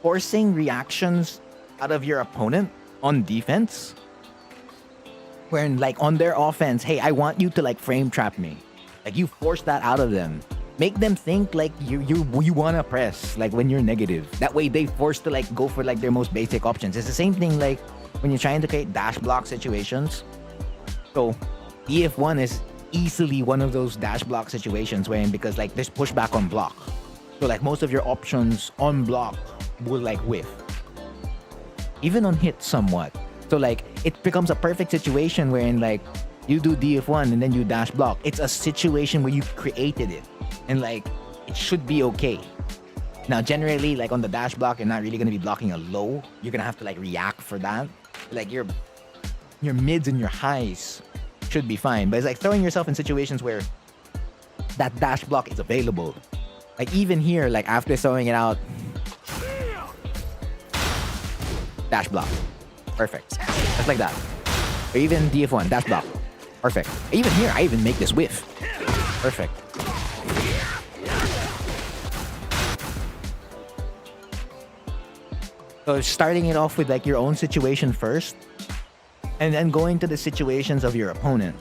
forcing reactions out of your opponent on defense. Wherein like on their offense, hey, I want you to like frame trap me. Like you force that out of them. Make them think like you wanna press like when you're negative. That way they forced to like go for like their most basic options. It's the same thing like when you're trying to create dash block situations. So EF1 is easily one of those dash block situations wherein because like there's pushback on block. So like most of your options on block will like whiff. Even on hit somewhat. So like it becomes a perfect situation wherein like you do DF1 and then you dash block. It's a situation where you created it. And like it should be okay. Now generally like on the dash block you're not really gonna be blocking a low. You're gonna have to like react for that. Like your mids and your highs should be fine. But it's like throwing yourself in situations where that dash block is available. Like even here, like after throwing it out, dash block. Perfect. Just like that. Or even DF1, dash block. Perfect. Even here, I even make this whiff. Perfect. So starting it off with like your own situation first, and then going to the situations of your opponent.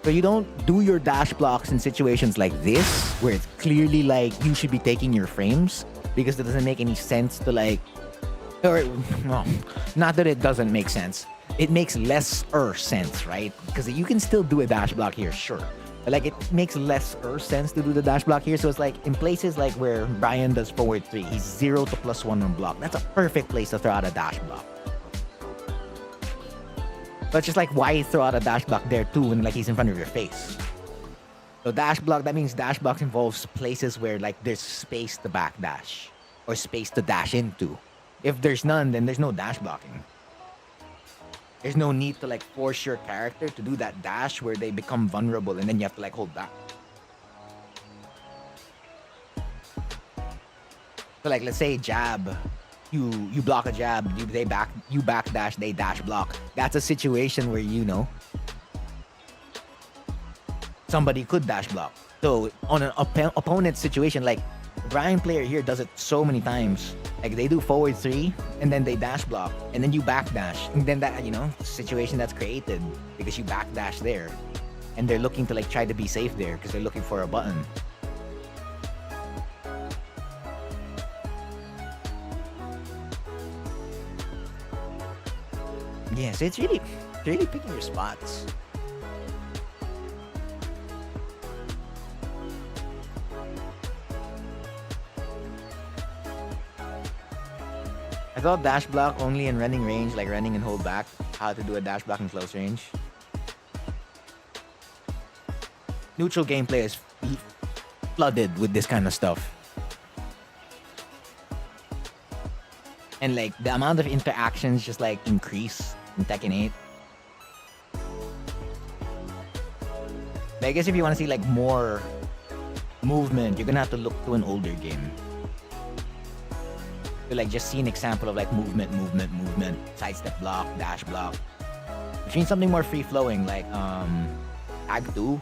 So you don't do your dash blocks in situations like this, where it's clearly like you should be taking your frames, because it doesn't make any sense to like, or well, not that it doesn't make sense. It makes lesser sense, right? Because you can still do a dash block here, sure. But like it makes lesser sense to do the dash block here. So it's like in places like where Brian does forward 3, he's 0 to +1 on block. That's a perfect place to throw out a dash block. But just like why throw out a dash block there too when like he's in front of your face? So dash block, that means dash block involves places where like there's space to backdash or space to dash into. If there's none, then there's no dash blocking. There's no need to like force your character to do that dash where they become vulnerable and then you have to like hold back. So like let's say jab, you block a jab, you backdash, they dash block. That's a situation where you know somebody could dash block. So on an opponent situation, like Brian player here does it so many times. Like they do forward 3 and then they dash block and then you back dash. And then that, situation that's created because you back dash there. And they're looking to like try to be safe there because they're looking for a button. Yeah, so it's really picking your spots. I thought dash block only in running range, like running and hold back, how to do a dash block in close range. Neutral gameplay is flooded with this kind of stuff. And like the amount of interactions just like increase in Tekken 8. But I guess if you want to see like more movement, you're gonna have to look to an older game. To like just see an example of like movement, sidestep block, dash block. Which means something more free flowing, like Tag 2.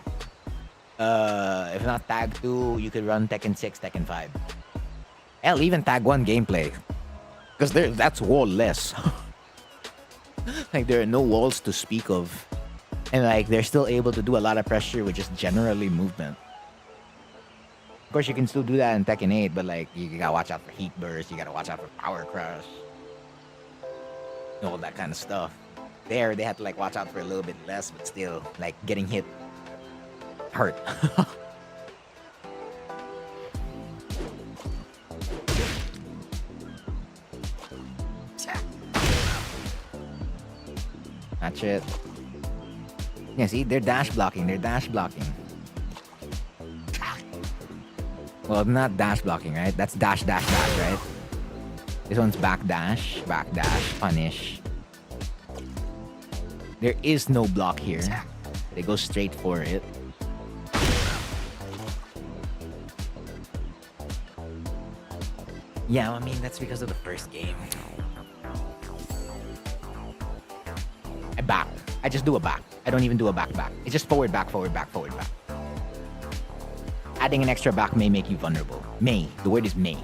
If not Tag 2, you could run Tekken 6, Tekken 5. Hell, even Tag 1 gameplay. Because that's wall-less. Like, there are no walls to speak of. And, like, they're still able to do a lot of pressure with just generally movement. Of course, you can still do that in Tekken 8, but, like, you gotta watch out for Heat Burst, you gotta watch out for Power Crush. All that kind of stuff. There, they had to, like, watch out for a little bit less, but still, like, getting hit hurt. That's it. Yeah, see, they're dash blocking. Well, not dash blocking, right? That's dash, right? This one's back dash, punish. There is no block here. They go straight for it. Yeah, I mean, that's because of the first game. I back. I just do a back. I don't even do a back. It's just forward, back. Adding an extra back may make you vulnerable. May. The word is may.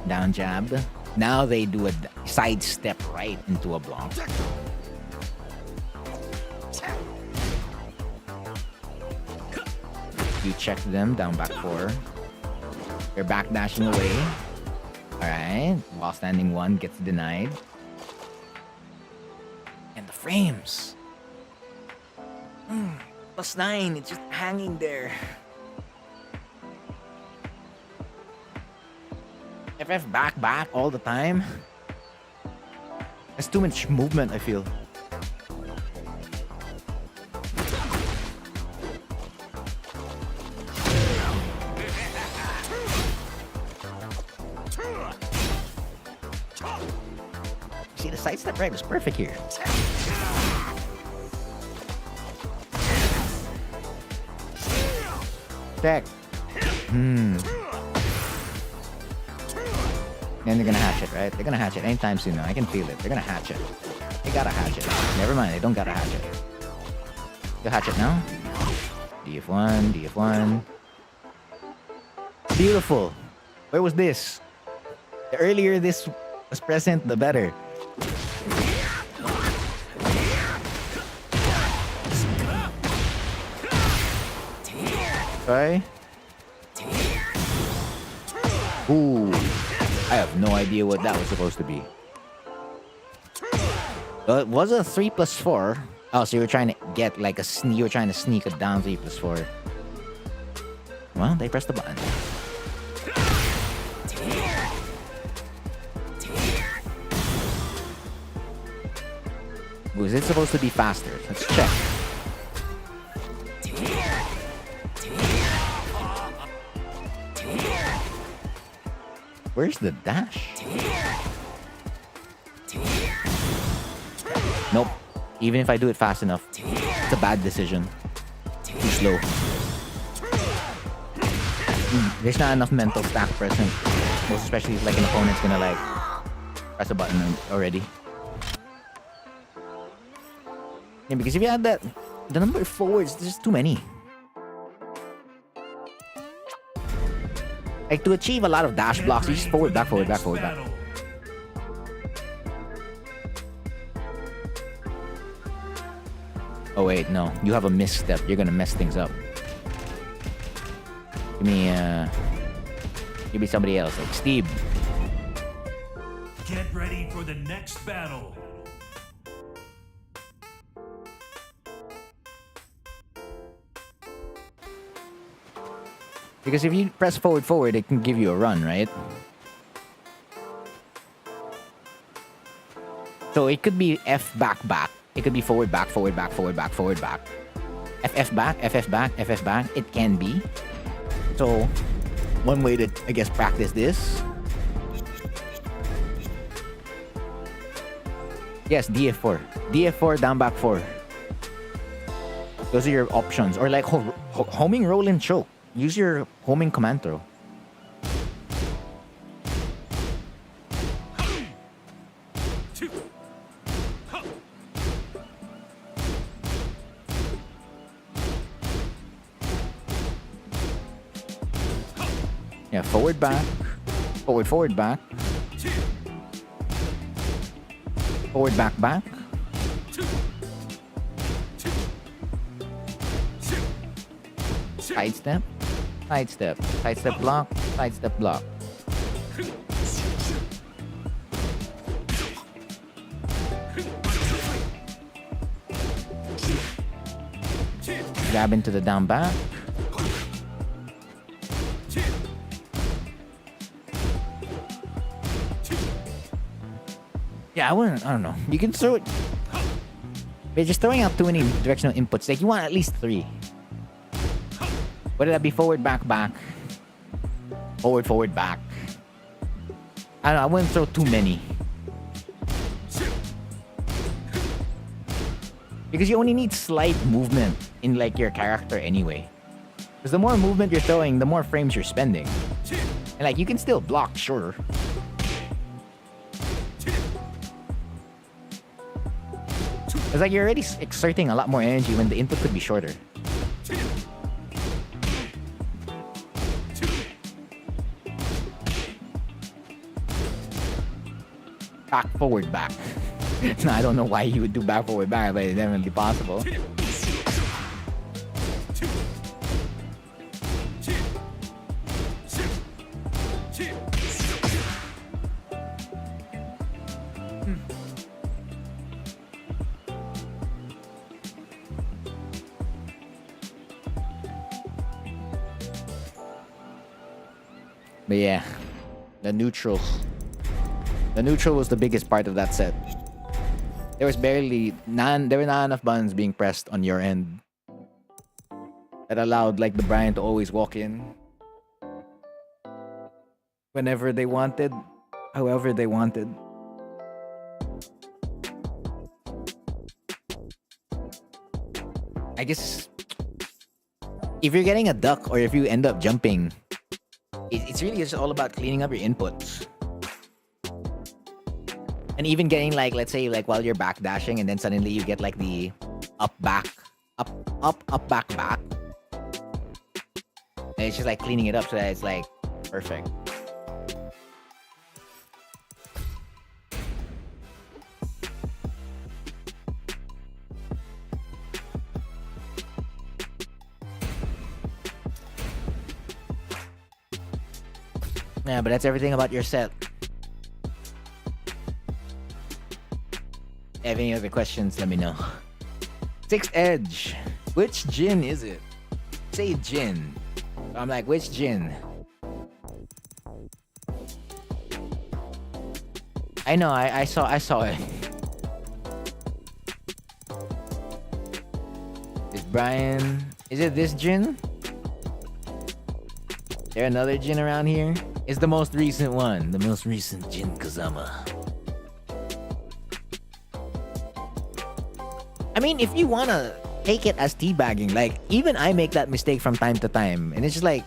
Down jab. Now they do a side step right into a block. You check them, down back 4. They're back dashing away. Alright. While standing 1 gets denied. And the frames. +9. It's just hanging there. FF back all the time. There's too much movement, I feel. See, the sidestep right was perfect here. Check. And they're gonna hatch it, right? They're gonna hatch it anytime soon now. I can feel it. They're gonna hatch it. They gotta hatch it. Never mind, they don't gotta hatch it. They'll hatch it now. DF1. Beautiful. Where was this? The earlier this was present, the better. Okay. Ooh. I have no idea what that was supposed to be. It was a 3+4. Oh, so you were trying to get like you were trying to sneak it down 3+4. Well, they pressed the button. Was it supposed to be faster? Let's check. Where's the dash? Nope. Even if I do it fast enough, it's a bad decision. Too slow. There's not enough mental stack present. Most especially if like an opponent's gonna like press a button already. Yeah, because if you add that, the number of forwards, there's just too many. Like to achieve a lot of dash blocks, you just forward, back, forward, back, forward, back. Oh wait, no. You have a misstep. You're gonna mess things up. Give me somebody else, like Steve. Get ready for the next battle. Because if you press forward, forward, it can give you a run, right? So it could be F back, back. It could be forward, back, forward, back, forward, back, forward, back. FF back, FF back, FF back. It can be. So one way to, I guess, practice this. Yes, DF4. DF4, down, back, 4. Those are your options. Or like homing, roll, and choke. Use your homing command throw. Yeah, forward, back. Forward, forward, back. Forward, back, back. Sidestep. Sidestep. Sidestep block. Sidestep block. Grab into the down back. Yeah, I don't know. You can throw it. But just throwing out too many directional inputs. Like, you want at least 3. Whether that be forward, back, back. Forward, forward, back. I don't know. I wouldn't throw too many. Because you only need slight movement in, like, your character anyway. Because the more movement you're throwing, the more frames you're spending. And, like, you can still block, sure. It's like you're already exerting a lot more energy when the input could be shorter. Back, forward, back. No, I don't know why you would do back, forward, back, but it's definitely possible. But yeah, the neutral. The neutral was the biggest part of that set. There was barely there were not enough buttons being pressed on your end that allowed like the Brian to always walk in whenever they wanted, however they wanted. I guess if you're getting a duck or if you end up jumping, it's really just all about cleaning up your inputs. And even getting like, let's say like while you're back dashing and then suddenly you get like the up, back, up, back, back. And it's just like cleaning it up so that it's like perfect. Yeah, but that's everything about your set. Have any other questions, let me know. 6th Edge. Which gin is it? Say gin. I'm like, which gin? I know, I saw it. Is Brian... Is it this gin? Is there another gin around here? It's the most recent one. The most recent Jin Kazama. I mean, if you wanna take it as teabagging, like, even I make that mistake from time to time. And it's just like,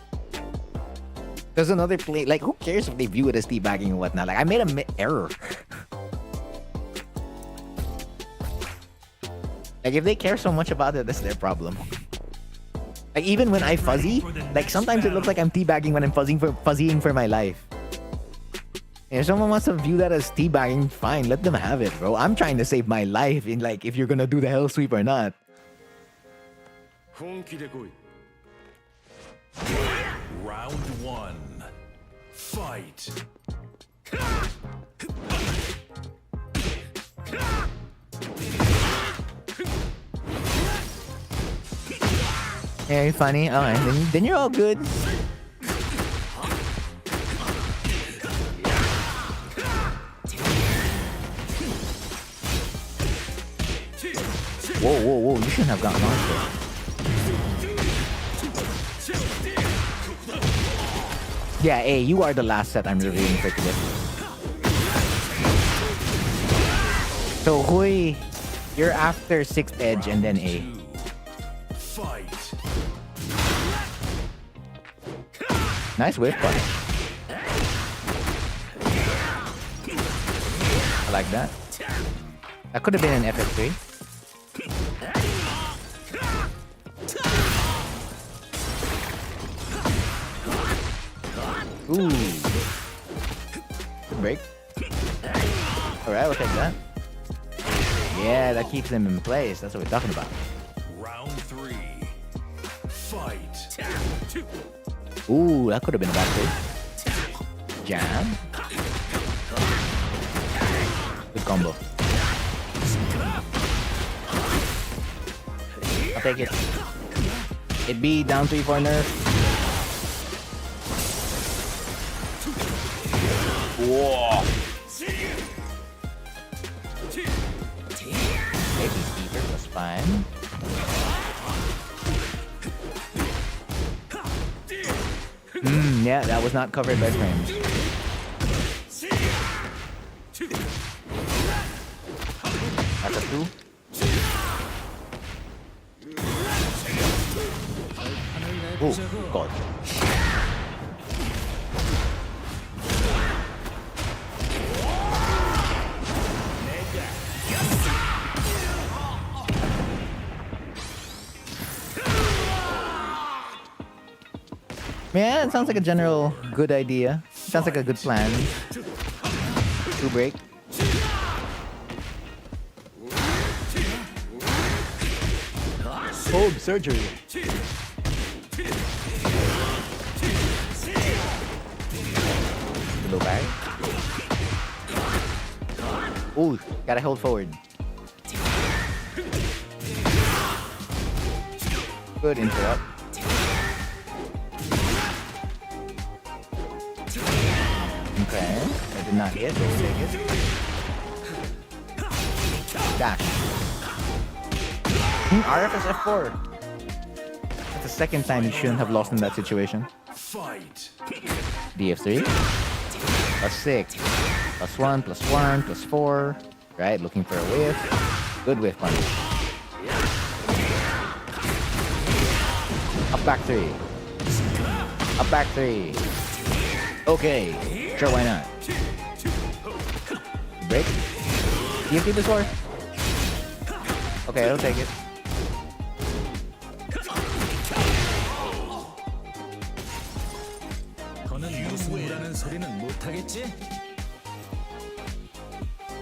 there's another play. Like, who cares if they view it as teabagging and whatnot? Like, I made an error. Like, if they care so much about it, that's their problem. Like, even when I fuzzy, like, sometimes it looks like I'm teabagging when I'm fuzzying for my life. If someone wants to view that as teabagging, fine, let them have it, bro. I'm trying to save my life in, like, if you're gonna do the hell sweep or not. Round 1. Fight. Very funny. Alright, then you're all good. Whoa, you shouldn't have gotten launched there. Yeah, A, you are the last set I'm reviewing for today. So, Hui, you're after 6th edge and then A. Fight. Nice whiff punch. I like that. That could have been an FF3. Ooh. Good break. Alright, we'll take that. Yeah, that keeps them in place. That's what we're talking about. Round 3. Fight. Ooh, that could have been a bad play. Jam. Good combo. I'll take it. It be down 3 for nerf. Whoa. Maybe Fever was fine. Yeah, that was not covered by frames. That's a 2. Oh, God. Yeah, it sounds like a general good idea. Sounds like a good plan. 2 break. Cold surgery. Low back. Ooh, gotta hold forward. Good interrupt. Okay, I did not hit. Let's take it. Dash. RF is F4. That's the second time you shouldn't have lost in that situation. Fight. DF3. +6. +1, +1, +4. Right, looking for a whiff. Good whiff punch. Up back 3. Up back 3. Okay. Sure, why not? Break. DF3 before. Okay, I'll take it.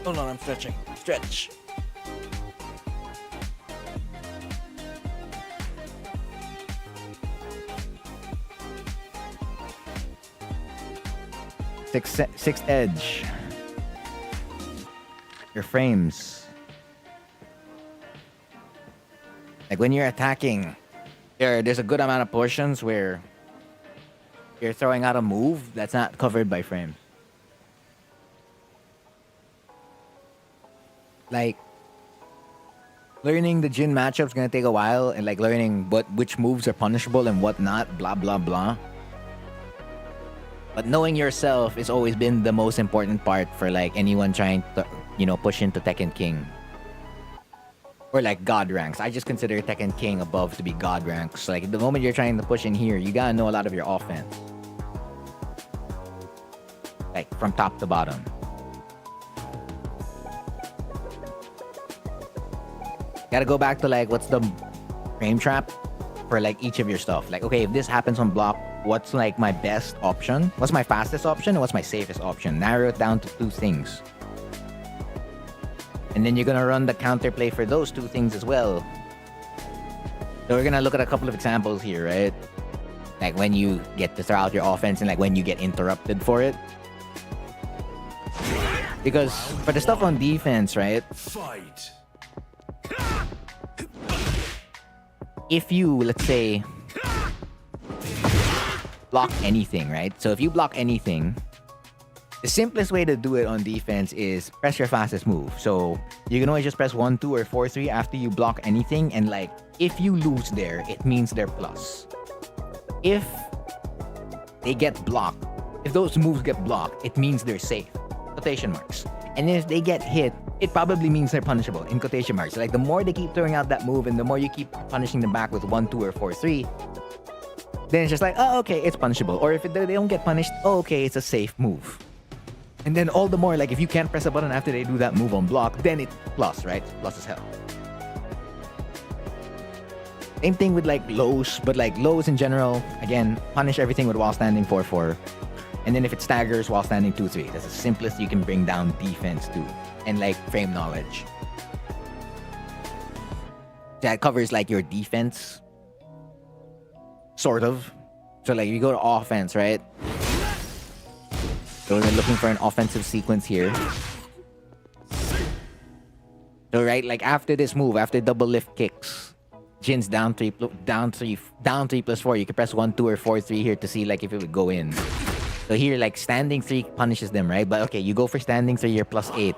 Hold on, I'm stretching. Stretch. Sixth edge. Your frames. Like when you're attacking, there's a good amount of portions where you're throwing out a move that's not covered by frames. Like learning the Jin matchup's gonna take a while, and like learning which moves are punishable and what not, blah blah blah. But knowing yourself has always been the most important part for like anyone trying to, push into Tekken King. Or like God ranks. I just consider Tekken King above to be God ranks. Like the moment you're trying to push in here, you gotta know a lot of your offense. Like from top to bottom. Gotta go back to like what's the frame trap for like each of your stuff. Like, okay, if this happens on block, what's like my best option? What's my fastest option? And what's my safest option? Narrow it down to 2 things. And then you're gonna run the counterplay for those 2 things as well. So we're gonna look at a couple of examples here, right? Like when you get to throw out your offense and like when you get interrupted for it. Because for the stuff on defense, right? Fight. If you, let's say, block anything, right? So if you block anything, the simplest way to do it on defense is press your fastest move. So you can always just press 1, 2, or 4, 3 after you block anything. And like, if you lose there, it means they're plus. If they get blocked, if those moves get blocked, it means they're safe. Quotation marks. And if they get hit, it probably means they're punishable in quotation marks. Like the more they keep throwing out that move and the more you keep punishing them back with 1, 2, or 4, 3, then it's just like, oh, okay, it's punishable. Or if they don't get punished, oh, okay, it's a safe move. And then all the more, like if you can't press a button after they do that move on block, then it's plus, right? Plus as hell. Same thing with like lows, but like lows in general, again, punish everything with while standing 4-4. And then if it staggers while standing 2-3, that's the simplest you can bring down defense to. And like frame knowledge. That covers like your defense. Sort of. So like you go to offense, right? So we're looking for an offensive sequence here. So right, like after this move, after double lift kicks, Jin's down 3 plus 4. You can press 1, 2, or 4, 3 here to see like if it would go in. So here, like standing 3 punishes them, right? But okay, you go for standing 3, you're plus 8.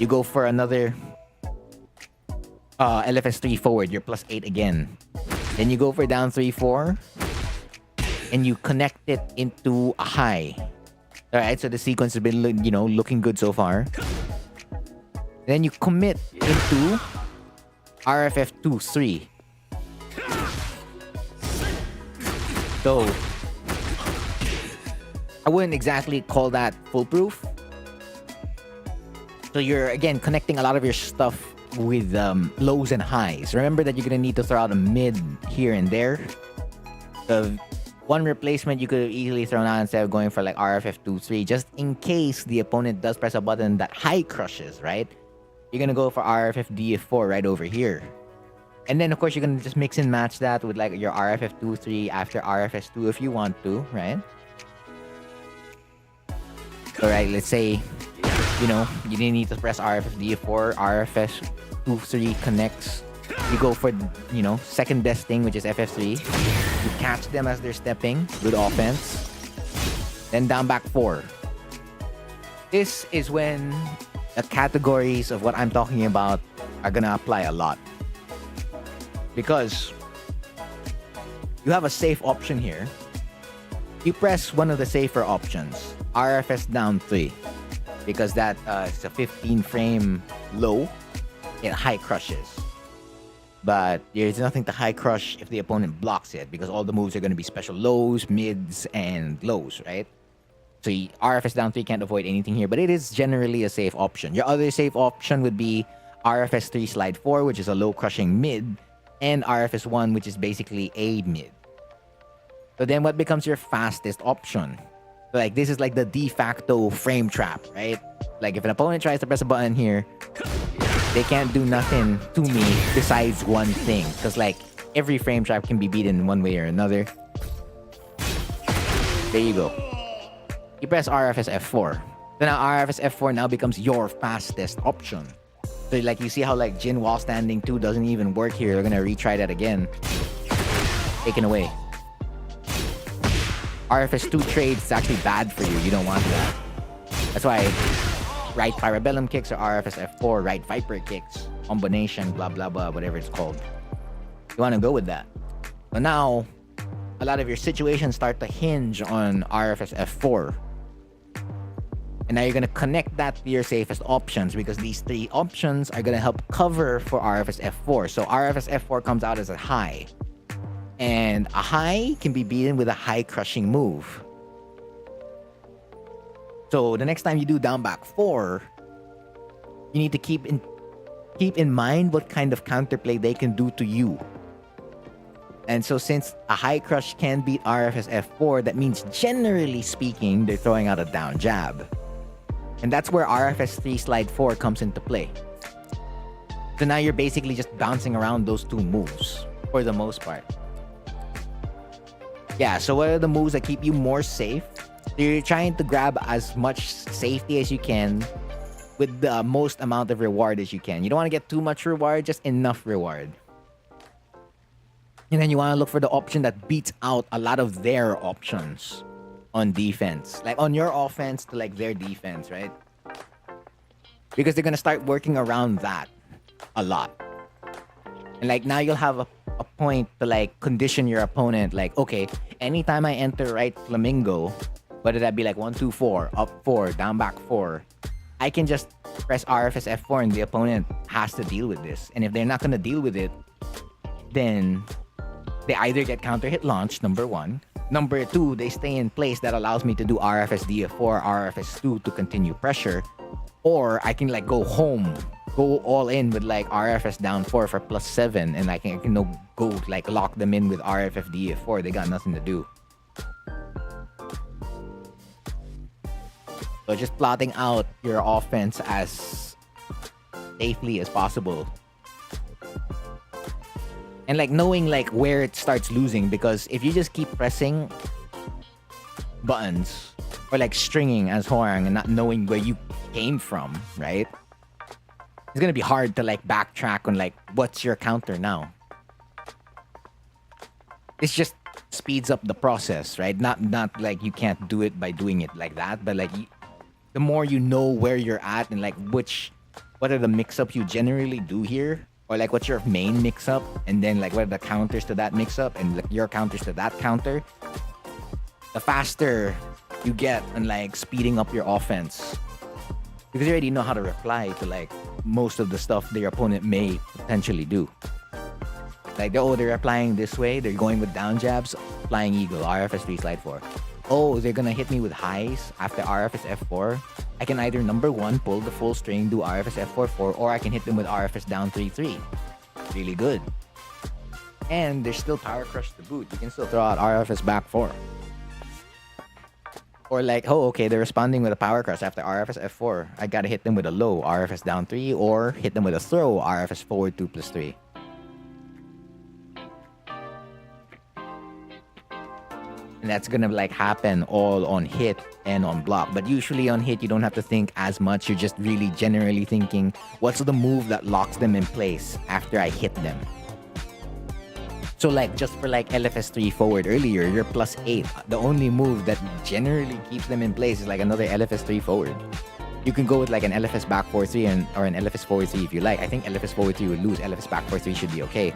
You go for another LFS 3 forward, you're plus 8 again. Then you go for down 3, 4, and you connect it into a high. All right, so the sequence has been, looking good so far. Then you commit into RFF 2, 3. So I wouldn't exactly call that foolproof. So you're, again, connecting a lot of your stuff with lows and highs. Remember that you're going to need to throw out a mid here and there. So one replacement you could have easily thrown out instead of going for like RFF 2, 3, just in case the opponent does press a button that high crushes, right? You're going to go for RFF DF4 right over here. And then, of course, you're going to just mix and match that with like your RFF 2, 3 after RFS 2 if you want to, right? Alright, let's say, you didn't need to press RFF DF4, RFS 2, 3 connects. You go for, second best thing, which is FF3. You catch them as they're stepping. Good offense. Then down back 4. This is when the categories of what I'm talking about are gonna apply a lot. Because you have a safe option here. You press one of the safer options. RFS down 3. Because that is a 15 frame low. It high crushes. But there's nothing to high crush if the opponent blocks it. Because all the moves are going to be special lows, mids, and lows, right? So RFS down 3 can't avoid anything here. But it is generally a safe option. Your other safe option would be RFS 3 slide 4, which is a low crushing mid. And RFS 1, which is basically a mid. So then what becomes your fastest option? So like this is like the de facto frame trap, right? Like if an opponent tries to press a button here, they can't do nothing to me besides one thing. Because like every frame trap can be beaten in one way or another. There you go. You press RFS F4. So now RFS F4 now becomes your fastest option. So like you see how like Jin while standing 2 doesn't even work here. They're gonna retry that again. Taken away. RFS 2 trades is actually bad for you. You don't want that. That's why right Parabellum kicks or RFS F4, right Viper kicks, combination, blah, blah, blah, whatever it's called. You want to go with that. So now, a lot of your situations start to hinge on RFS F4. And now you're going to connect that to your safest options because these 3 options are going to help cover for RFS F4. So RFS F4 comes out as a high. And a high can be beaten with a high crushing move. So the next time you do down back 4, you need to keep keep in mind what kind of counterplay they can do to you. And so since a high crush can beat RFS F4, that means generally speaking, they're throwing out a down jab. And that's where RFS 3 slide 4 comes into play. So now you're basically just bouncing around those two moves for the most part. Yeah, so what are the moves that keep you more safe? You're trying to grab as much safety as you can with the most amount of reward as you can. You don't want to get too much reward, just enough reward. And then you want to look for the option that beats out a lot of their options on defense. Like on your offense to like their defense, right? Because they're going to start working around that a lot. And like now you'll have a point to like condition your opponent. Like, okay, anytime I enter right flamingo, whether that be like 1, 2, 4, up 4, down back 4, I can just press RFS F4 and the opponent has to deal with this. And if they're not going to deal with it, then they either get counter hit launched, number 1. Number 2, they stay in place. That allows me to do RFS DF4, RFS 2 to continue pressure. Or I can like go home, go all in with like RFS down 4 for +7. And I can go like lock them in with RFF DF4. They got nothing to do. So just plotting out your offense as safely as possible. And like knowing like where it starts losing, because if you just keep pressing buttons or like stringing as Horang and not knowing where you came from, right? It's gonna be hard to like backtrack on like what's your counter now. It's just speeds up the process, right? Not like you can't do it by doing it like that, but like the more you know where you're at and like what are the mix-ups you generally do here, or like what's your main mix-up, and then like what are the counters to that mix-up and like your counters to that counter, the faster you get on like speeding up your offense, because you already know how to reply to like most of the stuff their opponent may potentially do. Like they're applying this way, they're going with down jabs, flying eagle, RFS 3 slide 4. Oh, they're gonna hit me with highs after RFS F4. I can either number 1 pull the full string, do RFS F4 4, or I can hit them with RFS down 3 3. Really good. And there's still power crush to boot. You can still throw out RFS back 4. Or like, oh, okay, they're responding with a power crush after RFS F4. I gotta hit them with a low RFS down 3, or hit them with a throw RFS forward 2 + 3. And that's gonna like happen all on hit and on block. But usually on hit, you don't have to think as much. You're just really generally thinking, what's the move that locks them in place after I hit them? So like just for like LFS 3 forward earlier, you're +8. The only move that generally keeps them in place is like another LFS 3 forward. You can go with like an LFS back 4-3 or an LFS forward 3 if you like. I think LFS forward 3 would lose. LFS back 4-3 should be okay.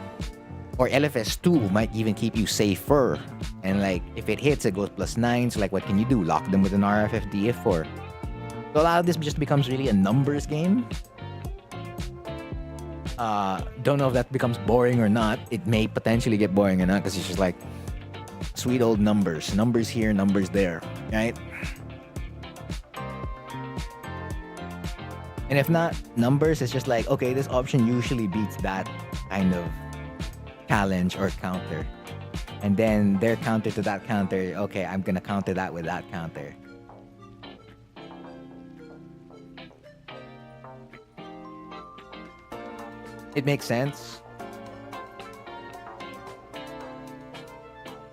Or LFS 2 might even keep you safer. And like, if it hits, it goes +9. So like, what can you do? Lock them with an RFF DF4. So a lot of this just becomes really a numbers game. Don't know if that becomes boring or not. It may potentially get boring or not, because it's just like sweet old numbers. Numbers here, numbers there, right? And if not numbers, it's just like, okay, this option usually beats that kind of challenge or counter, and then their counter to that counter, okay, I'm gonna counter that with that counter. It makes sense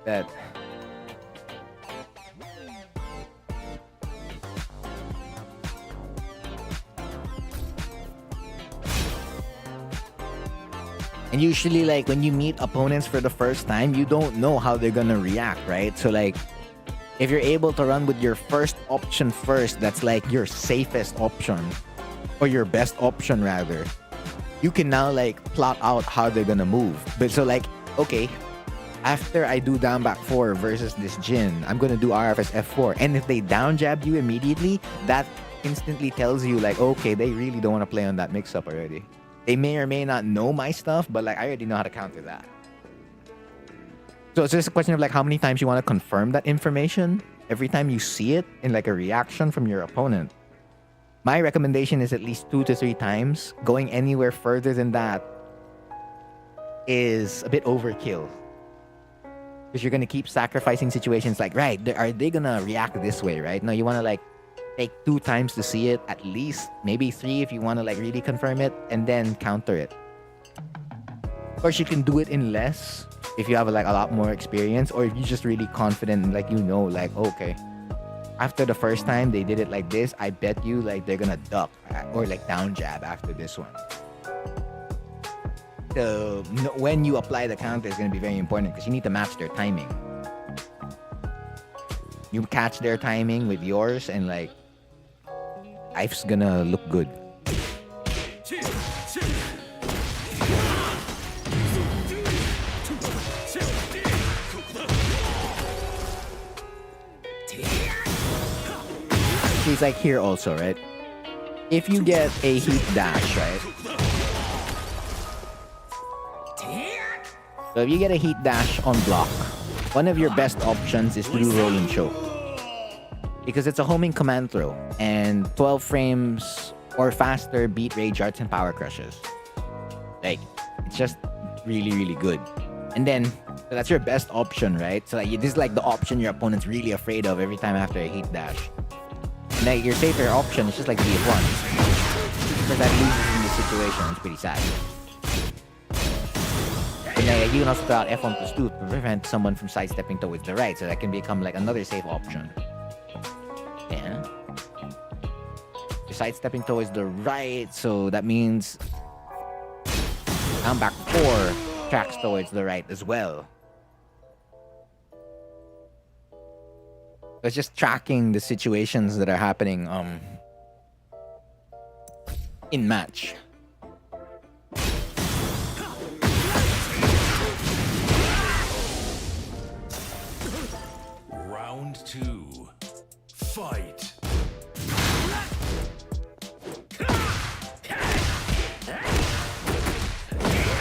that and usually like when you meet opponents for the first time, you don't know how they're gonna react, right? So like if you're able to run with your first option first, that's like your safest option, or your best option rather, you can now like plot out how they're gonna move. But so like, okay, after I do down back 4 versus this Jin, I'm gonna do RFS F4, and if they down jab you immediately, that instantly tells you like, okay, they really don't want to play on that mix up already. They may or may not know my stuff, but like I already know how to counter that. So it's just a question of like how many times you want to confirm that information every time you see it in like a reaction from your opponent. My recommendation is at least 2 to 3 times. Going anywhere further than that is a bit overkill. Because you're gonna keep sacrificing situations like, right, are they gonna react this way, right? No, you wanna like take 2 times to see it, at least, maybe 3 if you wanna like really confirm it, and then counter it. Of course, you can do it in less if you have like a lot more experience, or if you're just really confident and like like, okay, after the first time they did it like this, I bet you like they're gonna duck or like down jab after this one. So when you apply the counter is gonna be very important because you need to match their timing. You catch their timing with yours, and like life's gonna look good. He's like here also, right? If you get a heat dash, right? So if you get a heat dash on block, one of your best options is to do roll and choke. Because it's a homing command throw, and 12 frames or faster beat rage arts and power crushes. Like, it's just really, really good. And then, so that's your best option, right? So like, this is like the option your opponent's really afraid of every time after a heat dash. And like, your safer option is just like BF1. Because that loses in this situation, it's pretty sad. And like, you can also throw out F1+2 to prevent someone from sidestepping towards the right, so that can become like another safe option. Yeah. You're sidestepping towards the right, so that means down back 4 tracks towards the right as well. It's just tracking the situations that are happening in match. Round 2. Fight.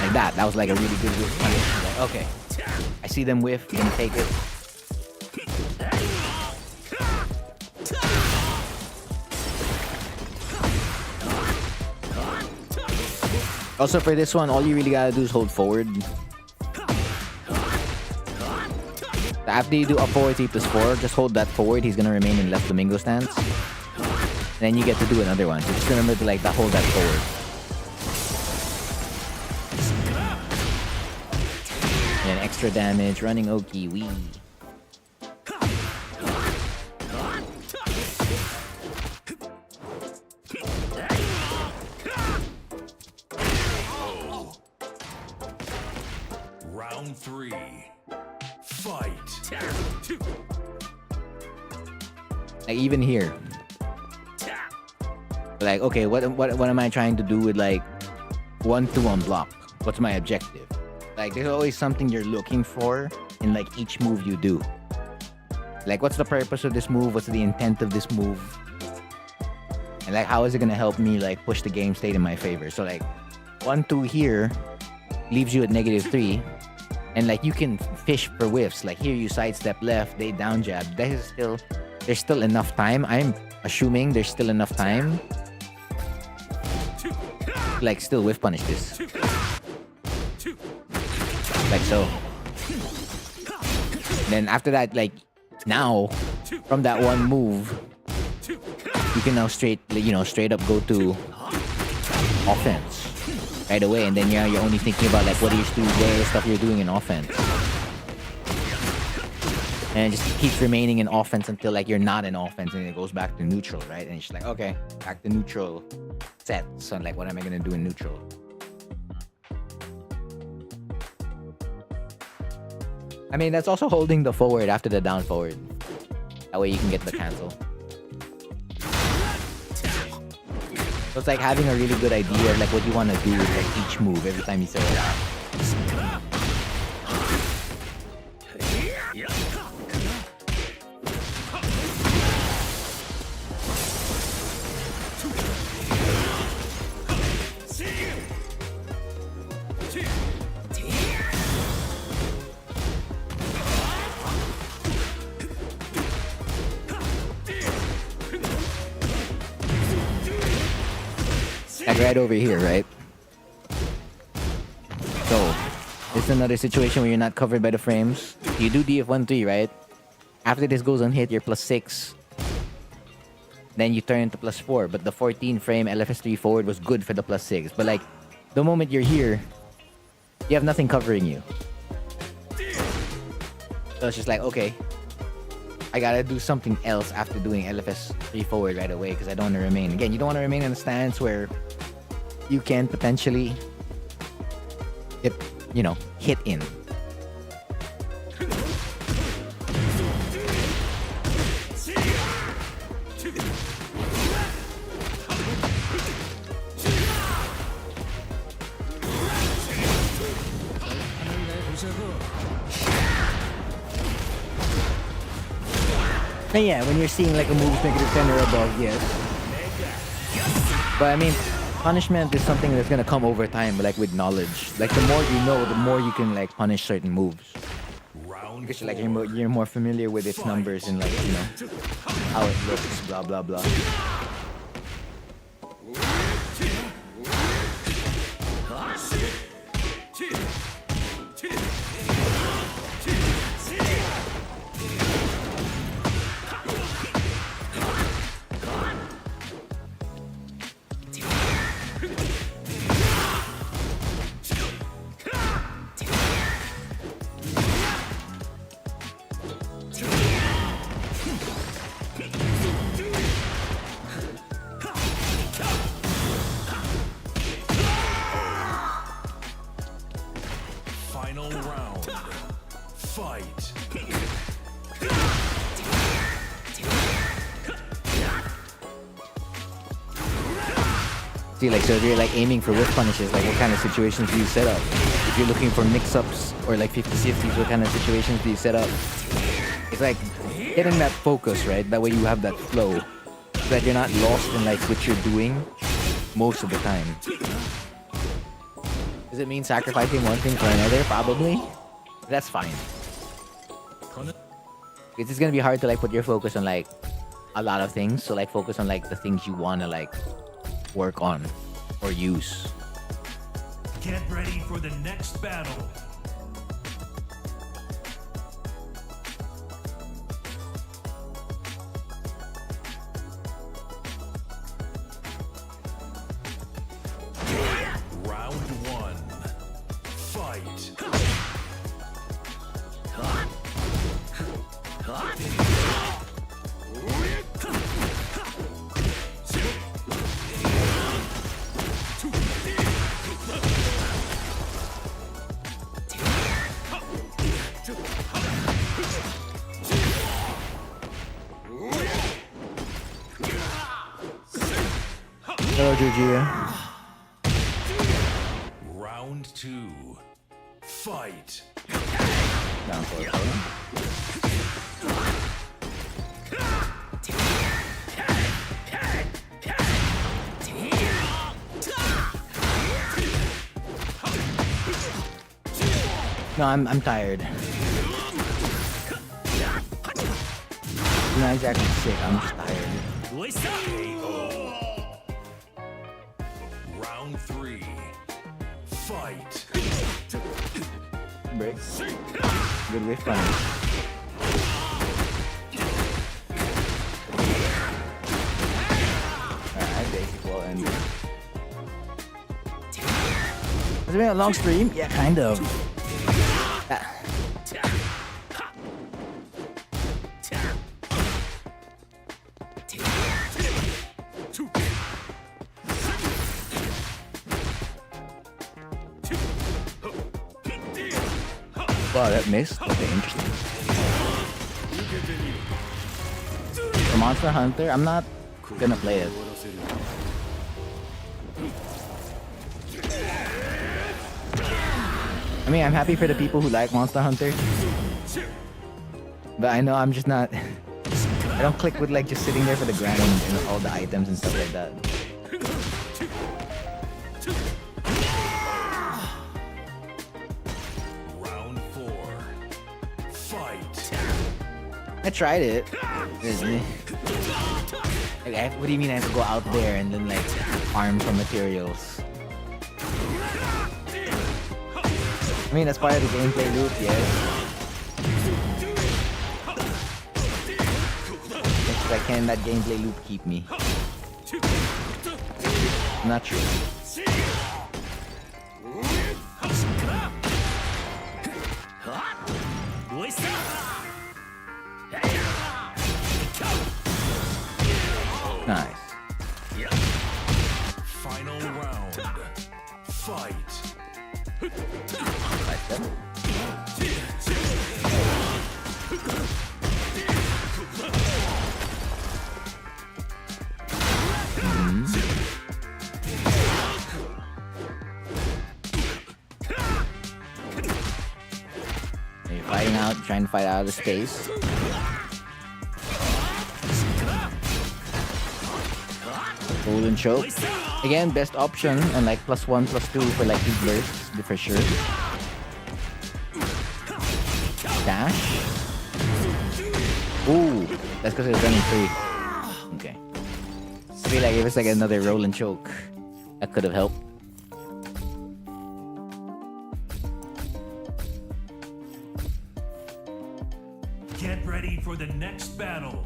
Like that. That was like a really good whiff punish. Like, okay. I see them whiff, I'm gonna take it. Also for this one, all you really gotta do is hold forward. After you do up forward 3+4, just hold that forward. He's gonna remain in left flamingo stance. And then you get to do another one. So just remember to like hold that forward. And extra damage, running Oki, wee. Round 3. Fight. Like even here. Like, okay, what am I trying to do with like 1-2 on block? What's my objective? Like there's always something you're looking for in like each move you do. Like what's the purpose of this move? What's the intent of this move? And like how is it gonna help me like push the game state in my favor? So like 1-2 here leaves you at -3. And like you can fish for whiffs. Like here you sidestep left, they down jab. There's still enough time. I'm assuming there's still enough time. Like still whiff punish this. Like so. Then after that, like now, from that one move, you can now straight up go to offense right away, and then you're only thinking about like what are the stuff you're doing in offense, and it just keeps remaining in offense until like you're not in offense, and it goes back to neutral, right? And it's just like, okay, back to neutral set. So like, what am I gonna do in neutral? I mean, that's also holding the forward after the down forward. That way you can get the cancel. So it's like having a really good idea of like what you want to do with like each move every time you throw it out. like right over here, right? So, it's another situation where you're not covered by the frames. You do DF1-3, right? After this goes on hit, you're +6. Then you turn into +4. But the 14 frame LFS3 forward was good for the +6. But like, the moment you're here, you have nothing covering you. So it's just like, okay, I gotta do something else after doing LFS3 forward right away because I don't want to remain. Again, you don't want to remain in a stance where you can potentially hit in. And yeah, when you're seeing like a move -10 or above, yes. But I mean, punishment is something that's gonna come over time, like with knowledge. Like the more you know, the more you can like punish certain moves. Because you're more familiar with its numbers and like how it looks, blah blah blah. Final round. Fight. See, like, so if you're like aiming for whiff punishes, like what kind of situations do you set up? If you're looking for mix-ups or like 50-50s, what kind of situations do you set up? It's like getting that focus, right? That way you have that flow, so that you're not lost in like what you're doing most of the time. Does it mean sacrificing one thing for another? Probably. That's fine. It's just gonna be hard to like put your focus on like a lot of things. So like focus on like the things you wanna like work on or use. Get ready for the next battle. Round one. Fight. Hello, Juju. Round two. Fight. Down for it. No, I'm tired. I'm not exactly sick, I'm just tired. Round three. Fight. Break. Good whiff punish. Alright, basic wall ending. Has it been a long stream? Yeah, kind of. Wow, that missed? Okay, interesting. For Monster Hunter, I'm not gonna play it. I mean, I'm happy for the people who like Monster Hunter. But I know I'm just not... I don't click with like just sitting there for the grind and all the items and stuff like that. I tried it. Like, what do you mean I have to go out there and then like farm for materials? I mean, that's part of the gameplay loop, yes. Like, can that gameplay loop keep me? Not true. Nice. Final round. Fight. Like that. You're fighting out, trying to fight out of the space. Hold and choke. Again, best option, and like +1, +2 for like big bursts, for sure. Dash. Ooh, that's because it's running free. Okay. I feel like if it's like another roll and choke, that could have helped. Get ready for the next battle.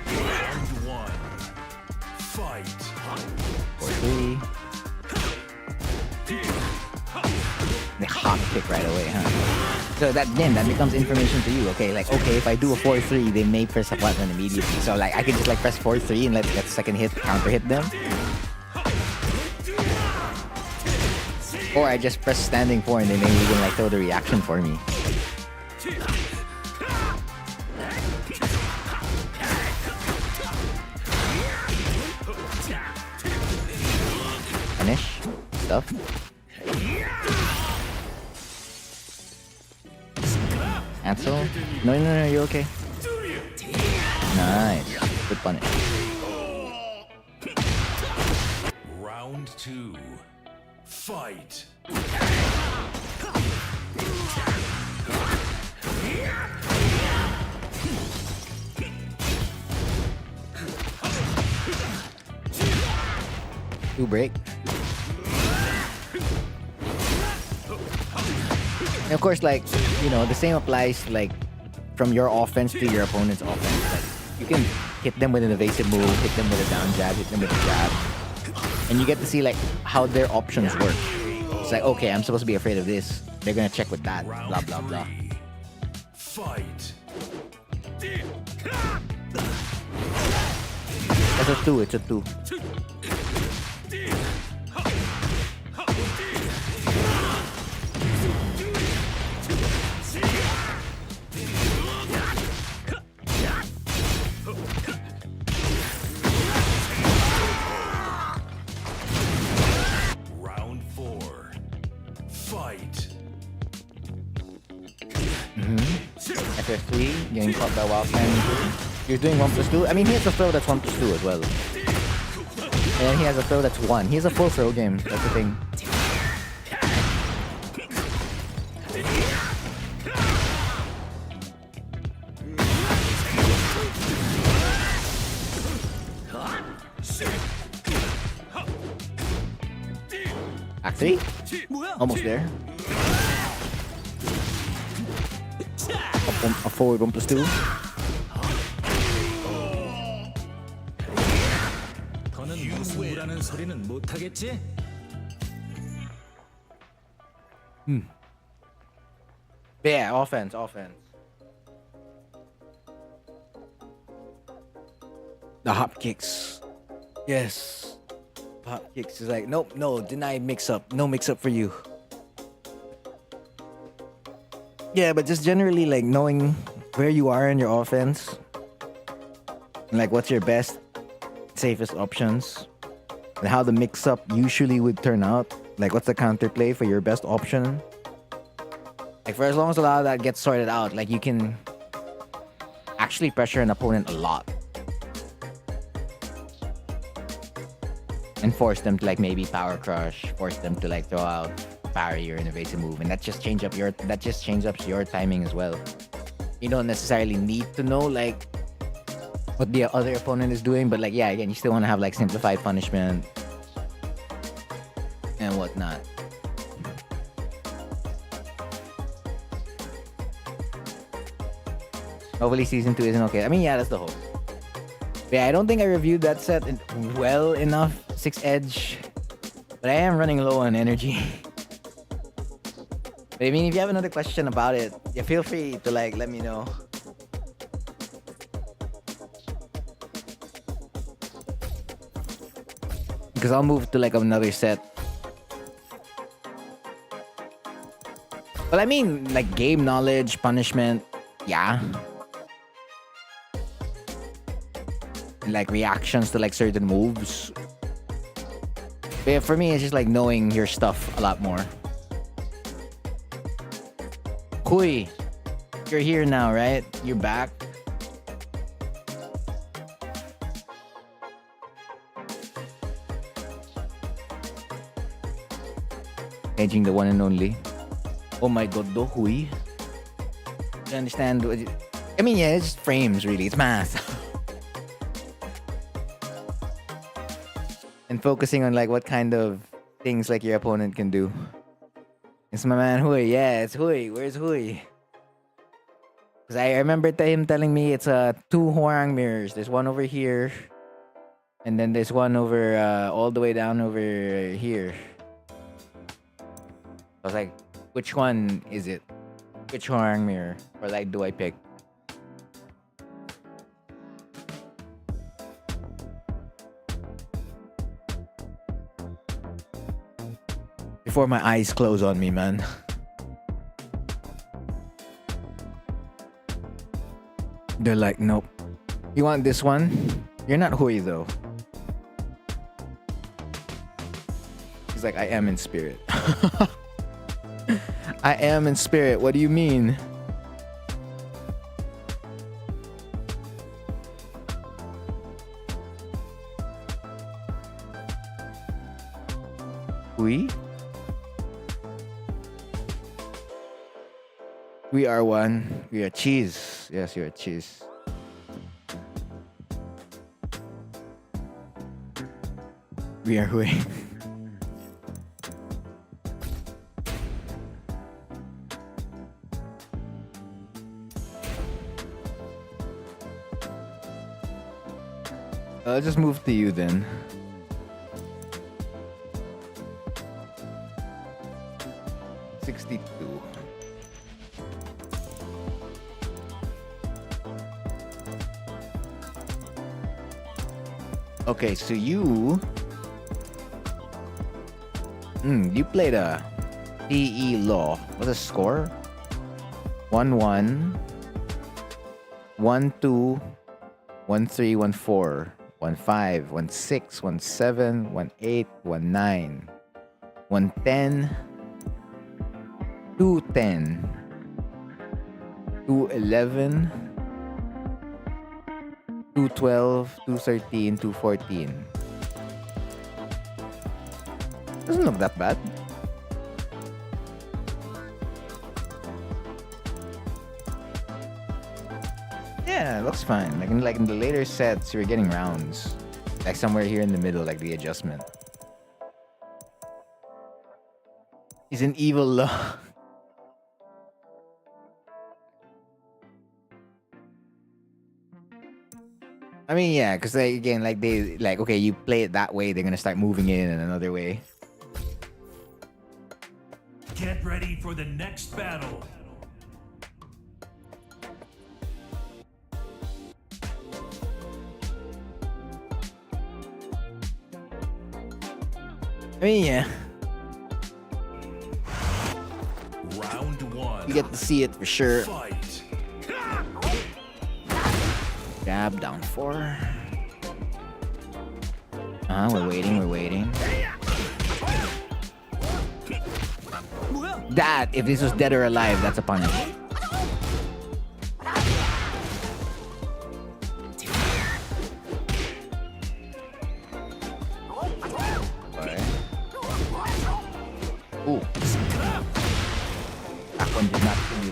Round one. Fight. 4-3. They hop kick right away, huh? So that becomes information to you. Okay, like, okay, if I do a 4-3, they may press a button immediately. So like I can just like press 4-3 and let the second hit counter hit them. Or I just press standing 4 and they may even like throw the reaction for me. Finish stuff. Cancel? No, you're okay. Nice. Good punish. Round two. Fight. Two break. And of course, like, you know, the same applies like from your offense to your opponent's offense. Like, you can hit them with an evasive move, hit them with a down jab, hit them with a jab. And you get to see like how their options work. It's like, okay, I'm supposed to be afraid of this. They're gonna check with that. Blah blah blah. Fight. That's a 2, it's a 2. Round four. Fight. After 3, getting caught by wild stand. You're doing 1+2. I mean, he has a throw that's 1+2 as well. And then he has a throw that's 1. He has a full throw game. That's the thing. Act 3. Almost there. A forward 1+2. Yeah, offense. The hop kicks. Yes. Hop kicks is like, nope, no, deny mix up. No mix up for you. Yeah, but just generally like knowing where you are in your offense. And like what's your best, safest options. And how the mix up usually would turn out. Like what's the counterplay for your best option. Like for as long as a lot of that gets sorted out, like you can actually pressure an opponent a lot. and force them to like maybe power crush, force them to like throw out parry or an evasive move, and that just changes up your timing as well. You don't necessarily need to know like what the other opponent is doing, but like yeah, again, you still want to have like simplified punishment and whatnot. Hopefully season 2 isn't okay. I mean, yeah, that's the hope. But yeah, I don't think I reviewed that set well enough, 6 Edge. But I am running low on energy. But I mean, if you have another question about it, yeah, feel free to like let me know. Because I'll move to like another set. Well, I mean, like game knowledge, punishment, yeah. Like reactions to like certain moves. But yeah, for me, it's just like knowing your stuff a lot more. Hui, you're here now, right? You're back. Edging the one and only. Oh my god, do Hui. You understand? I mean, yeah, it's frames really. It's math. And focusing on like what kind of things like your opponent can do. It's my man Hui. Yeah, it's Hui. Where's Hui? Because I remember him telling me it's 2 Hwarang mirrors. There's one over here. And then there's one over all the way down over here. I was like, which one is it? Which Hwarang mirror? Or like do I pick? Before my eyes close on me, man. They're like, nope. You want this one? You're not Hui though. He's like, I am in spirit. I am in spirit. What do you mean? Hui? We are one. We are cheese. Yes, you're cheese. We are Hui. I'll just move to you then. Okay, so you played a PE Law. What's the score? 1-1, 1-2, 1-3, 1-4, 1-5, 1-6, 1-7, 1-8, 1-9, 1-10, 2-10, 2-11, 2-12, 2-13, 2-14. Doesn't look that bad. Yeah, it looks fine. Like in the later sets, you were getting rounds. Like somewhere here in the middle, like the adjustment. He's an evil law. I mean, yeah, because like, again, like they like okay, you play it that way, they're gonna start moving in another way. Get ready for the next battle. I mean, yeah. Round 1. You get to see it for sure. Fight. Jab, down 4. We're waiting. That, if this was dead or alive, that's a punish.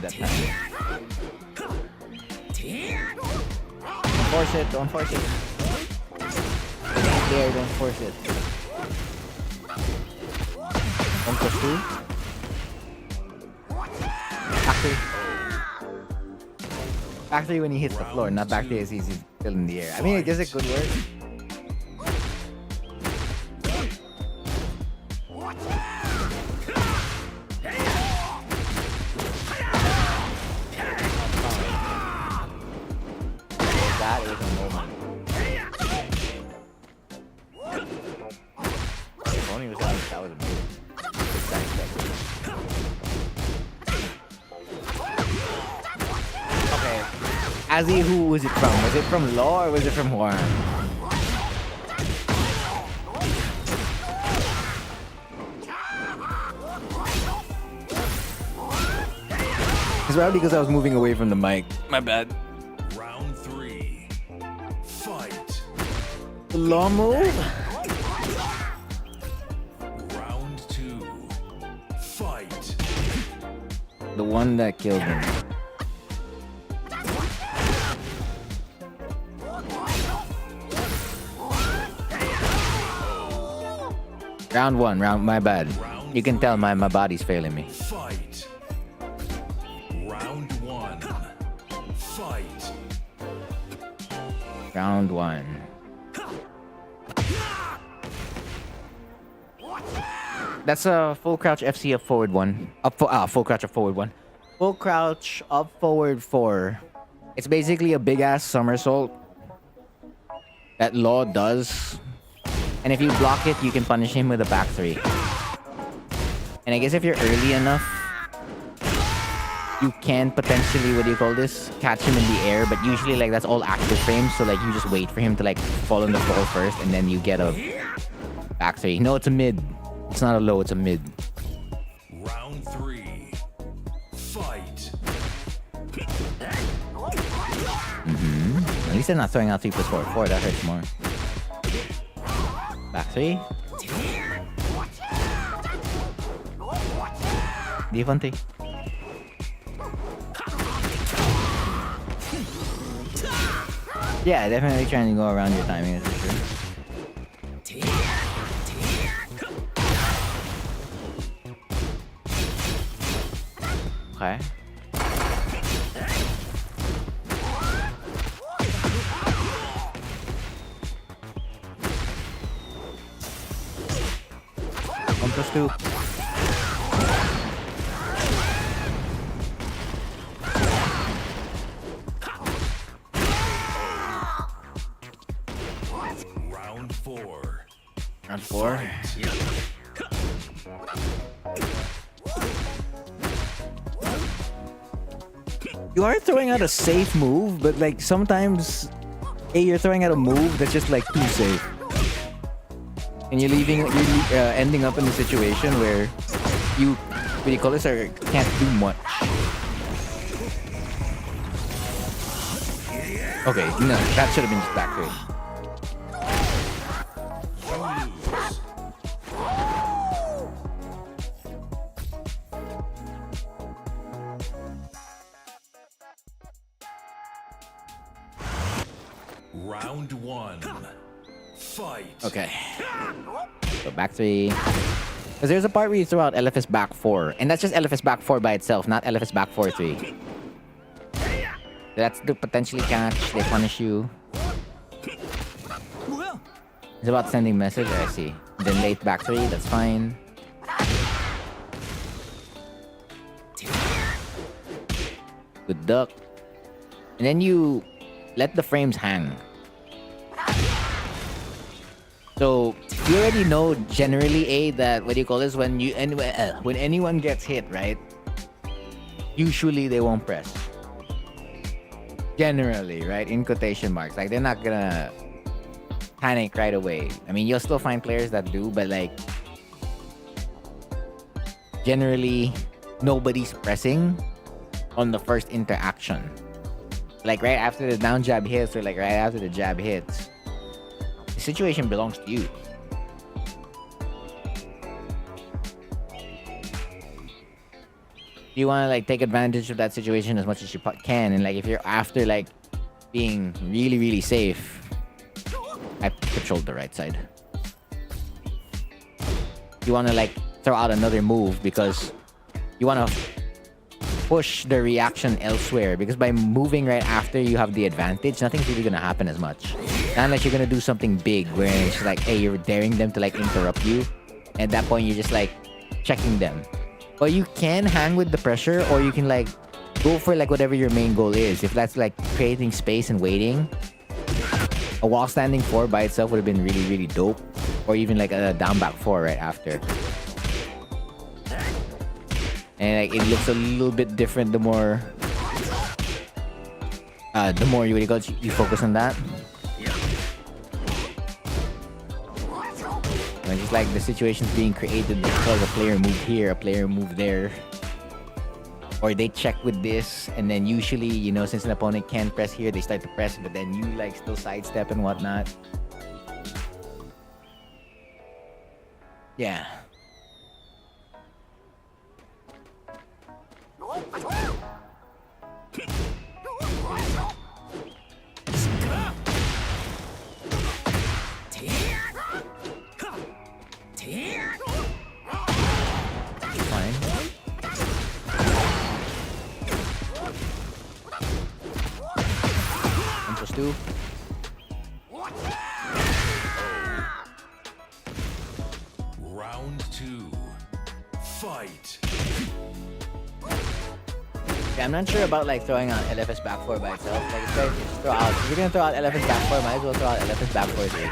that time. Don't force it. Don't force it. It ain't there. Don't force it. One plus two. Back three when he hits the floor, not back three as he's still in the air. I mean, I guess it could work. That is a moment. If only was that was a move. Okay. Azzy, who was it from? Was it from Law or was it from Warren? It's probably because I was moving away from the mic. My bad. Round 3. Fight. The Law move? Round 2. Fight. The one that killed him. Round 1, my bad. You can tell my body's failing me. Fight. Round 1. Fight. Round 1. That's a full crouch FC up forward 1. Full crouch up forward 1. Full crouch up forward 4. It's basically a big ass somersault that Law does. And if you block it, you can punish him with a back 3. And I guess if you're early enough, you can potentially, what do you call this? Catch him in the air, but usually like that's all active frames, so like you just wait for him to like fall on the floor first and then you get a back 3. No, it's a mid. It's not a low, it's a mid. Round 3. Fight. At least they're not throwing out 3 plus 4. 4, that hurts more. Back 3. D1 Yeah, definitely trying to go around your timing, that's for sure. Okay. One plus two. Round 4. Round 4. You are throwing out a safe move, but like sometimes, you're throwing out a move that's just like too safe, and you're ending up in a situation where you, what do you call this, or can't do much. Okay, no, that should have been just back 3. Round 1. Fight. Okay. So back 3. Because there's a part where you throw out LFS back 4. And that's just LFS back 4 by itself, not LFS back 4-3. That's the potentially catch. They punish you. It's about sending message. I see. Then late back 3. That's fine. Good duck. And then you let the frames hang. So you already know generally that, what do you call this, when anyone gets hit, right? Usually they won't press. Generally, right? In quotation marks. Like they're not gonna panic right away. I mean, you'll still find players that do, but like generally nobody's pressing on the first interaction. Like right after the down jab hits, or like right after the jab hits, the situation belongs to you. you want to like take advantage of that situation as much as you can, and like if you're after like being really really safe, I controlled the right side. You want to like throw out another move because you want to push the reaction elsewhere, because by moving right after you have the advantage, nothing's really gonna happen as much. Not unless you're gonna do something big where it's like, hey, you're daring them to like interrupt you. At that point, you're just like checking them. But you can hang with the pressure, or you can like go for like whatever your main goal is. If that's like creating space and waiting, a wall standing 4 by itself would have been really really dope, or even like a down back 4 right after. And like it looks a little bit different the more you focus on that. And just like the situations being created because a player moved here, a player moved there, or they check with this, and then usually, you know, since an opponent can't press here, they start to press, but then you like still sidestep and whatnot. Yeah. Fine. Plus 2. Round 2. Fight. Yeah, I'm not sure about like throwing out LFS back 4 by itself. Like it's better to just throw out. If you're gonna throw out LFS back 4, might as well throw out LFS back 4 3.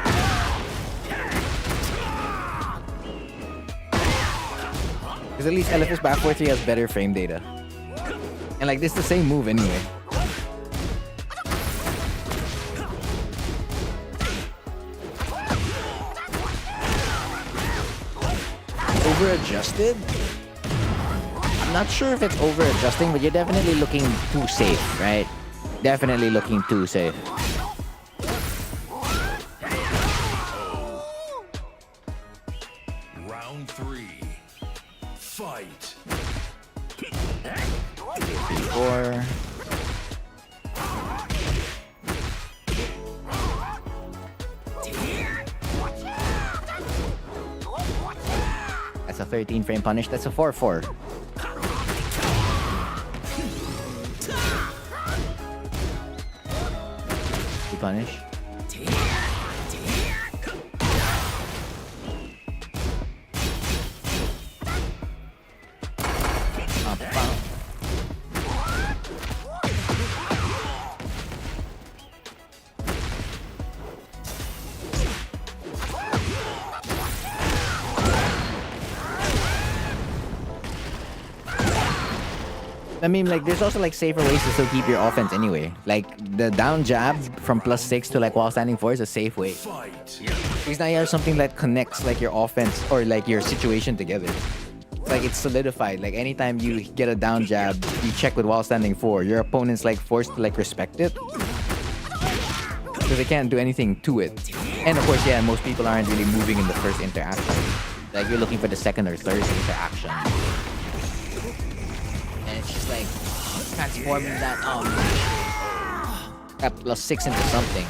Because at least LFS back 4 3 has better frame data. And like this is the same move anyway. Over adjusted? I'm not sure if it's over adjusting, but you're definitely looking too safe, right? Definitely looking too safe. Round 3. Fight. 4. That's a 13 frame punish. That's a 4-4. Punish. I mean, like, there's also like safer ways to still keep your offense anyway. Like the down jab from +6 to like while standing 4 is a safe way. Fight. Because now you have something that connects like your offense or like your situation together. Like it's solidified. Like anytime you get a down jab, you check with while standing 4. Your opponent's like forced to like respect it, because they can't do anything to it. And of course, yeah, most people aren't really moving in the first interaction. Like you're looking for the second or third interaction. And it's just like transforming that that +6 into something.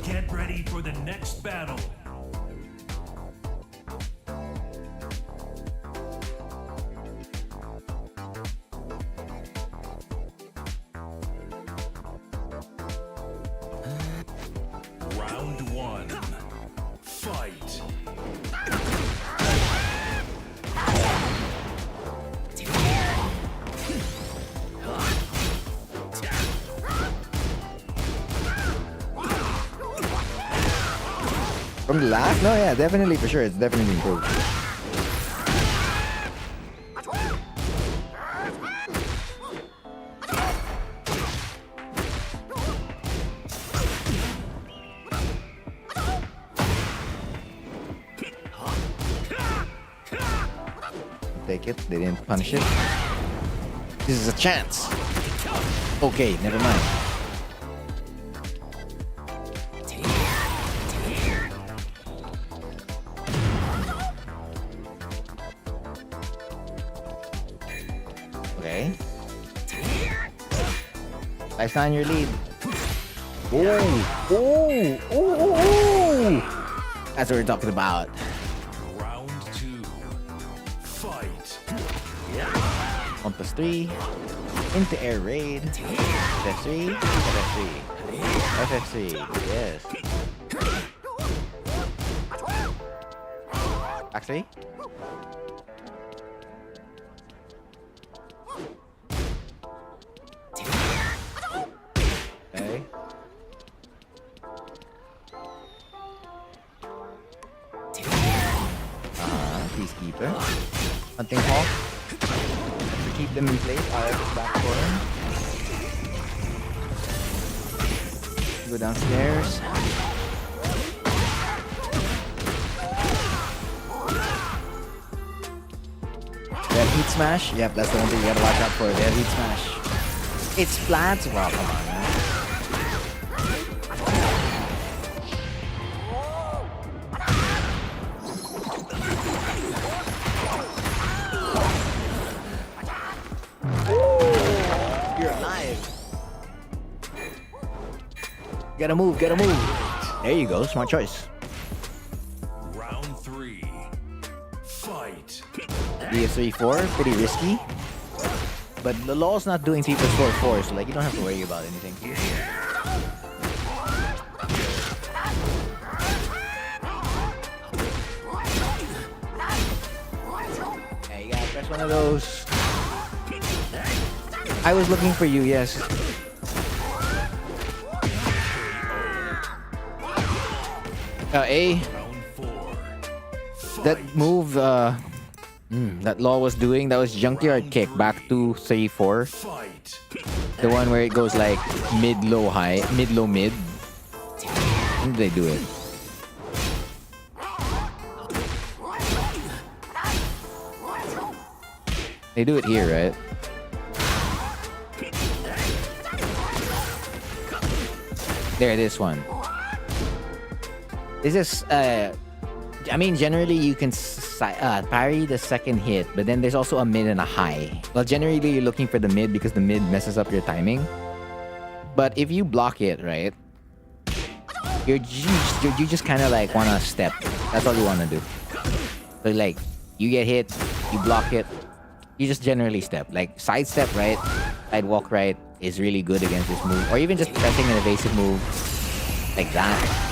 Get ready for the next battle. Round 1. Fight. From the last? No, yeah, definitely for sure. It's definitely improved. Take it. They didn't punish it. This is a chance. Okay, never mind. Okay. Life's on your lead. Oh. That's what we're talking about. Round 2. Fight. 1+3. Into air raid. FF3. FF3. FF3. Yes. Back 3. Okay. Peacekeeper. Hunting hawk. To keep them in place. RF back corner. Go downstairs. Dead heat smash. Yep, that's the one thing you gotta watch out for. Dead heat smash. It's flat. Well, come on, man. You're alive. Gotta move, gotta move. There you go, smart choice. Round 3. Fight. DF3-4, pretty risky. But the law's not doing people's 4-4, so like you don't have to worry about anything. Yeah, you gotta press one of those. I was looking for you, yes. A. Round 4. That move, that Law was doing, that was Junkyard Kick back to 3-4. Fight. The one where it goes like mid, low, high, mid, low, mid. When did they do it? They do it here, right? There, this one. This is, I mean, generally you can parry the second hit, but then there's also a mid and a high. Well, generally you're looking for the mid because the mid messes up your timing. But if you block it, right, you just kind of like want to step. That's all you want to do. So like, you get hit, you block it, you just generally step. Like, side step right, side walk right is really good against this move. Or even just pressing an evasive move like that.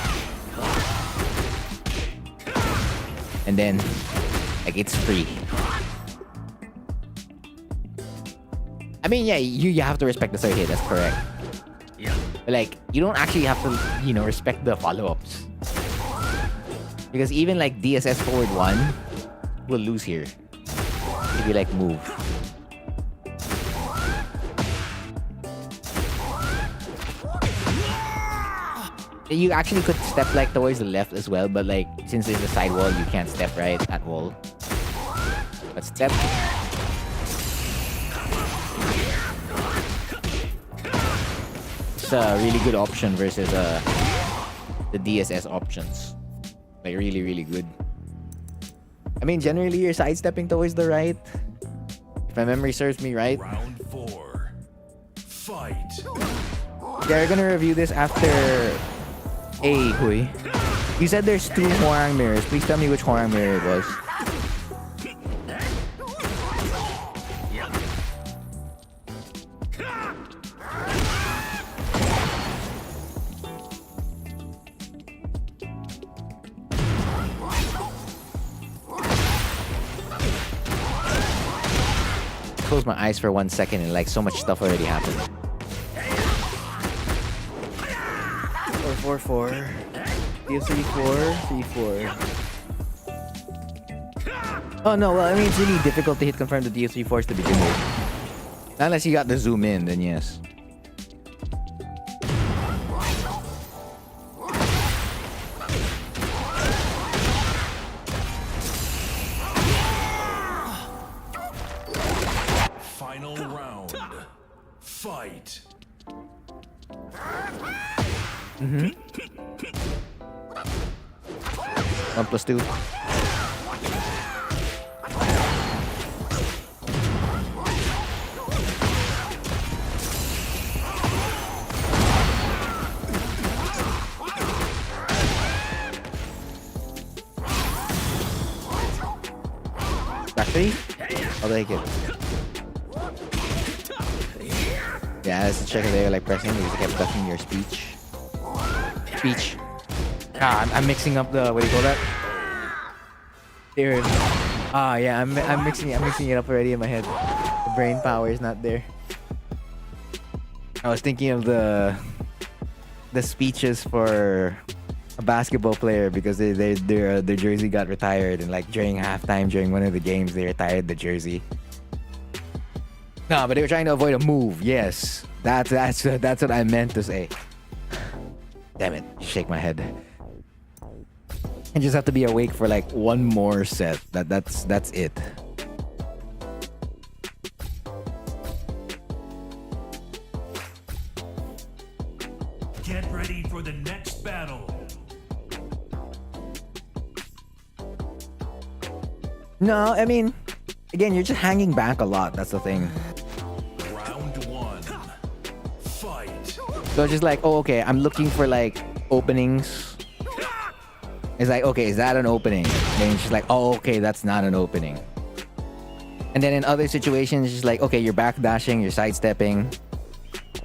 And then, like, it's free. I mean, yeah, you have to respect the third hit, that's correct. Yeah. But, like, you don't actually have to, you know, respect the follow-ups. Because even, like, DSS forward 1 will lose here. If you, like, move. You actually could step like towards the left as well, but like since there's a side wall, you can't step right at wall. But step. It's a really good option versus the DSS options. Like really, really good. I mean, generally you're sidestepping towards the right. If my memory serves me right. Round 4. Fight. Yeah, we're gonna review this after. Hey, Hui. You said there's 2 Hwoarang mirrors. Please tell me which Hwoarang mirror it was. Close my eyes for 1 second and like so much stuff already happened. 4-4-4. DF3-4, 3-4. Oh no, well I mean it's really difficult to hit confirm the DF3-4s to begin with. Unless you got the zoom in, then yes. Final round. Fight. 1+2. Back 3? I'll take it. Yeah, that's the check if they were like pressing because they kept ducking your speech. Speech. Ah, I'm mixing up the, what do you call that? There. Ah, yeah, I'm mixing it up already in my head. The brain power is not there. I was thinking of the speeches for a basketball player because their jersey got retired, and like during halftime during one of the games they retired the jersey. No, but they were trying to avoid a move. Yes, that's what I meant to say. Damn it! Shake my head. I just have to be awake for like one more set. That's it. Get ready for the next battle. No, I mean, again, you're just hanging back a lot. That's the thing. Round 1. Fight. So it's just like, oh, okay, I'm looking for like openings. It's like, okay, is that an opening? Then it's just like, oh, okay, that's not an opening. And then in other situations, it's just like, okay, you're backdashing, you're sidestepping.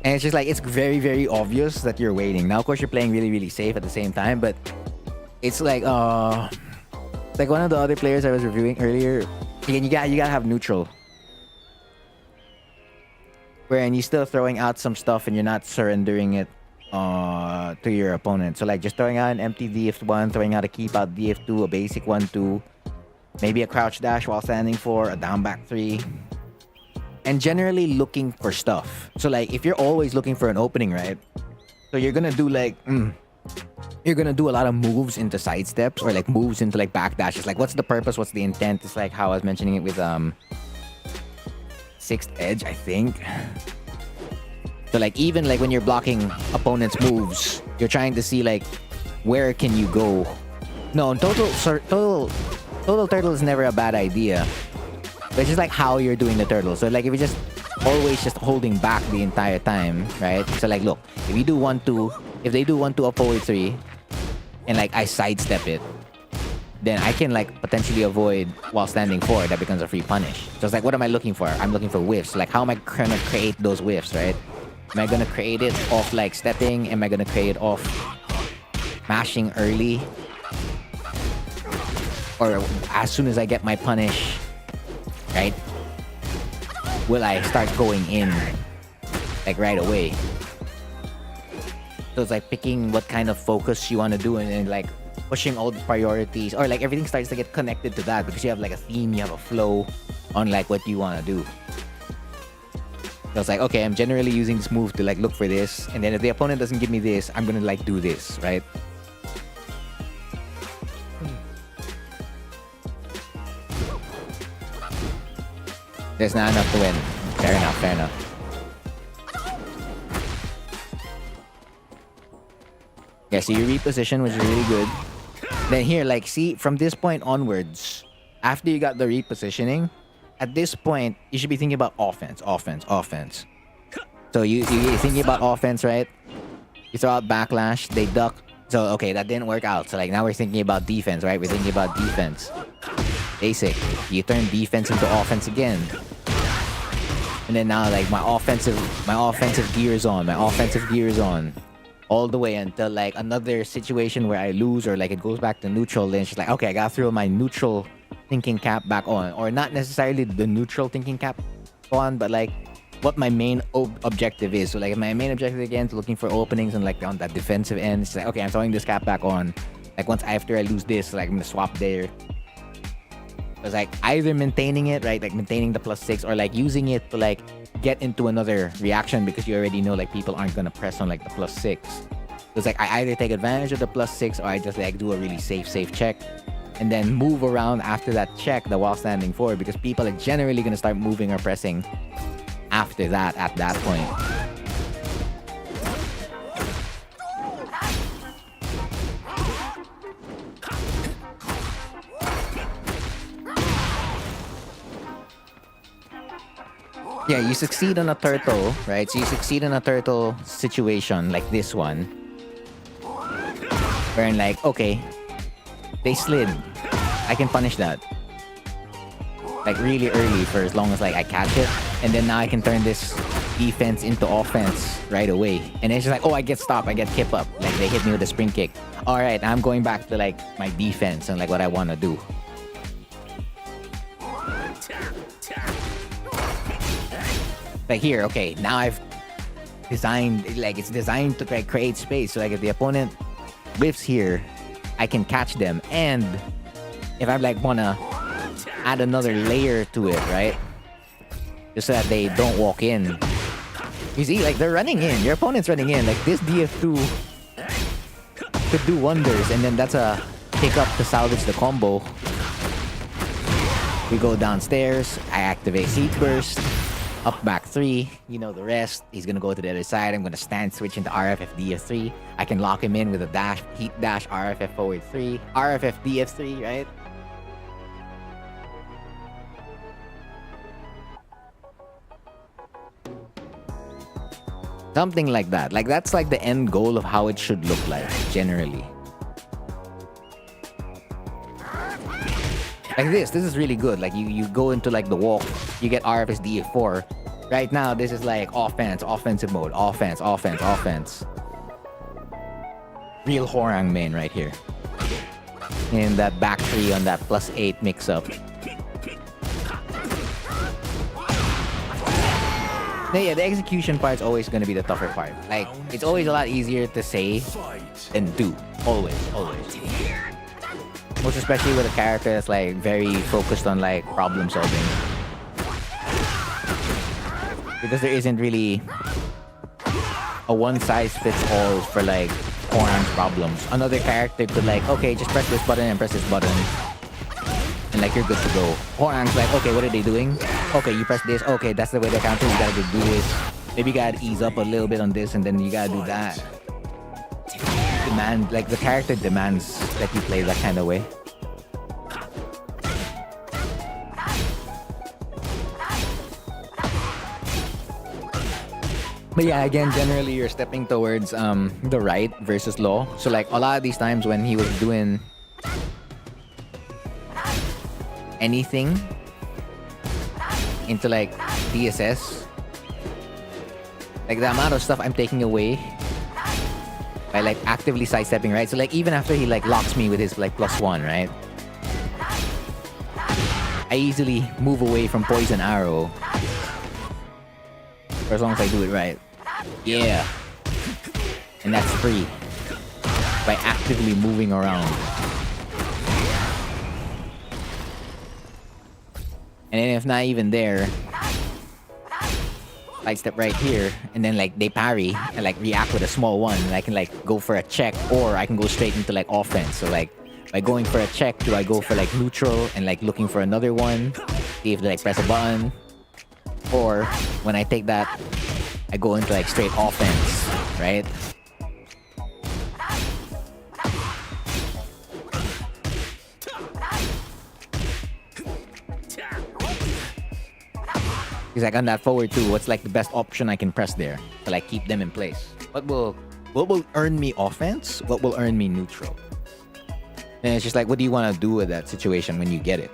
And it's just like, it's very, very obvious that you're waiting. Now, of course, you're playing really, really safe at the same time, but it's like, like one of the other players I was reviewing earlier, again, you gotta have neutral. Wherein you're still throwing out some stuff and you're not surrendering it to your opponent. So like just throwing out an empty DF1, throwing out a keep out DF2, a basic 1-2, maybe a crouch dash while standing 4, a down back 3. And generally looking for stuff. So like if you're always looking for an opening, right? So you're gonna do like you're gonna do a lot of moves into side steps or like moves into like back dashes. Like what's the purpose? What's the intent? It's like how I was mentioning it with Sixth Edge, I think. So like even like when you're blocking opponents' moves, you're trying to see like where can you go. No, total turtle is never a bad idea. But it's just like how you're doing the turtle. So like if you're just always just holding back the entire time, right? So like look, if you do 1-2, if they do 1-2 up forward 3, and like I sidestep it, then I can like potentially avoid while standing 4. That becomes a free punish. So it's like, what am I looking for? I'm looking for whiffs. Like how am I gonna create those whiffs, right? Am I gonna create it off like stepping? Am I gonna create it off mashing early? Or as soon as I get my punish, right? Will I start going in like right away? So it's like picking what kind of focus you want to do and like pushing all the priorities, or like everything starts to get connected to that because you have like a theme, you have a flow on like what you want to do. So it's like, okay, I'm generally using this move to like look for this, and then if the opponent doesn't give me this, I'm gonna like do this, right? There's not enough to win. Fair enough, fair enough. Yeah, so you reposition, which is really good. Then here, like, see, from this point onwards, after you got the repositioning, at this point, you should be thinking about offense. So you're thinking about offense, right? You throw out backlash, they duck. So, okay, that didn't work out. So, like, now we're thinking about defense, right? We're thinking about defense. Basic. You turn defense into offense again. And then now, like, my offensive gear is on. All the way until, like, another situation where I lose or, like, it goes back to neutral. Then it's just like, okay, I gotta throw my neutral thinking cap back on. Or not necessarily the neutral thinking cap on, but, like, what my main objective is. So, like, if my main objective, again, is looking for openings and, like, on that defensive end, it's like, okay, I'm throwing this cap back on. Like, after I lose this, like, I'm gonna swap there. It's like either maintaining it, right? Like maintaining the +6, or like using it to like get into another reaction because you already know like people aren't gonna press on like the +6. So it's like I either take advantage of the +6 or I just like do a really safe check and then move around after that check, the while standing 4, because people are generally gonna start moving or pressing after that at that point. Yeah, you succeed on a turtle, right? So you succeed in a turtle situation like this one. Wherein like, okay, they slid. I can punish that. Like really early for as long as like I catch it. And then now I can turn this defense into offense right away. And it's just like, oh, I get stopped, I get kip up. Like they hit me with a spring kick. All right, I'm going back to like my defense and like what I want to do. Like here, okay, now I've designed, like it's designed to like create space. So like if the opponent whiffs here, I can catch them. And if I like want to add another layer to it, right? Just so that they don't walk in. You see, like they're running in. Your opponent's running in. Like this DF2 could do wonders. And then that's a pick up to salvage the combo. We go downstairs. I activate Heat Burst. Up back 3. You know the rest. He's going to go to the other side. I'm going to stand switch into RFF DF3. I can lock him in with a dash, Heat Dash, RFF forward 3. RFF DF3, right? Something like that. Like that's like the end goal of how it should look like, generally. Like this is really good. Like you go into like the walk, you get RFS DF4. Right now, this is like offense, offensive mode, offense. Real Horang main right here. And that back 3 on that +8 mix up. Yeah, the execution part's always gonna be the tougher part. Like, it's always a lot easier to say than do. Always. Most especially with a character that's like very focused on like problem solving. Because there isn't really a one-size-fits-all for like Horang's problems. Another character could like, okay, just press this button and press this button. And like you're good to go. Horang's like, okay, what are they doing? Okay, you press this. Okay, that's the way they're countering. You gotta do this. Maybe you gotta ease up a little bit on this and then you gotta do that. Like the character demands that you play that kind of way. But yeah, again, generally you're stepping towards the right versus law. So like a lot of these times when he was doing anything into like DSS, like the amount of stuff I'm taking away by like actively sidestepping, right? So like even after he like locks me with his like +1, right? I easily move away from poison arrow. For as long as I do it right. Yeah. And that's free. By actively moving around. And then if not even there, I step right here, and then like they parry and like react with a small one, and I can like go for a check, or I can go straight into like offense. So like by going for a check, do I go for like neutral and like looking for another one, see if they like press a button, or when I take that, I go into like straight offense, right? He's like on that forward 2, what's like the best option I can press there to like keep them in place? What will earn me offense? What will earn me neutral? And it's just like, what do you want to do with that situation when you get it?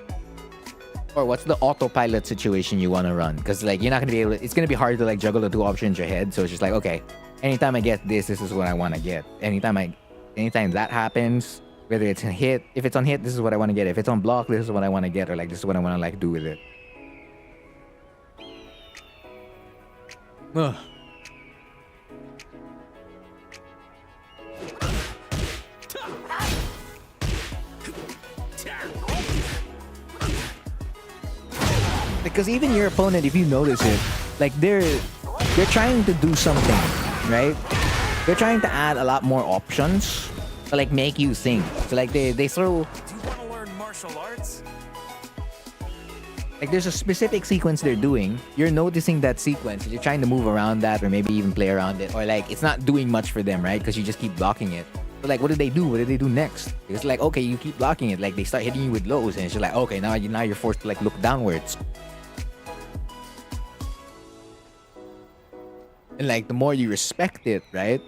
Or what's the autopilot situation you want to run? Because like you're not gonna be able to, it's gonna be hard to like juggle the 2 options in your head. So it's just like, okay, anytime I get this is what I want to get. Anytime that happens, whether it's a hit, if it's on hit, this is what I want to get. If it's on block, this is what I want to get, or like this is what I want to like do with it. Ugh. Because even your opponent, if you notice it, like they're trying to do something, right? They're trying to add a lot more options to like make you think. So like they throw. Do you want to learn martial arts? Like there's a specific sequence they're doing. You're noticing that sequence. You're trying to move around that, or maybe even play around it, or like it's not doing much for them, right? Because you just keep blocking it. But like, what did they do? What did they do next? It's like, okay, you keep blocking it. Like they start hitting you with lows, and it's just like, okay, now you're forced to like look downwards. And like the more you respect it, right?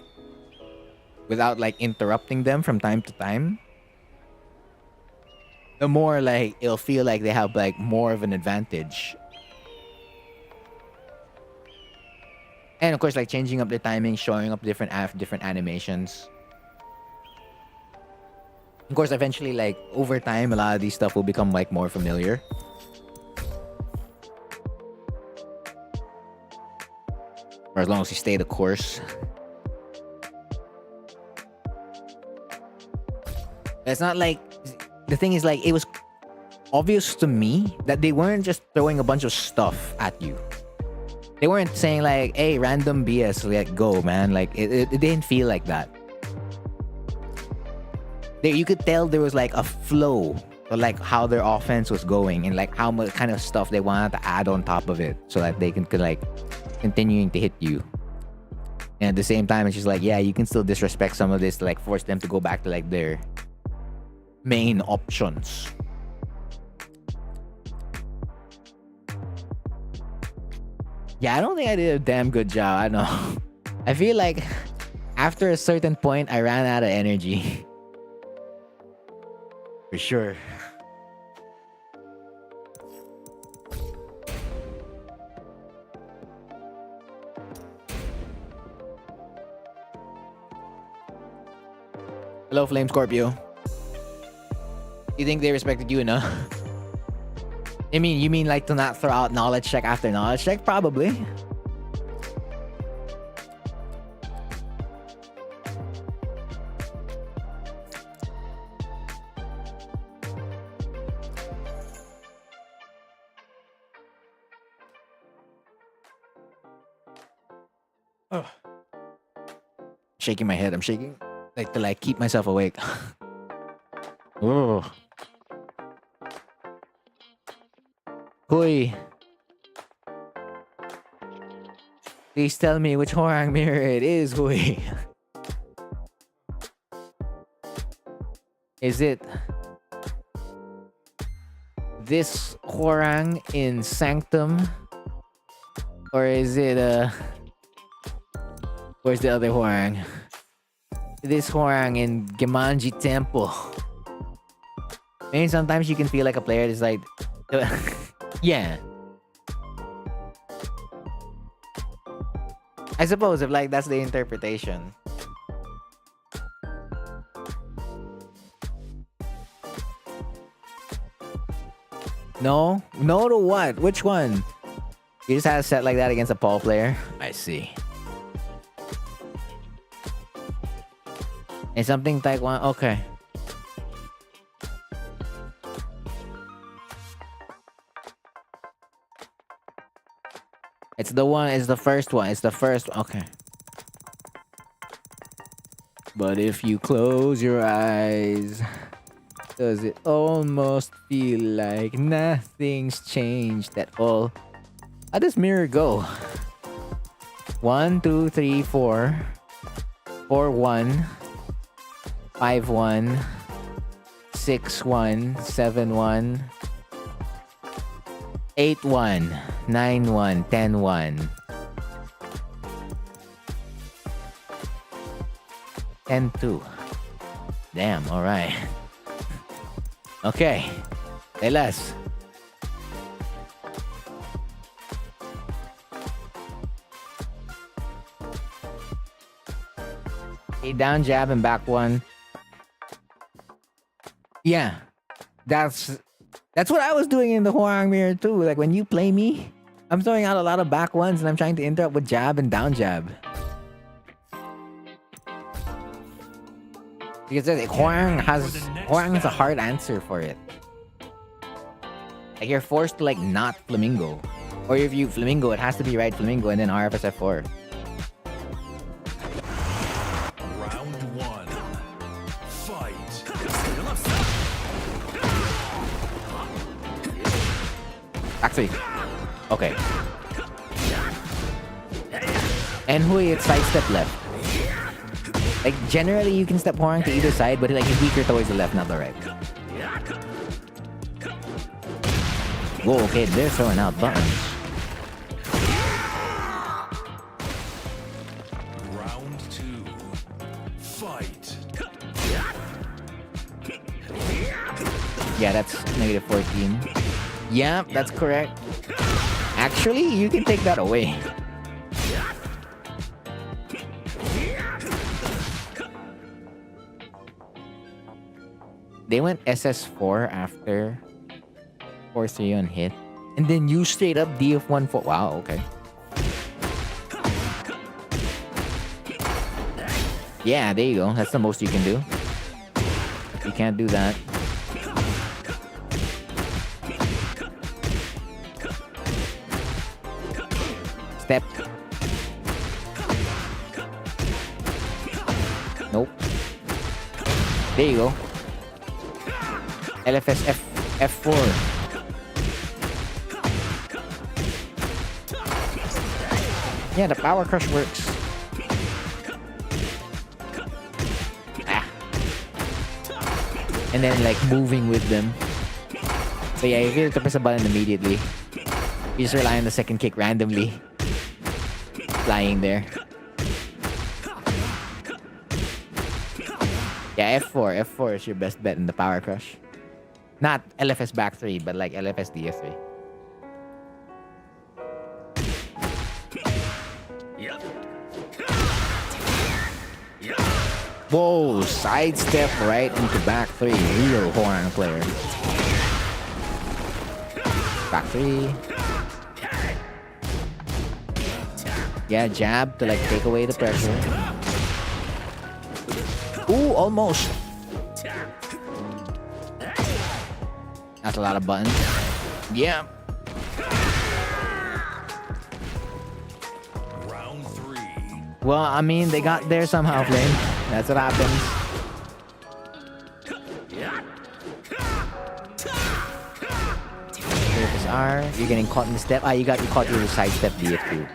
Without like interrupting them from time to time, the more like it'll feel like they have like more of an advantage. And of course, like changing up the timing, showing up different animations. Of course, eventually, like over time, a lot of these stuff will become like more familiar. Or as long as you stay the course. It's not like the thing is like it was obvious to me that they weren't just throwing a bunch of stuff at you. They weren't saying like, "Hey, random BS, like go, man." Like it didn't feel like that. You could tell there was like a flow of like how their offense was going and like how much kind of stuff they wanted to add on top of it so that they could like continuing to hit you. And at the same time, it's just like, yeah, you can still disrespect some of this to like force them to go back to like their main options. Yeah, I don't think I did a damn good job. I know. I feel like after a certain point, I ran out of energy. For sure. Hello, Flame Scorpio. You think they respected you enough? I mean, you mean like to not throw out knowledge check after knowledge check? Probably. Oh. Shaking my head. I'm shaking like to like keep myself awake. Oh. Hui. Please tell me which Horang mirror it is, Hui. Is it this Horang in Sanctum? Or is it where's the other Horang? This Horang in Gemanji Temple. Maybe sometimes you can feel like a player is like yeah. I suppose if like that's the interpretation. No? No to what? Which one? You just had a set like that against a Paul player? I see. And something Taekwondo? Okay. It's the one, it's the first one. It's the first one. Okay. But if you close your eyes, does it almost feel like nothing's changed at all? How does mirror go? 1, 2, 3, 4. 4, 1. 5, 1. 6, 1. 7, 1. 8, 1. 9, 1. 10, 1. 10, 2. Damn, alright. Okay. Say less. A down jab and back one. Yeah. That's what I was doing in the Horang mirror too. Like when you play me, I'm throwing out a lot of back ones and I'm trying to interrupt with jab and down jab. Because Horang has a hard answer for it. Like you're forced to like not flamingo. Or if you flamingo, it has to be right flamingo and then RFSF4. Round 1. Fight. Back 3. Okay. And Hui, it's sidestep left. Like generally you can step Horang to either side, but like he's weaker towards the left, not the right. Whoa, okay, they're throwing out buttons. Yeah, that's negative 14. Yeah, that's correct. Actually, you can take that away. They went SS4 after 4-3 on hit. And then you straight up DF1 for... Wow, okay. Yeah, there you go. That's the most you can do. You can't do that. Step. Nope. There you go. LFS F4. Yeah, the power crush works. And then like moving with them. So yeah, you have to press a button immediately. You just rely on the second kick randomly. Flying there. Yeah, F4. F4 is your best bet in the power crush. Not LFS back 3, but like LFS DF3. Whoa, sidestep right into back 3. Real Horang player. Back 3. Yeah, jab to like take away the pressure. Ooh, almost. That's a lot of buttons. Yeah. Round 3. Well, I mean, they got there somehow, Flame. That's what happens. Surface R. You're getting caught in the step. Ah, you caught your sidestep DF2.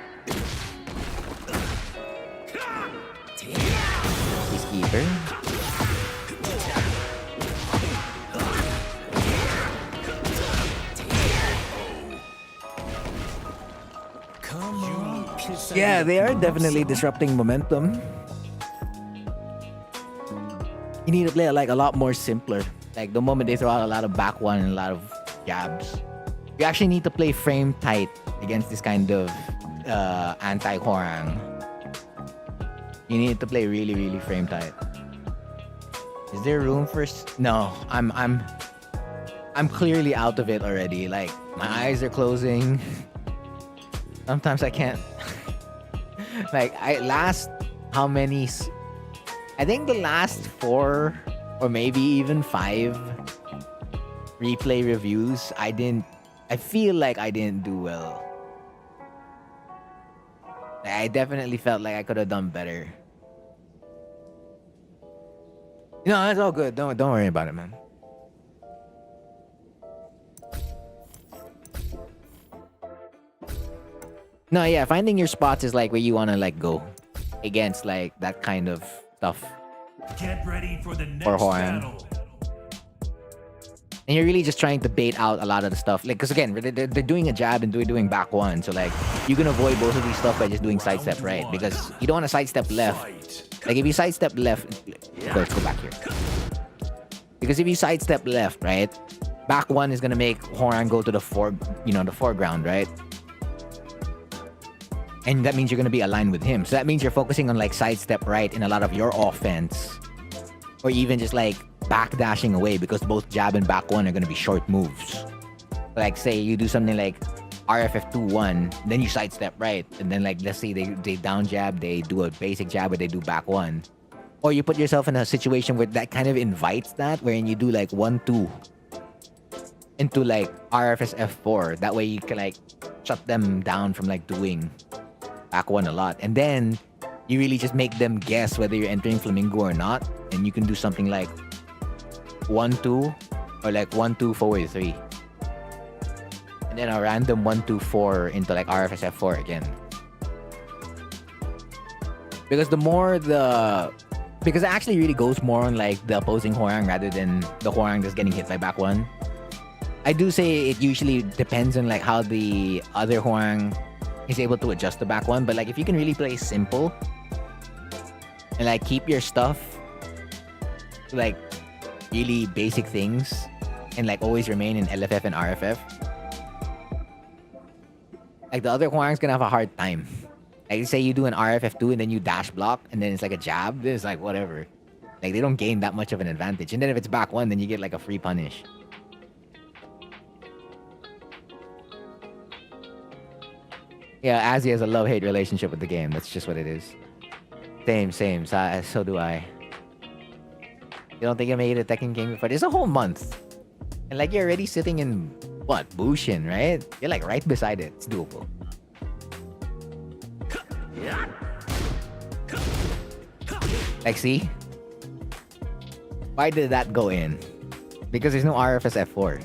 Peacekeeper. Yeah, they are definitely disrupting momentum. You need to play like a lot more simpler. Like the moment they throw out a lot of back one and a lot of jabs, you actually need to play frame tight against this kind of anti-Horang. You need to play really, really frame tight. Is there room for? No, I'm clearly out of it already. Like my eyes are closing. Sometimes I can't. Like how many? I think the last 4 or maybe even 5 replay reviews, I feel like I didn't do well. I definitely felt like I could have done better. No, that's all good. Don't worry about it, man. No, yeah, finding your spots is like where you want to like go against like that kind of stuff. Get ready for the next Horang. battle. And you're really just trying to bait out a lot of the stuff. Like, because again, they're doing a jab and doing back one. So like, you can avoid both of these stuff by just doing sidestep right. Because you don't want to sidestep left. Like if you sidestep left, let's go back here. Because if you sidestep left, right, back one is gonna make Horang go to the foreground, right? And that means you're gonna be aligned with him. So that means you're focusing on like sidestep right in a lot of your offense, or even just like back dashing away because both jab and back one are gonna be short moves. Like say you do something like RFF 2-1, then you sidestep right, and then like let's say they down jab, they do a basic jab, or they do back one, or you put yourself in a situation where that kind of invites that, wherein you do like 1-2 into like RFS F4. That way you can like shut them down from like doing back one a lot, and then you really just make them guess whether you're entering Flamingo or not, and you can do something like 1-2 or like 1-2 forward 3, and then a random 1-2-4 into like RFS F4 again. Because because it actually really goes more on like the opposing Horang rather than the Horang that's getting hit by back one. I do say it usually depends on like how the other Horang is able to adjust the back one, but like if you can really play simple and like keep your stuff to like really basic things, and like always remain in LFF and RFF, like the other Hwarang's gonna have a hard time. Like say you do an RFF2 and then you dash block and then it's like a jab, it's like whatever. Like they don't gain that much of an advantage. And then if it's back one, then you get like a free punish. Yeah, Azzy has a love-hate relationship with the game. That's just what it is. Same. So do I. You don't think I made a Tekken game before? It's a whole month. And like you're already sitting in what? Bushin, right? You're like right beside it. It's doable. Like see? Why did that go in? Because there's no RFS F4.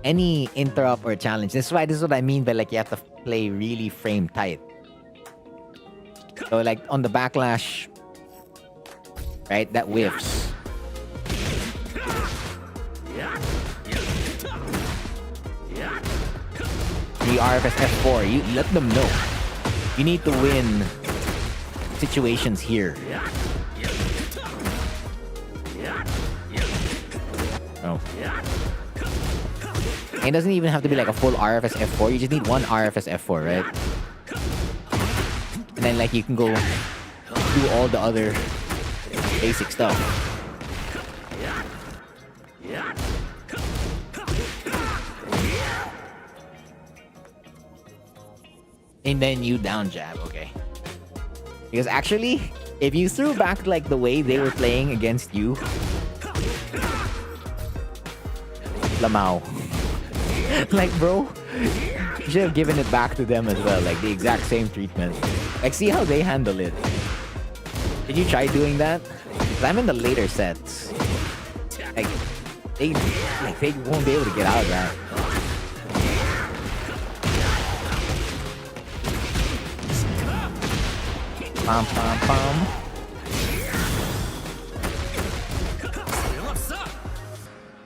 Any interrupt or challenge. This is what I mean by like you have to play really frame tight. So like on the backlash, right? That whiffs. The RFS F4, you let them know. You need to win situations here. Oh. It doesn't even have to be like a full RFS F4. You just need one RFS F4, right? And then like you can go do all the other basic stuff. And then you down jab, okay. Because actually, if you threw back like the way they were playing against you, Lamau. Like, bro, you should have given it back to them as well. Like, the exact same treatment. Like, see how they handle it. Did you try doing that? 'Cause I'm in the later sets. Like, they won't be able to get out of that. Pom, pom, pom.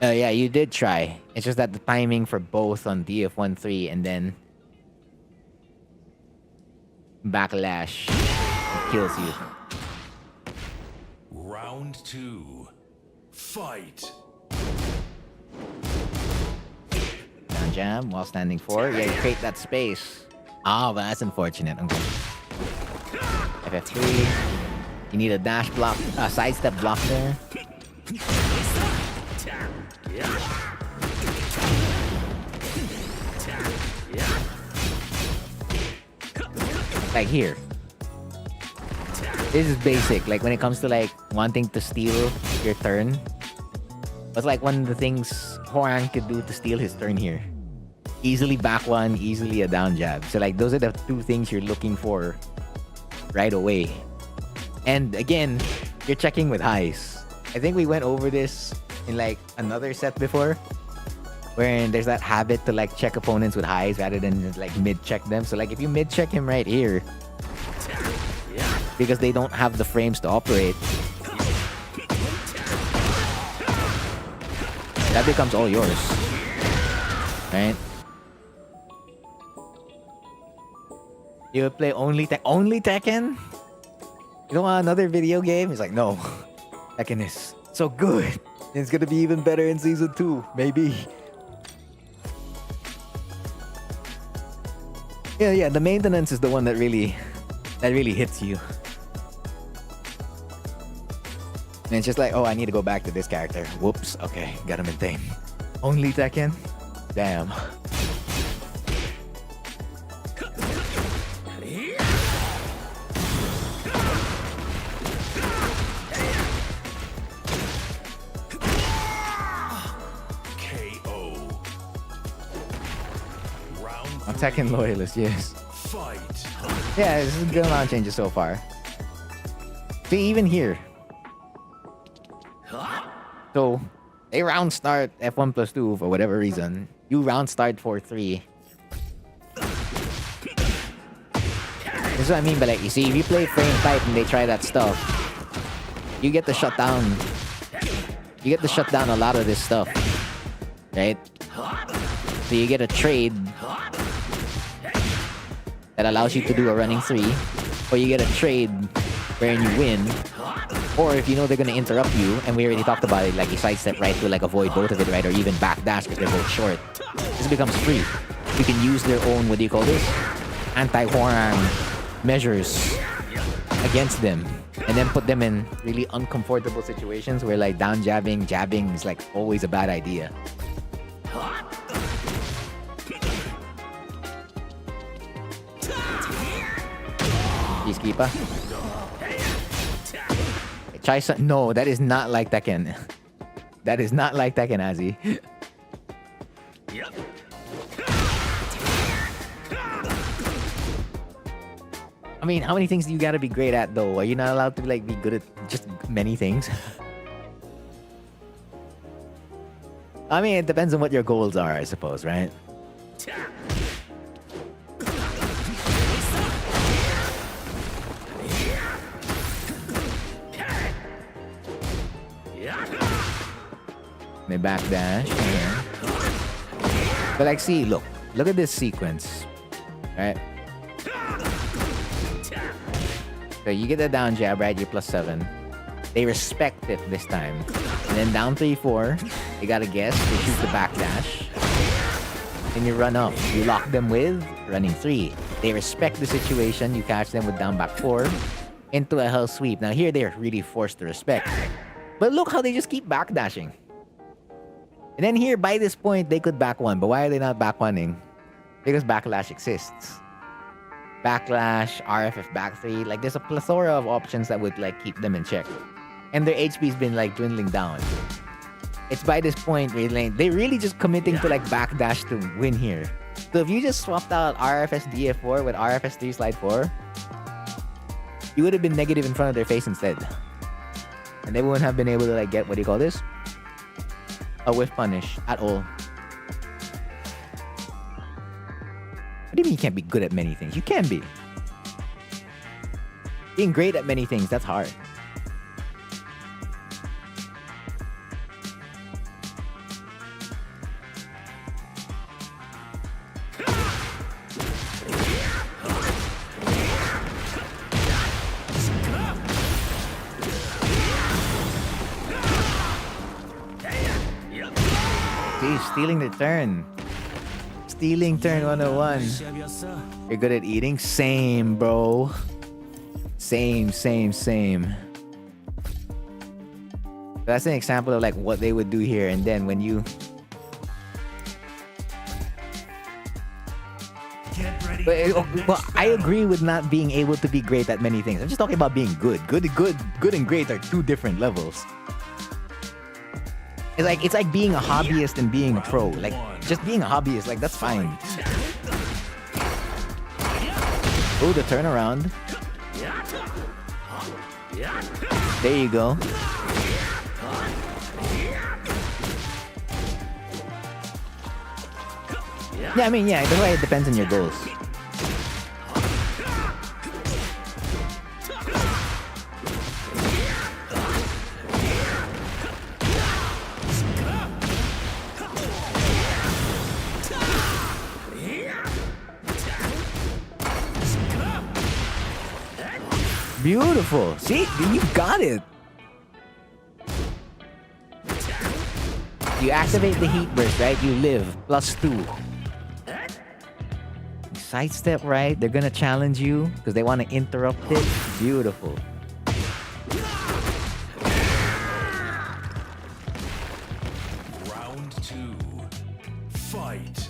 Yeah, you did try. It's just that the timing for both on DF13 and then backlash kills you. Round 2. Fight. Down jab while standing forward. Yeah, you create that space. Ah, but that's unfortunate. Okay. FF3. You need a dash block, sidestep block there. Like here. This is basic. Like when it comes to like wanting to steal your turn. It's like one of the things Hwarang could do to steal his turn here. Easily back one, easily a down jab. So like those are the two things you're looking for right away. And again, you're checking with highs. I think we went over this in like another set before, wherein there's that habit to like check opponents with highs rather than like mid-check them. So like if you mid-check him right here, because they don't have the frames to operate, that becomes all yours, right? You would play only Tekken? You don't want another video game? He's like, no, Tekken is so good. It's gonna be even better in season 2, maybe. Yeah, the maintenance is the one that really hits you. And it's just like, oh, I need to go back to this character. Whoops, okay, gotta maintain. Only Tekken? Damn. I'm Tekken loyalist, yes. Fight. Yeah, this is a good amount of changes so far. See, even here. So, they round start F1 plus 2 for whatever reason. You round start 4-3. This is what I mean by like, you see, if you play frame tight and they try that stuff, you get to shut down. You get to shut down a lot of this stuff. Right? So you get a trade that allows you to do a running 3, or you get a trade wherein you win Or if you know they're gonna interrupt you, and we already talked about it, like you sidestep right to like avoid both of it, right? Or even backdash because they're both short. This becomes free. You can use their own, what do you call this? Anti-Hwarang measures against them. And then put them in really uncomfortable situations where like down jabbing is like always a bad idea. Peacekeeper. Try some. No, that is not like Tekken. That is not like Tekken, Azzy. I mean, how many things do you gotta be great at though? Are you not allowed to like be good at just many things? I mean, it depends on what your goals are, I suppose, right? May backdash. Yeah. But like, see, look at this sequence, right? So you get the down jab, right? You're +7. They respect it this time. And then down 3-4, they gotta guess. They shoot the backdash. And you run up. You lock them with running 3. They respect the situation. You catch them with down back 4 into a hell sweep. Now here they're really forced to respect. But look how they just keep backdashing. And then here, by this point, they could back 1. But why are they not back 1ing? Because backlash exists. Backlash, RFF back 3. Like, there's a plethora of options that would, like, keep them in check. And their HP's been, like, dwindling down. It's by this point, really, they're really just committing to, like, backdash to win here. So if you just swapped out RFS DF4 with RFS 3 slide 4, you would have been negative in front of their face instead. And they wouldn't have been able to, like, get, what do you call this? A whiff punish at all. What do you mean you can't be good at many things? You can be. Being great at many things, that's hard. Stealing the turn. Stealing turn 101. You're good at eating? Same, bro. Same. That's an example of like what they would do here. And then when you... Well, I agree with not being able to be great at many things. I'm just talking about being good. Good and great are two different levels. It's like being a hobbyist and being a pro. Like, just being a hobbyist, like, that's fine. Oh, the turnaround. There you go. Yeah, I mean, yeah, that's why it depends on your goals. Beautiful. See, you got it. You activate the heat burst, right? You live +2. Sidestep, right? They're gonna challenge you because they want to interrupt it. Beautiful. Round 2. Fight.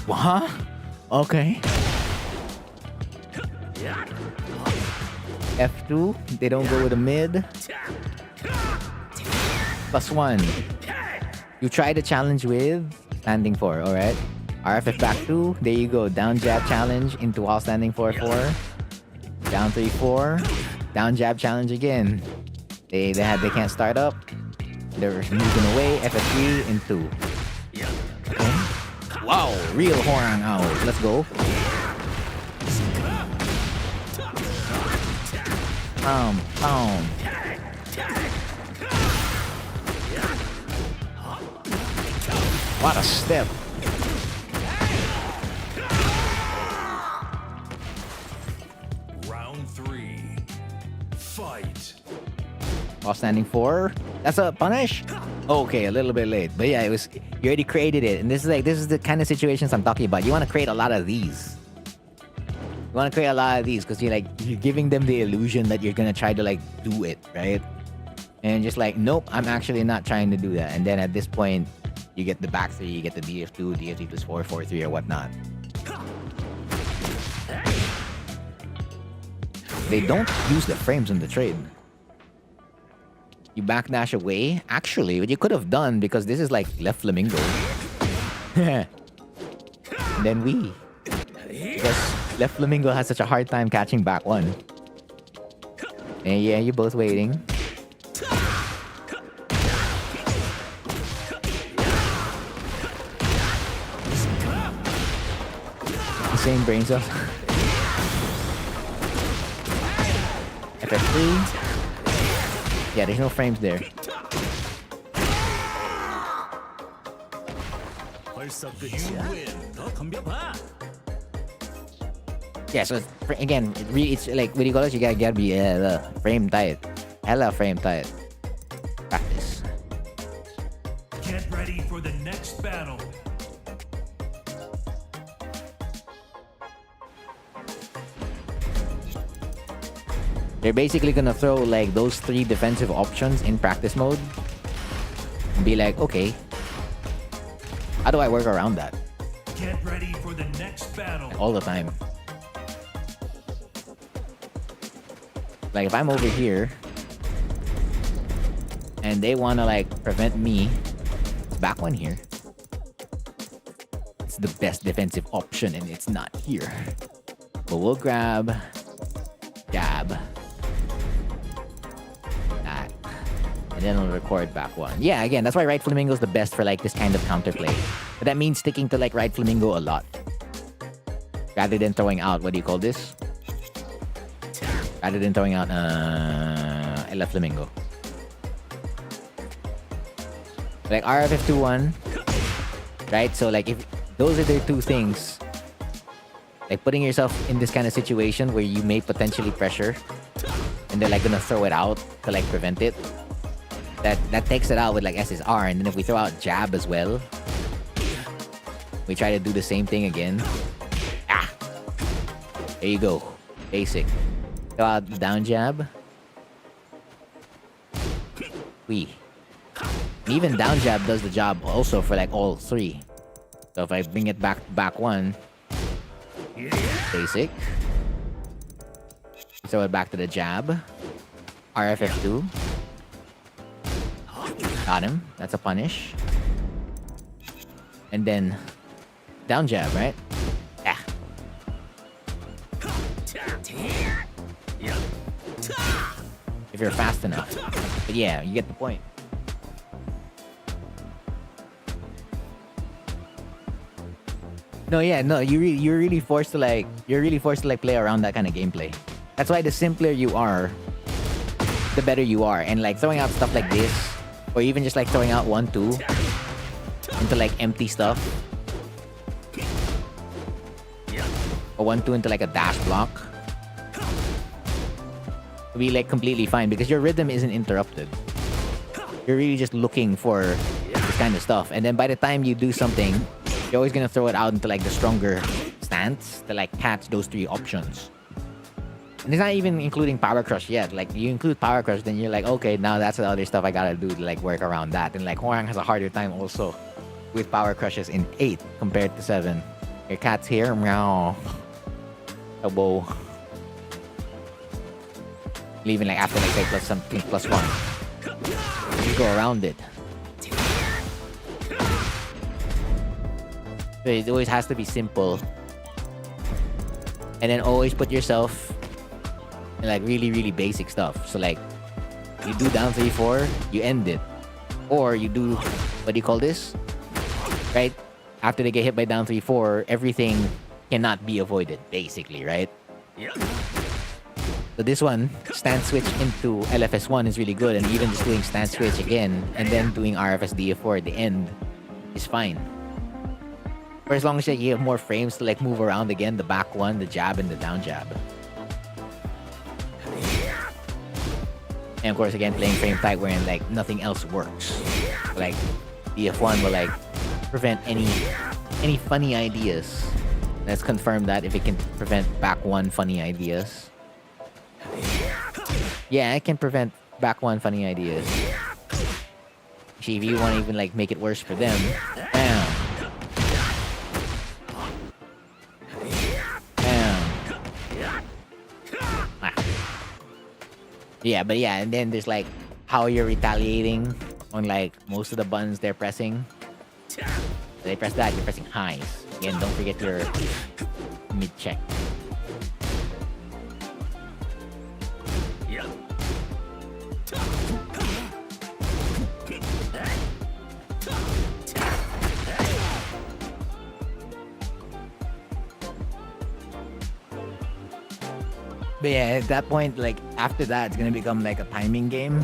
Huh? Okay. F2, they don't go with a mid. +1. You try the challenge with standing 4, alright? RFF back 2, there you go. Down jab challenge into while standing 4-4. Down 3-4. Down jab challenge again. They can't start up. They're moving away. FF3 into. Okay. Wow, real Hwarang Owl. Let's go. Boom. What a step. Fight. While standing 4. That's a punish? Okay, a little bit late. But yeah, you already created it. And this is the kind of situations I'm talking about. You want to create a lot of these. You want to create a lot of these because you're giving them the illusion that you're going to try to do it, right? And just nope, I'm actually not trying to do that. And then at this point, you get the back 3, you get the DF2, DF3 plus 4, 4-3 or whatnot. They don't use the frames in the trade. You backdash away. Actually, what you could have done, because this is left flamingo. And then we. Because left flamingo has such a hard time catching back 1. And yeah, you're both waiting. Same brain cells. FF3. Yeah, there's no frames there. Yeah, so again, it's what do you call it? You gotta be frame tight. Hella frame tight. Practice. Get ready for the next battle. They're basically gonna throw those 3 defensive options in practice mode and be okay, how do I work around that? Get ready for the next battle. All the time. If I'm over here and they wanna prevent me, it's back 1 here. It's the best defensive option and it's not here. But we'll grab jab. And then we'll record back 1. Yeah, again, that's why right flamingo is the best for this kind of counterplay. But that means sticking to right flamingo a lot. Rather than throwing out, what do you call this? Rather than throwing out left flamingo. RFF21. Right? So if those are the 2 things. Putting yourself in this kind of situation where you may potentially pressure. And they're gonna throw it out to prevent it. That takes it out with SSR, and then if we throw out jab as well, we try to do the same thing again. There you go. Basic. Throw out the down jab. And even down jab does the job also for all 3. So if I bring it back 1, basic. Throw it back to the jab. RFF2. Got him. That's a punish. And then down jab, right? Yeah. If you're fast enough. But yeah, you get the point. No, yeah, no, you're really forced to play around that kind of gameplay. That's why the simpler you are, the better you are. And throwing out stuff like this, or even just throwing out 1-2 into empty stuff, or 1-2 into a dash block, will be completely fine because your rhythm isn't interrupted. You're really just looking for this kind of stuff, and then by the time you do something, you're always gonna throw it out into the stronger stance to catch those 3 options. And it's not even including power crush yet. You include power crush, then you're okay, now that's the other stuff I gotta do to work around that. And Hwoarang has a harder time also with power crushes in 8 compared to 7. Your cat's here, meow. A bow. Leaving after say plus something plus 1. You go around it. So it always has to be simple. And then always put yourself in really, really basic stuff. So you do down 3-4, you end it. Or you do, what do you call this? Right? After they get hit by down 3-4, everything cannot be avoided, basically, right? Yeah. So this one, stance switch into LFS1 is really good, and even just doing stance switch again, and then doing RFS DF4 at the end is fine. For as long as you have more frames to move around again, the back 1, the jab, and the down jab. And of course, again, playing frame tight wherein like nothing else works. Like DF1 will like prevent any funny ideas. Let's confirm that if it can prevent back one funny ideas. Yeah, it can prevent back one funny ideas. Actually, if you want to even like make it worse for them, bam. Yeah, but yeah, and then there's like how you're retaliating on like most of the buttons they're pressing. So they press that, you're pressing highs. Again, don't forget your mid check. But yeah, at that point, like after that, it's gonna become like a timing game.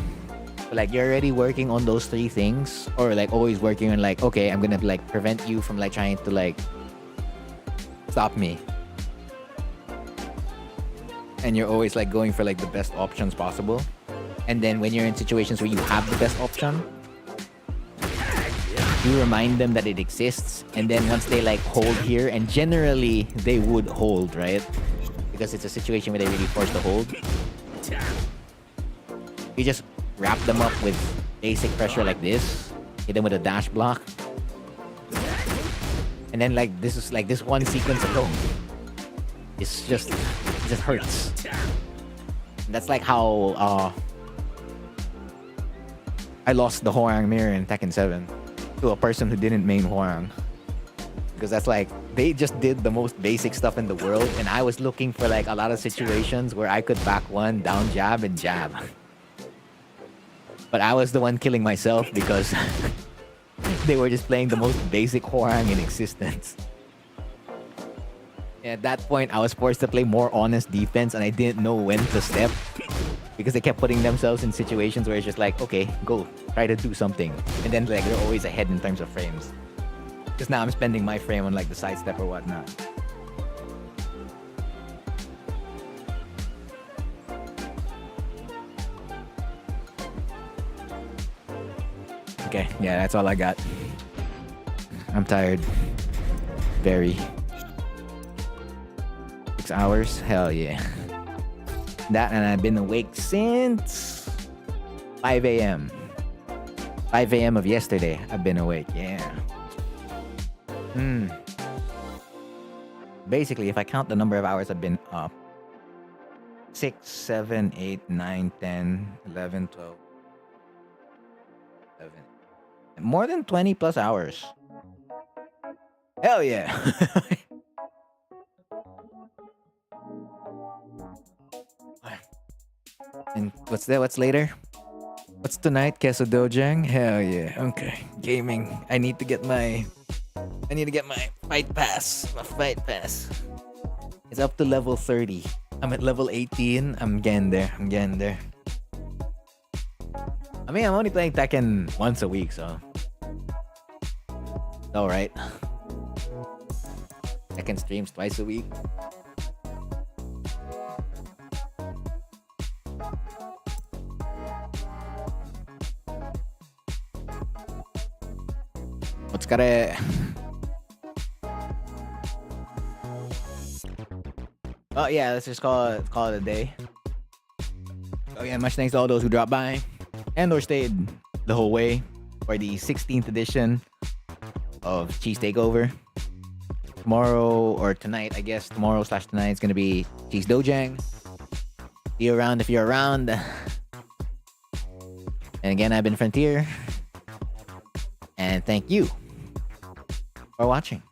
So, like you're already working on those three things, or like always working on like, okay, I'm gonna like prevent you from like trying to like stop me. And you're always like going for like the best options possible. And then when you're in situations where you have the best option, you remind them that it exists. And then once they like hold here, and generally they would hold, right? Because it's a situation where they really force the hold. You just wrap them up with basic pressure like this. Hit them with a dash block. And then like this is like this one sequence alone. It just hurts. And that's like how I lost the Hwoarang mirror in Tekken 7 to a person who didn't main Hwoarang. Because that's like, they just did the most basic stuff in the world, and I was looking for like a lot of situations where I could back one, down jab, and jab. But I was the one killing myself because they were just playing the most basic Hwoarang in existence. And at that point, I was forced to play more honest defense, and I didn't know when to step. Because they kept putting themselves in situations where it's just like, okay, go, try to do something. And then like they're always ahead in terms of frames. Because now I'm spending my frame on like the sidestep or whatnot. Okay, yeah, that's all I got. I'm tired. Very. 6 hours? Hell yeah. That, and I've been awake since 5 a.m. 5 a.m. of yesterday, I've been awake, yeah. Basically, if I count the number of hours I've been up, 6, 7, 8, 9, 10, 11, 12, 11. More than 20 plus hours. Hell yeah. And what's that? What's later? What's tonight? Queso Dojang? Hell yeah. Okay. Gaming. I need to get my fight pass. My fight pass. It's up to level 30. I'm at level 18. I'm getting there. I mean, I'm only playing Tekken once a week, so it's alright. Tekken streams twice a week. Otsukare. Oh yeah, let's just call it a day. Oh yeah, much thanks to all those who dropped by and or stayed the whole way for the 16th edition of Cheese Takeover. Tomorrow or tonight, I guess tomorrow/tonight is gonna be Cheese Dojang. See you around if you're around. And again, I've been Frontier, and thank you for watching.